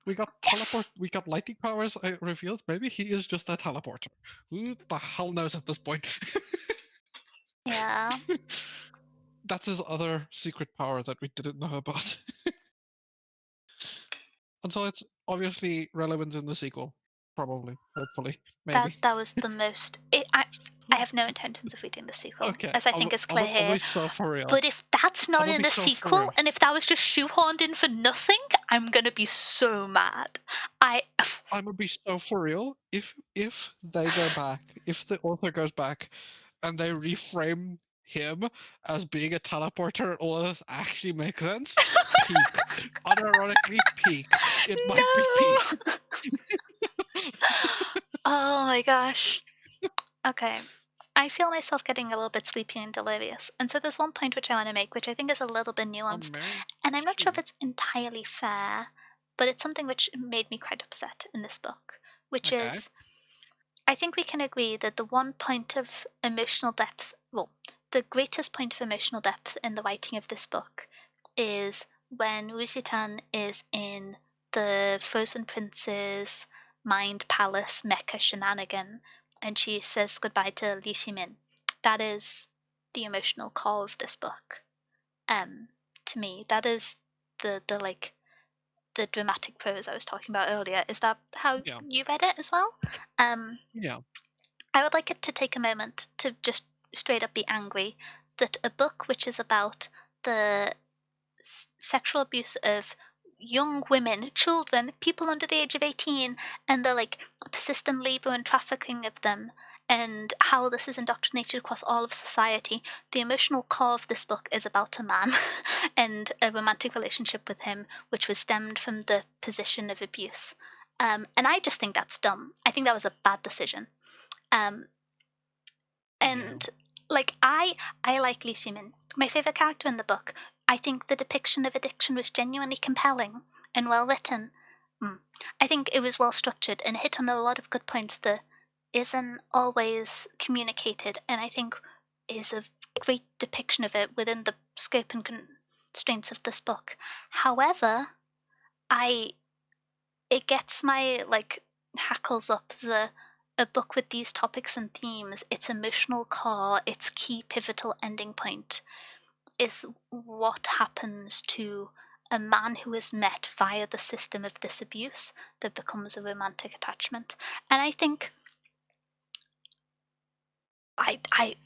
We got teleport. We got lightning powers revealed. Maybe he is just a teleporter. Who the hell knows at this point? Yeah, That's his other secret power that we didn't know about. And so it's obviously relevant in the sequel. Probably. Hopefully. Maybe. that was the most. I have no intentions of reading the sequel, Okay. as I think is clear I'll here. be so for real. But if that's I'm not gonna in be the so for sequel, real. and if that was just shoehorned in for nothing, I'm gonna be so mad. I I'm gonna be so for real. If they go back, if the author goes back, and they reframe him as being a teleporter, and all of this actually makes sense. Peak, unironically peak. It might be peak. no. Oh my gosh. Okay. I feel myself getting a little bit sleepy and delirious. And so there's one point which I want to make, which I think is a little bit I'm nuanced. married. And I'm not sure if Shoot. it's entirely fair, but it's something which made me quite upset in this book, which Okay. is I think we can agree that the one point of emotional depth, well, the greatest point of emotional depth in the writing of this book is when Wuzitan is in the Frozen Prince's Mind Palace mecha shenanigan and she says goodbye to Li Shimin. That is the emotional core of this book. To me, that is the like the dramatic prose I was talking about earlier. Is that how Yeah. you read it as well? Um, Yeah. I would like it to take a moment to just straight up be angry that a book which is about the sexual abuse of young women, children, people under the age of 18, and the like persistent labor and trafficking of them, and how this is indoctrinated across all of society. The emotional core of this book is about a man and a romantic relationship with him, which was stemmed from the position of abuse. And I just think that's dumb. I think that was a bad decision. Um, Yeah. and like I like Li Ximin. My favorite character in the book. I think the depiction of addiction was genuinely compelling and well written. Mm. I think it was well structured and hit on a lot of good points that isn't always communicated, and I think is a great depiction of it within the scope and constraints of this book. However, I it gets my like hackles up the a book with these topics and themes, its emotional core, its key pivotal ending point is what happens to a man who is met via the system of this abuse that becomes a romantic attachment. And I think I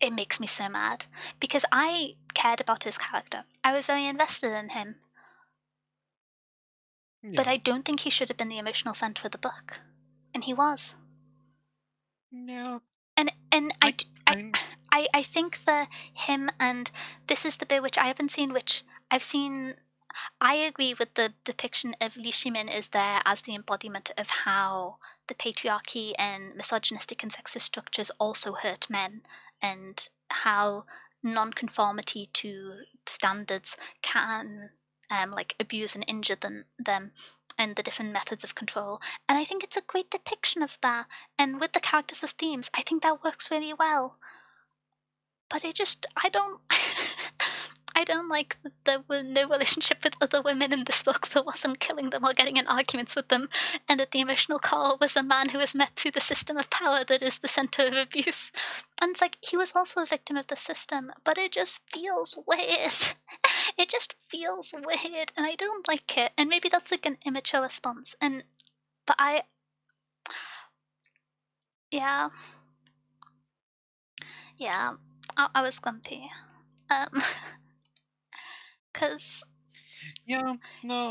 it makes me so mad because I cared about his character. I was very invested in him, but Yeah. I don't think he should have been the emotional center of the book, and he was. Yeah. And I kind. I think the him and this is the bit which I haven't seen, which I've seen. I agree with the depiction of Li Shimin is there as the embodiment of how the patriarchy and misogynistic and sexist structures also hurt men, and how non-conformity to standards can like abuse and injure them, and the different methods of control. And I think it's a great depiction of that. And with the characters as themes, I think that works really well. But I don't I don't like that there were no relationship with other women in this book that wasn't killing them or getting in arguments with them, and that the emotional core was a man who was met through the system of power that is the center of abuse. And it's like he was also a victim of the system, but it just feels weird. It just feels weird, and I don't like it. And maybe that's like an immature response. And but yeah, yeah, I was grumpy. Um, because Yeah. No.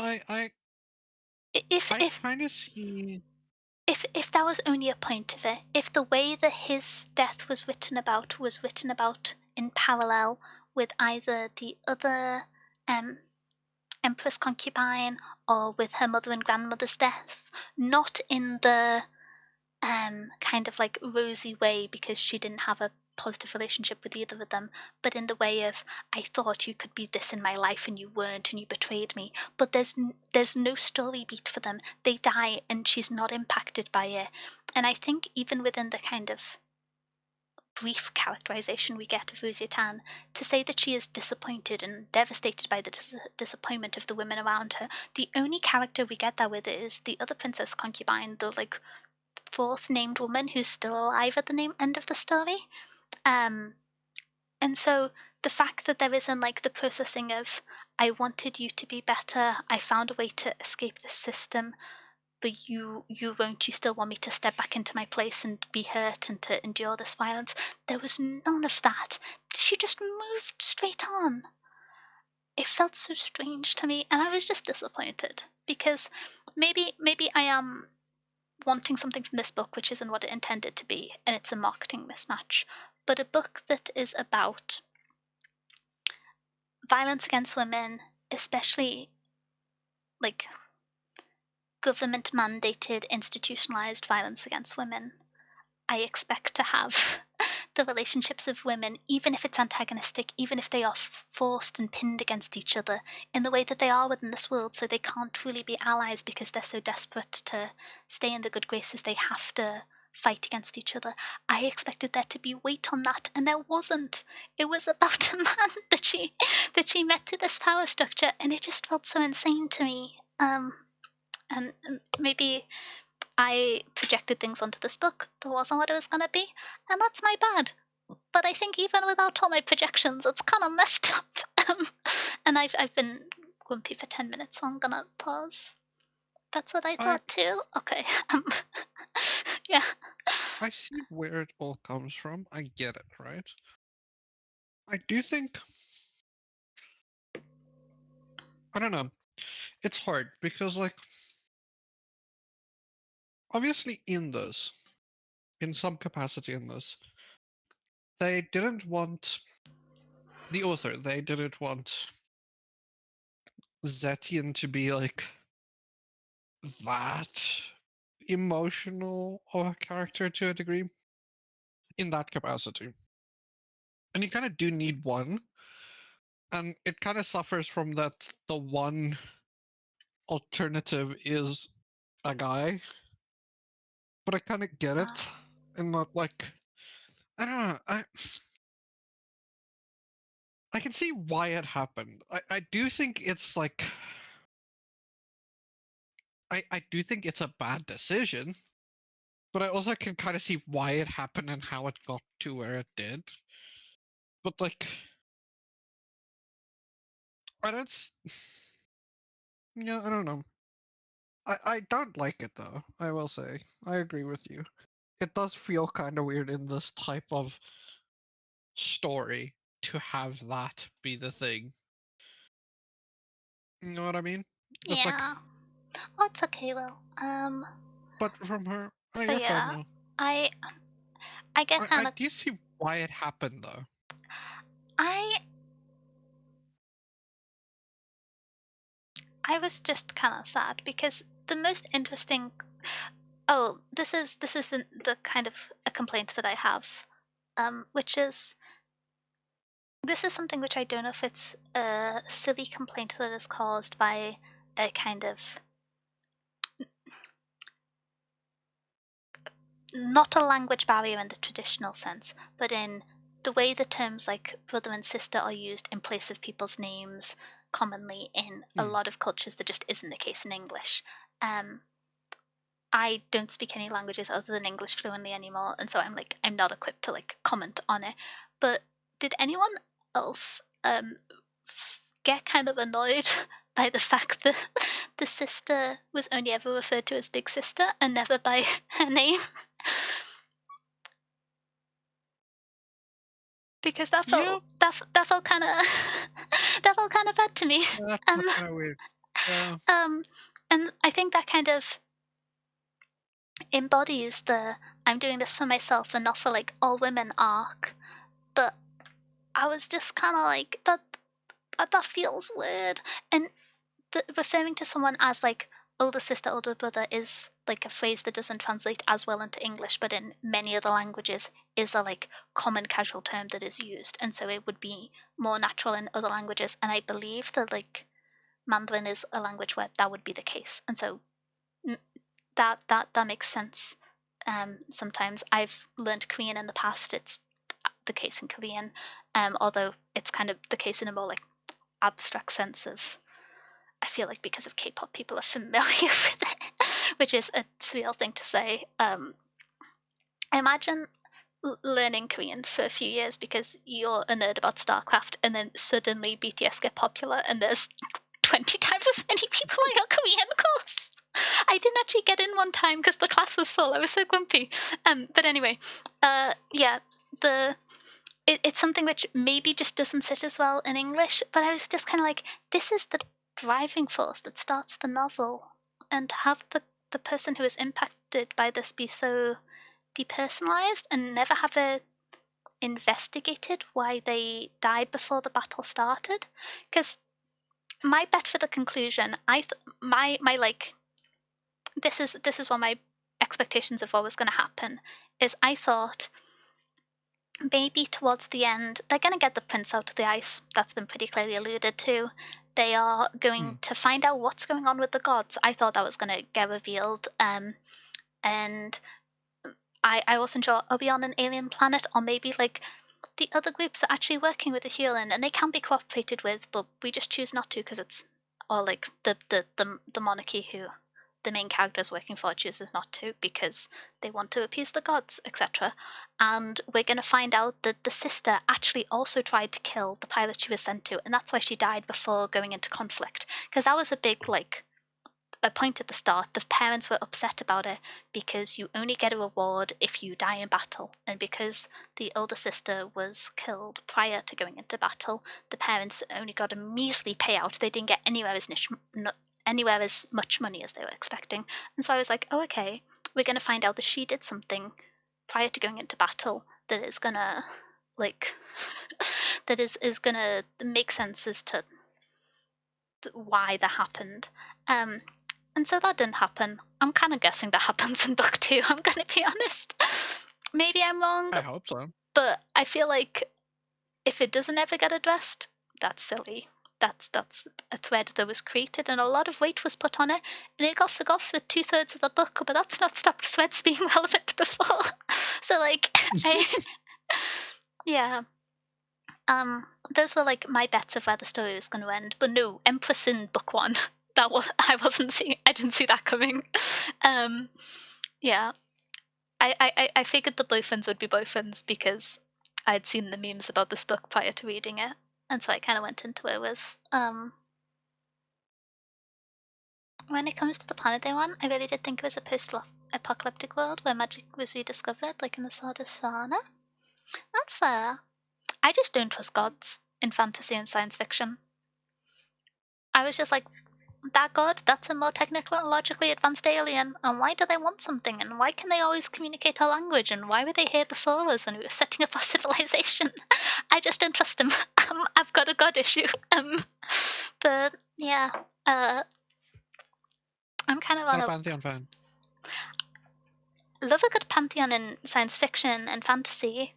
if I if kind of see. if that was only a point of it, if the way that his death was written about in parallel with either the other um, empress concubine or with her mother and grandmother's death, not in the kind of like rosy way because she didn't have a positive relationship with either of them, but in the way of I thought you could be this in my life and you weren't and you betrayed me. But there's no story beat for them. They die and she's not impacted by it. And I think even within the kind of brief characterization we get of Tan, to say that she is disappointed and devastated by the disappointment of the women around her, the only character we get that with is the other princess concubine, the like fourth named woman who's still alive at the end of the story. Um, and so the fact that there isn't like the processing of I wanted you to be better, I found a way to escape this system, but you won't, you still want me to step back into my place and be hurt and to endure this violence. There was none of that. She just moved straight on. It felt so strange to me, and I was just disappointed because maybe I am wanting something from this book which isn't what it intended to be, and it's a marketing mismatch. But a book that is about violence against women, especially like government mandated, institutionalized violence against women, I expect to have the relationships of women, even if it's antagonistic, even if they are forced and pinned against each other in the way that they are within this world, so they can't truly be allies because they're so desperate to stay in the good graces, they have to fight against each other. I expected there to be weight on that, and there wasn't. It was about a man that she met through this power structure, and it just felt so insane to me. And maybe I projected things onto this book that wasn't what it was going to be, and that's my bad. But I think even without all my projections, it's kind of messed up. And I've been grumpy for 10 minutes, so I'm gonna pause. That's what I I thought too. Okay. Yeah. I see where it all comes from. I get it, right? I do think. I don't know. It's hard because, like, obviously, in some capacity in this, they didn't want the author. They didn't want Zetian to be like that emotional of a character to a degree. in that capacity. And you kind of do need one, and it kind of suffers from that the one alternative is a guy, but I kind of get Uh, it, and that like I don't know, I can see why it happened. I do think it's like I do think it's a bad decision, but I also can kind of see why it happened and how it got to where it did. But like I don't yeah, I don't know. I don't like it though, I will say. I agree with you. It does feel kind of weird in this type of story to have that be the thing. You know what I mean? It's like, yeah. Oh, it's okay, Will. but from her, I But guess I don't yeah, know. I I get I kind of do see why it happened though. I I was just kind of sad because the most interesting. Oh, this is the kind of a complaint that I have, which is this is something which I don't know if it's a silly complaint that is caused by a kind of not a language barrier in the traditional sense, but in the way the terms like brother and sister are used in place of people's names commonly in a Hmm. lot of cultures that just isn't the case in English. Um, I don't speak any languages other than English fluently anymore, and so I'm not equipped to like comment on it. But did anyone else get kind of annoyed by the fact that the sister was only ever referred to as Big Sister and never by her name? Because Yeah, that felt kind of that felt kind of bad to me. that's Um, kind of weird. Yeah. um, and I think that kind of embodies the I'm doing this for myself and not for like all women arc. But I was just kind of like that feels weird. And referring to someone as like older sister, older brother is like a phrase that doesn't translate as well into English, but in many other languages is a like common casual term that is used, and so it would be more natural in other languages. And I believe that like Mandarin is a language where that would be the case, and so that makes sense. Sometimes I've learned Korean in the past. It's the case in Korean, although it's kind of the case in a more like abstract sense of I feel like because of K-pop, people are familiar with it, which is a surreal thing to say. Imagine learning Korean for a few years because you're a nerd about StarCraft, and then suddenly BTS get popular, and there's 20 times as many people on your Korean course. I didn't actually get in one time because the class was full. I was so grumpy. But anyway, yeah, it's something which maybe just doesn't sit as well in English, but I was just kind of like, this is the driving force that starts the novel, and to have the person who is impacted by this be so depersonalized and never have it investigated why they died before the battle started. Because my bet for the conclusion, my like, this is what my expectations of what was going to happen is. I thought maybe towards the end, they're going to get the prince out of the ice. That's been pretty clearly alluded to. They are Hmm. going to find out what's going on with the gods. I thought that was going to get revealed. And I wasn't sure, are we on an alien planet, or maybe like the other groups are actually working with the Huron and they can be cooperated with, but we just choose not to because it's, or like the monarchy who the main character is working for chooses not to because they want to appease the gods, etc. And we're going to find out that the sister actually also tried to kill the pilot she was sent to, and that's why she died before going into conflict. Because that was a big like a point at the start. The parents were upset about it because you only get a reward if you die in battle, and because the older sister was killed prior to going into battle, the parents only got a measly payout. They didn't get anywhere as much money as they were expecting. And so I was like, oh, okay, we're going to find out that she did something prior to going into battle that is gonna like that is gonna make sense as to why that happened. Um, and so that didn't happen. I'm kind of guessing that happens in book two. I'm going to be honest. maybe I'm wrong, I hope so. but I feel like if it doesn't ever get addressed, that's silly. That's a thread that was created and a lot of weight was put on it, and it got forgot for 2/3 of the book, but that's not stopped threads being relevant before. So like I yeah. Those were like my bets of where the story was going to end, but no, Empress in book one. That was I didn't see that coming. Yeah, I figured the boyfriends would be boyfriends because I'd seen the memes about this book prior to reading it, and so I kind of went into it with when it comes to the Planet Day one, I really did think it was a post-apocalyptic world where magic was rediscovered, like in the Sword of Sana. That's fair. I just don't trust gods in fantasy and science fiction. I was just like, that god, that's a more technologically advanced alien, and why do they want something, and why can they always communicate our language, and why were they here before us when we were setting up our civilization? I just don't trust them. I've got a god issue. But yeah, I'm kind of on Not a a Pantheon fan. love a good pantheon in science fiction and fantasy.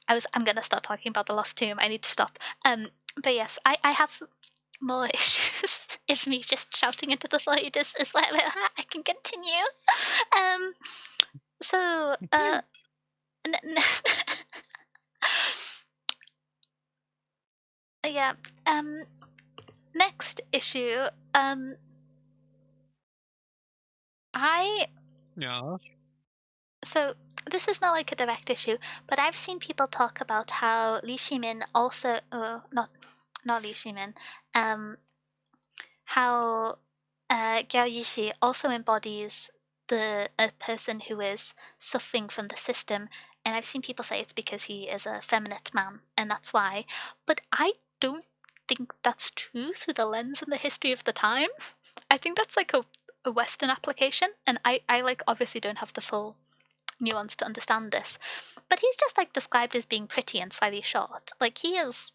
I'm gonna start talking about the Lost Tomb. I need to stop. But yes, I have more issues if me just shouting into the void is where I can continue. Um, so yeah. Um, next issue. I Yeah. so this is not like a direct issue, but I've seen people talk about how Li Shimin also, not Li Shimin, how Gyao Yishi also embodies a person who is suffering from the system, and I've seen people say it's because he is a feminine man, and that's why. But I don't think that's true through the lens and the history of the time. I think that's like a Western application, and I like obviously don't have the full nuance to understand this. But he's just like described as being pretty and slightly short. Like he is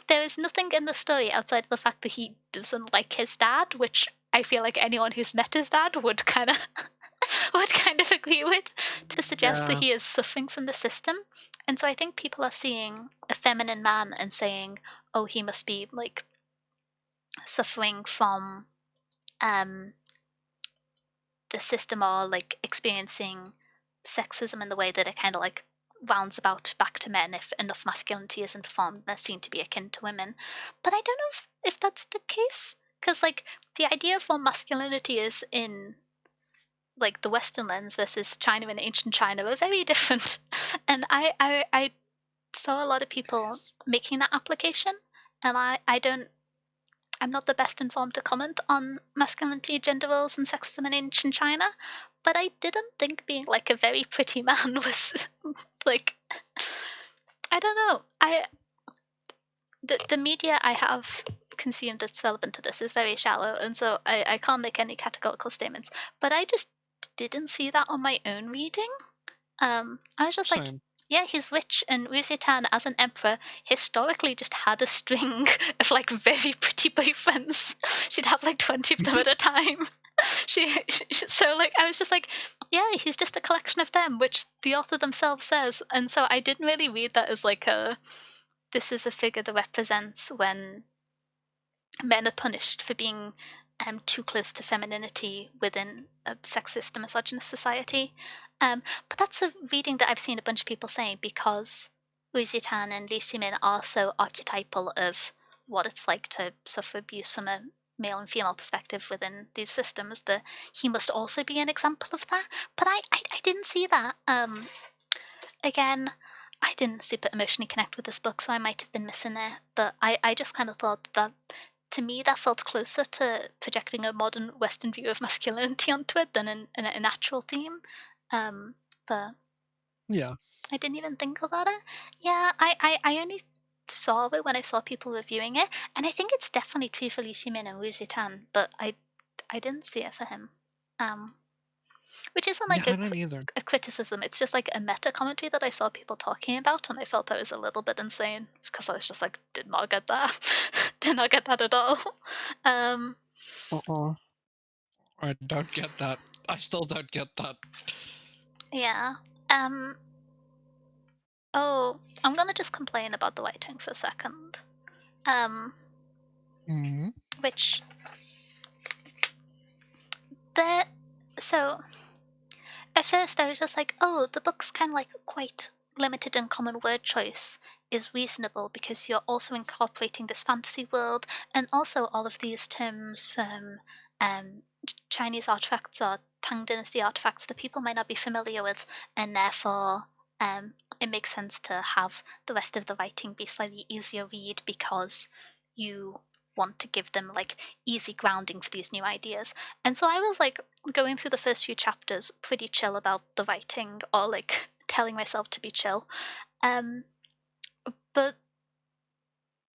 there is nothing in the story outside of the fact that he doesn't like his dad, which I feel like anyone who's met his dad would kind of would kind of agree with, to suggest that Yeah. he is suffering from the system. And so I think people are seeing a feminine man and saying, "Oh, he must be like suffering from um the system, or like experiencing sexism in the way that it kind of like rounds about back to men if enough masculinity isn't performed. They're seen to be akin to women." But I don't know if that's the case, because like the idea of what masculinity is in like the Western lens versus China and ancient China are very different. And I saw a lot of people making that application, and I don't I'm not the best informed to comment on masculinity, gender roles, and sexism in ancient China, but I didn't think being like a very pretty man was like, I don't know. The media I have consumed that's relevant to this is very shallow, and so I can't make any categorical statements. But I just didn't see that on my own reading. I was just like, Same. yeah, he's rich, and Tan, as an emperor, historically just had a string of like very pretty boyfriends. She'd have like 20 of them at a time. So like I was just like, yeah, he's just a collection of them, which the author themselves says, and so I didn't really read that as like this is a figure that represents when men are punished for being too close to femininity within a sexist and misogynist society. But that's a reading that I've seen a bunch of people saying because Tan and Li Ximin are so archetypal of what it's like to suffer abuse from a male and female perspective within these systems, that he must also be an example of that. But I didn't see that. Again, I didn't super emotionally connect with this book, so I might have been missing it. But I just kind of thought that, to me, that felt closer to projecting a modern Western view of masculinity onto it than an actual theme. But Yeah. I didn't even think about it. Yeah, I only saw it when I saw people reviewing it, and I think it's definitely true for Li Ximin and Wu Zitan, but I didn't see it for him. Um, which isn't Yeah, like I don't either. a criticism. It's just like a meta commentary that I saw people talking about, and I felt that was a little bit insane because I was just like, did not get that, did not get that at all. Um, Uh-uh. I don't get that. I still don't get that. Yeah. Oh, I'm gonna just complain about the writing for a second. Mm-hmm. Which there. So at first I was just like, oh, the book's kind of like quite limited in common word choice is reasonable because you're also incorporating this fantasy world and also all of these terms from um, Chinese artifacts or Tang Dynasty artifacts that people might not be familiar with, and therefore it makes sense to have the rest of the writing be slightly easier read because you want to give them like easy grounding for these new ideas. And so I was like going through the first few chapters pretty chill about the writing or like telling myself to be chill. Um, but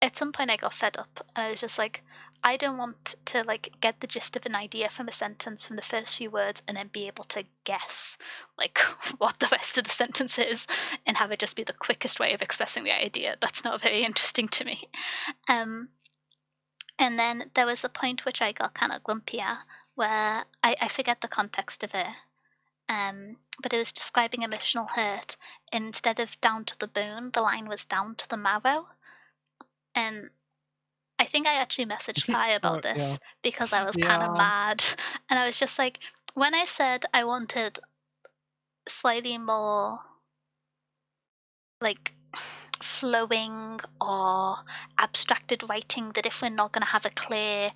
at some point I got fed up. I was just like, I don't want to like get the gist of an idea from a sentence from the first few words and then be able to guess like what the rest of the sentence is and have it just be the quickest way of expressing the idea. That's not very interesting to me. Um, and then there was a point which I got kind of glumpier where I forget the context of it. But it was describing emotional hurt. And instead of down to the bone, the line was down to the marrow. And I think I actually messaged Kai Oh, about yeah. this because I was kind of Yeah. mad. And I was just like, when I said I wanted slightly more like flowing or abstracted writing, that if we're not going to have a clear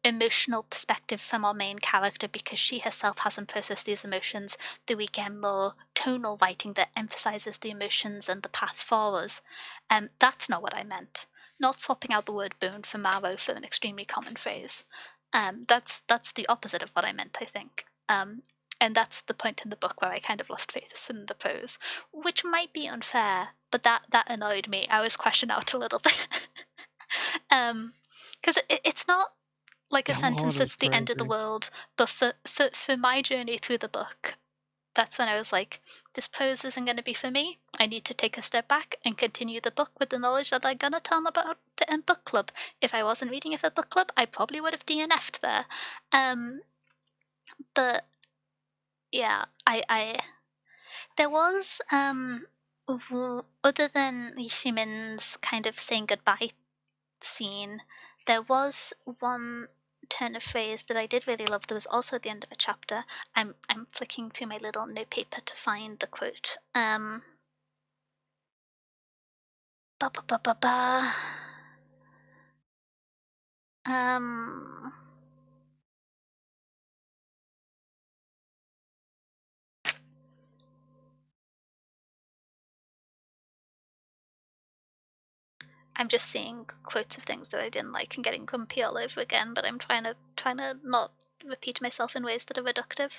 emotional perspective from our main character because she herself hasn't processed these emotions, that we get more tonal writing that emphasizes the emotions and the path for us. That's not what I meant. Not swapping out the word bone for marrow for an extremely common phrase. That's the opposite of what I meant, I think. And that's the point in the book where I kind of lost faith in the prose, which might be unfair, but that annoyed me. I was questioned out a little bit. Because it's not like a Yeah, Muhammad sentence was that's the end of the crazy. world, but for my journey through the book, that's when I was like, this prose isn't going to be for me. I need to take a step back and continue the book with the knowledge that I'm going to tell them about it in book club. If I wasn't reading it for book club, I probably would have DNF'd there. But yeah, I there was other than Ximin's kind of saying goodbye scene, there was one turn of phrase that I did really love that was also at the end of a chapter. I'm flicking through my little notepaper to find the quote. Ba ba ba ba ba. Um I'm just seeing quotes of things that I didn't like and getting grumpy all over again, but I'm trying to not repeat myself in ways that are reductive.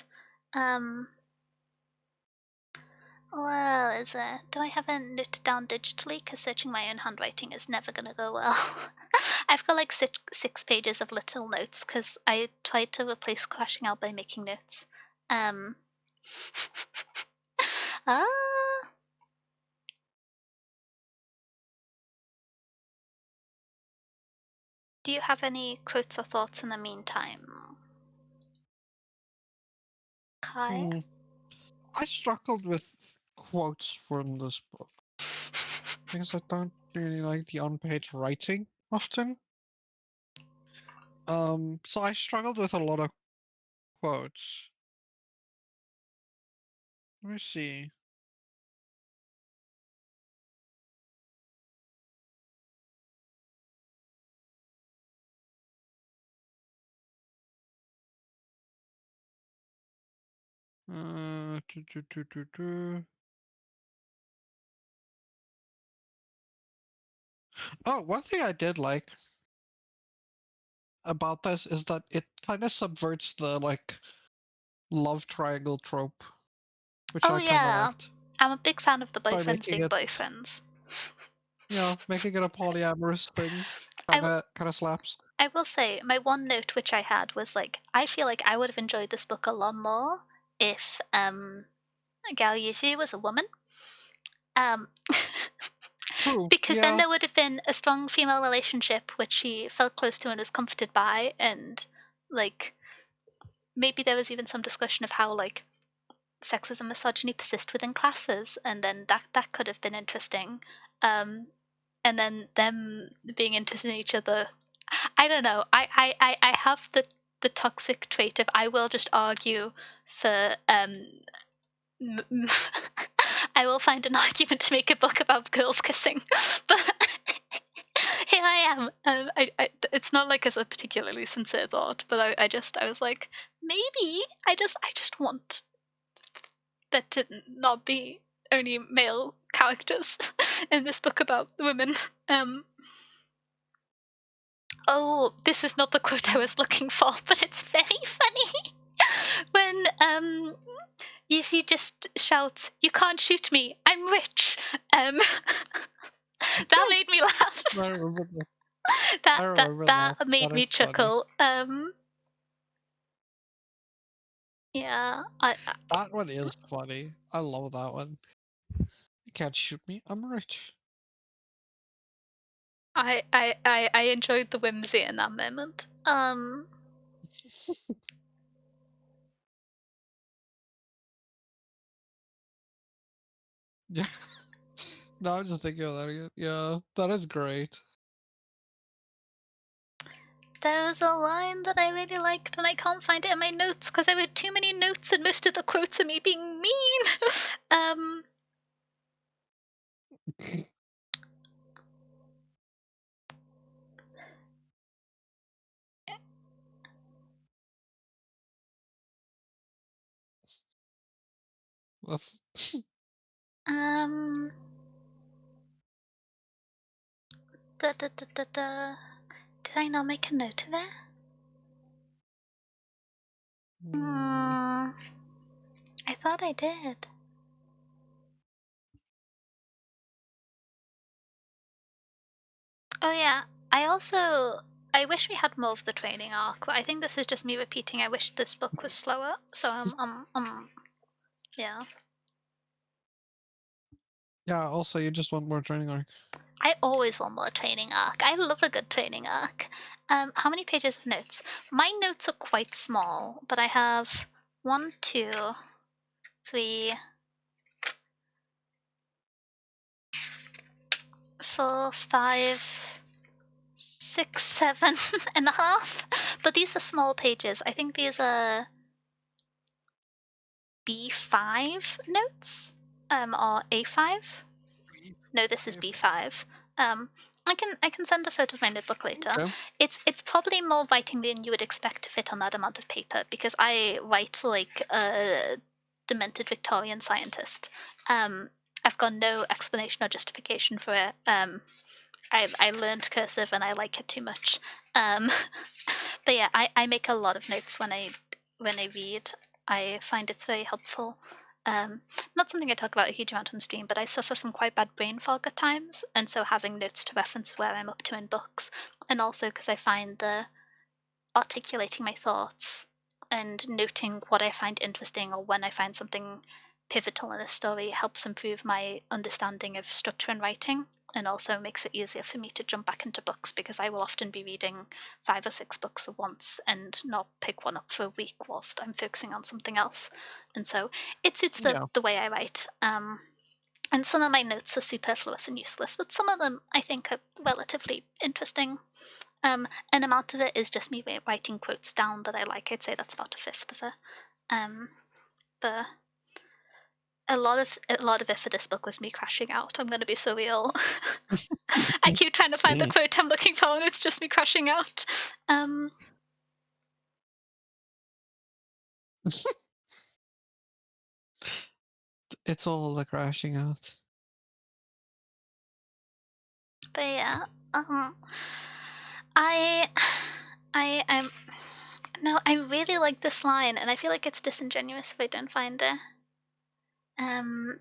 Um Well, is it? Do I have it noted down digitally? Because searching my own handwriting is never going to go well. I've got like six pages of little notes because I tried to replace crashing out by making notes. Um. ah. Do you have any quotes or thoughts in the meantime, Kai? Mm. I struggled with quotes from this book because I don't really like the on-page writing often. So I struggled with a lot of quotes. Let me see. Uh, do, do, do, do, do. Oh, one thing I did like about this is that it kind of subverts the like love triangle trope, which Oh I kind of yeah, liked I'm a big fan of the by boyfriends making being it, boyfriends. making it a polyamorous thing. I Kind of slaps. I will say my one note which I had was like I feel like I would have enjoyed this book a lot more if Gao Yuzu was a woman. Um, True. because then Yeah. there would have been a strong female relationship which she felt close to and was comforted by, and like maybe there was even some discussion of how like sexism and misogyny persist within classes, and then that could have been interesting. And then them being interested in each other. I don't know. I have the toxic trait of I will just argue for I will find an argument to make a book about girls kissing, but here I am. It's not like it's a particularly sincere thought, but I was like, maybe I just want there to not be only male characters in this book about women. Oh, this is not the quote I was looking for, but it's very funny. When Yeezy just shouts, "You can't shoot me, I'm rich." That made me laugh. I remember that. that I that remember that. that made That me is funny. chuckle. Yeah, That one is funny. I love that one. You can't shoot me. I'm rich. I enjoyed the whimsy in that moment. Yeah. No, I'm just thinking of that again. Yeah, that is great. There was a line that I really liked, and I can't find it in my notes because I wrote too many notes, and most of the quotes are me being mean. That's Um, da, da, da, da, da. Did I not make a note of it? mm, I thought I did. Oh yeah, I wish we had more of the training arc, but I think this is just me repeating. I wish this book was slower. So yeah. yeah. Also, you just want more training arc. I always want more training arc. I love a good training arc. How many pages of notes? My notes are quite small, but I have 1, 2, 3, 4, 5, 6, 7 and a half. But these are small pages. I think these are B5 notes, or A5. No, this is B5. Um, I can send a photo of my notebook later. Okay. It's probably more writing than you would expect to fit on that amount of paper because I write like a demented Victorian scientist. I've got no explanation or justification for it. I learned cursive and I like it too much. Um, but yeah, I make a lot of notes when I read. I find it's very helpful. Not something I talk about a huge amount on stream, but I suffer from quite bad brain fog at times, and so having notes to reference where I'm up to in books, and also because I find the articulating my thoughts and noting what I find interesting or when I find something pivotal in a story helps improve my understanding of structure and writing and also makes it easier for me to jump back into books because I will often be reading 5 or 6 books at once and not pick one up for a week whilst I'm focusing on something else. And so it suits Yeah. the way I write. And some of my notes are superfluous and useless, but some of them I think are relatively interesting. An amount of it is just me writing quotes down that I like. I'd say that's about a fifth of it. But a lot of it for this book was me crashing out. I'm gonna be so real. I keep trying to find the quote I'm looking for, and it's just me crashing out. It's all the crashing out. But yeah, I, I'm. No, I really like this line, and I feel like it's disingenuous if I don't find it. Um,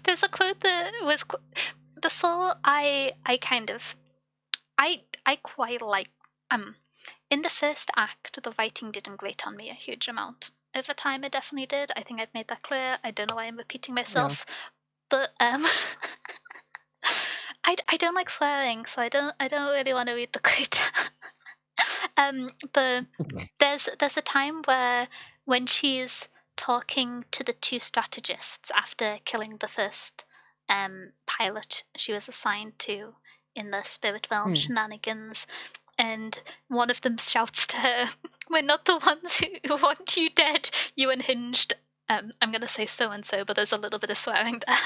there's a quote that was before I kind of I quite like in the first act, the writing didn't grate on me a huge amount. Over time, it definitely did. I think I've made that clear. I don't know why I'm repeating myself, but I don't like swearing, so I don't really want to read the quote. But there's a time where when she's talking to the two strategists after killing the first pilot she was assigned to in the spirit realm shenanigans, and one of them shouts to her, "We're not the ones who want you dead, you unhinged." I'm gonna say so and so, but there's a little bit of swearing there.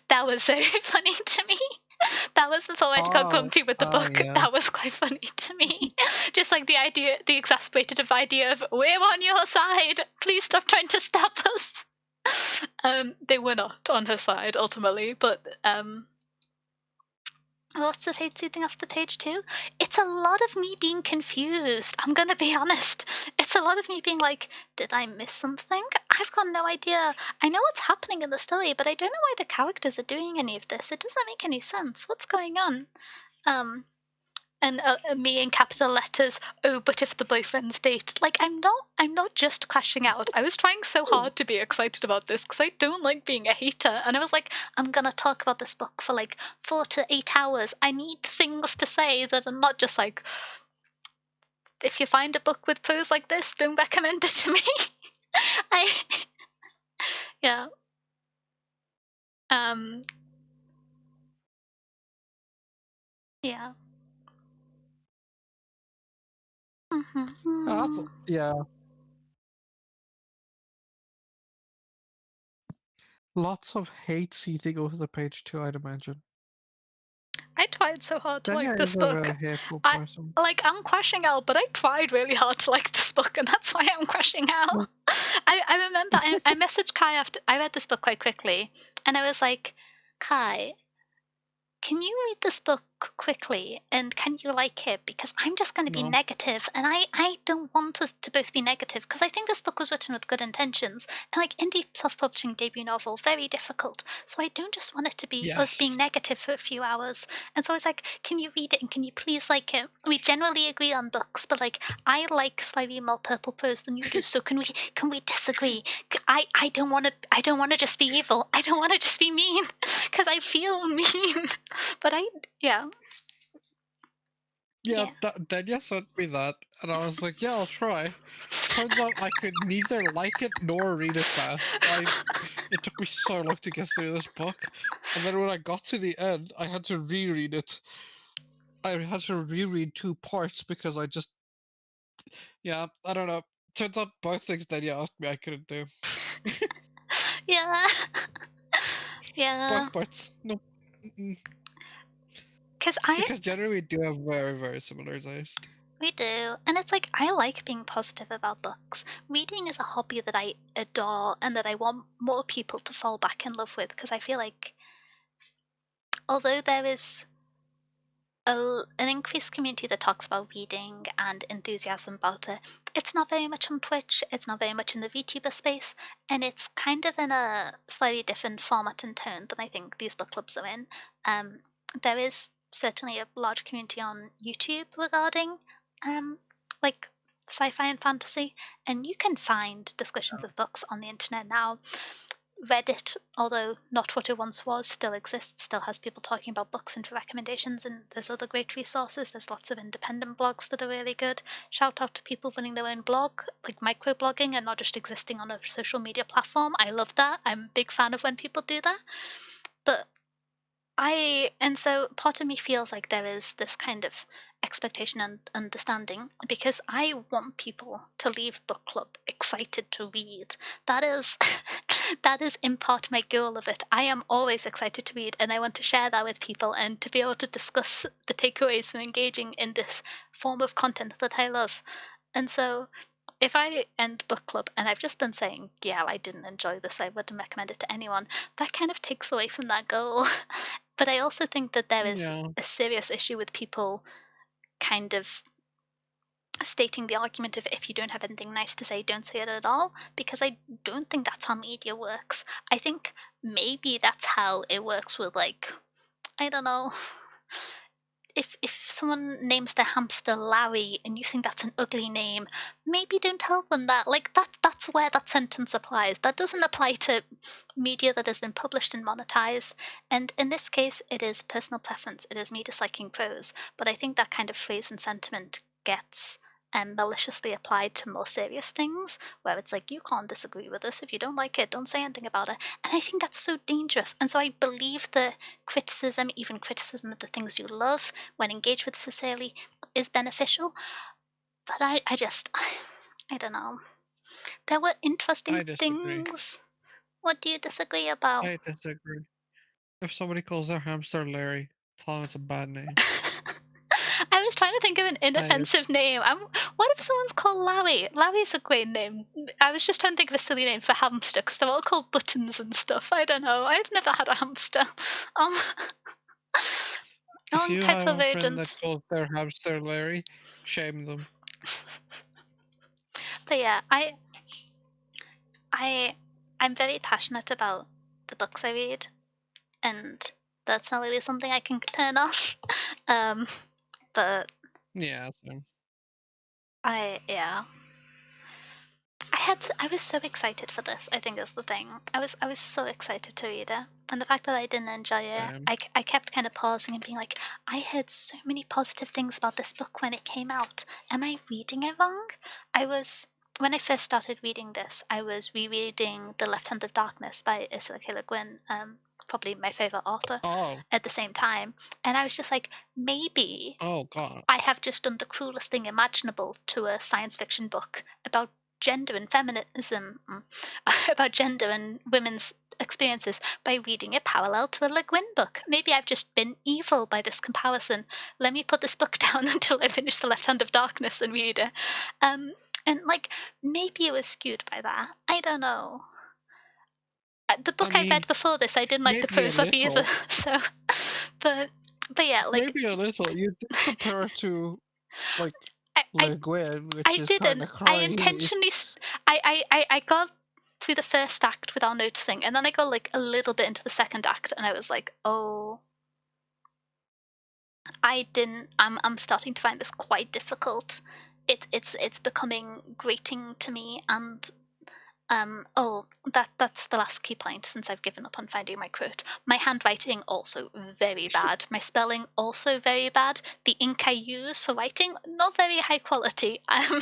That was very funny to me. That was before I'd got grumpy with the book. Yeah. That was quite funny to me. Just like the exasperated idea of, "We're on your side. Please stop trying to stop us." They were not on her side ultimately, but lots of hate seething off the page too. It's a lot of me being confused. I'm gonna be honest. It's a lot of me being like, did I miss something? I've got no idea. I know what's happening in the story, but I don't know why the characters are doing any of this. It doesn't make any sense. What's going on? And me in capital letters. Oh, but if the boyfriends date, like I'm not just crashing out. I was trying so hard to be excited about this because I don't like being a hater, and I was like, I'm gonna talk about this book for like 4 to 8 hours. I need things to say that are not just like, if you find a book with prose like this, don't recommend it to me. Yeah. Yeah. Yeah. Lots of hate seething over the page too, I'd imagine. I tried so hard to like Danya this is a book. very hateful I'm person. crashing out, but I tried really hard to like this book, and that's why I'm crashing out. I remember I messaged Kai after I read this book quite quickly, and I was like, Kai, can you read this book quickly and can you like it? Because I'm just going to be No. negative, and I don't want us to both be negative because I think this book was written with good intentions, and like indie self-publishing debut novel, very difficult. So I don't just want it to be us being negative for a few hours. And so I was like, can you read it and can you please like it? We generally agree on books, but like I like slightly more purple prose than you do. So can we disagree? I don't want to just be evil. I don't want to just be mean because I feel mean. But yeah. Yeah, Danya sent me that, and I was like, yeah, I'll try. Turns out I could neither like it nor read it fast. It took me so long to get through this book, and then when I got to the end, I had to reread it. I had to reread 2 parts because I just, yeah, I don't know. Turns out both things Danya asked me I couldn't do. Yeah. Yeah. Both parts. No. Because Because generally we do have very, very similar taste. we do. And it's like, I like being positive about books. Reading is a hobby that I adore and that I want more people to fall back in love with, because I feel like, although there is an increased community that talks about reading and enthusiasm about it, it's not very much on Twitch, it's not very much in the VTuber space, and it's kind of in a slightly different format and tone than I think these book clubs are in. There is certainly a large community on YouTube regarding like sci-fi and fantasy, and you can find discussions of books on the internet now. Reddit, although not what it once was, still exists, still has people talking about books and for recommendations, and there's other great resources. There's lots of independent blogs that are really good. Shout out to people running their own blog, like microblogging and not just existing on a social media platform. I love that. I'm a big fan of when people do that. But and so part of me feels like there is this kind of expectation and understanding, because I want people to leave book club excited to read. That is that is in part my goal of it. I am always excited to read, and I want to share that with people and to be able to discuss the takeaways from engaging in this form of content that I love. And so if I end book club and I've just been saying, yeah, I didn't enjoy this, I wouldn't recommend it to anyone, that kind of takes away from that goal. But I also think that there is Yeah. a serious issue with people kind of stating the argument of, if you don't have anything nice to say, don't say it at all, because I don't think that's how media works. I think maybe that's how it works with, like, I don't know, if someone names their hamster Larry and you think that's an ugly name, maybe don't tell them that. Like that's where that sentence applies. That doesn't apply to media that has been published and monetized. And in this case, it is personal preference. It is me disliking prose. But I think that kind of phrase and sentiment gets maliciously applied to more serious things, where it's like, you can't disagree with this. If you don't like it, don't say anything about it. And I think that's so dangerous. And so I believe the criticism, even criticism of the things you love, when engaged with sincerely, is beneficial. But I just, I don't know. There were interesting I disagree. things. What do you disagree about? I disagree. If somebody calls their hamster Larry, tell them it's a bad name. I was trying to think of an inoffensive name. What if someone's called Larry? Larry's a great name. I was just trying to think of a silly name for hamster because they're all called Buttons and stuff. I don't know. I've never had a hamster. Um, If wrong you type have of a friend that agent. calls their hamster Larry, shame them. But yeah, I, I'm very passionate about the books I read, and that's not really something I can turn off. But Yeah, same. yeah. I was so excited for this. I think that's the thing. I was so excited to read it, and the fact that I didn't enjoy it, Same. I kept kind of pausing and being like, I heard so many positive things about this book when it came out. Am I reading it wrong? I was When I first started reading this, I was rereading *The Left Hand of Darkness* by Ursula K. Le Guin, probably my favorite author, Oh, at the same time, and I was just like, maybe oh god. I have just done the cruelest thing imaginable to a science fiction book about gender and feminism, about gender and women's experiences, by reading it parallel to a Le Guin book. Maybe I've just been evil by this comparison. Let me put this book down until I finish The Left Hand of Darkness and read it. And like, maybe it was skewed by that. I don't know. The I book I read mean, before this, I didn't like the maybe a prose of either. little. So, but but yeah, like Maybe a little. You did compare it to, like, I, I Le Guin, which I is kind didn't. of I crazy. intentionally. I got through the first act without noticing, and then I got like a little bit into the second act, and I was like, oh, I didn't. I'm starting to find this quite difficult. It's becoming grating to me, and oh, that's the last key point since I've given up on finding my quote. My handwriting also very bad. My spelling also very bad. The ink I use for writing not very high quality. I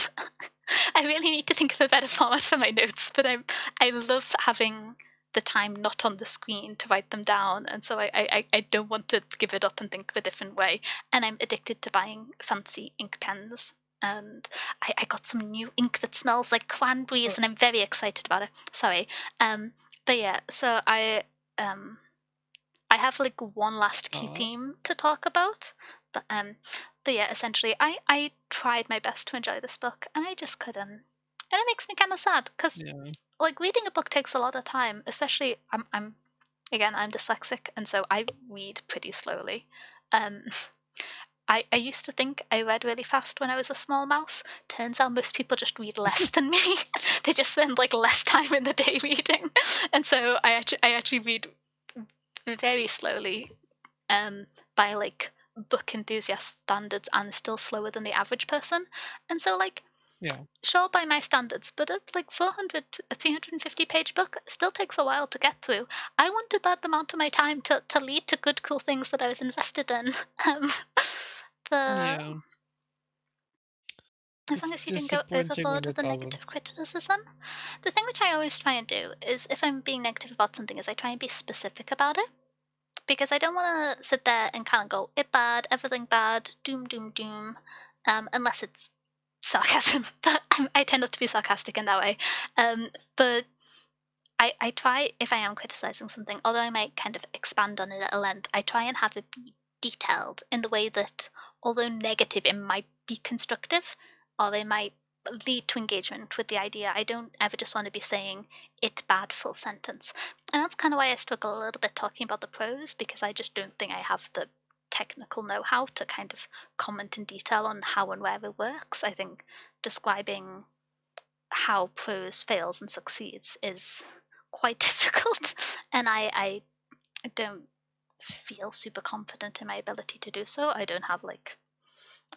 really need to think of a better format for my notes, but I love having the time not on the screen to write them down, and so I don't want to give it up and think of a different way. And I'm addicted to buying fancy ink pens, and I got some new ink that smells like So, cranberries, and I'm very excited about it. Sorry, but yeah, so I have like one last key that's, theme to talk about, but but yeah, essentially, I tried my best to enjoy this book, and I just couldn't, and it makes me kind of sad because yeah. like reading a book takes a lot of time, especially I'm again I'm dyslexic, and so I read pretty slowly. Um, I used to think I read really fast when I was a small mouse. Turns out most people just read less than me. They just spend like less time in the day reading, and so I actually read very slowly, by like book enthusiast standards, and still slower than the average person. And so like, Yeah. sure, by my standards, but a like 400 a 350 page book still takes a while to get through. I wanted that amount of my time to lead to good cool things that I was invested in. um the Yeah. As long It's as you didn't go disappointing overboard when with it the doesn't. negative criticism. The thing which I always try and do is, if I'm being negative about something, is I try and be specific about it, because I don't want to sit there and kind of go, it bad, everything bad, doom, doom, doom, unless it's sarcasm. But I tend not to be sarcastic in that way. But I try, if I am criticizing something, although I might kind of expand on it at a length, I try and have it be detailed in the way that, although negative, it might be constructive, or it might lead to engagement with the idea. I don't ever just want to be saying it's bad full sentence. And that's kind of why I struggle a little bit talking about the prose, because I just don't think I have the technical know how to kind of comment in detail on how and where it works. I think describing how prose fails and succeeds is quite difficult, and I don't feel super confident in my ability to do so. I don't have like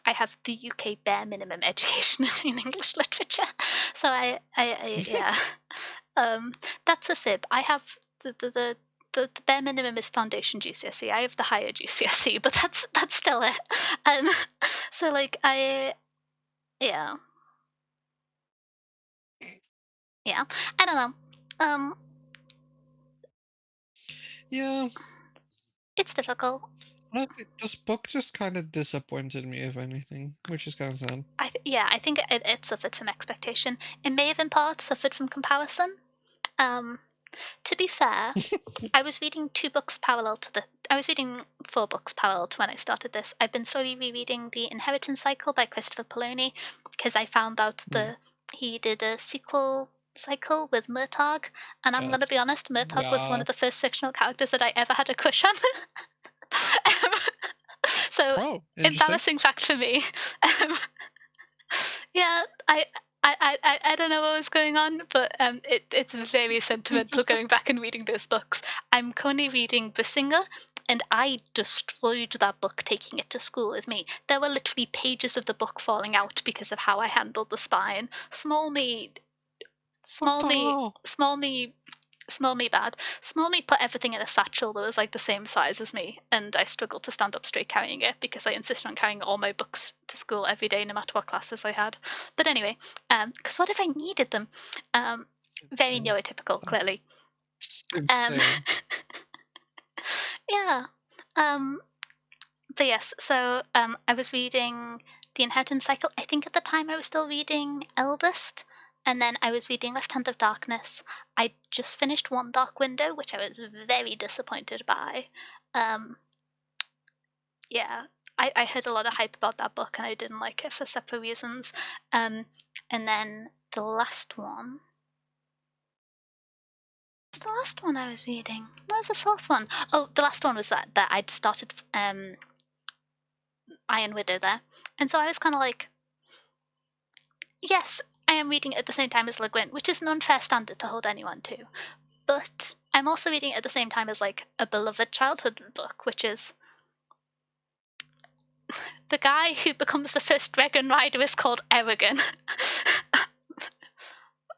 I have the UK bare minimum education in English literature, so yeah, um, that's a fib. I have the bare minimum is foundation GCSE. I have the higher GCSE, but that's still it. Um, so like yeah, yeah, I don't know. Yeah, It's difficult. honestly, this book just kind of disappointed me, if anything, which is kind of sad. I think it suffered from expectation. It may have in part suffered from comparison. Um, to be fair, I was reading 2 books parallel to the. I was reading 4 books parallel to when I started this. I've been slowly rereading The Inheritance Cycle by Christopher Poloni because I found out Mm, he did a sequel cycle with Murtagh, and I'm gonna yes. be honest, Murtagh was one Yeah. of the first fictional characters that I ever had a crush on. Um, so Oh, interesting. embarrassing fact for me. Um, yeah, I don't know what was going on, but it's very sentimental Interesting. going back and reading those books. I'm currently reading The Singer, and I destroyed that book taking it to school with me. There were literally pages of the book falling out because of how I handled the spine. What Small the me, hell? small me, small me bad. Small me put everything in a satchel that was like the same size as me, and I struggled to stand up straight carrying it because I insisted on carrying all my books to school every day, no matter what classes I had. But anyway, because what if I needed them? Um, very Insane. neurotypical, clearly. That's Um, insane. yeah. Um, but yes, so I was reading The Inheritance Cycle. I think at the time I was still reading Eldest, and then I was reading Left Hand of Darkness. I just finished One Dark Window, which I was very disappointed by. Um, yeah, I heard a lot of hype about that book, and I didn't like it for separate reasons. And then the last one. What's the last one I was reading? Where's the fourth one? Oh, the last one was that I'd started Iron Widow there, and so I was kind of like, yes, I am reading it at the same time as Le Guin, which is an unfair standard to hold anyone to. But I'm also reading it at the same time as like a beloved childhood book, which is the guy who becomes the first dragon rider is called Eragon.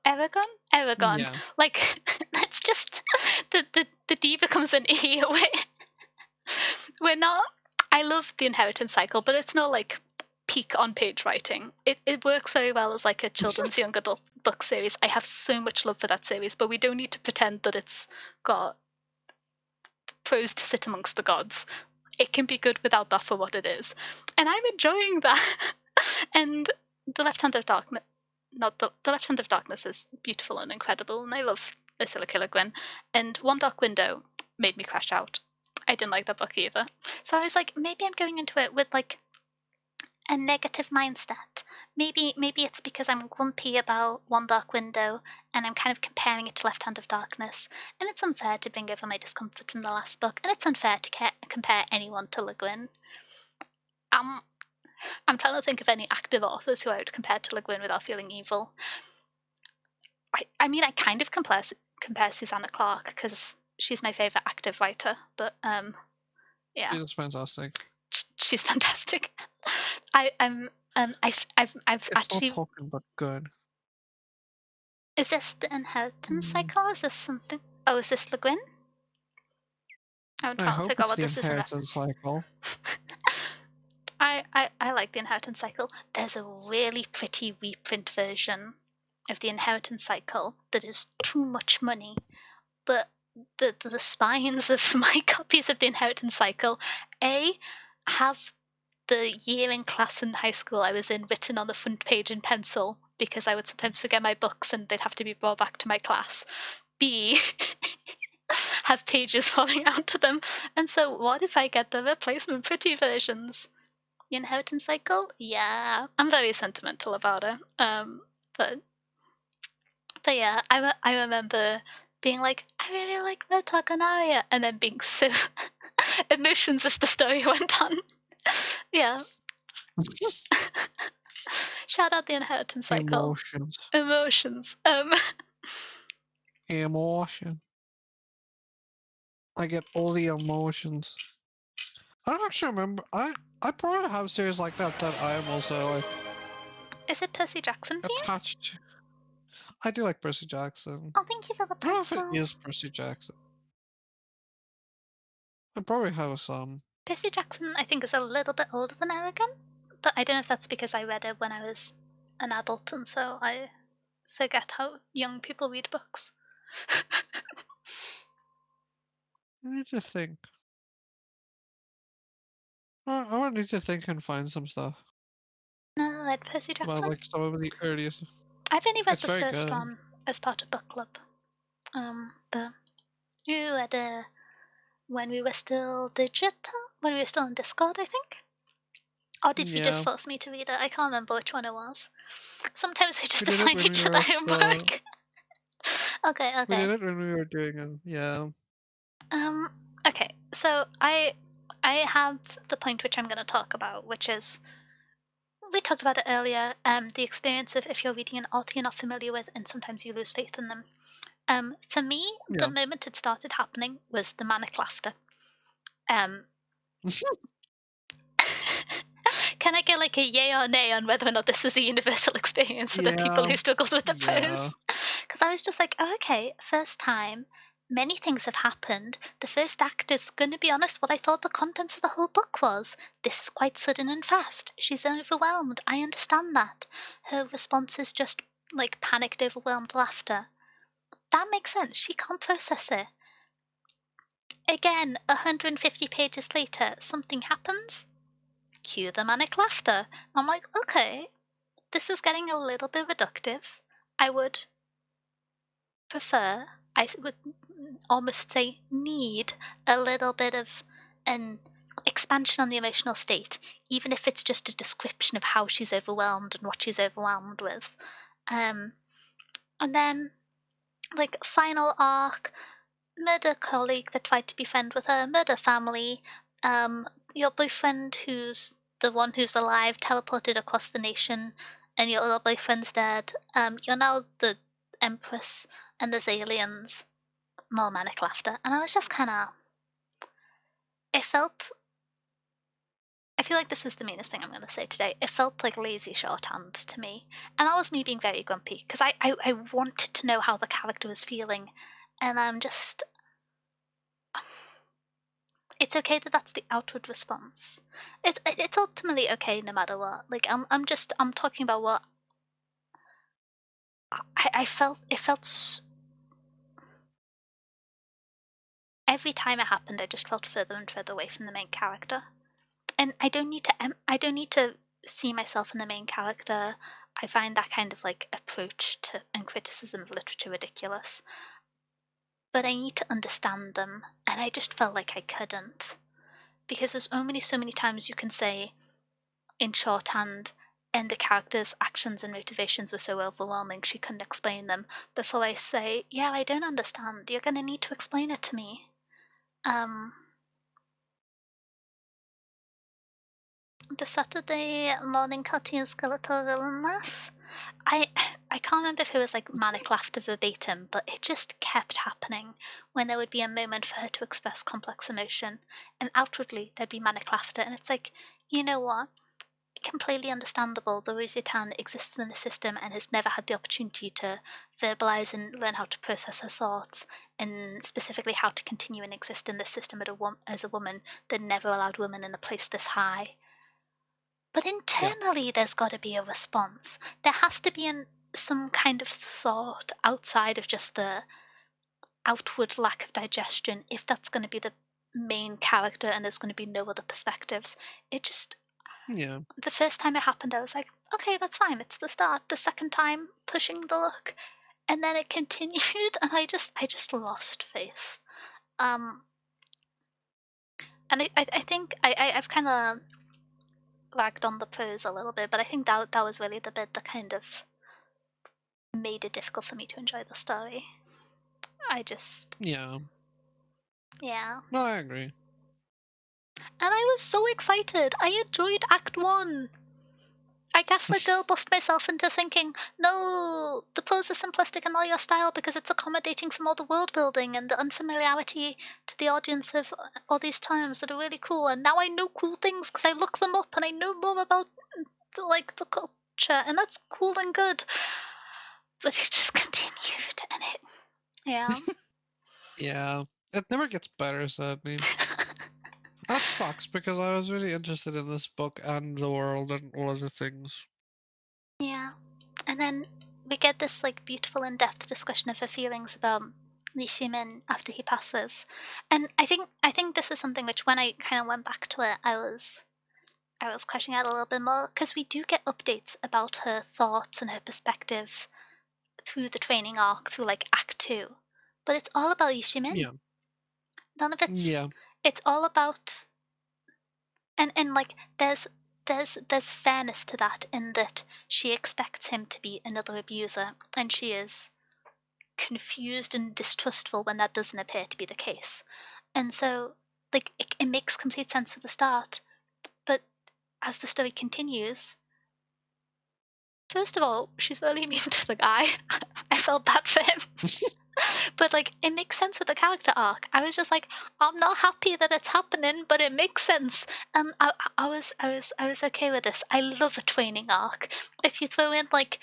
Eragon? Eragon. Yeah. Like that's just the D becomes an E. We're not. I love the Inheritance Cycle, but it's not like peak on page writing. It works very well as like a children's young adult book series. I have so much love for that series, but we don't need to pretend that it's got pros to sit amongst the gods. It can be good without that for what it is. And I'm enjoying that. And the Left Hand of Darkness, not the Left Hand of Darkness is beautiful and incredible, and I love Ursula K. Le Guin. And One Dark Window made me crash out. I didn't like that book either. So I was like, maybe I'm going into it with like a negative mindset. Maybe it's because I'm grumpy about One Dark Window and I'm kind of comparing it to Left Hand of Darkness. And it's unfair to bring over my discomfort from the last book, and it's unfair to compare anyone to Le Guin. Um, I'm trying to think of any active authors who I would compare to Le Guin without feeling evil. I mean, I kind of compare Susanna Clarke because she's my favorite active writer, but yeah, It's fantastic. she's fantastic. I've It's not actually. talking, but good. Is this the Inheritance Mm, Cycle? Is this something? Oh, is this Le Guin? I'm I trying to hope figure out it's what the this is in inheritance reference. cycle. I like the Inheritance Cycle. There's a really pretty reprint version of the Inheritance Cycle that is too much money, but the spines of my copies of the Inheritance Cycle, A, have the year in class in high school I was in written on the front page in pencil because I would sometimes forget my books and they'd have to be brought back to my class. B, have pages falling out to them. And so, what if I get the replacement pretty versions? The Inheritance Cycle? Yeah, I'm very sentimental about it. But yeah, I remember being like, I really like Metagonaria, and then being so emotions as the story went on. Yeah. Shout out the Inheritance Cycle. Emotions. Emotions. Emotion. I get all the emotions. I don't actually remember. I probably have series like that I am also like Is it Percy Jackson for you? attached to. I do like Percy Jackson. Oh, thank you for the I don't know if it pencil. is Percy Jackson. I probably have some. Percy Jackson, I think, is a little bit older than Aragon, but I don't know if that's because I read it when I was an adult, and so I forget how young people read books. I need to think. I would need to think and find some stuff No, read Percy about Jackson. like some of the earliest. I've only read It's the very first good. one as part of book club. But you read when we were still digital, when we were still in Discord, I think. Or did you just Yeah, force me to read it? I can't remember which one it was. Sometimes we we just did it assign when we each other were still. homework. Okay, We okay. did it when we were doing it. Yeah. Um, okay. So I have the point which I'm going to talk about, which is we talked about it earlier. The experience of if you're reading an author you're not familiar with, and sometimes you lose faith in them. For me, the Yeah. moment it started happening was the manic laughter. Um, can I get like a yay or nay on whether or not this is a universal experience for the people Yeah. who struggled with the Yeah. prose? Because I was just like, oh, okay, first time. Many things have happened. The first act is going to be honest what I thought the contents of the whole book was. This is quite sudden and fast. She's overwhelmed. I understand that. Her response is just like panicked, overwhelmed laughter. That makes sense. She can't process it. Again, 150 pages later, something happens. Cue the manic laughter. I'm like, okay, this is getting a little bit reductive. I would prefer, I would almost say need a little bit of an expansion on the emotional state, even if it's just a description of how she's overwhelmed and what she's overwhelmed with. Um, and then, like, final arc, murder colleague that tried to be friend with her, murder family, your boyfriend who's the one who's alive teleported across the nation, and your other boyfriend's dead. You're now the empress, and there's aliens. More manic laughter, and I was just kind of. It felt. I feel like this is the meanest thing I'm going to say today. It felt like lazy shorthand to me, and that was me being very grumpy because I wanted to know how the character was feeling, and I'm just it's okay that that's the outward response. It's ultimately okay no matter what. Like I'm talking about what I felt. It felt every time it happened. I just felt further and further away from the main character, and I don't need to see myself in the main character. I find that kind of like approach to and criticism of literature ridiculous. But I need to understand them, and I just felt like I couldn't because there's only so many times you can say in shorthand, and the character's actions and motivations were so overwhelming she couldn't explain them before I say, yeah, I don't understand. You're gonna need to explain it to me. Um, the Saturday morning cartoon skeletal villain laugh. I I can't remember if it was like manic laughter verbatim, but it just kept happening when there would be a moment for her to express complex emotion, and outwardly there'd be manic laughter, and it's like, you know what? Completely understandable. The Rosietan exists in the system and has never had the opportunity to verbalize and learn how to process her thoughts, and specifically how to continue and exist in this system as a woman that never allowed women in a place this high. But Yeah. internally, there's got to be a response. There has to be some kind of thought outside of just the outward lack of digestion if that's going to be the main character and there's going to be no other perspectives. It just Yeah. the first time it happened, I was like, okay, that's fine. It's the start. The second time, pushing the luck, and then it continued, and I just lost faith. Um, and I think I've kind of ragged on the prose a little bit, but I think that was really the bit that kind of made it difficult for me to enjoy the story. I just, Yeah. yeah. No, I agree. And I was so excited. I enjoyed Act 1. I gaslit girl bust myself into thinking, no, the pose is simplistic in all your style because it's accommodating from all the world building and the unfamiliarity to the audience of all these terms that are really cool. And now I know cool things because I look them up and I know more about the culture, and that's cool and good. But you just continued, and yeah. Yeah, it never gets better, sadly. That sucks because I was really interested in this book and the world and all other things. Yeah. And then we get this like beautiful in-depth discussion of her feelings about Li Shimin after he passes. And I think this is something which when I kind of went back to it, I was questioning out a little bit more because we do get updates about her thoughts and her perspective through the training arc, through like Act 2. But it's all about Li Shimin. Yeah, None of it's yeah, it's all about and like there's fairness to that in that she expects him to be another abuser and she is confused and distrustful when that doesn't appear to be the case. And so like it makes complete sense at the start, but as the story continues, first of all, she's really mean to the guy. I felt bad for him. But like it makes sense with the character arc. I was just like, I'm not happy that it's happening, but it makes sense. And I was okay with this. I love a training arc. If you throw in like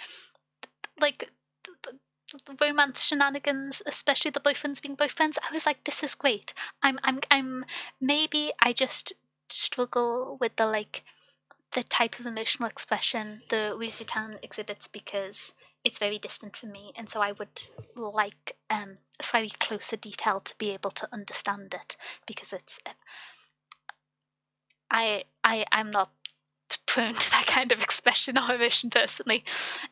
the romance shenanigans, especially the boyfriends being boyfriends, I was like, this is great. I'm maybe I just struggle with the type of emotional expression the Wuzitan exhibits because it's very distant from me, and so I would like a slightly closer detail to be able to understand it because it's I'm not prone to that kind of expression or emotion personally,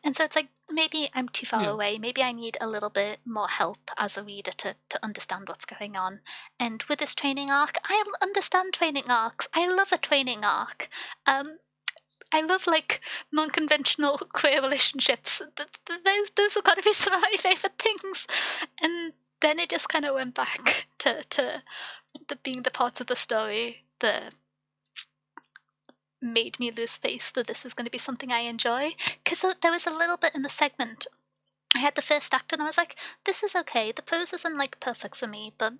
and so it's like maybe I'm too far yeah. away. Maybe I need a little bit more help as a reader to understand what's going on. And with this training arc, I understand training arcs. I love a training arc. I love like non-conventional queer relationships. Those have got to be some of my favorite things. And then it just kind of went back to being the part of the story that made me lose faith that this was going to be something I enjoy. Because there was a little bit in the segment. I had the first act and I was like, this is okay. The pose isn't like perfect for me, but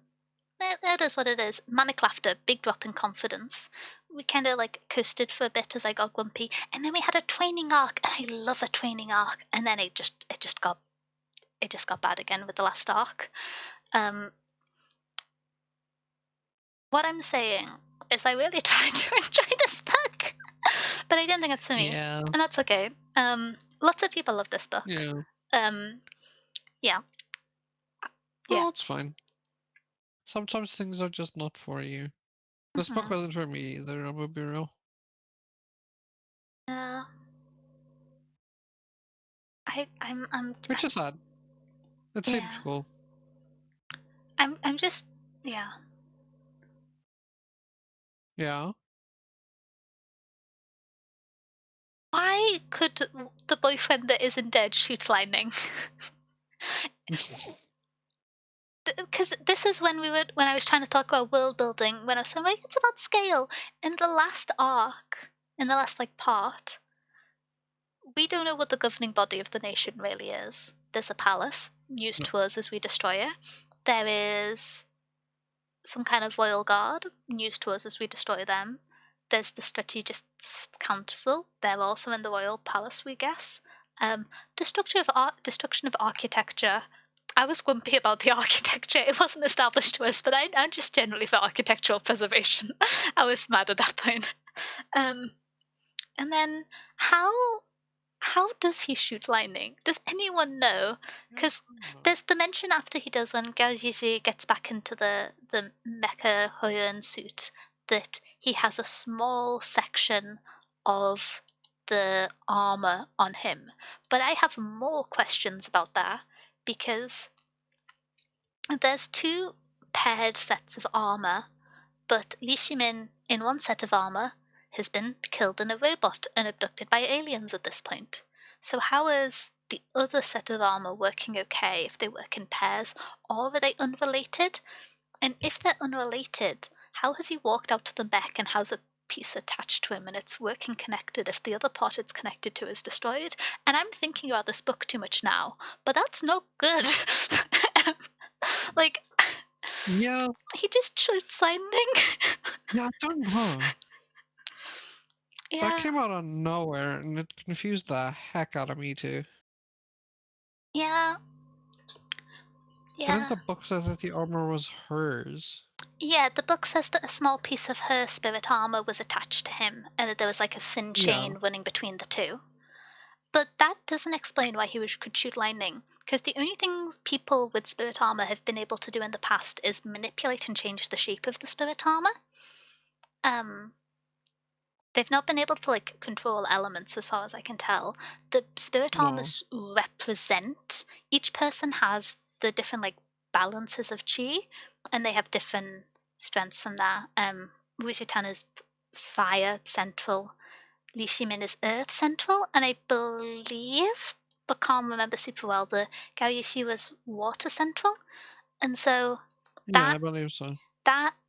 it is what it is. Manic laughter, big drop in confidence. We kind of like coasted for a bit as I got grumpy, and then we had a training arc, and I love a training arc. And then it just got bad again with the last arc. Um, what I'm saying is, I really tried to enjoy this book, but I didn't think it's for me, Yeah, and that's okay. Lots of people love this book. yeah. Um, yeah, Well, yeah. that's fine. Sometimes things are just not for you. This book Mm-hmm. wasn't for me either, I'm gonna be real. Uh, I'm Which is sad. It seemed yeah. cool. I'm just yeah. Yeah. Why could the boyfriend that isn't dead shoot lightning? Because this is when I was trying to talk about world building, when I was saying like it's about scale. In the last arc, in the last like part, we don't know what the governing body of the nation really is. There's a palace, news No. to us as we destroy it. There is some kind of royal guard, news to us as we destroy them. There's the strategist council. They're also in the royal palace, we guess. Um, destruction of architecture. I was grumpy about the architecture. It wasn't established to us, but I'm just generally for architectural preservation. I was mad at that point. Um, and then how how does he shoot lightning? Does anyone know? Yeah, Because I don't know. there's the mention after he does when Gaozizi gets back into the mecha Hoyon suit that he has a small section of the armor on him. But I have more questions about that because there's two paired sets of armor, but Li Shimin in one set of armor has been killed in a robot and abducted by aliens at this point. So how is the other set of armor working okay if they work in pairs, or are they unrelated? And if they're unrelated, how has he walked out to the mech and how's it piece attached to him and it's working connected if the other part it's connected to is destroyed. And I'm thinking about this book too much now, but that's not good. Like, Yeah, he just shoots lightning. yeah, I don't know. That Yeah, came out of nowhere, and it confused the heck out of me too. yeah, Didn't yeah. the book says that the armor was hers? Yeah, the book says that a small piece of her spirit armor was attached to him, and that there was like a thin Yeah, chain running between the two. But that doesn't explain why he could shoot lightning, because the only thing people with spirit armor have been able to do in the past is manipulate and change the shape of the spirit armor. Um, they've not been able to like control elements as far as I can tell. The spirit no. armors represent each person has the different like balances of chi, and they have different strengths from that. Wuzitan is fire central, Li Shimin is earth central, and I believe, but can't remember super well, the Gao Yuxi was water central, and so Yeah, that I believe so.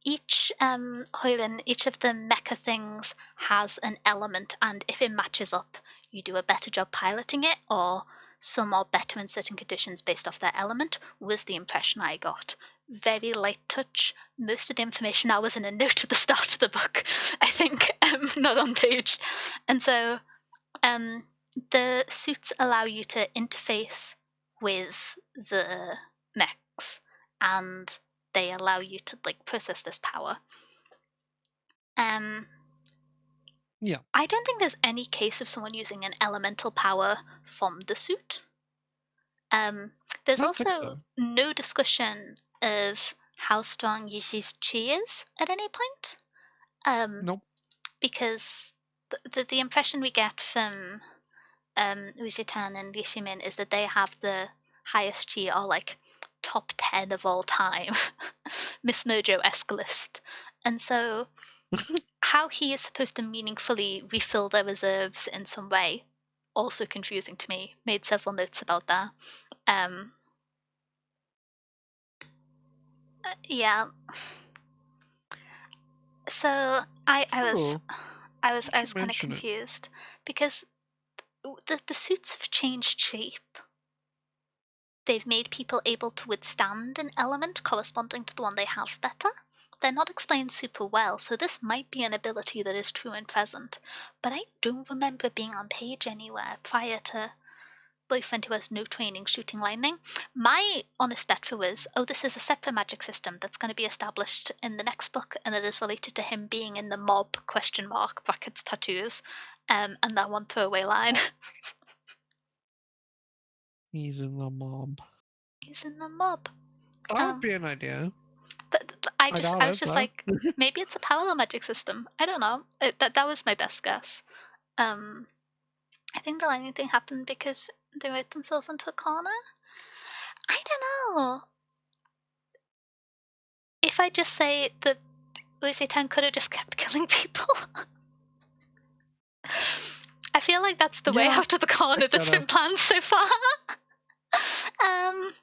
each Hoylin, each of the mecha things has an element, and if it matches up, you do a better job piloting it, or some are better in certain conditions based off their element, was the impression I got. Very light touch. Most of the information now was in a note at the start of the book, I think, not on page. And so the suits allow you to interface with the mechs, and they allow you to like process this power. Yeah, I don't think there's any case of someone using an elemental power from the suit. There's I don't think also so. no discussion of how strong Yishi's chi is at any point. Nope. Because the impression we get from Uzitan and Gishimin is that they have the highest chi, or like top 10 of all time, Miss Mojo-esque list. And so how he is supposed to meaningfully refill their reserves in some way, also confusing to me. Made several notes about that. Yeah. So True. I You was kind of mention it. confused because the suits have changed shape. They've made people able to withstand an element corresponding to the one they have better. They're not explained super well, so this might be an ability that is true and present, but I don't remember being on page anywhere prior to Boyfriend who has no training shooting lightning. My honest bet was, oh, this is a separate magic system that's going to be established in the next book, and it is related to him being in the mob, question mark, brackets, tattoos, and that one throwaway line. He's in the mob. He's in the mob. That would Um, be an idea. I I doubt was it just though. like, maybe it's a parallel magic system. I don't know. That was my best guess. Um, I think the lightning thing happened because they wrote themselves into a corner. I don't know. If I just say that Lucy Town could have just kept killing people. I feel like that's the way Yeah, out of the I corner could that's been have. planned so far. um,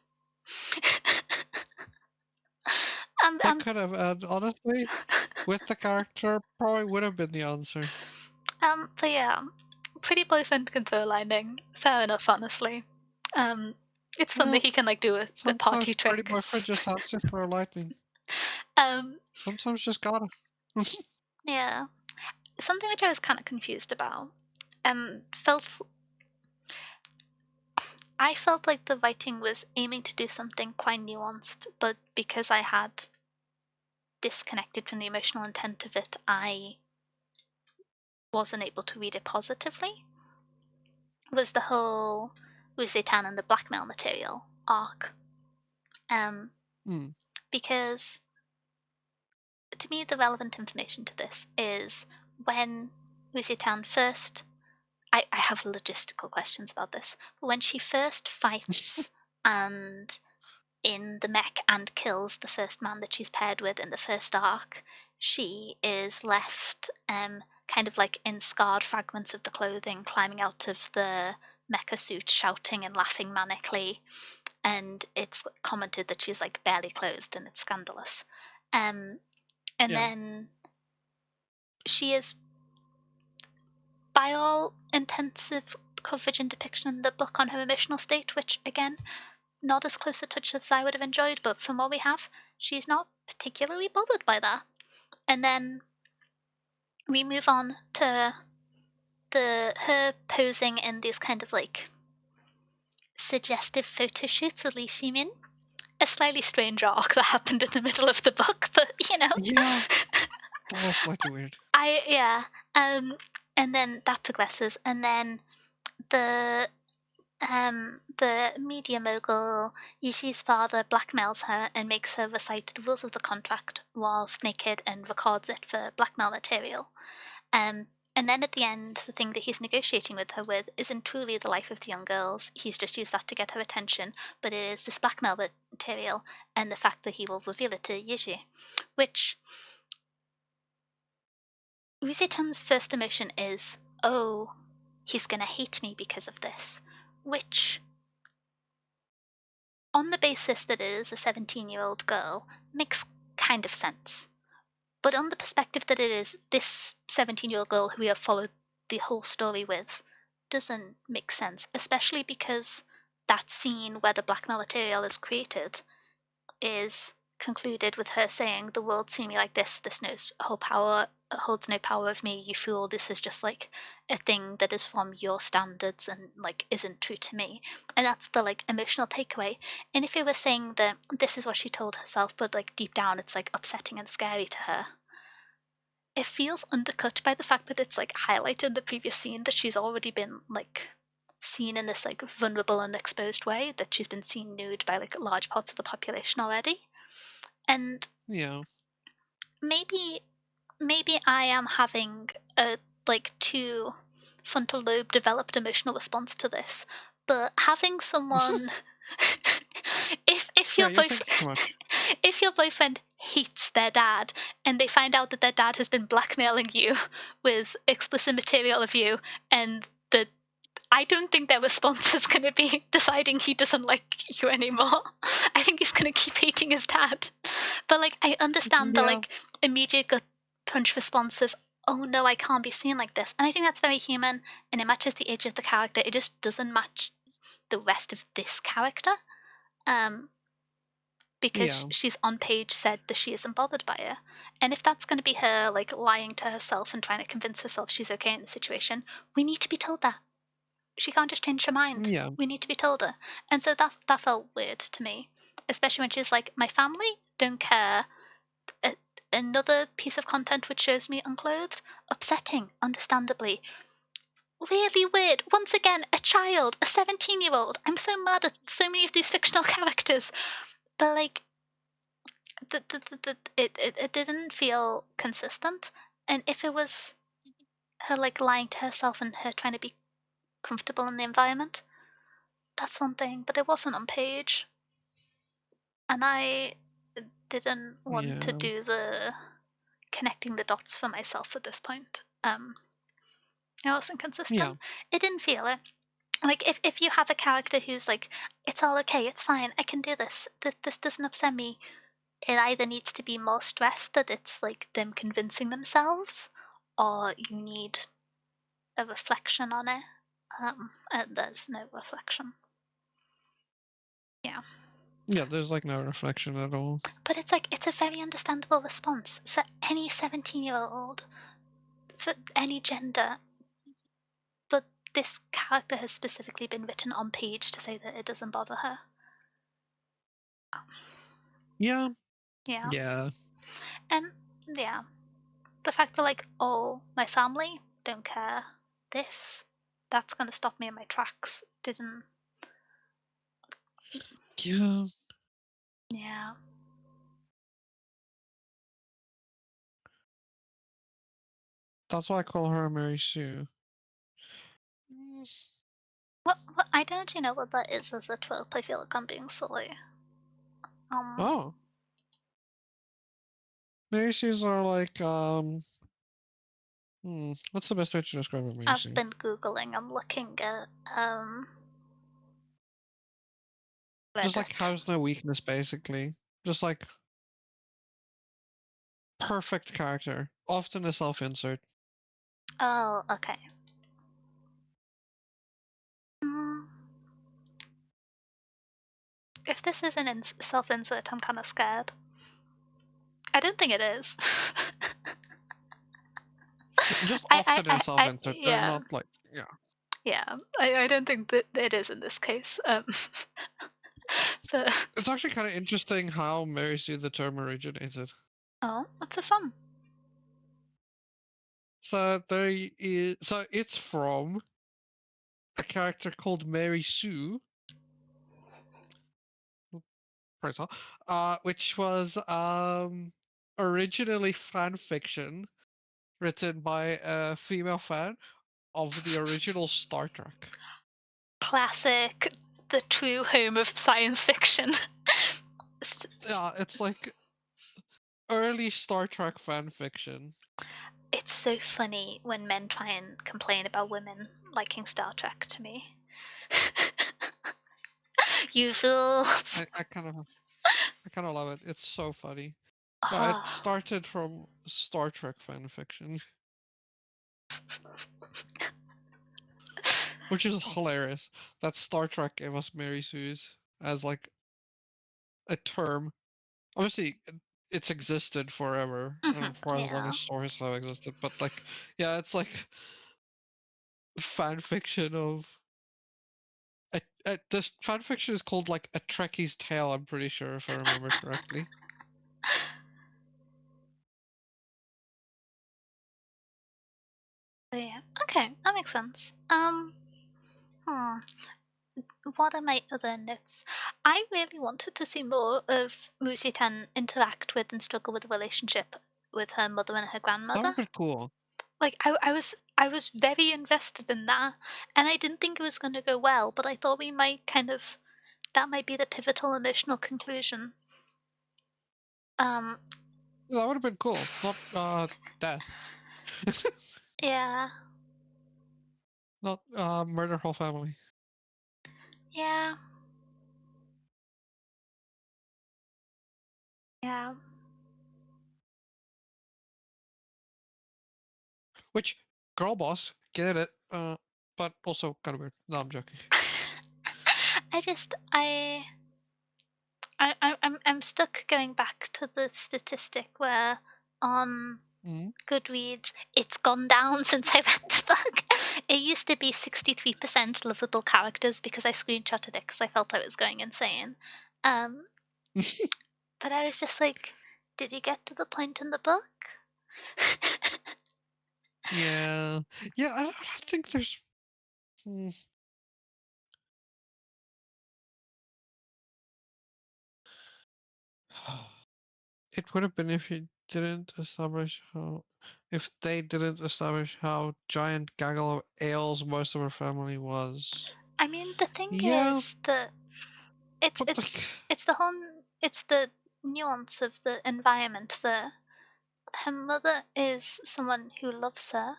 They um, could have, and honestly, with the character, probably would have been the answer. but yeah, pretty boyfriend can throw lightning. Fair enough, honestly. It's Yeah, something he can like do a sometimes party Pretty trick. Boyfriend just has to throw lightning. Um, Sometimes just gotta. yeah, something which I was kind of confused about. Felt I felt like the writing was aiming to do something quite nuanced, but because I had disconnected from the emotional intent of it, I wasn't able to read it positively. Was the whole Wuzetan and the blackmail material arc. Um, Hmm. because to me, the relevant information to this is when Wuzetan first. I have logistical questions about this, but when she first fights and in the mech and kills the first man that she's paired with in the first arc, she is left kind of like in scarred fragments of the clothing, climbing out of the mecha suit, shouting and laughing manically, and it's commented that she's like barely clothed and it's scandalous. And Yeah. then she is, by all intensive coverage and depiction in the book on her emotional state, which again, not as close a touch as I would have enjoyed, but from what we have, she's not particularly bothered by that. And then we move on to her posing in these kind of like suggestive photo shoots with Lee Shimin. A slightly strange arc that happened in the middle of the book, but you know. Yeah, that was slightly weird. Yeah. And then that progresses, and then the the media mogul Yishi's father blackmails her and makes her recite the rules of the contract whilst naked and records it for blackmail material. And then at the end, the thing that he's negotiating with her with isn't truly the life of the young girls. He's just used that to get her attention, but it is this blackmail material and the fact that he will reveal it to Yishi. Which Uzitan's first emotion is, oh, he's gonna hate me because of this. Which, on the basis that it is a 17-year-old girl, makes kind of sense. But on the perspective that it is this 17-year-old girl who we have followed the whole story with, doesn't make sense, especially because that scene where the blackmail material is created is concluded with her saying, "The world see me like this knows whole power holds no power of me, you fool, this is just like a thing that is from your standards and like isn't true to me." And that's the like emotional takeaway. And if it was saying that this is what she told herself, but like deep down it's like upsetting and scary to her, it feels undercut by the fact that it's like highlighted in the previous scene that she's already been like seen in this like vulnerable and exposed way, that she's been seen nude by like large parts of the population already. And Yeah. maybe I am having a like too frontal lobe developed emotional response to this, but having someone if Yeah, your you're thinking too boyfriend much. if your boyfriend hates their dad and they find out that their dad has been blackmailing you with explicit material of you, and that I don't think their response is going to be deciding he doesn't like you anymore. I think he's going to keep hating his dad. But like, I understand the Yeah, like immediate gut punch response of, "Oh no, I can't be seen like this," and I think that's very human, and it matches the age of the character. It just doesn't match the rest of this character. Um, because yeah, she's on page said that she isn't bothered by it. And if that's going to be her like lying to herself and trying to convince herself she's okay in the situation, we need to be told that. She can't just change her mind. yeah, We need to be told her. And so that felt weird to me, especially when she's like, "My family don't care." Another piece of content which shows me unclothed, upsetting, understandably. Really weird. Once again, a child, a 17-year-old. I'm so mad at so many of these fictional characters. But like, it didn't feel consistent. And if it was her like lying to herself and her trying to be comfortable in the environment, that's one thing. But it wasn't on page, and I didn't want to yeah, do the connecting the dots for myself at this point. It wasn't yeah, consistent. It didn't feel it. Like if you have a character who's like, "It's all okay, it's fine, I can do this. This doesn't upset me." It either needs to be more stressed that it's like them convincing themselves, or you need a reflection on it. And there's no reflection. Yeah. yeah. There's like no reflection at all. But it's like, it's a very understandable response for any 17-year-old, for any gender. But this character has specifically been written on page to say that it doesn't bother her. Yeah, Yeah. yeah, And yeah, the fact that, like, "Oh, my family don't care. That's gonna stop me in my tracks." Didn't. yeah. Yeah. That's why I call her Mary Sue. Mm. What, I don't know what that is as a trope. I feel like I'm being silly. Um, Oh, Mary Sues are like what's the best way to describe a Mary I've Sue? been Googling, I'm looking at, Just like Reddit. has no weakness, basically. Just like perfect character, often a self-insert. Oh, okay. Mm, if this is an self-insert, I'm kind of scared. I don't think it is. Just often a self-insert. They're Yeah, not like, yeah. yeah. I don't think that it is in this case. But It's actually kind of interesting how Mary Sue the term originated. oh, that's a fun. So it's from a character called Mary Sue, first of all, which was originally fan fiction written by a female fan of the original Star Trek. Classic, the true home of science fiction. Yeah, it's like early Star Trek fan fiction. It's so funny when men try and complain about women liking Star Trek to me. You fools. I kind of love it. It's so funny. No, it Oh. started from Star Trek fan fiction, which is hilarious. That Star Trek gave us Mary Sue's as like a term. Obviously, it's existed forever Mhm, and for as long yeah. as stories have existed. But like, yeah, it's like fan fiction of this fan fiction is called like a Trekkie's Tale. I'm pretty sure if I remember correctly. So yeah. Okay, that makes sense. Hmm. What are my other notes? I really wanted to see more of Musitan interact with and struggle with the relationship with her mother and her That would grandmother. have been cool. Like I was very invested in that, and I didn't think it was going to go well, but I thought we might kind of that might be the pivotal emotional conclusion. Um, That would have been cool. Not death. yeah, Not murder whole family. yeah, yeah. Which girl boss, get it. But also kind of weird. No, I'm joking. I just I'm stuck going back to the statistic where on Mm. Goodreads it's gone down since I read the book. It used to be 63% lovable characters because I screenshotted it because I felt I was going insane. Um, but I was just like, did you get to the point in the book? Yeah, yeah. I don't think there's. Hmm. It would have been if you didn't establish how. If they didn't establish how giant gaggle of ales most of her family was. I mean, the thing Yeah, is that it's but it's like, it's the whole it's the nuance of the environment. Her mother is someone who loves her,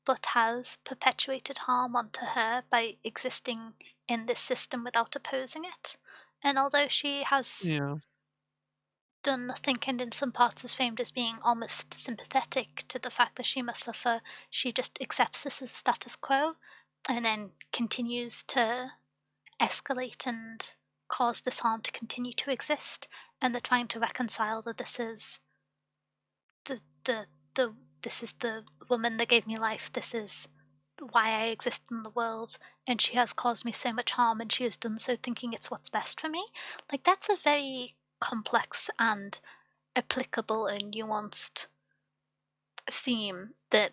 but has perpetuated harm onto her by existing in this system without opposing it. And although she has yeah, done nothing and in some parts is framed as being almost sympathetic to the fact that she must suffer, she just accepts this as status quo and then continues to escalate and cause this harm to continue to exist. And they're trying to reconcile that this is the the the this is the woman that gave me life. This is why I exist in the world, and she has caused me so much harm, and she has done so thinking it's what's best for me. Like that's a very complex and applicable and nuanced theme that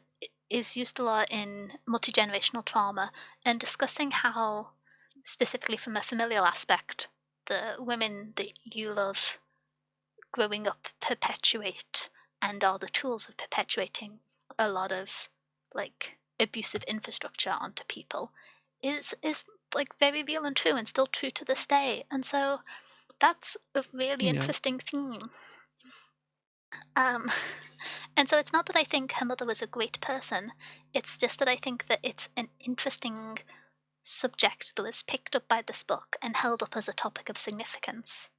is used a lot in multi-generational trauma and discussing how, specifically from a familial aspect, the women that you love growing up perpetuate and are the tools of perpetuating a lot of like abusive infrastructure onto people is like very real and true and still true to this day. And so that's a really yeah, interesting theme. Um, and so it's not that I think her mother was a great person, it's just that I think that it's an interesting subject that was picked up by this book and held up as a topic of significance.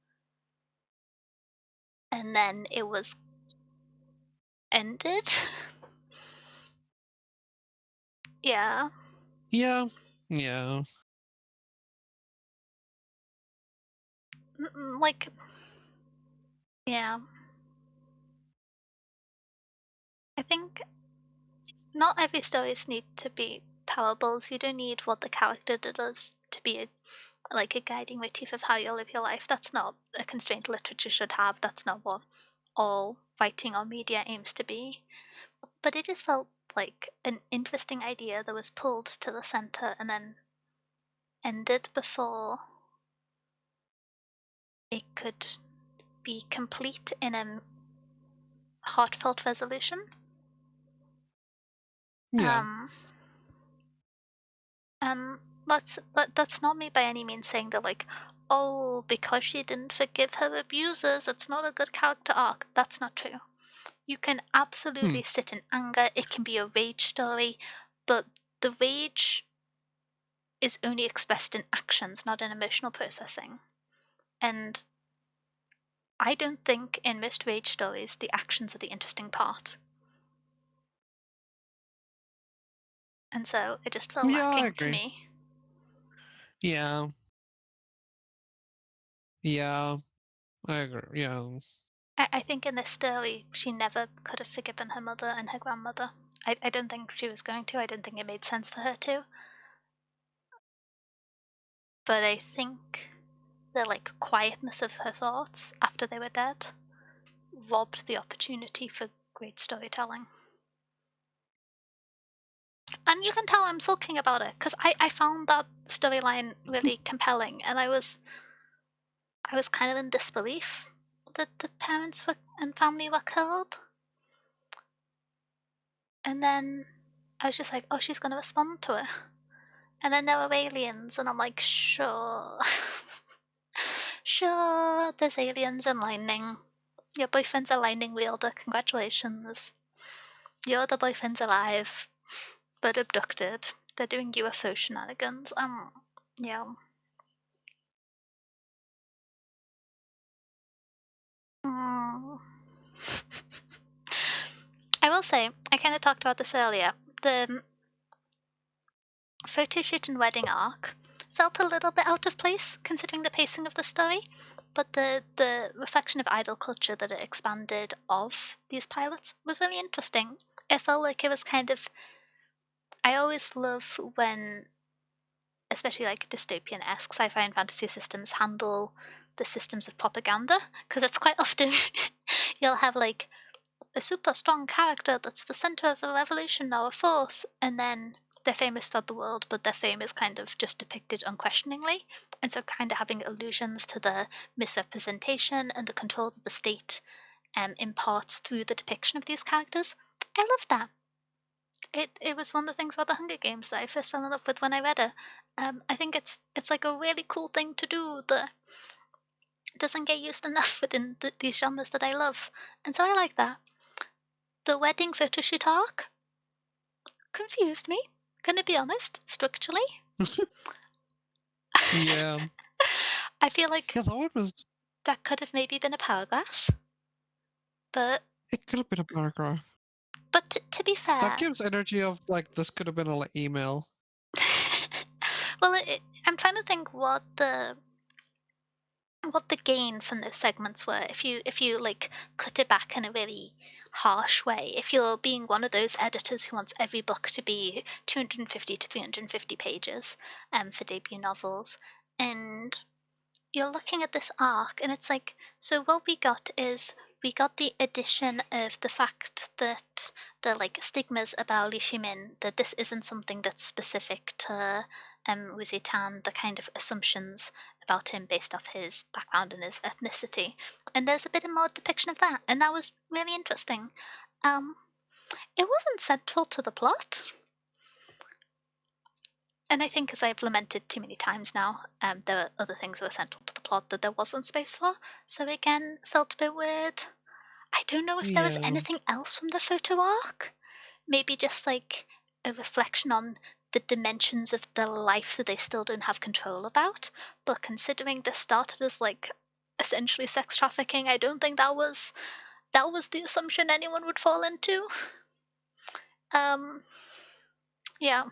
And then it was ended. Yeah. Yeah. Yeah. Like, yeah. I think not every stories need to be parables. You don't need what the character does to be like a guiding motif of how you live your life. That's not a constraint literature should have. That's not what all writing or media aims to be. But it just felt like an interesting idea that was pulled to the center and then ended before it could be complete in a heartfelt resolution. Yeah. Um, and that's not me by any means saying that like, oh, because she didn't forgive her abusers, it's not a good character arc. That's not true. You can Hmm. absolutely sit in anger. It can be a rage story, but the rage is only expressed in actions, not in emotional processing. And I don't think in most rage stories the actions are the interesting part. And so it just felt Yeah, I lacking to agree. me. Yeah. Yeah. I agree. Yeah. I think in this story, she never could have forgiven her mother and her grandmother. I don't think she was going to. I don't think it made sense for her to. But I think the like quietness of her thoughts after they were dead robbed the opportunity for great storytelling. And you can tell I'm sulking about it because I found that storyline really compelling, and I was kind of in disbelief that the parents were and family were killed. And then I was just like, oh, she's gonna respond to it. And then there were aliens, and I'm like, sure. Sure, there's aliens and lightning. Your boyfriend's a lightning wielder, congratulations. Your other boyfriend's alive, but abducted. They're doing UFO shenanigans. Yeah. Mm. I will say, I kind of talked about this earlier. The photo shoot and wedding arc felt a little bit out of place considering the pacing of the story, but the reflection of idol culture that it expanded of these pilots was really interesting. It felt like it was kind of. I always love when, especially like dystopian esque sci fi and fantasy systems, handle the systems of propaganda, because it's quite often you'll have like a super strong character that's the center of a revolution or a force, and then they're famous throughout the world, but their fame is kind of just depicted unquestioningly. And so, kind of having allusions to the misrepresentation and the control that the state imparts through the depiction of these characters. I love that. It was one of the things about the Hunger Games that I first fell in love with when I read it. I think it's like a really cool thing to do that doesn't get used enough within these genres that I love, and so I like that. The wedding photoshoot arc confused me. Gonna be honest, structurally. Yeah. I feel like Yeah, that one was. that could have maybe been a paragraph, but It could have been a paragraph. to be That fair, gives energy of like this could have been an email. well, I'm trying to think what the gain from those segments were. If you like cut it back in a really harsh way, if you're being one of those editors who wants every book to be 250 to 350 pages, for debut novels, and you're looking at this arc and it's like, so what we got is we got the addition of the fact that the like stigmas about Li Shimin, that this isn't something that's specific to Wuzi Tan, the kind of assumptions about him based off his background and his ethnicity. And there's a bit more depiction of that, and that was really interesting. Um, it wasn't central to the plot, and I think, as I've lamented too many times now, there are other things that were central to the plot that there wasn't space for. So again, felt a bit weird. I don't know if there was Yeah. anything else from the photo arc. Maybe just like a reflection on the dimensions of their life that they still don't have control about. But considering this started as like essentially sex trafficking, I don't think that was that was the assumption anyone would fall into. Yeah,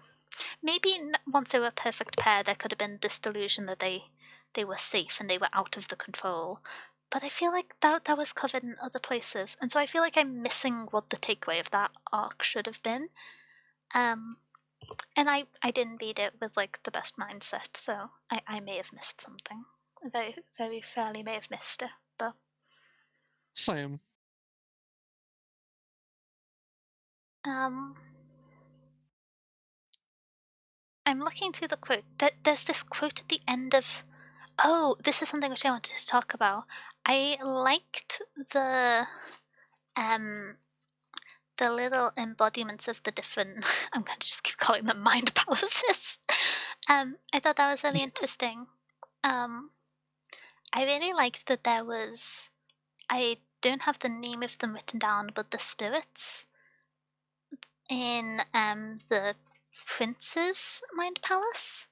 maybe once they were a perfect pair, there could have been this delusion that they were safe and they were out of the control. But I feel like that was covered in other places, and so I feel like I'm missing what the takeaway of that arc should have been. And I didn't read it with like the best mindset, so I may have missed something. Very very fairly may have missed it, but Same. I'm looking through the quote. There's this quote at the end of. Oh, this is something which I wanted to talk about. I liked the little embodiments of the different. I'm going to just keep calling them mind palaces. I thought that was really interesting. I really liked that there was. I don't have the name of them written down, but the spirits in the prince's mind palace.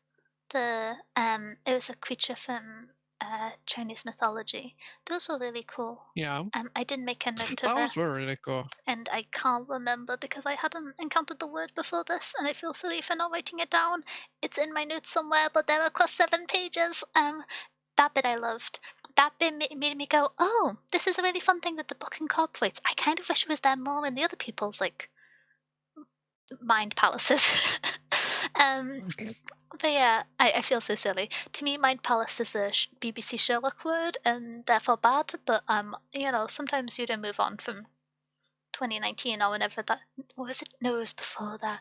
It was a creature from Chinese mythology. Those were really cool. Yeah. I did make a note of That it, was really cool. and I can't remember because I hadn't encountered the word before this, and I feel silly for not writing it down. It's in my notes somewhere, but they're across 7 pages. That bit I loved. That bit made me go, oh, this is a really fun thing that the book incorporates. I kind of wish it was there more in the other people's like mind palaces. But yeah, I feel so silly. To me, mind palace is a BBC Sherlock word, and therefore bad. But sometimes you don't move on from 2019 or whenever that. What was it? No, it was before that.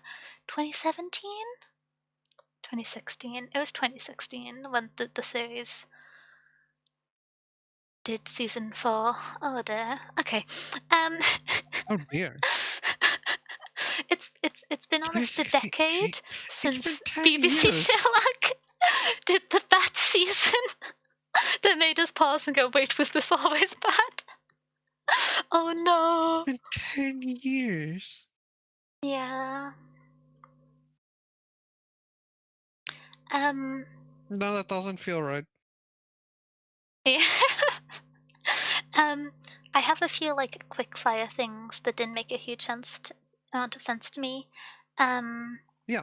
2017, 2016. It was 2016 when the series did season 4. Oh dear. Okay. Um. Oh dear. It's been almost a 2016. decade It's been since 10 BBC years. Sherlock did the bad season that made us pause and go, wait, was this always bad? Oh no. It's been 10 years. Yeah. No, that doesn't feel right. Yeah. I have a few like quick fire things that didn't make a huge amount of sense to me. Yeah.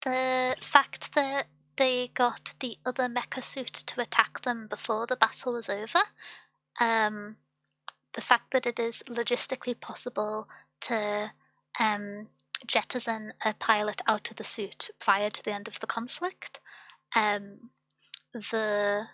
The fact that they got the other mecha suit to attack them before the battle was over. The fact that it is logistically possible to jettison a pilot out of the suit prior to the end of the conflict. The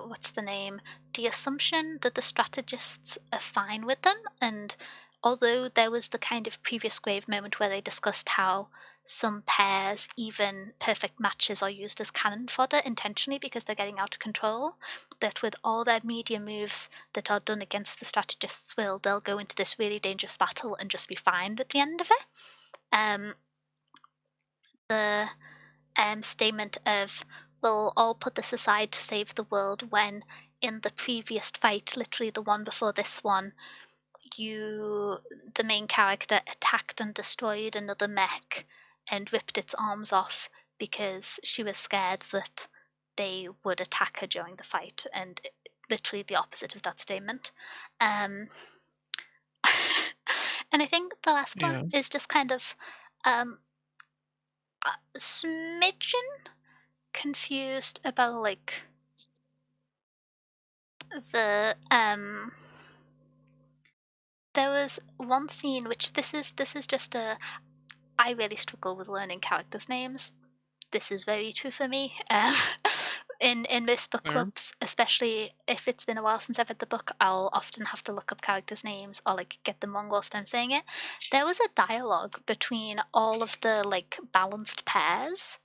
what's the name? The assumption that the strategists are fine with them, and although there was the kind of previous grave moment where they discussed how some pairs, even perfect matches, are used as cannon fodder intentionally because they're getting out of control, that with all their media moves that are done against the strategist's will, they'll go into this really dangerous battle and just be fine at the end of it. The statement of we'll all put this aside to save the world when in the previous fight, literally the one before this one, the main character attacked and destroyed another mech and ripped its arms off because she was scared that they would attack her during the fight, and literally the opposite of that statement. And I think the last one is just kind of smidgen confused about like the there was one scene which this is just a I really struggle with learning characters' names. This is very true for me. In most book clubs, especially if it's been a while since I've read the book, I'll often have to look up characters' names or like get them wrong whilst I'm saying it. There was a dialogue between all of the like balanced pairs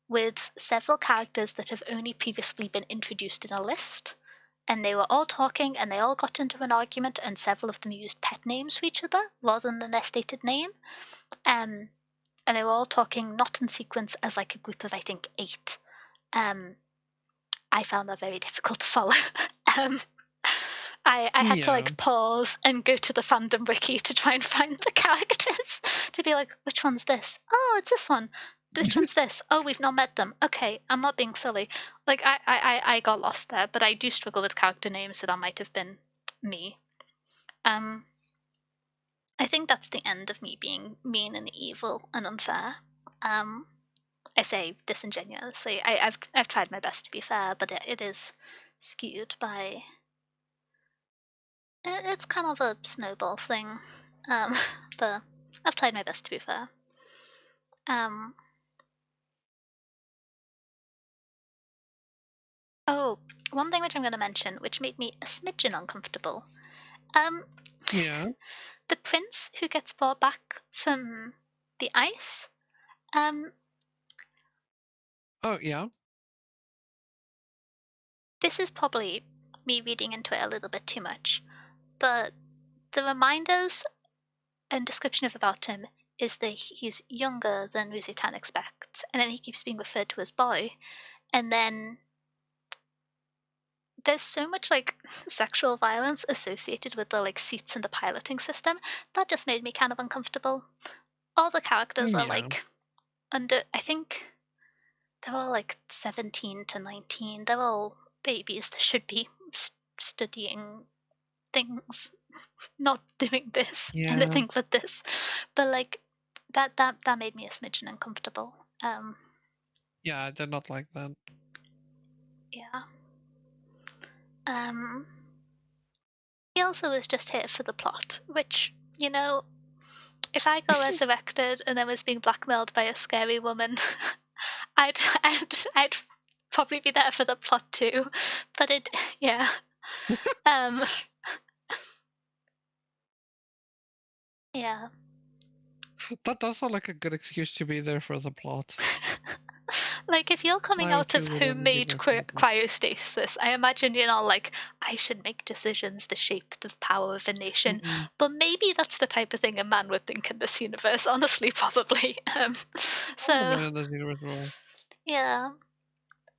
with several characters that have only previously been introduced in a list. And they were all talking and they all got into an argument, and several of them used pet names for each other rather than their stated name. And they were all talking not in sequence as like a group of, I think, 8. I found that very difficult to follow. I had to like pause and go to the fandom wiki to try and find the characters to be like, which one's this? Oh, it's this one. which one's this? Oh, we've not met them. Okay, I'm not being silly. Like I got lost there, but I do struggle with character names, so that might have been me. Um, I think that's the end of me being mean and evil and unfair. I say disingenuously. I've tried my best to be fair, but it is skewed by. It's kind of a snowball thing, um, but I've tried my best to be fair. Um, oh, one thing which I'm going to mention, which made me a smidgen uncomfortable. Um, Yeah. the prince who gets brought back from the ice. Um, Oh, yeah. this is probably me reading into it a little bit too much, but the reminders and description of about him is that he's younger than Ruzitan expects, and then he keeps being referred to as boy, and then there's so much like sexual violence associated with the like seats in the piloting system that just made me kind of uncomfortable. All the characters are Yeah. like under, I think they're all like 17 to 19. They're all babies that should be studying things, not doing this, Yeah. anything but this. But like that made me a smidgen uncomfortable. Yeah, I did not like that. Yeah. He also was just here for the plot, which, you know, if I got resurrected and then was being blackmailed by a scary woman, I'd probably be there for the plot too. But it, yeah. Um, yeah. That does sound like a good excuse to be there for the plot. Like if you're coming I out of too would only be homemade there for the plot. cryostasis, I imagine you're not like, I should make decisions that shape the power of a nation. Mm-mm. But maybe that's the type of thing a man would think in this universe. Honestly, probably. So Probably in this universe role. yeah.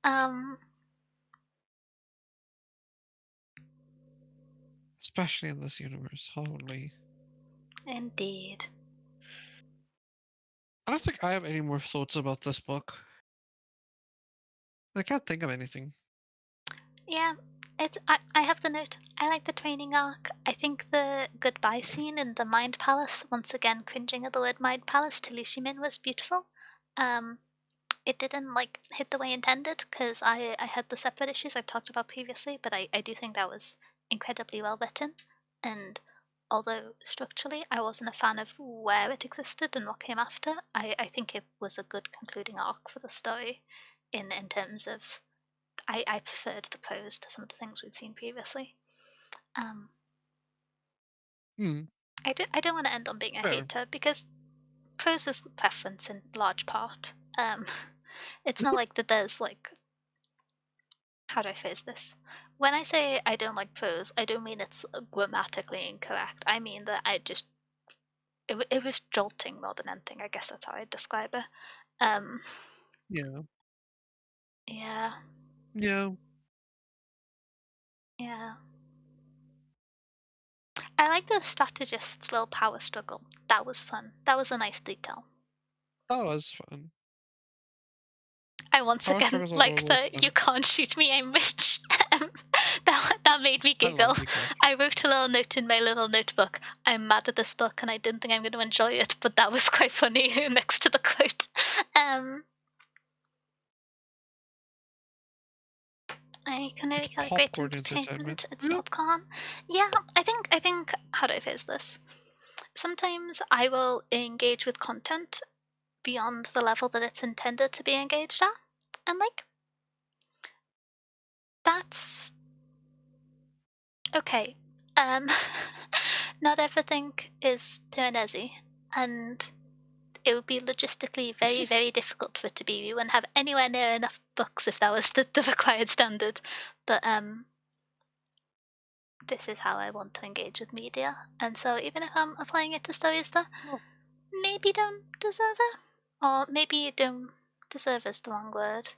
Um, Especially in this universe. Holy. indeed. I don't think I have any more thoughts about this book. I can't think of anything. Yeah, it's. I have the note. I like the training arc. I think the goodbye scene in the Mind Palace, once again cringing at the word Mind Palace to Li Shimin, was beautiful. Um, it didn't like hit the way intended because I had the separate issues I've talked about previously, but I do think that was incredibly well written. And although structurally I wasn't a fan of where it existed and what came after, I think it was a good concluding arc for the story in terms of I preferred the prose to some of the things we'd seen previously. Um, Hmm. I don't want to end on being a Fair. hater because prose is preference in large part. It's not like that there's like, how do I phrase this? When I say I don't like prose, I don't mean it's grammatically incorrect. I mean that it was jolting more than anything. I guess that's how I'd describe it. Um, Yeah. yeah, Yeah. yeah. I like the strategist's little power struggle. That was fun. That was a nice detail. That was fun. I once Power again struggles are like always the "you fun. can't shoot me, I'm rich." That made me I love giggle. Nico. I wrote a little note in my little notebook. I'm mad at this book and I didn't think I'm going to enjoy it, but that was quite funny next to the quote. Um, I can It's only calibrate popcorn entertainment. entertainment. It's Yeah. popcorn. Yeah, I think. How do I phrase this? Sometimes I will engage with content beyond the level that it's intended to be engaged at, and like that's okay. Um, not everything is Piranesi, and it would be logistically very, very difficult for it to be. We wouldn't have anywhere near enough books if that was the required standard. But this is how I want to engage with media, and so even if I'm applying it to stories that Oh, maybe don't deserve it, or maybe don't deserve is the wrong word,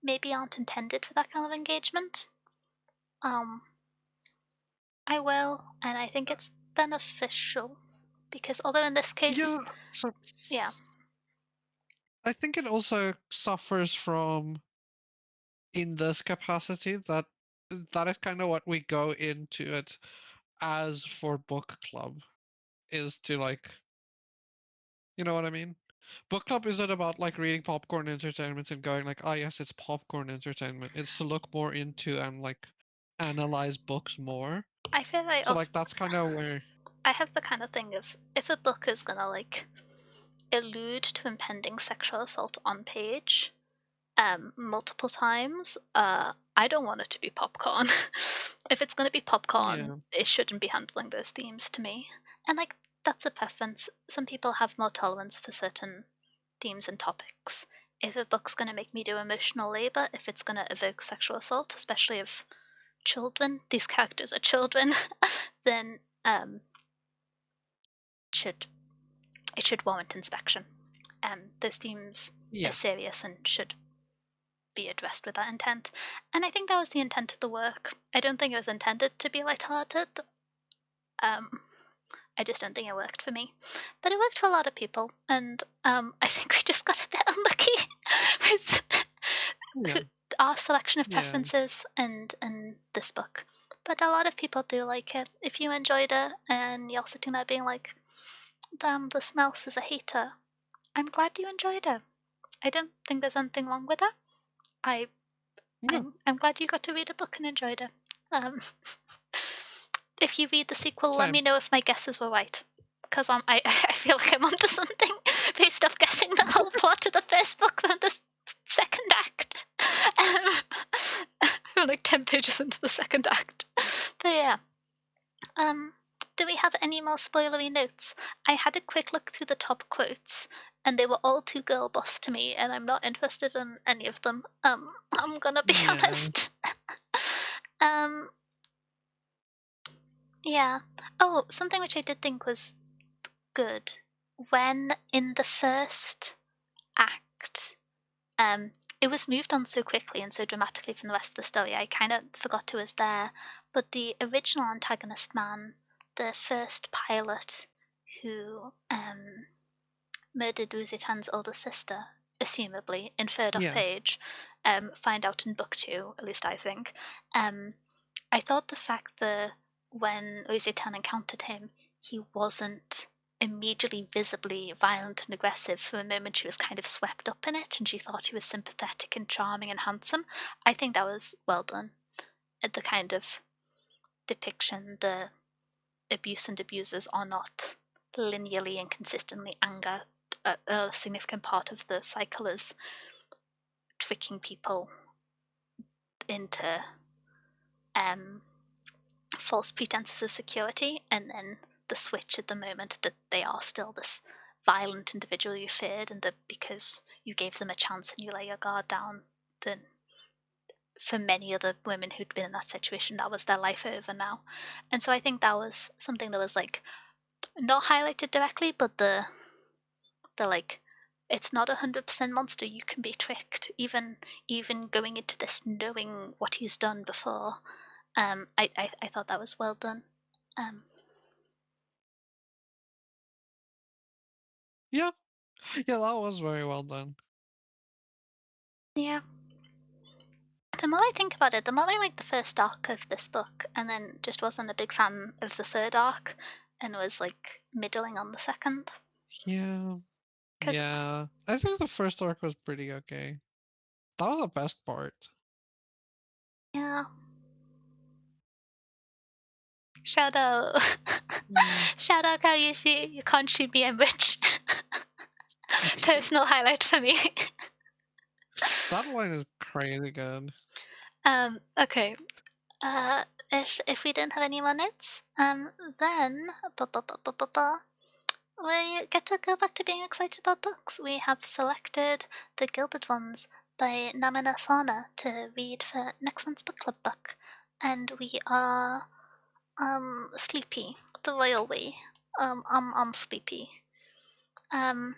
maybe aren't intended for that kind of engagement, um, I will, and I think it's beneficial because although in this case, yeah. So yeah, I think it also suffers from in this capacity that that is kind of what we go into it as for book club is to like you know what I mean? Book club isn't about like reading popcorn entertainment and going like, oh yes, it's popcorn entertainment. It's to look more into and like analyze books more. I feel like So also like that's kind of where I have the kind of thing of if a book is gonna like allude to impending sexual assault on page, multiple times, I don't want it to be popcorn. If it's gonna be popcorn, yeah. it shouldn't be handling those themes to me. And like that's a preference. Some people have more tolerance for certain themes and topics. If a book's gonna make me do emotional labor, if it's gonna evoke sexual assault, especially of children, these characters are children, then should it should warrant inspection. Those themes are Yeah. serious and should be addressed with that intent. And I think that was the intent of the work. I don't think it was intended to be lighthearted. Um, I just don't think it worked for me. But it worked for a lot of people, and I think we just got a bit unlucky Yeah. with our selection of Yeah. preferences and this book. But a lot of people do like it. If you enjoyed it and you're sitting there being like, damn, this mouse is a hater, I'm glad you enjoyed it. I don't think there's anything wrong with it. I Yeah. I'm glad you got to read a book and enjoyed it. Um, if you read the sequel, let me Same. know if my guesses were right. Because I feel like I'm onto something based off guessing the whole plot of the first book from the second act. We're like 10 pages into the second act. But yeah. Um, do we have any more spoilery notes? I had a quick look through the top quotes, and they were all too girl boss to me, and I'm not interested in any of them. I'm gonna be Yeah. honest. um, yeah. Oh, something which I did think was good when in the first act, um, it was moved on so quickly and so dramatically from the rest of the story. I kind of forgot who was there, but the original antagonist man, the first pilot who murdered Ruzitan's older sister, assumably inferred off Yeah. page, find out in book two, at least I think. Um, I thought the fact that when Ruzitan encountered him, he wasn't immediately visibly violent and aggressive. For a moment, she was kind of swept up in it, and she thought he was sympathetic and charming and handsome. I think that was well done. The kind of depiction, the abuse and abusers are not linearly and consistently anger. A significant part of the cycle is tricking people into um, false pretenses of security, and then the switch at the moment that they are still this violent individual you feared, and that because you gave them a chance and you let your guard down, then for many other women who'd been in that situation, that was their life over now. And so I think that was something that was like not highlighted directly, but the like it's not 100% monster. You can be tricked, even going into this knowing what he's done before. I thought that was well done. Um, Yeah. Yeah, that was very well done. yeah. The more I think about it, the more I like the first arc of this book, and then just wasn't a big fan of the third arc, and was like middling on the second. Yeah. Cause Yeah. I think the first arc was pretty okay. That was the best part. yeah, Shadow, Mm. Shadow Karyushi, you can't shoot me, I'm rich. Personal highlight for me. That line is crazy good. Okay. If we don't have any more notes, then we get to go back to being excited about books. We have selected The Gilded Ones by Namina Fauna to read for next month's book club book, and we are sleepy the royal way. I'm sleepy. Um,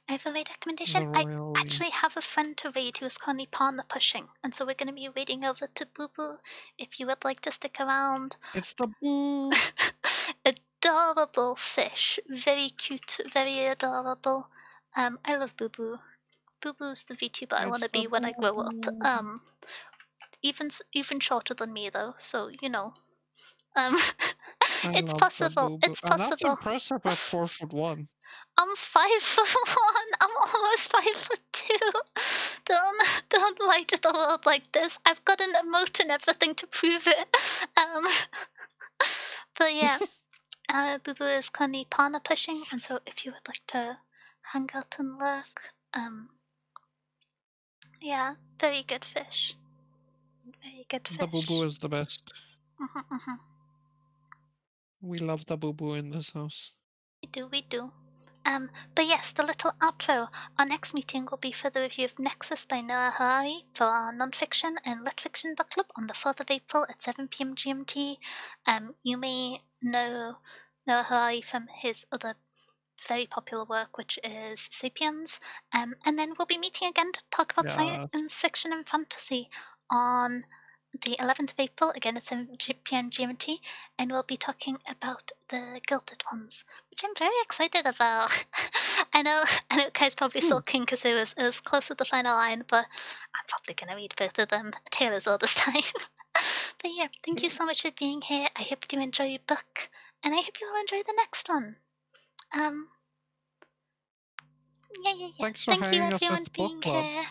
I have a read recommendation. The I royal we. actually have a friend to read who is currently partner pushing, and so we're going to be reading over to Boo Boo. If you would like to stick around, It's the boo. adorable fish, very cute, very adorable. I love Boo Boo. Boo Boo's the VTuber I want It's to the be when I boo grow up. boo. Even shorter than me though, so you know. Um, I it's love the possible. boo boo, It's and that's possible. impressive at 4'1". I'm 5'1". I'm almost 5'2". Don't lie to the world like this. I've got an emote and everything to prove it. Um, but yeah, Boo Boo is currently partner pushing, and so if you would like to hang out and lurk, yeah, very good fish. Very good The boo boo fish. is the best. Mm-hmm. We love the boo boo in this house. We do. But yes, the little outro. Our next meeting will be for the review of Nexus by Noah Harari for our nonfiction and lit fiction book club on the 4th of April at 7 p.m. GMT. You may know Noah Harari from his other very popular work, which is Sapiens. And then we'll be meeting again to talk about Yeah. science fiction and fantasy on the 11th of April, again at 7 p.m. GMT, and we'll be talking about the Gilded Ones, which I'm very excited about. I know Kai's probably Hmm. sulking because it was close to the final line, but I'm probably going to read both of them. Taylor's all this time. But yeah, thank you so much for being here. I hope you enjoy your book, and I hope you'll enjoy the next one. Um, yeah. Thanks for Thank you having us everyone with book being club. here.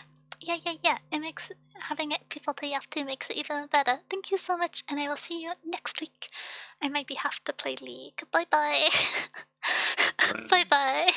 Yeah. It makes having it people to yap to makes it even better. Thank you so much, and I will see you next week. I maybe have to play League. Bye bye. Bye bye.